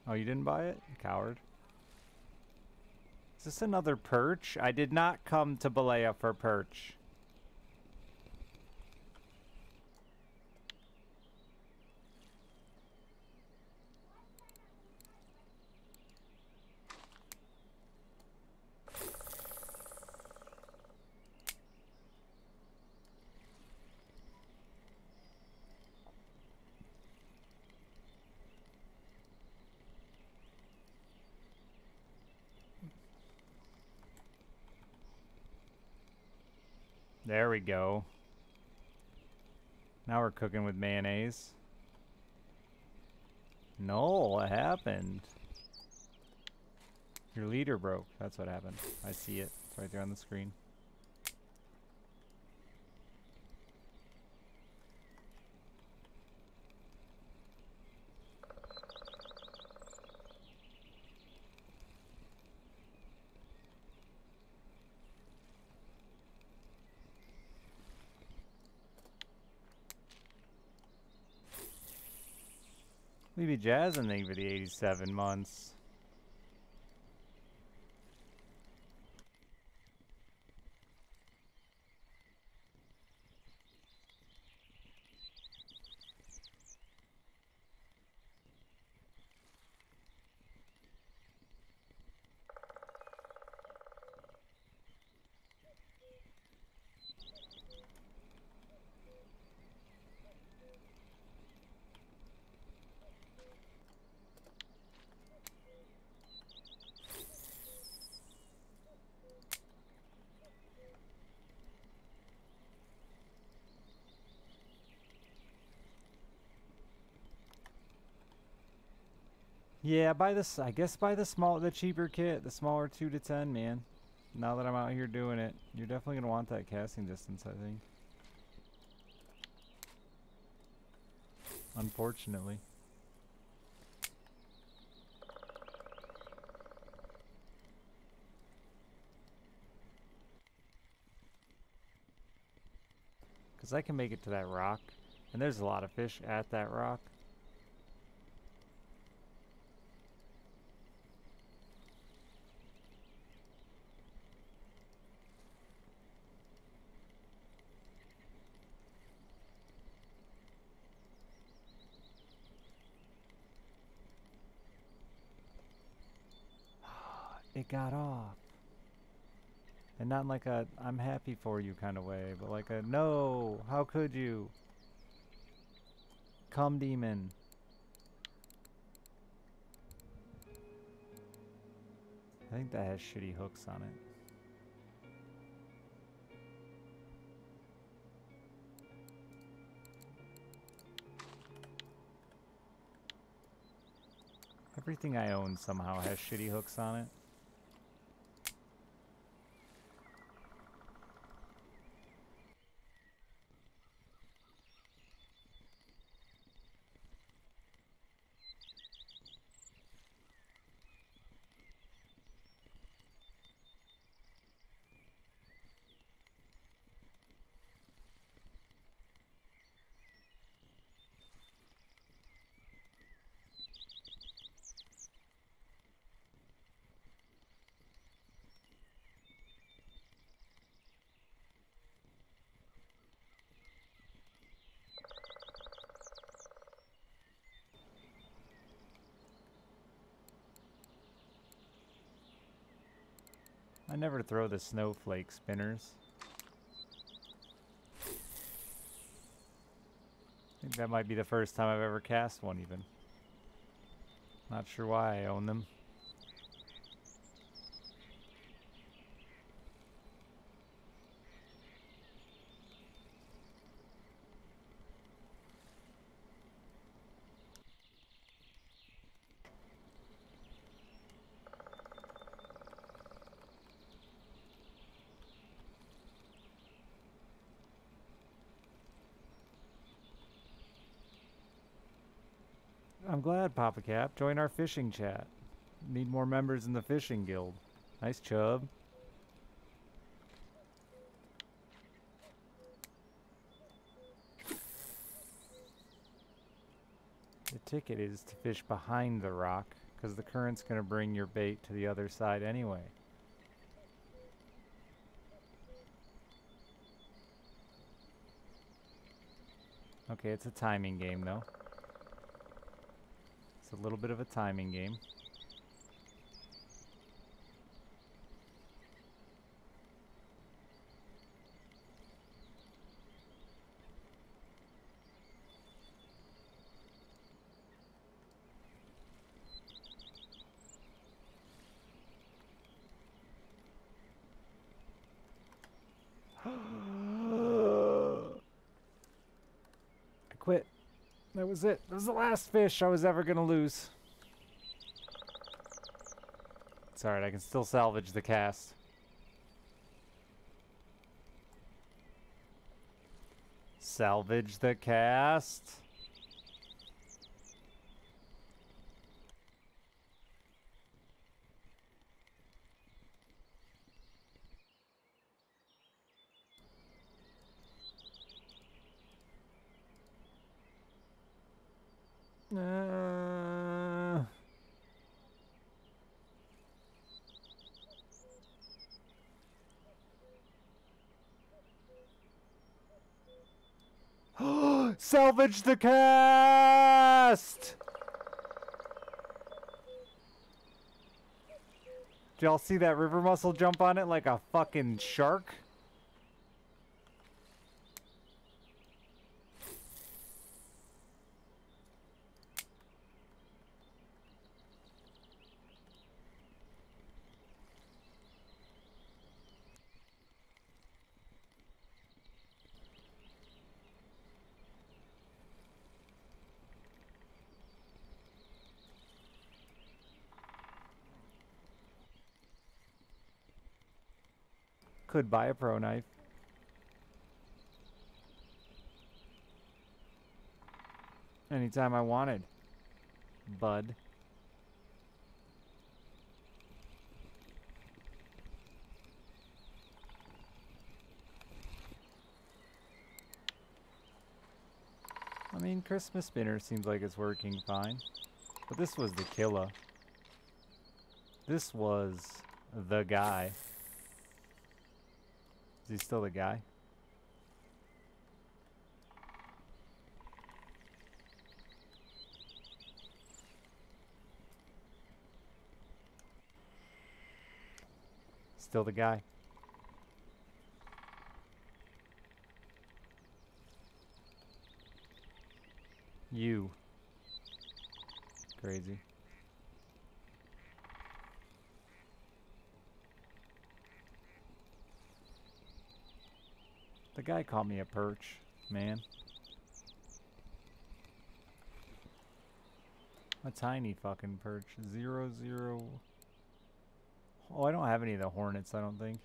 Oh, you didn't buy it? Coward. Is this another perch? I did not come to Balea for perch. There we go. Now we're cooking with mayonnaise. No, what happened? Your leader broke. That's what happened. I see it. It's right there on the screen. We be jazzing thing for the 87 months. Yeah, buy this. I guess buy the cheaper kit, the smaller 2 to 10, man. Now that I'm out here doing it, you're definitely gonna want that casting distance, I think. Unfortunately. Because I can make it to that rock, and there's a lot of fish at that rock. It got off. And not in like a I'm happy for you kind of way, but like a no, how could you? Come demon. I think that has shitty hooks on it. Everything I own somehow has shitty hooks on it. I never throw the snowflake spinners. I think that might be the first time I've ever cast one even. Not sure why I own them. I'm glad, Papa Cap. Join our fishing chat. Need more members in the fishing guild. Nice chub. The ticket is to fish behind the rock, because the current's going to bring your bait to the other side anyway. Okay, it's a timing game though. It's a little bit of a timing game. I quit. That was it. That was the last fish I was ever going to lose. It's alright, I can still salvage the cast. Salvage the cast. Salvage the cast! Did y'all see that river mussel jump on it like a fucking shark? Could buy a pro knife. Anytime I wanted. Bud. I mean, Christmas spinner seems like it's working fine. But this was the killer. This was the guy. Is he still the guy? Still the guy. You. Crazy. The guy called me a perch, man. A tiny fucking perch. 0, 0. Oh, I don't have any of the hornets, I don't think.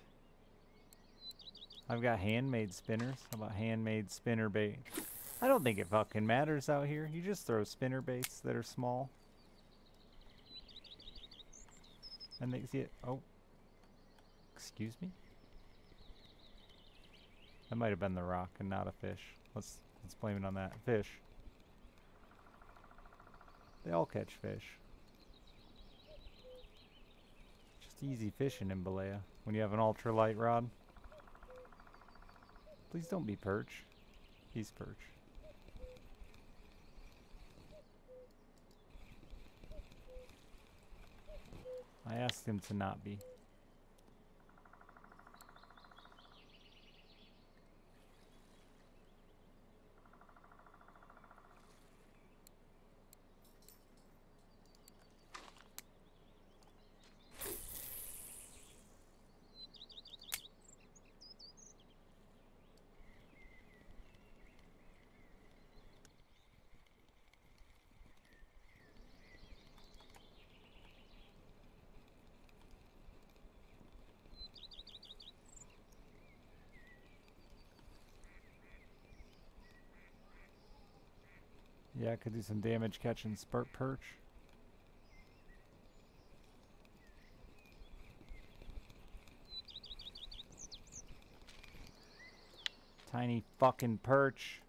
I've got handmade spinners. How about handmade spinner bait? I don't think it fucking matters out here. You just throw spinner baits that are small. And they see it. Oh. Excuse me? That might have been the rock and not a fish. Let's blame it on that. Fish. They all catch fish. Just easy fishing in Balea when you have an ultralight rod. Please don't be perch. He's perch. I asked him to not be. Yeah, I could do some damage catching spurt perch. Tiny fucking perch.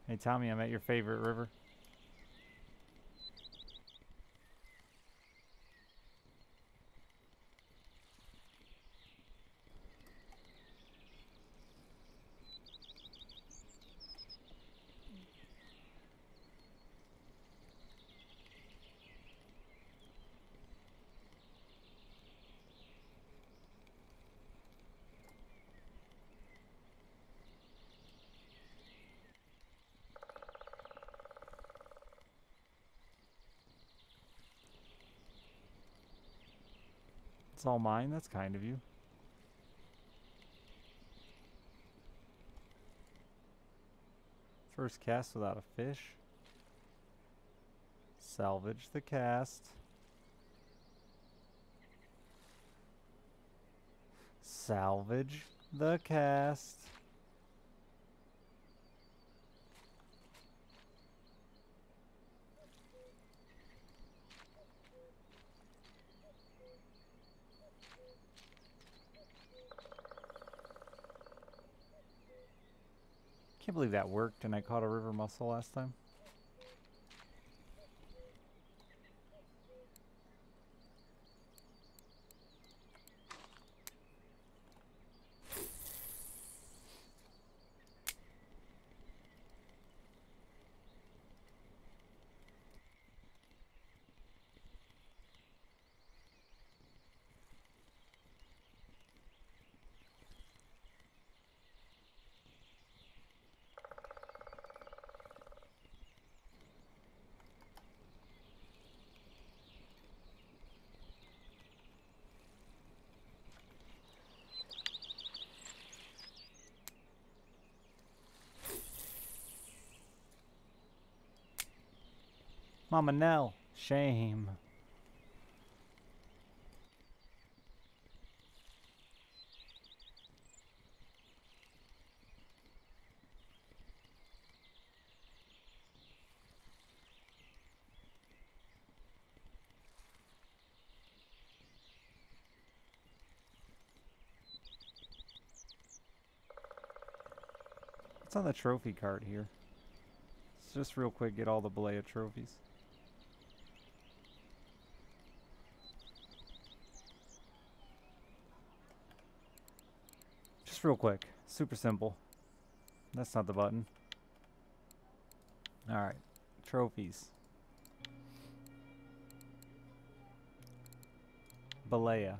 Hey Tommy, I'm at your favorite river. It's all mine? That's kind of you. First cast without a fish. Salvage the cast. Salvage the cast. Can't believe that worked and I caught a river mussel last time. Mama Nell. Shame. What's on the trophy card here? Let's just real quick get all the Balea trophies. Just real quick. Super simple. That's not the button. Alright. Trophies. Balea.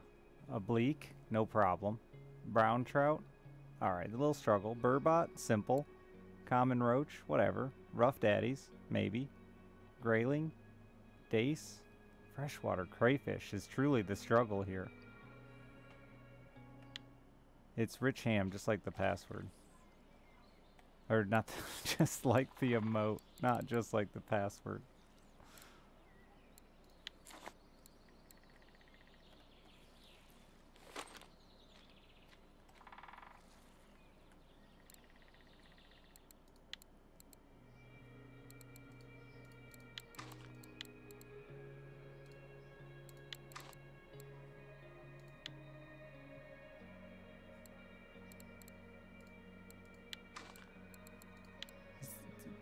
Oblique. No problem. Brown trout. Alright, a little struggle. Burbot. Simple. Common roach. Whatever. Rough daddies. Maybe. Grayling. Dace. Freshwater crayfish is truly the struggle here. It's rich ham, just like the password. Or not, just like the emote, not just like the password.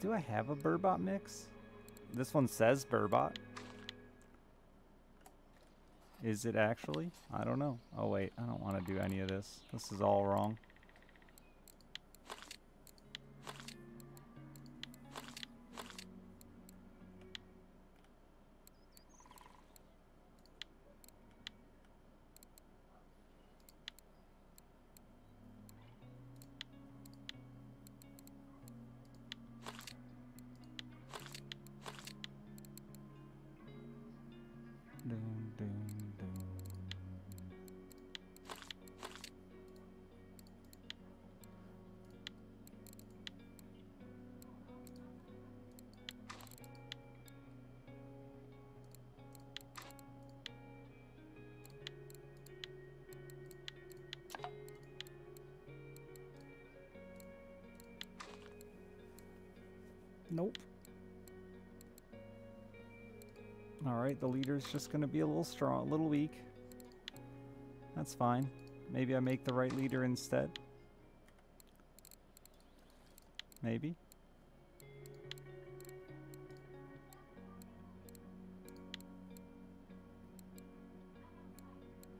Do I have a Burbot mix? This one says Burbot. Is it actually? I don't know. Oh wait, I don't want to do any of this. This is all wrong. Nope. Alright, the leader's just gonna be a little strong, a little weak. That's fine. Maybe I make the right leader instead. Maybe.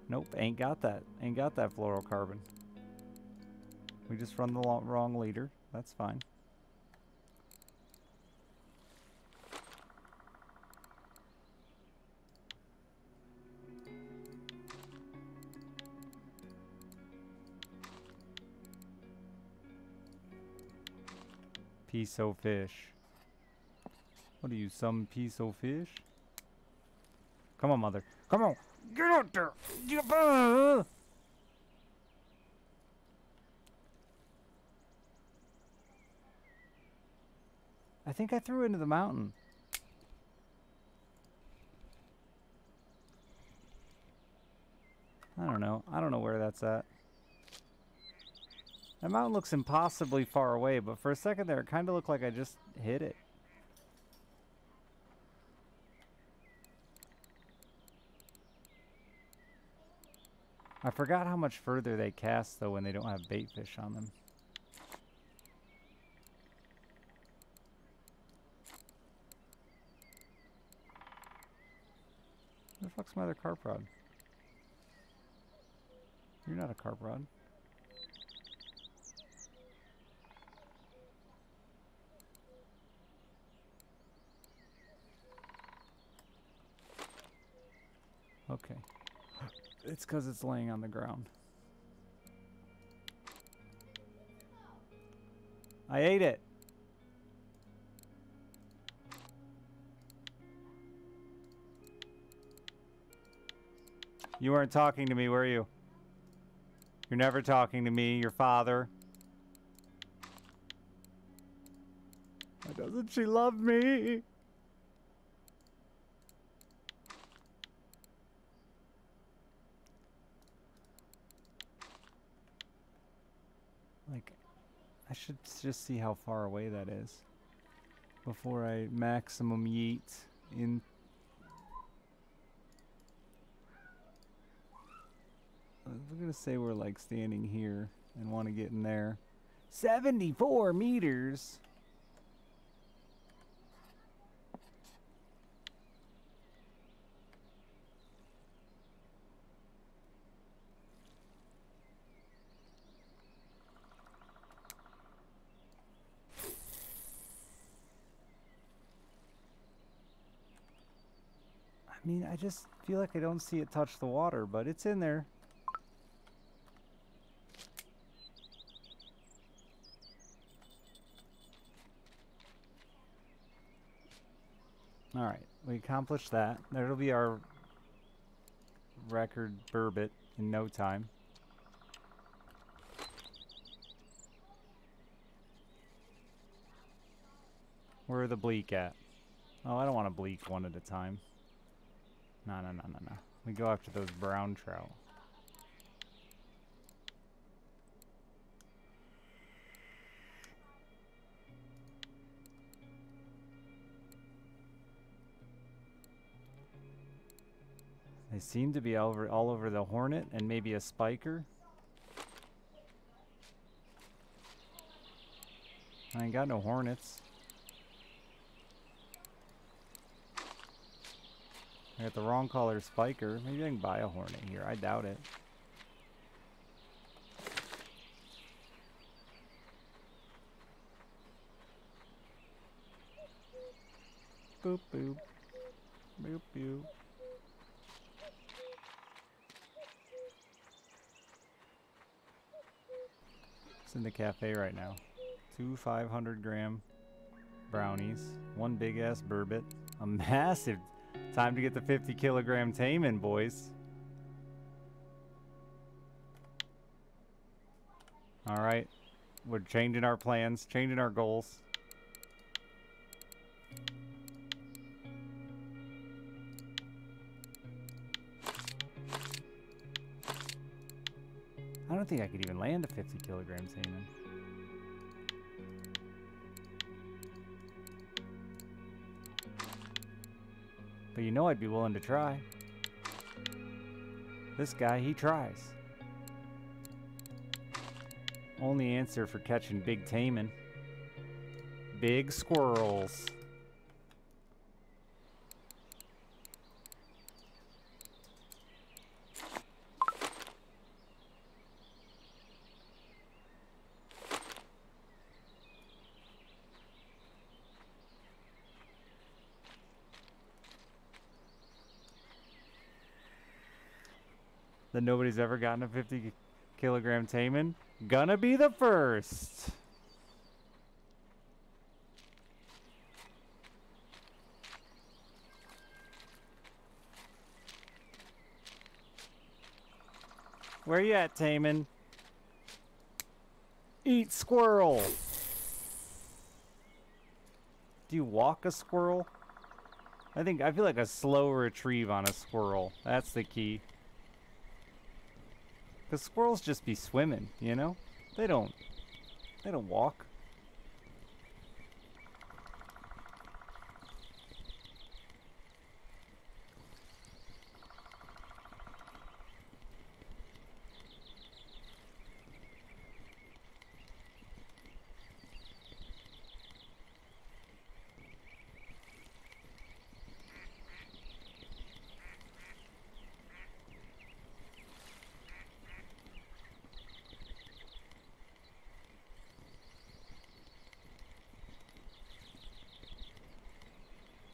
Nope, ain't got that. Ain't got that fluorocarbon. We just run the wrong leader. That's fine. Piece of fish. What are you, some piece of fish? Come on, mother. Come on. Get out there. I think I threw it into the mountain. I don't know. I don't know where that's at. That mountain looks impossibly far away, but for a second there, it kind of looked like I just hit it. I forgot how much further they cast, though, when they don't have bait fish on them. Where the fuck's my other carp rod? You're not a carp rod. Okay. It's because it's laying on the ground. I ate it. You weren't talking to me, were you? You're never talking to me, your father. Why doesn't she love me? I should just see how far away that is before I maximum yeet in. We're gonna say we're like standing here and want to get in there. 74 meters. I mean, I just feel like I don't see it touch the water, but it's in there. Alright, we accomplished that. That'll be our record burbot in no time. Where are the bleak at? Oh, I don't want to bleak one at a time. No. We go after those brown trout. They seem to be all over the hornet and maybe a spiker. I ain't got no hornets. I got the wrong color spiker. Maybe I can buy a hornet here. I doubt it. Boop boop. Boop boop. It's in the cafe right now. 2 500-gram brownies. 1 big ass burbot. A massive. Time to get the 50-kilogram tame in, boys. Alright. We're changing our plans, changing our goals. I don't think I could even land a 50-kilogram tame. But you know I'd be willing to try. This guy, he tries. Only answer for catching big taimen. Big squirrels. That nobody's ever gotten a 50-kilogram taimen. Gonna be the first. Where you at, taimen? Eat squirrel. Do you walk a squirrel? I feel like a slow retrieve on a squirrel. That's the key. Because squirrels just be swimming, you know? They don't walk.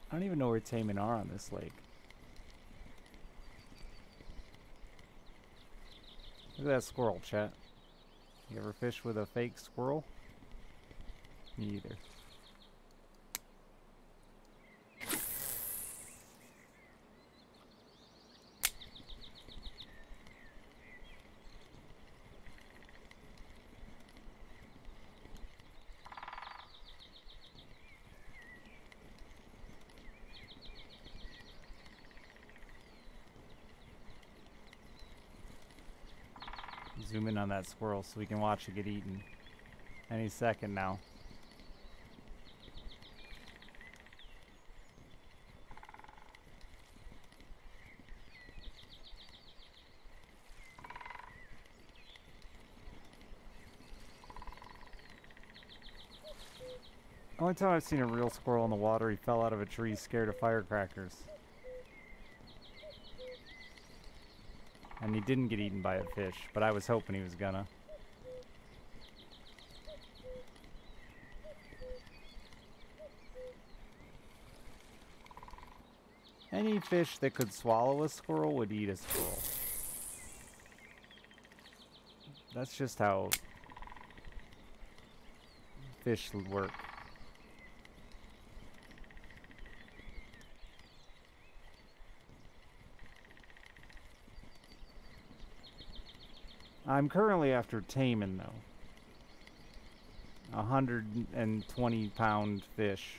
I don't even know where taimen are on this lake. Look at that squirrel, chat. You ever fish with a fake squirrel? Me either. Zoom in on that squirrel so we can watch it get eaten. Any second now. Only time I've seen a real squirrel in the water, he fell out of a tree scared of firecrackers. And he didn't get eaten by a fish, but I was hoping he was gonna. Any fish that could swallow a squirrel would eat a squirrel. That's just how fish work. I'm currently after taming, though. 120-pound fish.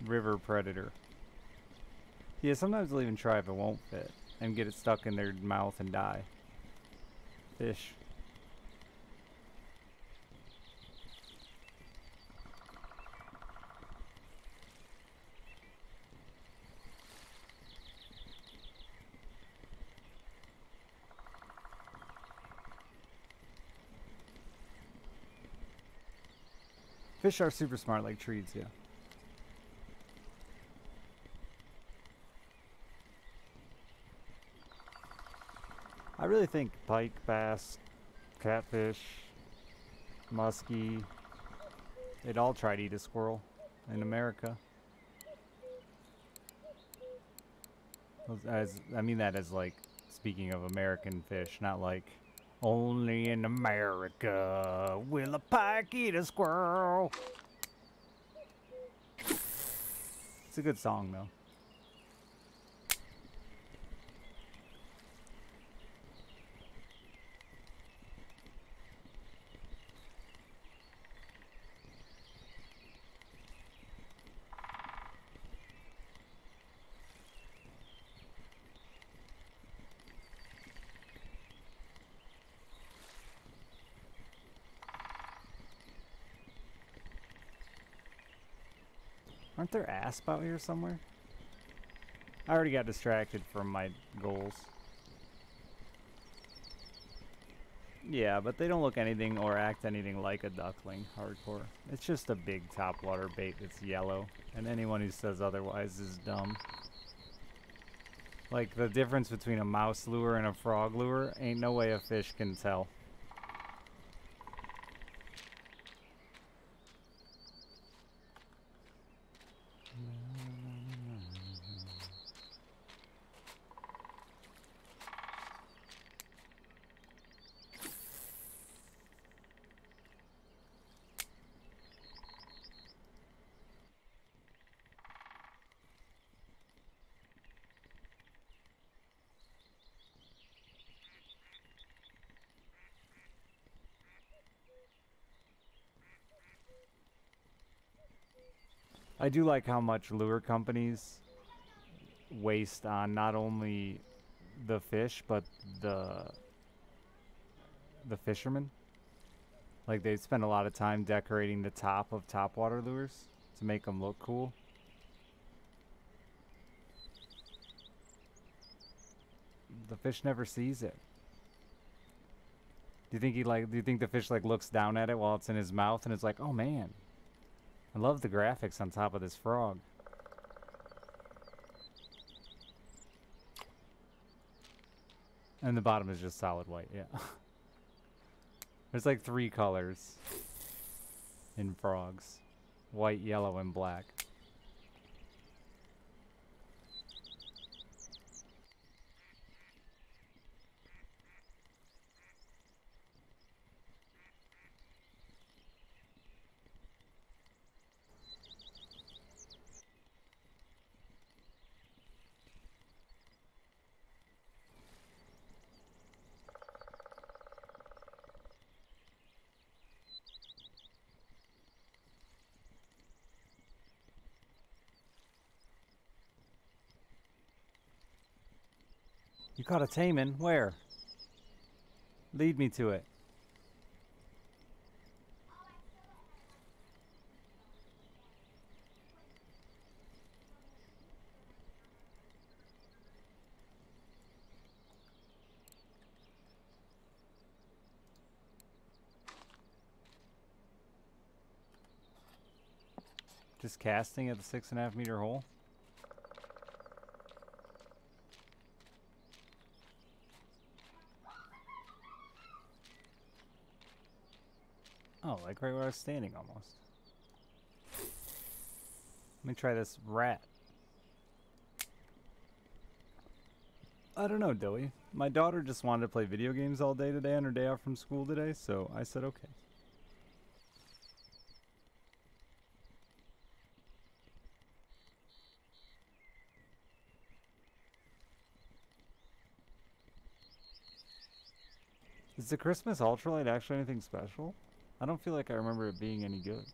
River predator. Yeah, sometimes they'll even try if it won't fit and get it stuck in their mouth and die. Fish. Fish are super smart like trees, yeah. I really think pike, bass, catfish, muskie, they'd all try to eat a squirrel in America. I mean that as like, speaking of American fish, not like, only in America will a pike eat a squirrel. It's a good song though. Aren't there asp out here somewhere? I already got distracted from my goals. Yeah, but they don't look anything or act anything like a duckling, hardcore. It's just a big topwater bait that's yellow, and anyone who says otherwise is dumb. Like, the difference between a mouse lure and a frog lure, ain't no way a fish can tell. I do like how much lure companies waste on not only the fish, but the fishermen. Like, they spend a lot of time decorating the top of topwater lures to make them look cool. The fish never sees it. Do you think the fish like looks down at it while it's in his mouth and it's like, oh man, I love the graphics on top of this frog. And the bottom is just solid white, yeah. There's like 3 colors in frogs. White, yellow, and black. You caught a taimen? Where? Lead me to it. Just casting at the 6.5 meter hole? Oh, like right where I was standing almost. Let me try this rat. I don't know, Dilly. My daughter just wanted to play video games all day today on her day off from school today, so I said okay. Is the Christmas ultralight actually anything special? I don't feel like I remember it being any good.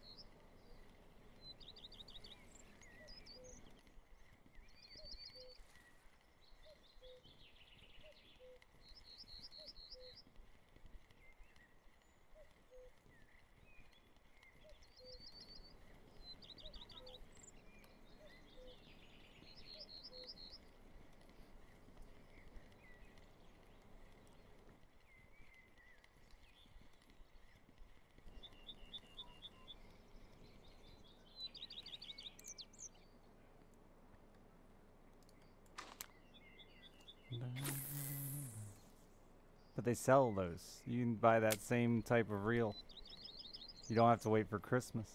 But they sell those. You can buy that same type of reel. You don't have to wait for Christmas.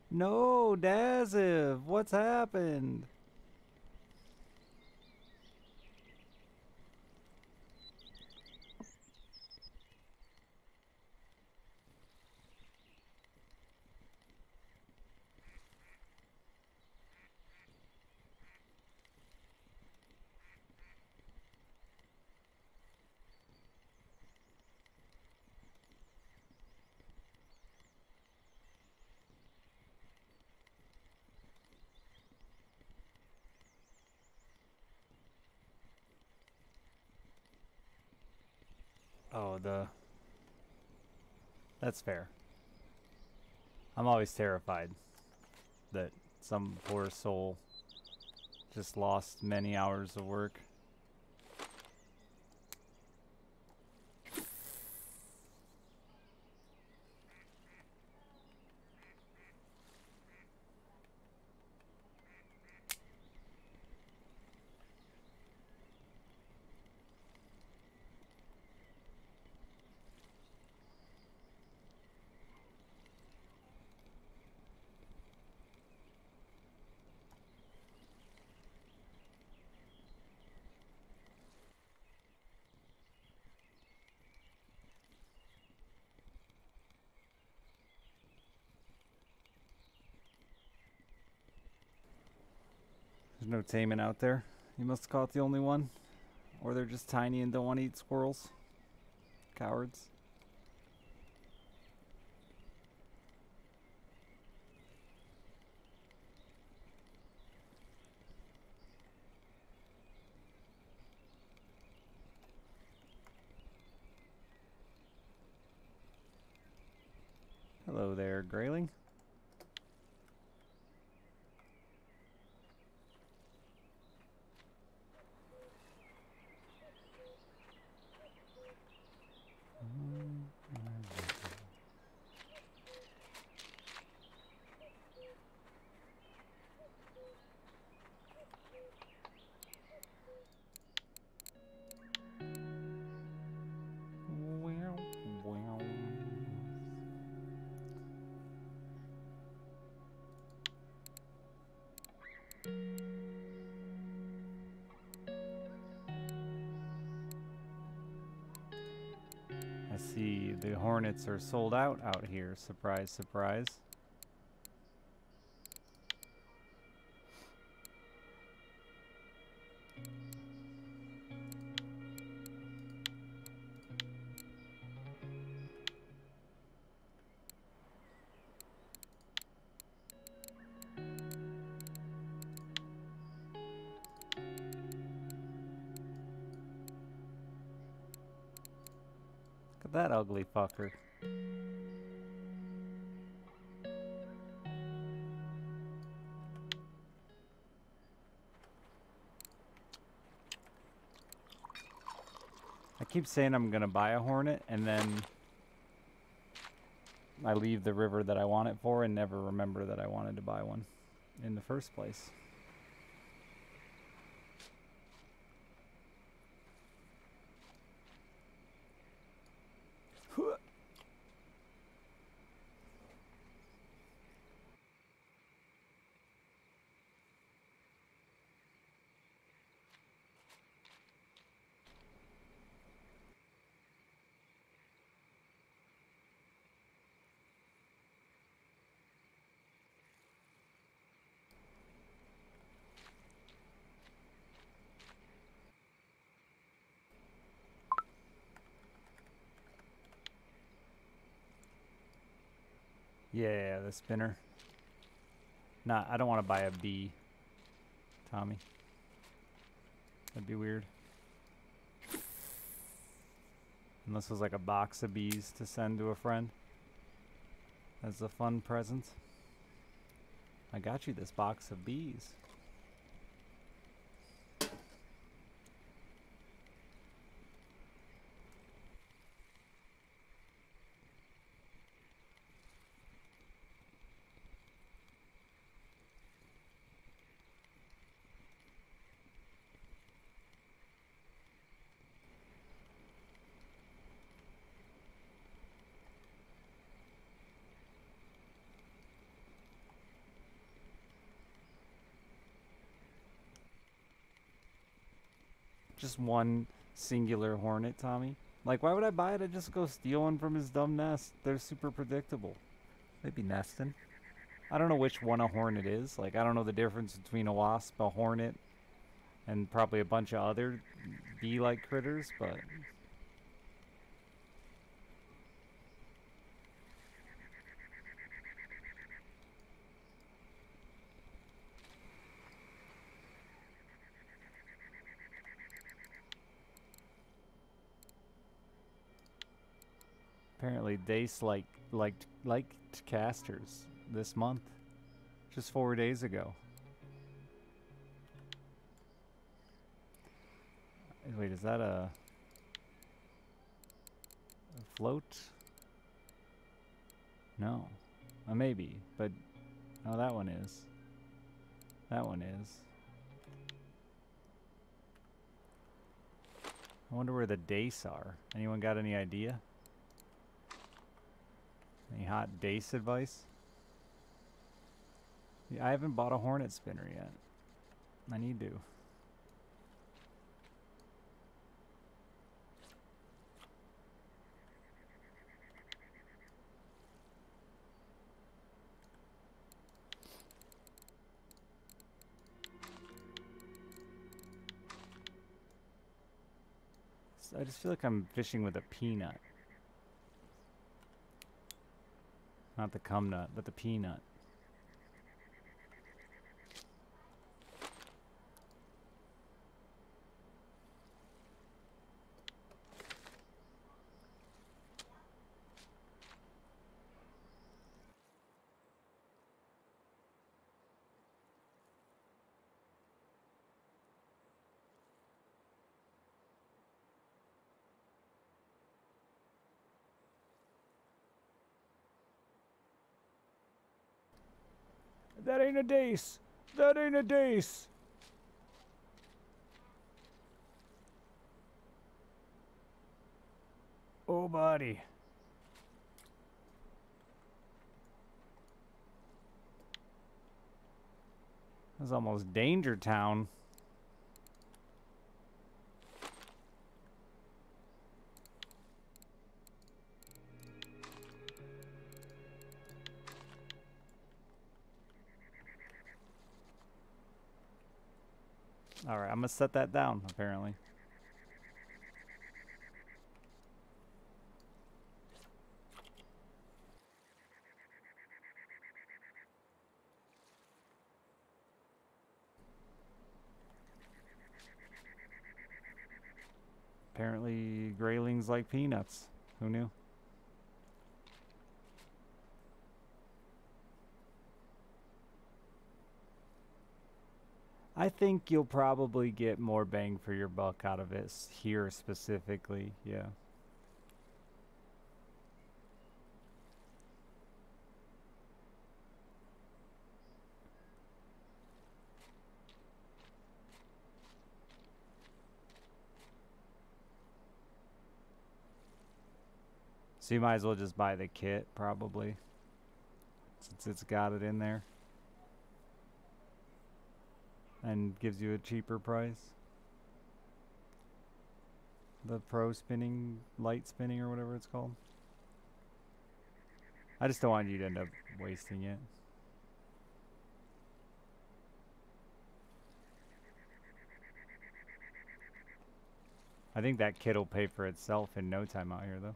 No, Daziv, what's happened? Oh, that's fair. I'm always terrified that some poor soul just lost many hours of work. There's no taming out there. You must have caught the only one. Or they're just tiny and don't want to eat squirrels. Cowards. Hello there, grayling. I see the hornets are sold out here. Surprise, surprise. Look at that ugly fucker. keep saying I'm gonna buy a hornet, and then I leave the river that I want it for and never remember that I wanted to buy one in the first place. Yeah, the spinner. Nah, I don't want to buy a bee, Tommy. That'd be weird. Unless it was like a box of bees to send to a friend as a fun present. I got you this box of bees. Just one singular hornet, Tommy. Like, why would I buy it? I'd just go steal one from his dumb nest. They're super predictable. They'd be nesting. I don't know which one a hornet is. Like, I don't know the difference between a wasp, a hornet, and probably a bunch of other bee-like critters, but... Apparently, Dace liked casters this month, just 4 days ago. Wait, is that a float? No, maybe, but oh, that one is. That one is. I wonder where the Dace are. Anyone got any idea? Any hot Dace advice? Yeah, I haven't bought a hornet spinner yet. I need to. I just feel like I'm fishing with a peanut. Not the cum nut, but the peanut. That ain't a Dace! That ain't a Dace! Oh, buddy. That was almost Danger Town. Alright, I'm gonna set that down, apparently. Apparently, graylings like peanuts. Who knew? I think you'll probably get more bang for your buck out of it here specifically. Yeah. So you might as well just buy the kit, probably, since it's got it in there and gives you a cheaper price. The pro spinning, light spinning, or whatever it's called. I just don't want you to end up wasting it. I think that kit will pay for itself in no time out here, though.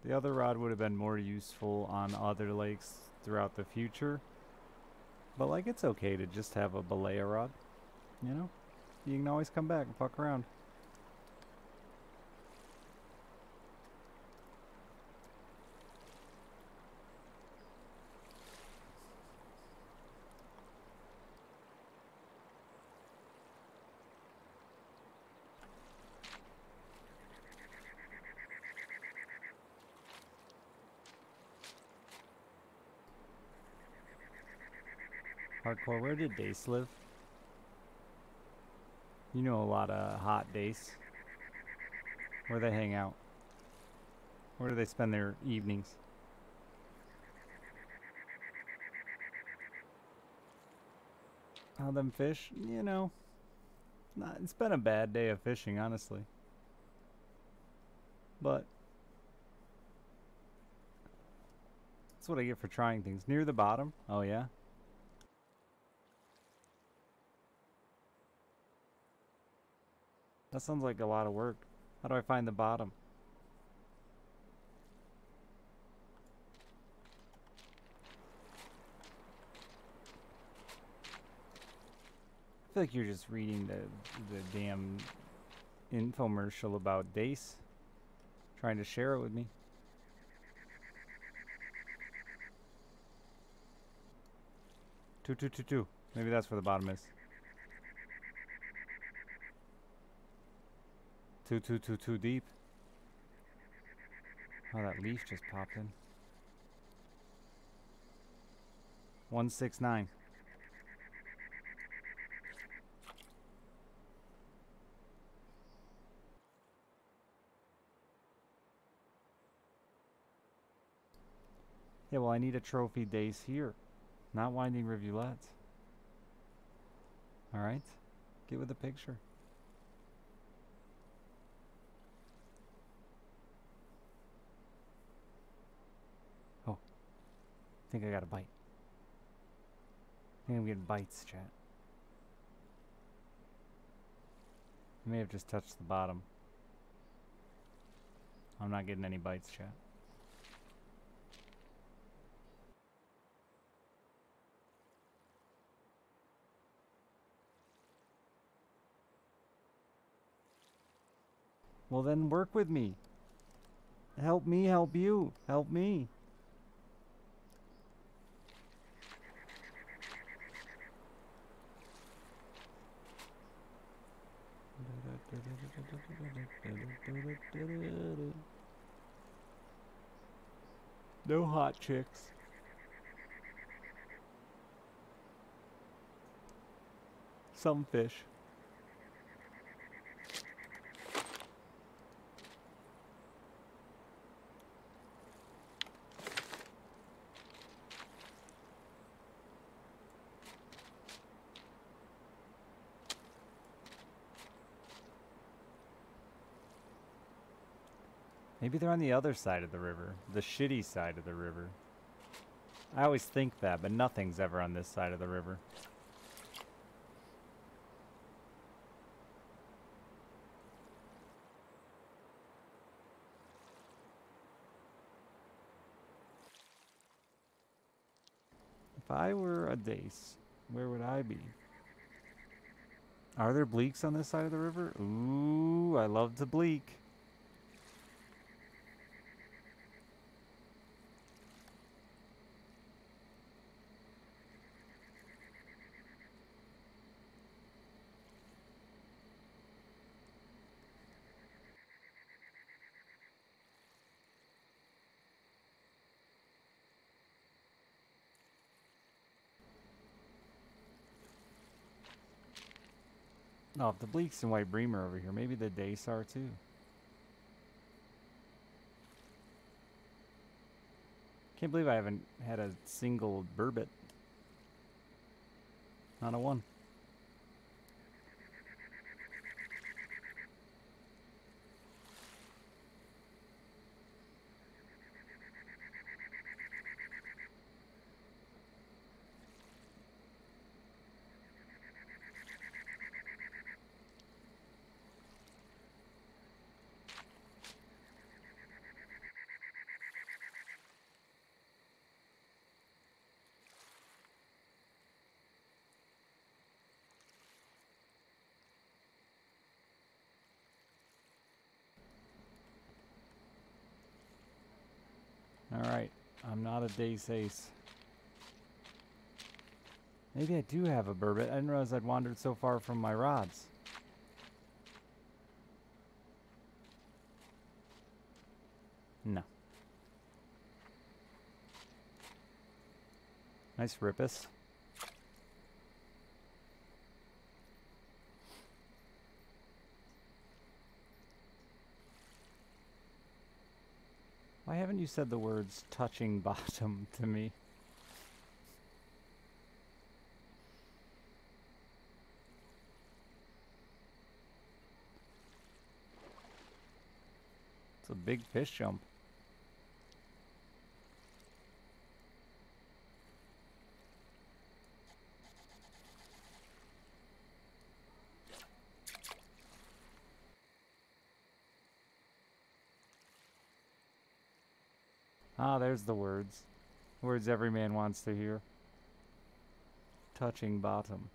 The other rod would have been more useful on other lakes throughout the future. But, like, it's okay to just have a belay rod, you know? You can always come back and fuck around. Hardcore, where did Dace live? You know a lot of hot Dace. Where they hang out? Where do they spend their evenings? How them fish? You know, it's been a bad day of fishing, honestly. But that's what I get for trying things. Near the bottom? Oh yeah? That sounds like a lot of work. How do I find the bottom? I feel like you're just reading the damn infomercial about Dace. Trying to share it with me. Two. Maybe that's where the bottom is. Two deep. Oh, that leaf just popped in. 169. Yeah, well, I need a trophy Dace here. Not winding rivulets. Alright. Get with the picture. Oh. I think I got a bite. I think I'm getting bites, chat. I may have just touched the bottom. I'm not getting any bites, chat. Well, then work with me. Help me help you. Help me. No hot chicks. Some fish. Maybe they're on the other side of the river. The shitty side of the river. I always think that, but nothing's ever on this side of the river. If I were a dace, where would I be? Are there bleaks on this side of the river? Ooh, I love the bleak. Oh, if the bleaks and white bream are over here, maybe the dace are too. Can't believe I haven't had a single burbot. Not a one. Alright, I'm not a dace ace. Maybe I do have a burbot. I didn't realize I'd wandered so far from my rods. No. Nice rippus. Why haven't you said the words touching bottom to me? It's a big fish jump. Ah, there's the words. Words every man wants to hear. Touching bottom.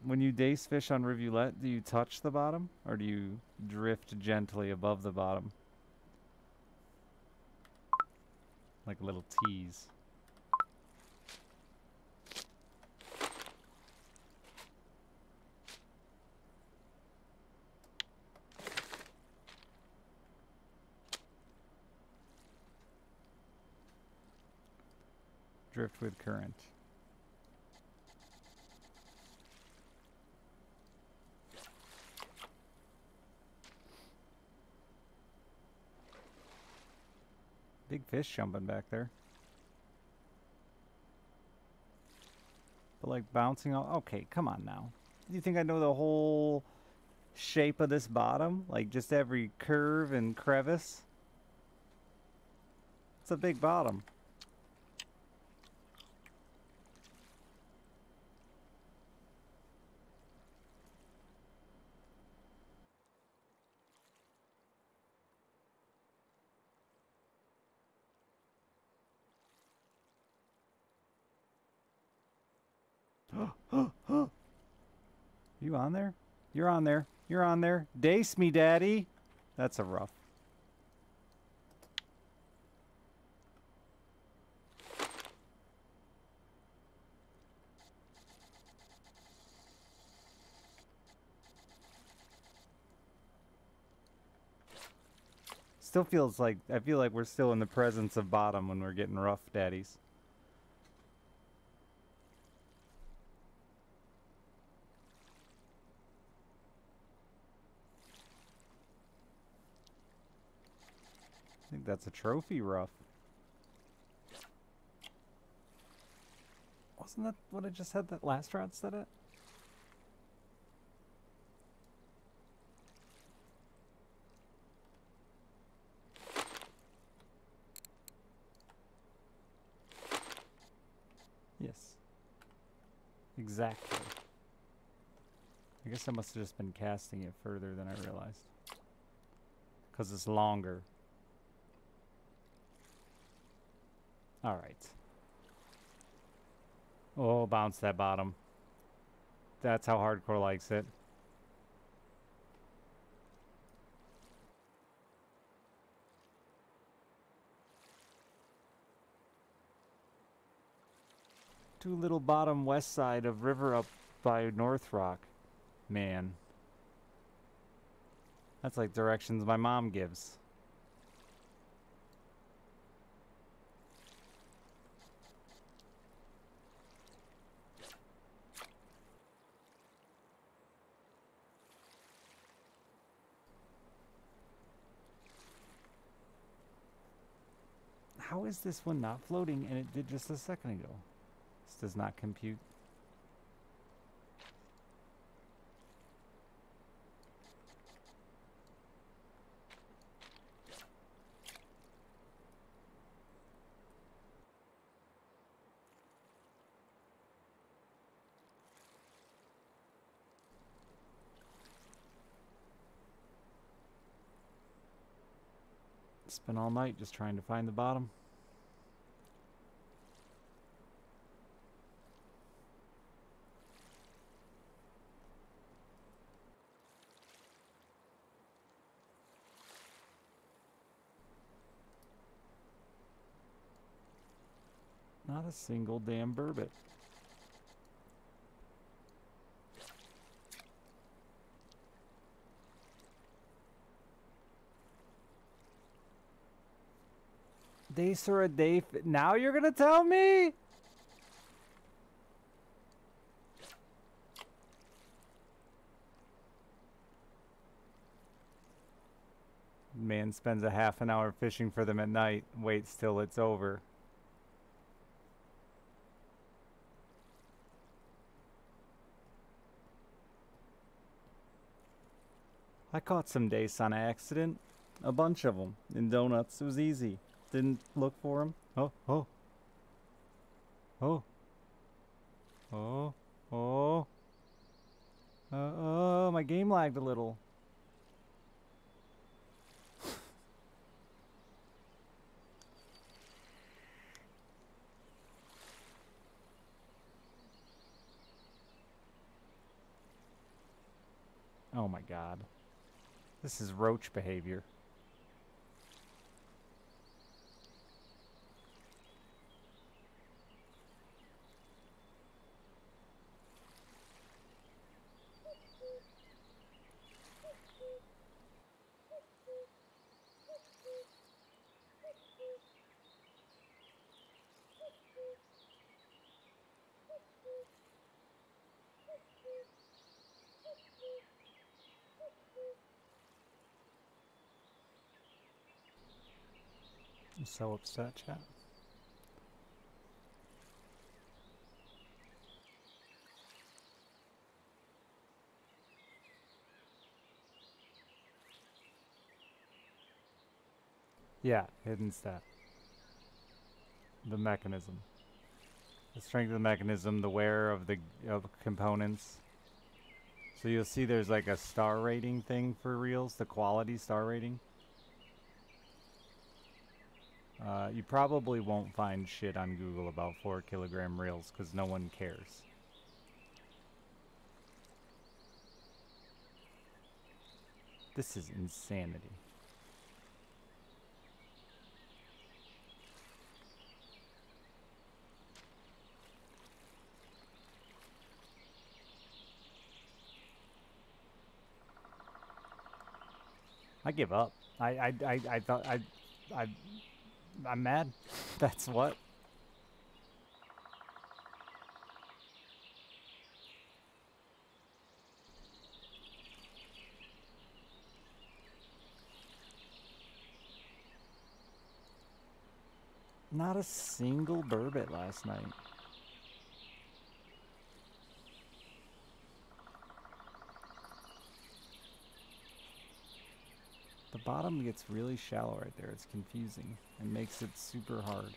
When you dace fish on rivulet, do you touch the bottom? Or do you drift gently above the bottom? Like a little tease. Drift with current. Big fish jumping back there. But like bouncing off. Okay, come on now. Do you think I know the whole shape of this bottom? Like just every curve and crevice? It's a big bottom. You on there? You're on there. You're on there. Dace me, daddy. That's a rough. Still feels like, I feel like we're still in the presence of bottom when we're getting rough daddies. I think that's a trophy rough. Wasn't that what I just said that last rod said it? Yes. Exactly. I guess I must have just been casting it further than I realized. Because it's longer. Alright. Oh, bounce that bottom. That's how hardcore likes it. Too little bottom west side of river up by North Rock. Man. That's like directions my mom gives. How is this one not floating and it did just a second ago? This does not compute. Spent all night just trying to find the bottom. Not a single damn burbot. Dace or a day. Now you're gonna tell me? Man spends a half an hour fishing for them at night, waits till it's over. I caught some dace on accident. A bunch of them. In donuts. It was easy. Didn't look for them. Oh, oh. Oh. Oh. Oh. Oh, my game lagged a little. Oh my god. This is roach behavior. I'm so upset, chat. Yeah, hidden stat. The mechanism. The strength of the mechanism, the wear of the components. So you'll see there's like a star rating thing for reels, the quality star rating. You probably won't find shit on Google about 4 kilogram reels because no one cares. This is insanity. I give up. I thought I'm mad. That's what. Not a single burbot last night. The bottom gets really shallow right there. It's confusing and makes it super hard.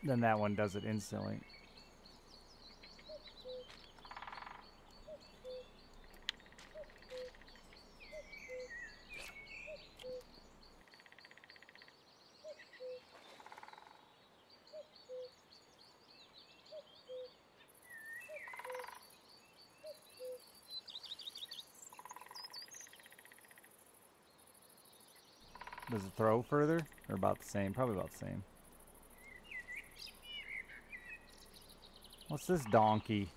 then that one does it instantly. Does it throw further? Or about the same? Probably about the same. What's this donkey?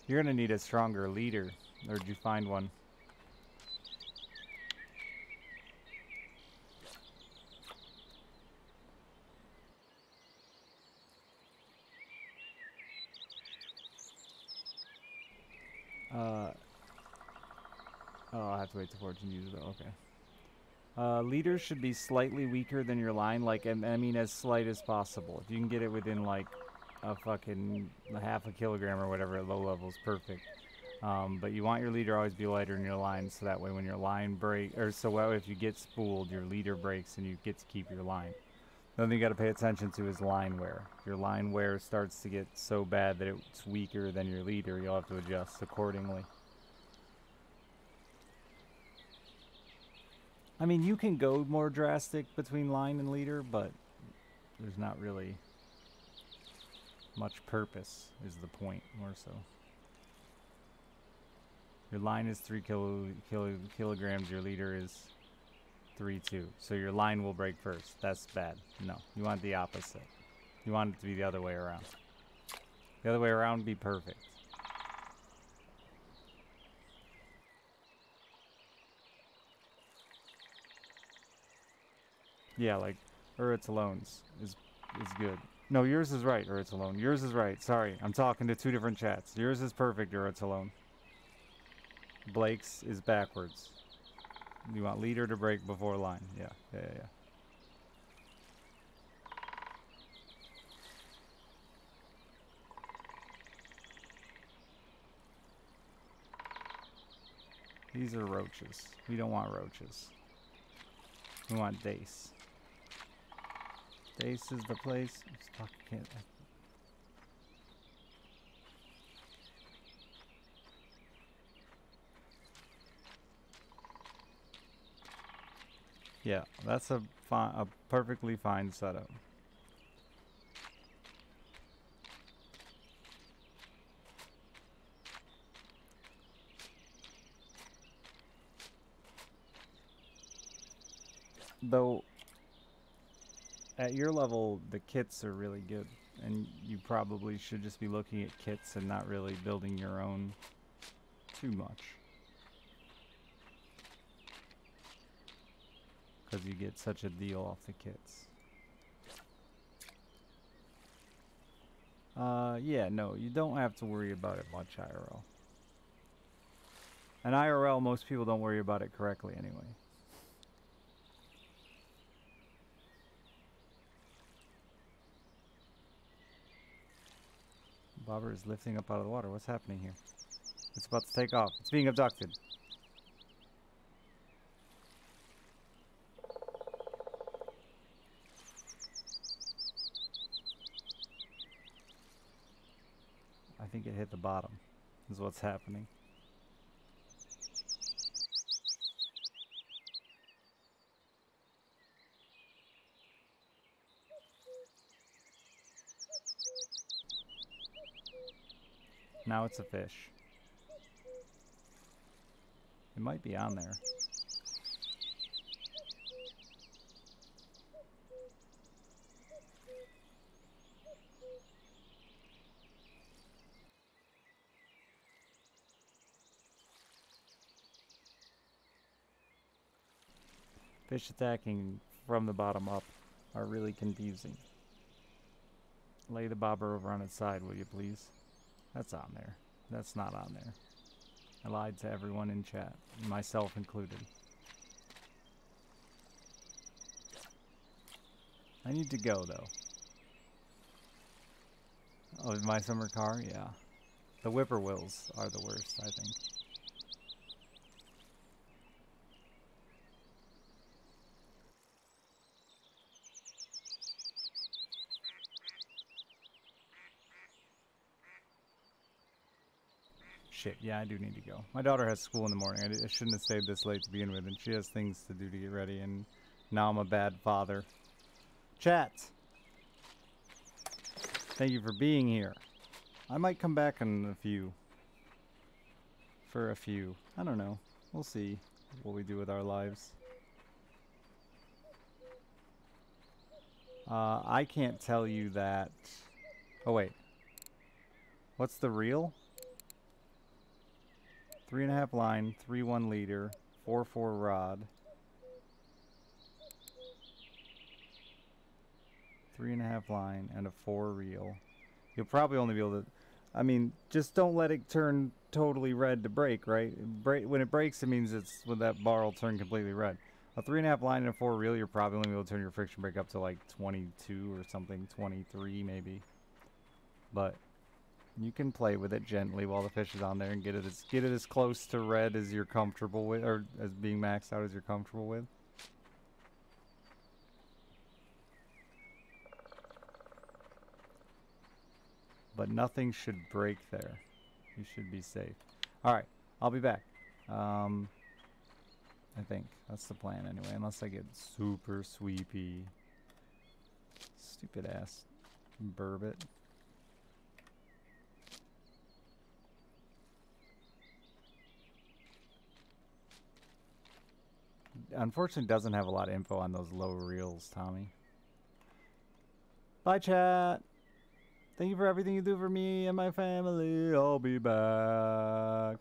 You're gonna need a stronger leader, or did you find one? Oh, I'll have to wait till Fortune uses it. Okay. Leaders should be slightly weaker than your line, like, I mean, as slight as possible. If you can get it within, like, a fucking half a kilogram or whatever at low levels, perfect. But you want your leader always be lighter than your line, so that way when your line breaks, or so if you get spooled, your leader breaks and you get to keep your line. The other thing you got to pay attention to is line wear. If your line wear starts to get so bad that it's weaker than your leader, you'll have to adjust accordingly. I mean, you can go more drastic between line and leader, but there's not really much purpose, is the point, more so. Your line is 3 kilograms, your leader is 3.2. So your line will break first. That's bad. No, you want the opposite. You want it to be the other way around. The other way around would be perfect. Yeah, like Urit's Alone's is good. No, yours is right, Urit's Alone. Yours is right. Sorry, I'm talking to two different chats. Yours is perfect, Urit's Alone. Blake's is backwards. You want leader to break before line. Yeah. These are roaches. We don't want roaches. We want dace. Dace is the place. Yeah, that's a perfectly fine setup. Though, at your level, the kits are really good, and you probably should just be looking at kits and not really building your own too much. Because you get such a deal off the kits. Yeah, no, you don't have to worry about it much IRL. And IRL, most people don't worry about it correctly anyway. Bobber is lifting up out of the water. What's happening here? It's about to take off. It's being abducted. I think it hit the bottom, is what's happening. Now it's a fish. It might be on there. Fish attacking from the bottom up are really confusing. Lay the bobber over on its side, will you please? That's on there. That's not on there. I lied to everyone in chat, myself included. I need to go, though. Oh, my summer car? Yeah. The whippoorwills are the worst, I think. Shit, yeah, I do need to go. My daughter has school in the morning. I shouldn't have stayed this late to begin with, and she has things to do to get ready, and now I'm a bad father. Chat! Thank you for being here. I might come back in a few. For a few. I don't know. We'll see what we do with our lives. I can't tell you that... Oh, wait. What's the reel? 3.5 line, 3/1 leader, 4/4 rod. 3.5 line and a 4 reel. You'll probably only be able to... I mean, just don't let it turn totally red to break, right? When it breaks, it means it's when that bar will turn completely red. A 3.5 line and a 4 reel, you're probably only able to turn your friction brake up to like 22 or something, 23 maybe. But you can play with it gently while the fish is on there and get it as close to red as you're comfortable with, or as being maxed out as you're comfortable with. But nothing should break there. You should be safe. Alright, I'll be back. I think. That's the plan anyway, unless I get super sweepy. Stupid ass burbot. Unfortunately, doesn't have a lot of info on those low reels, Tommy. Bye, chat! Thank you for everything you do for me and my family. I'll be back.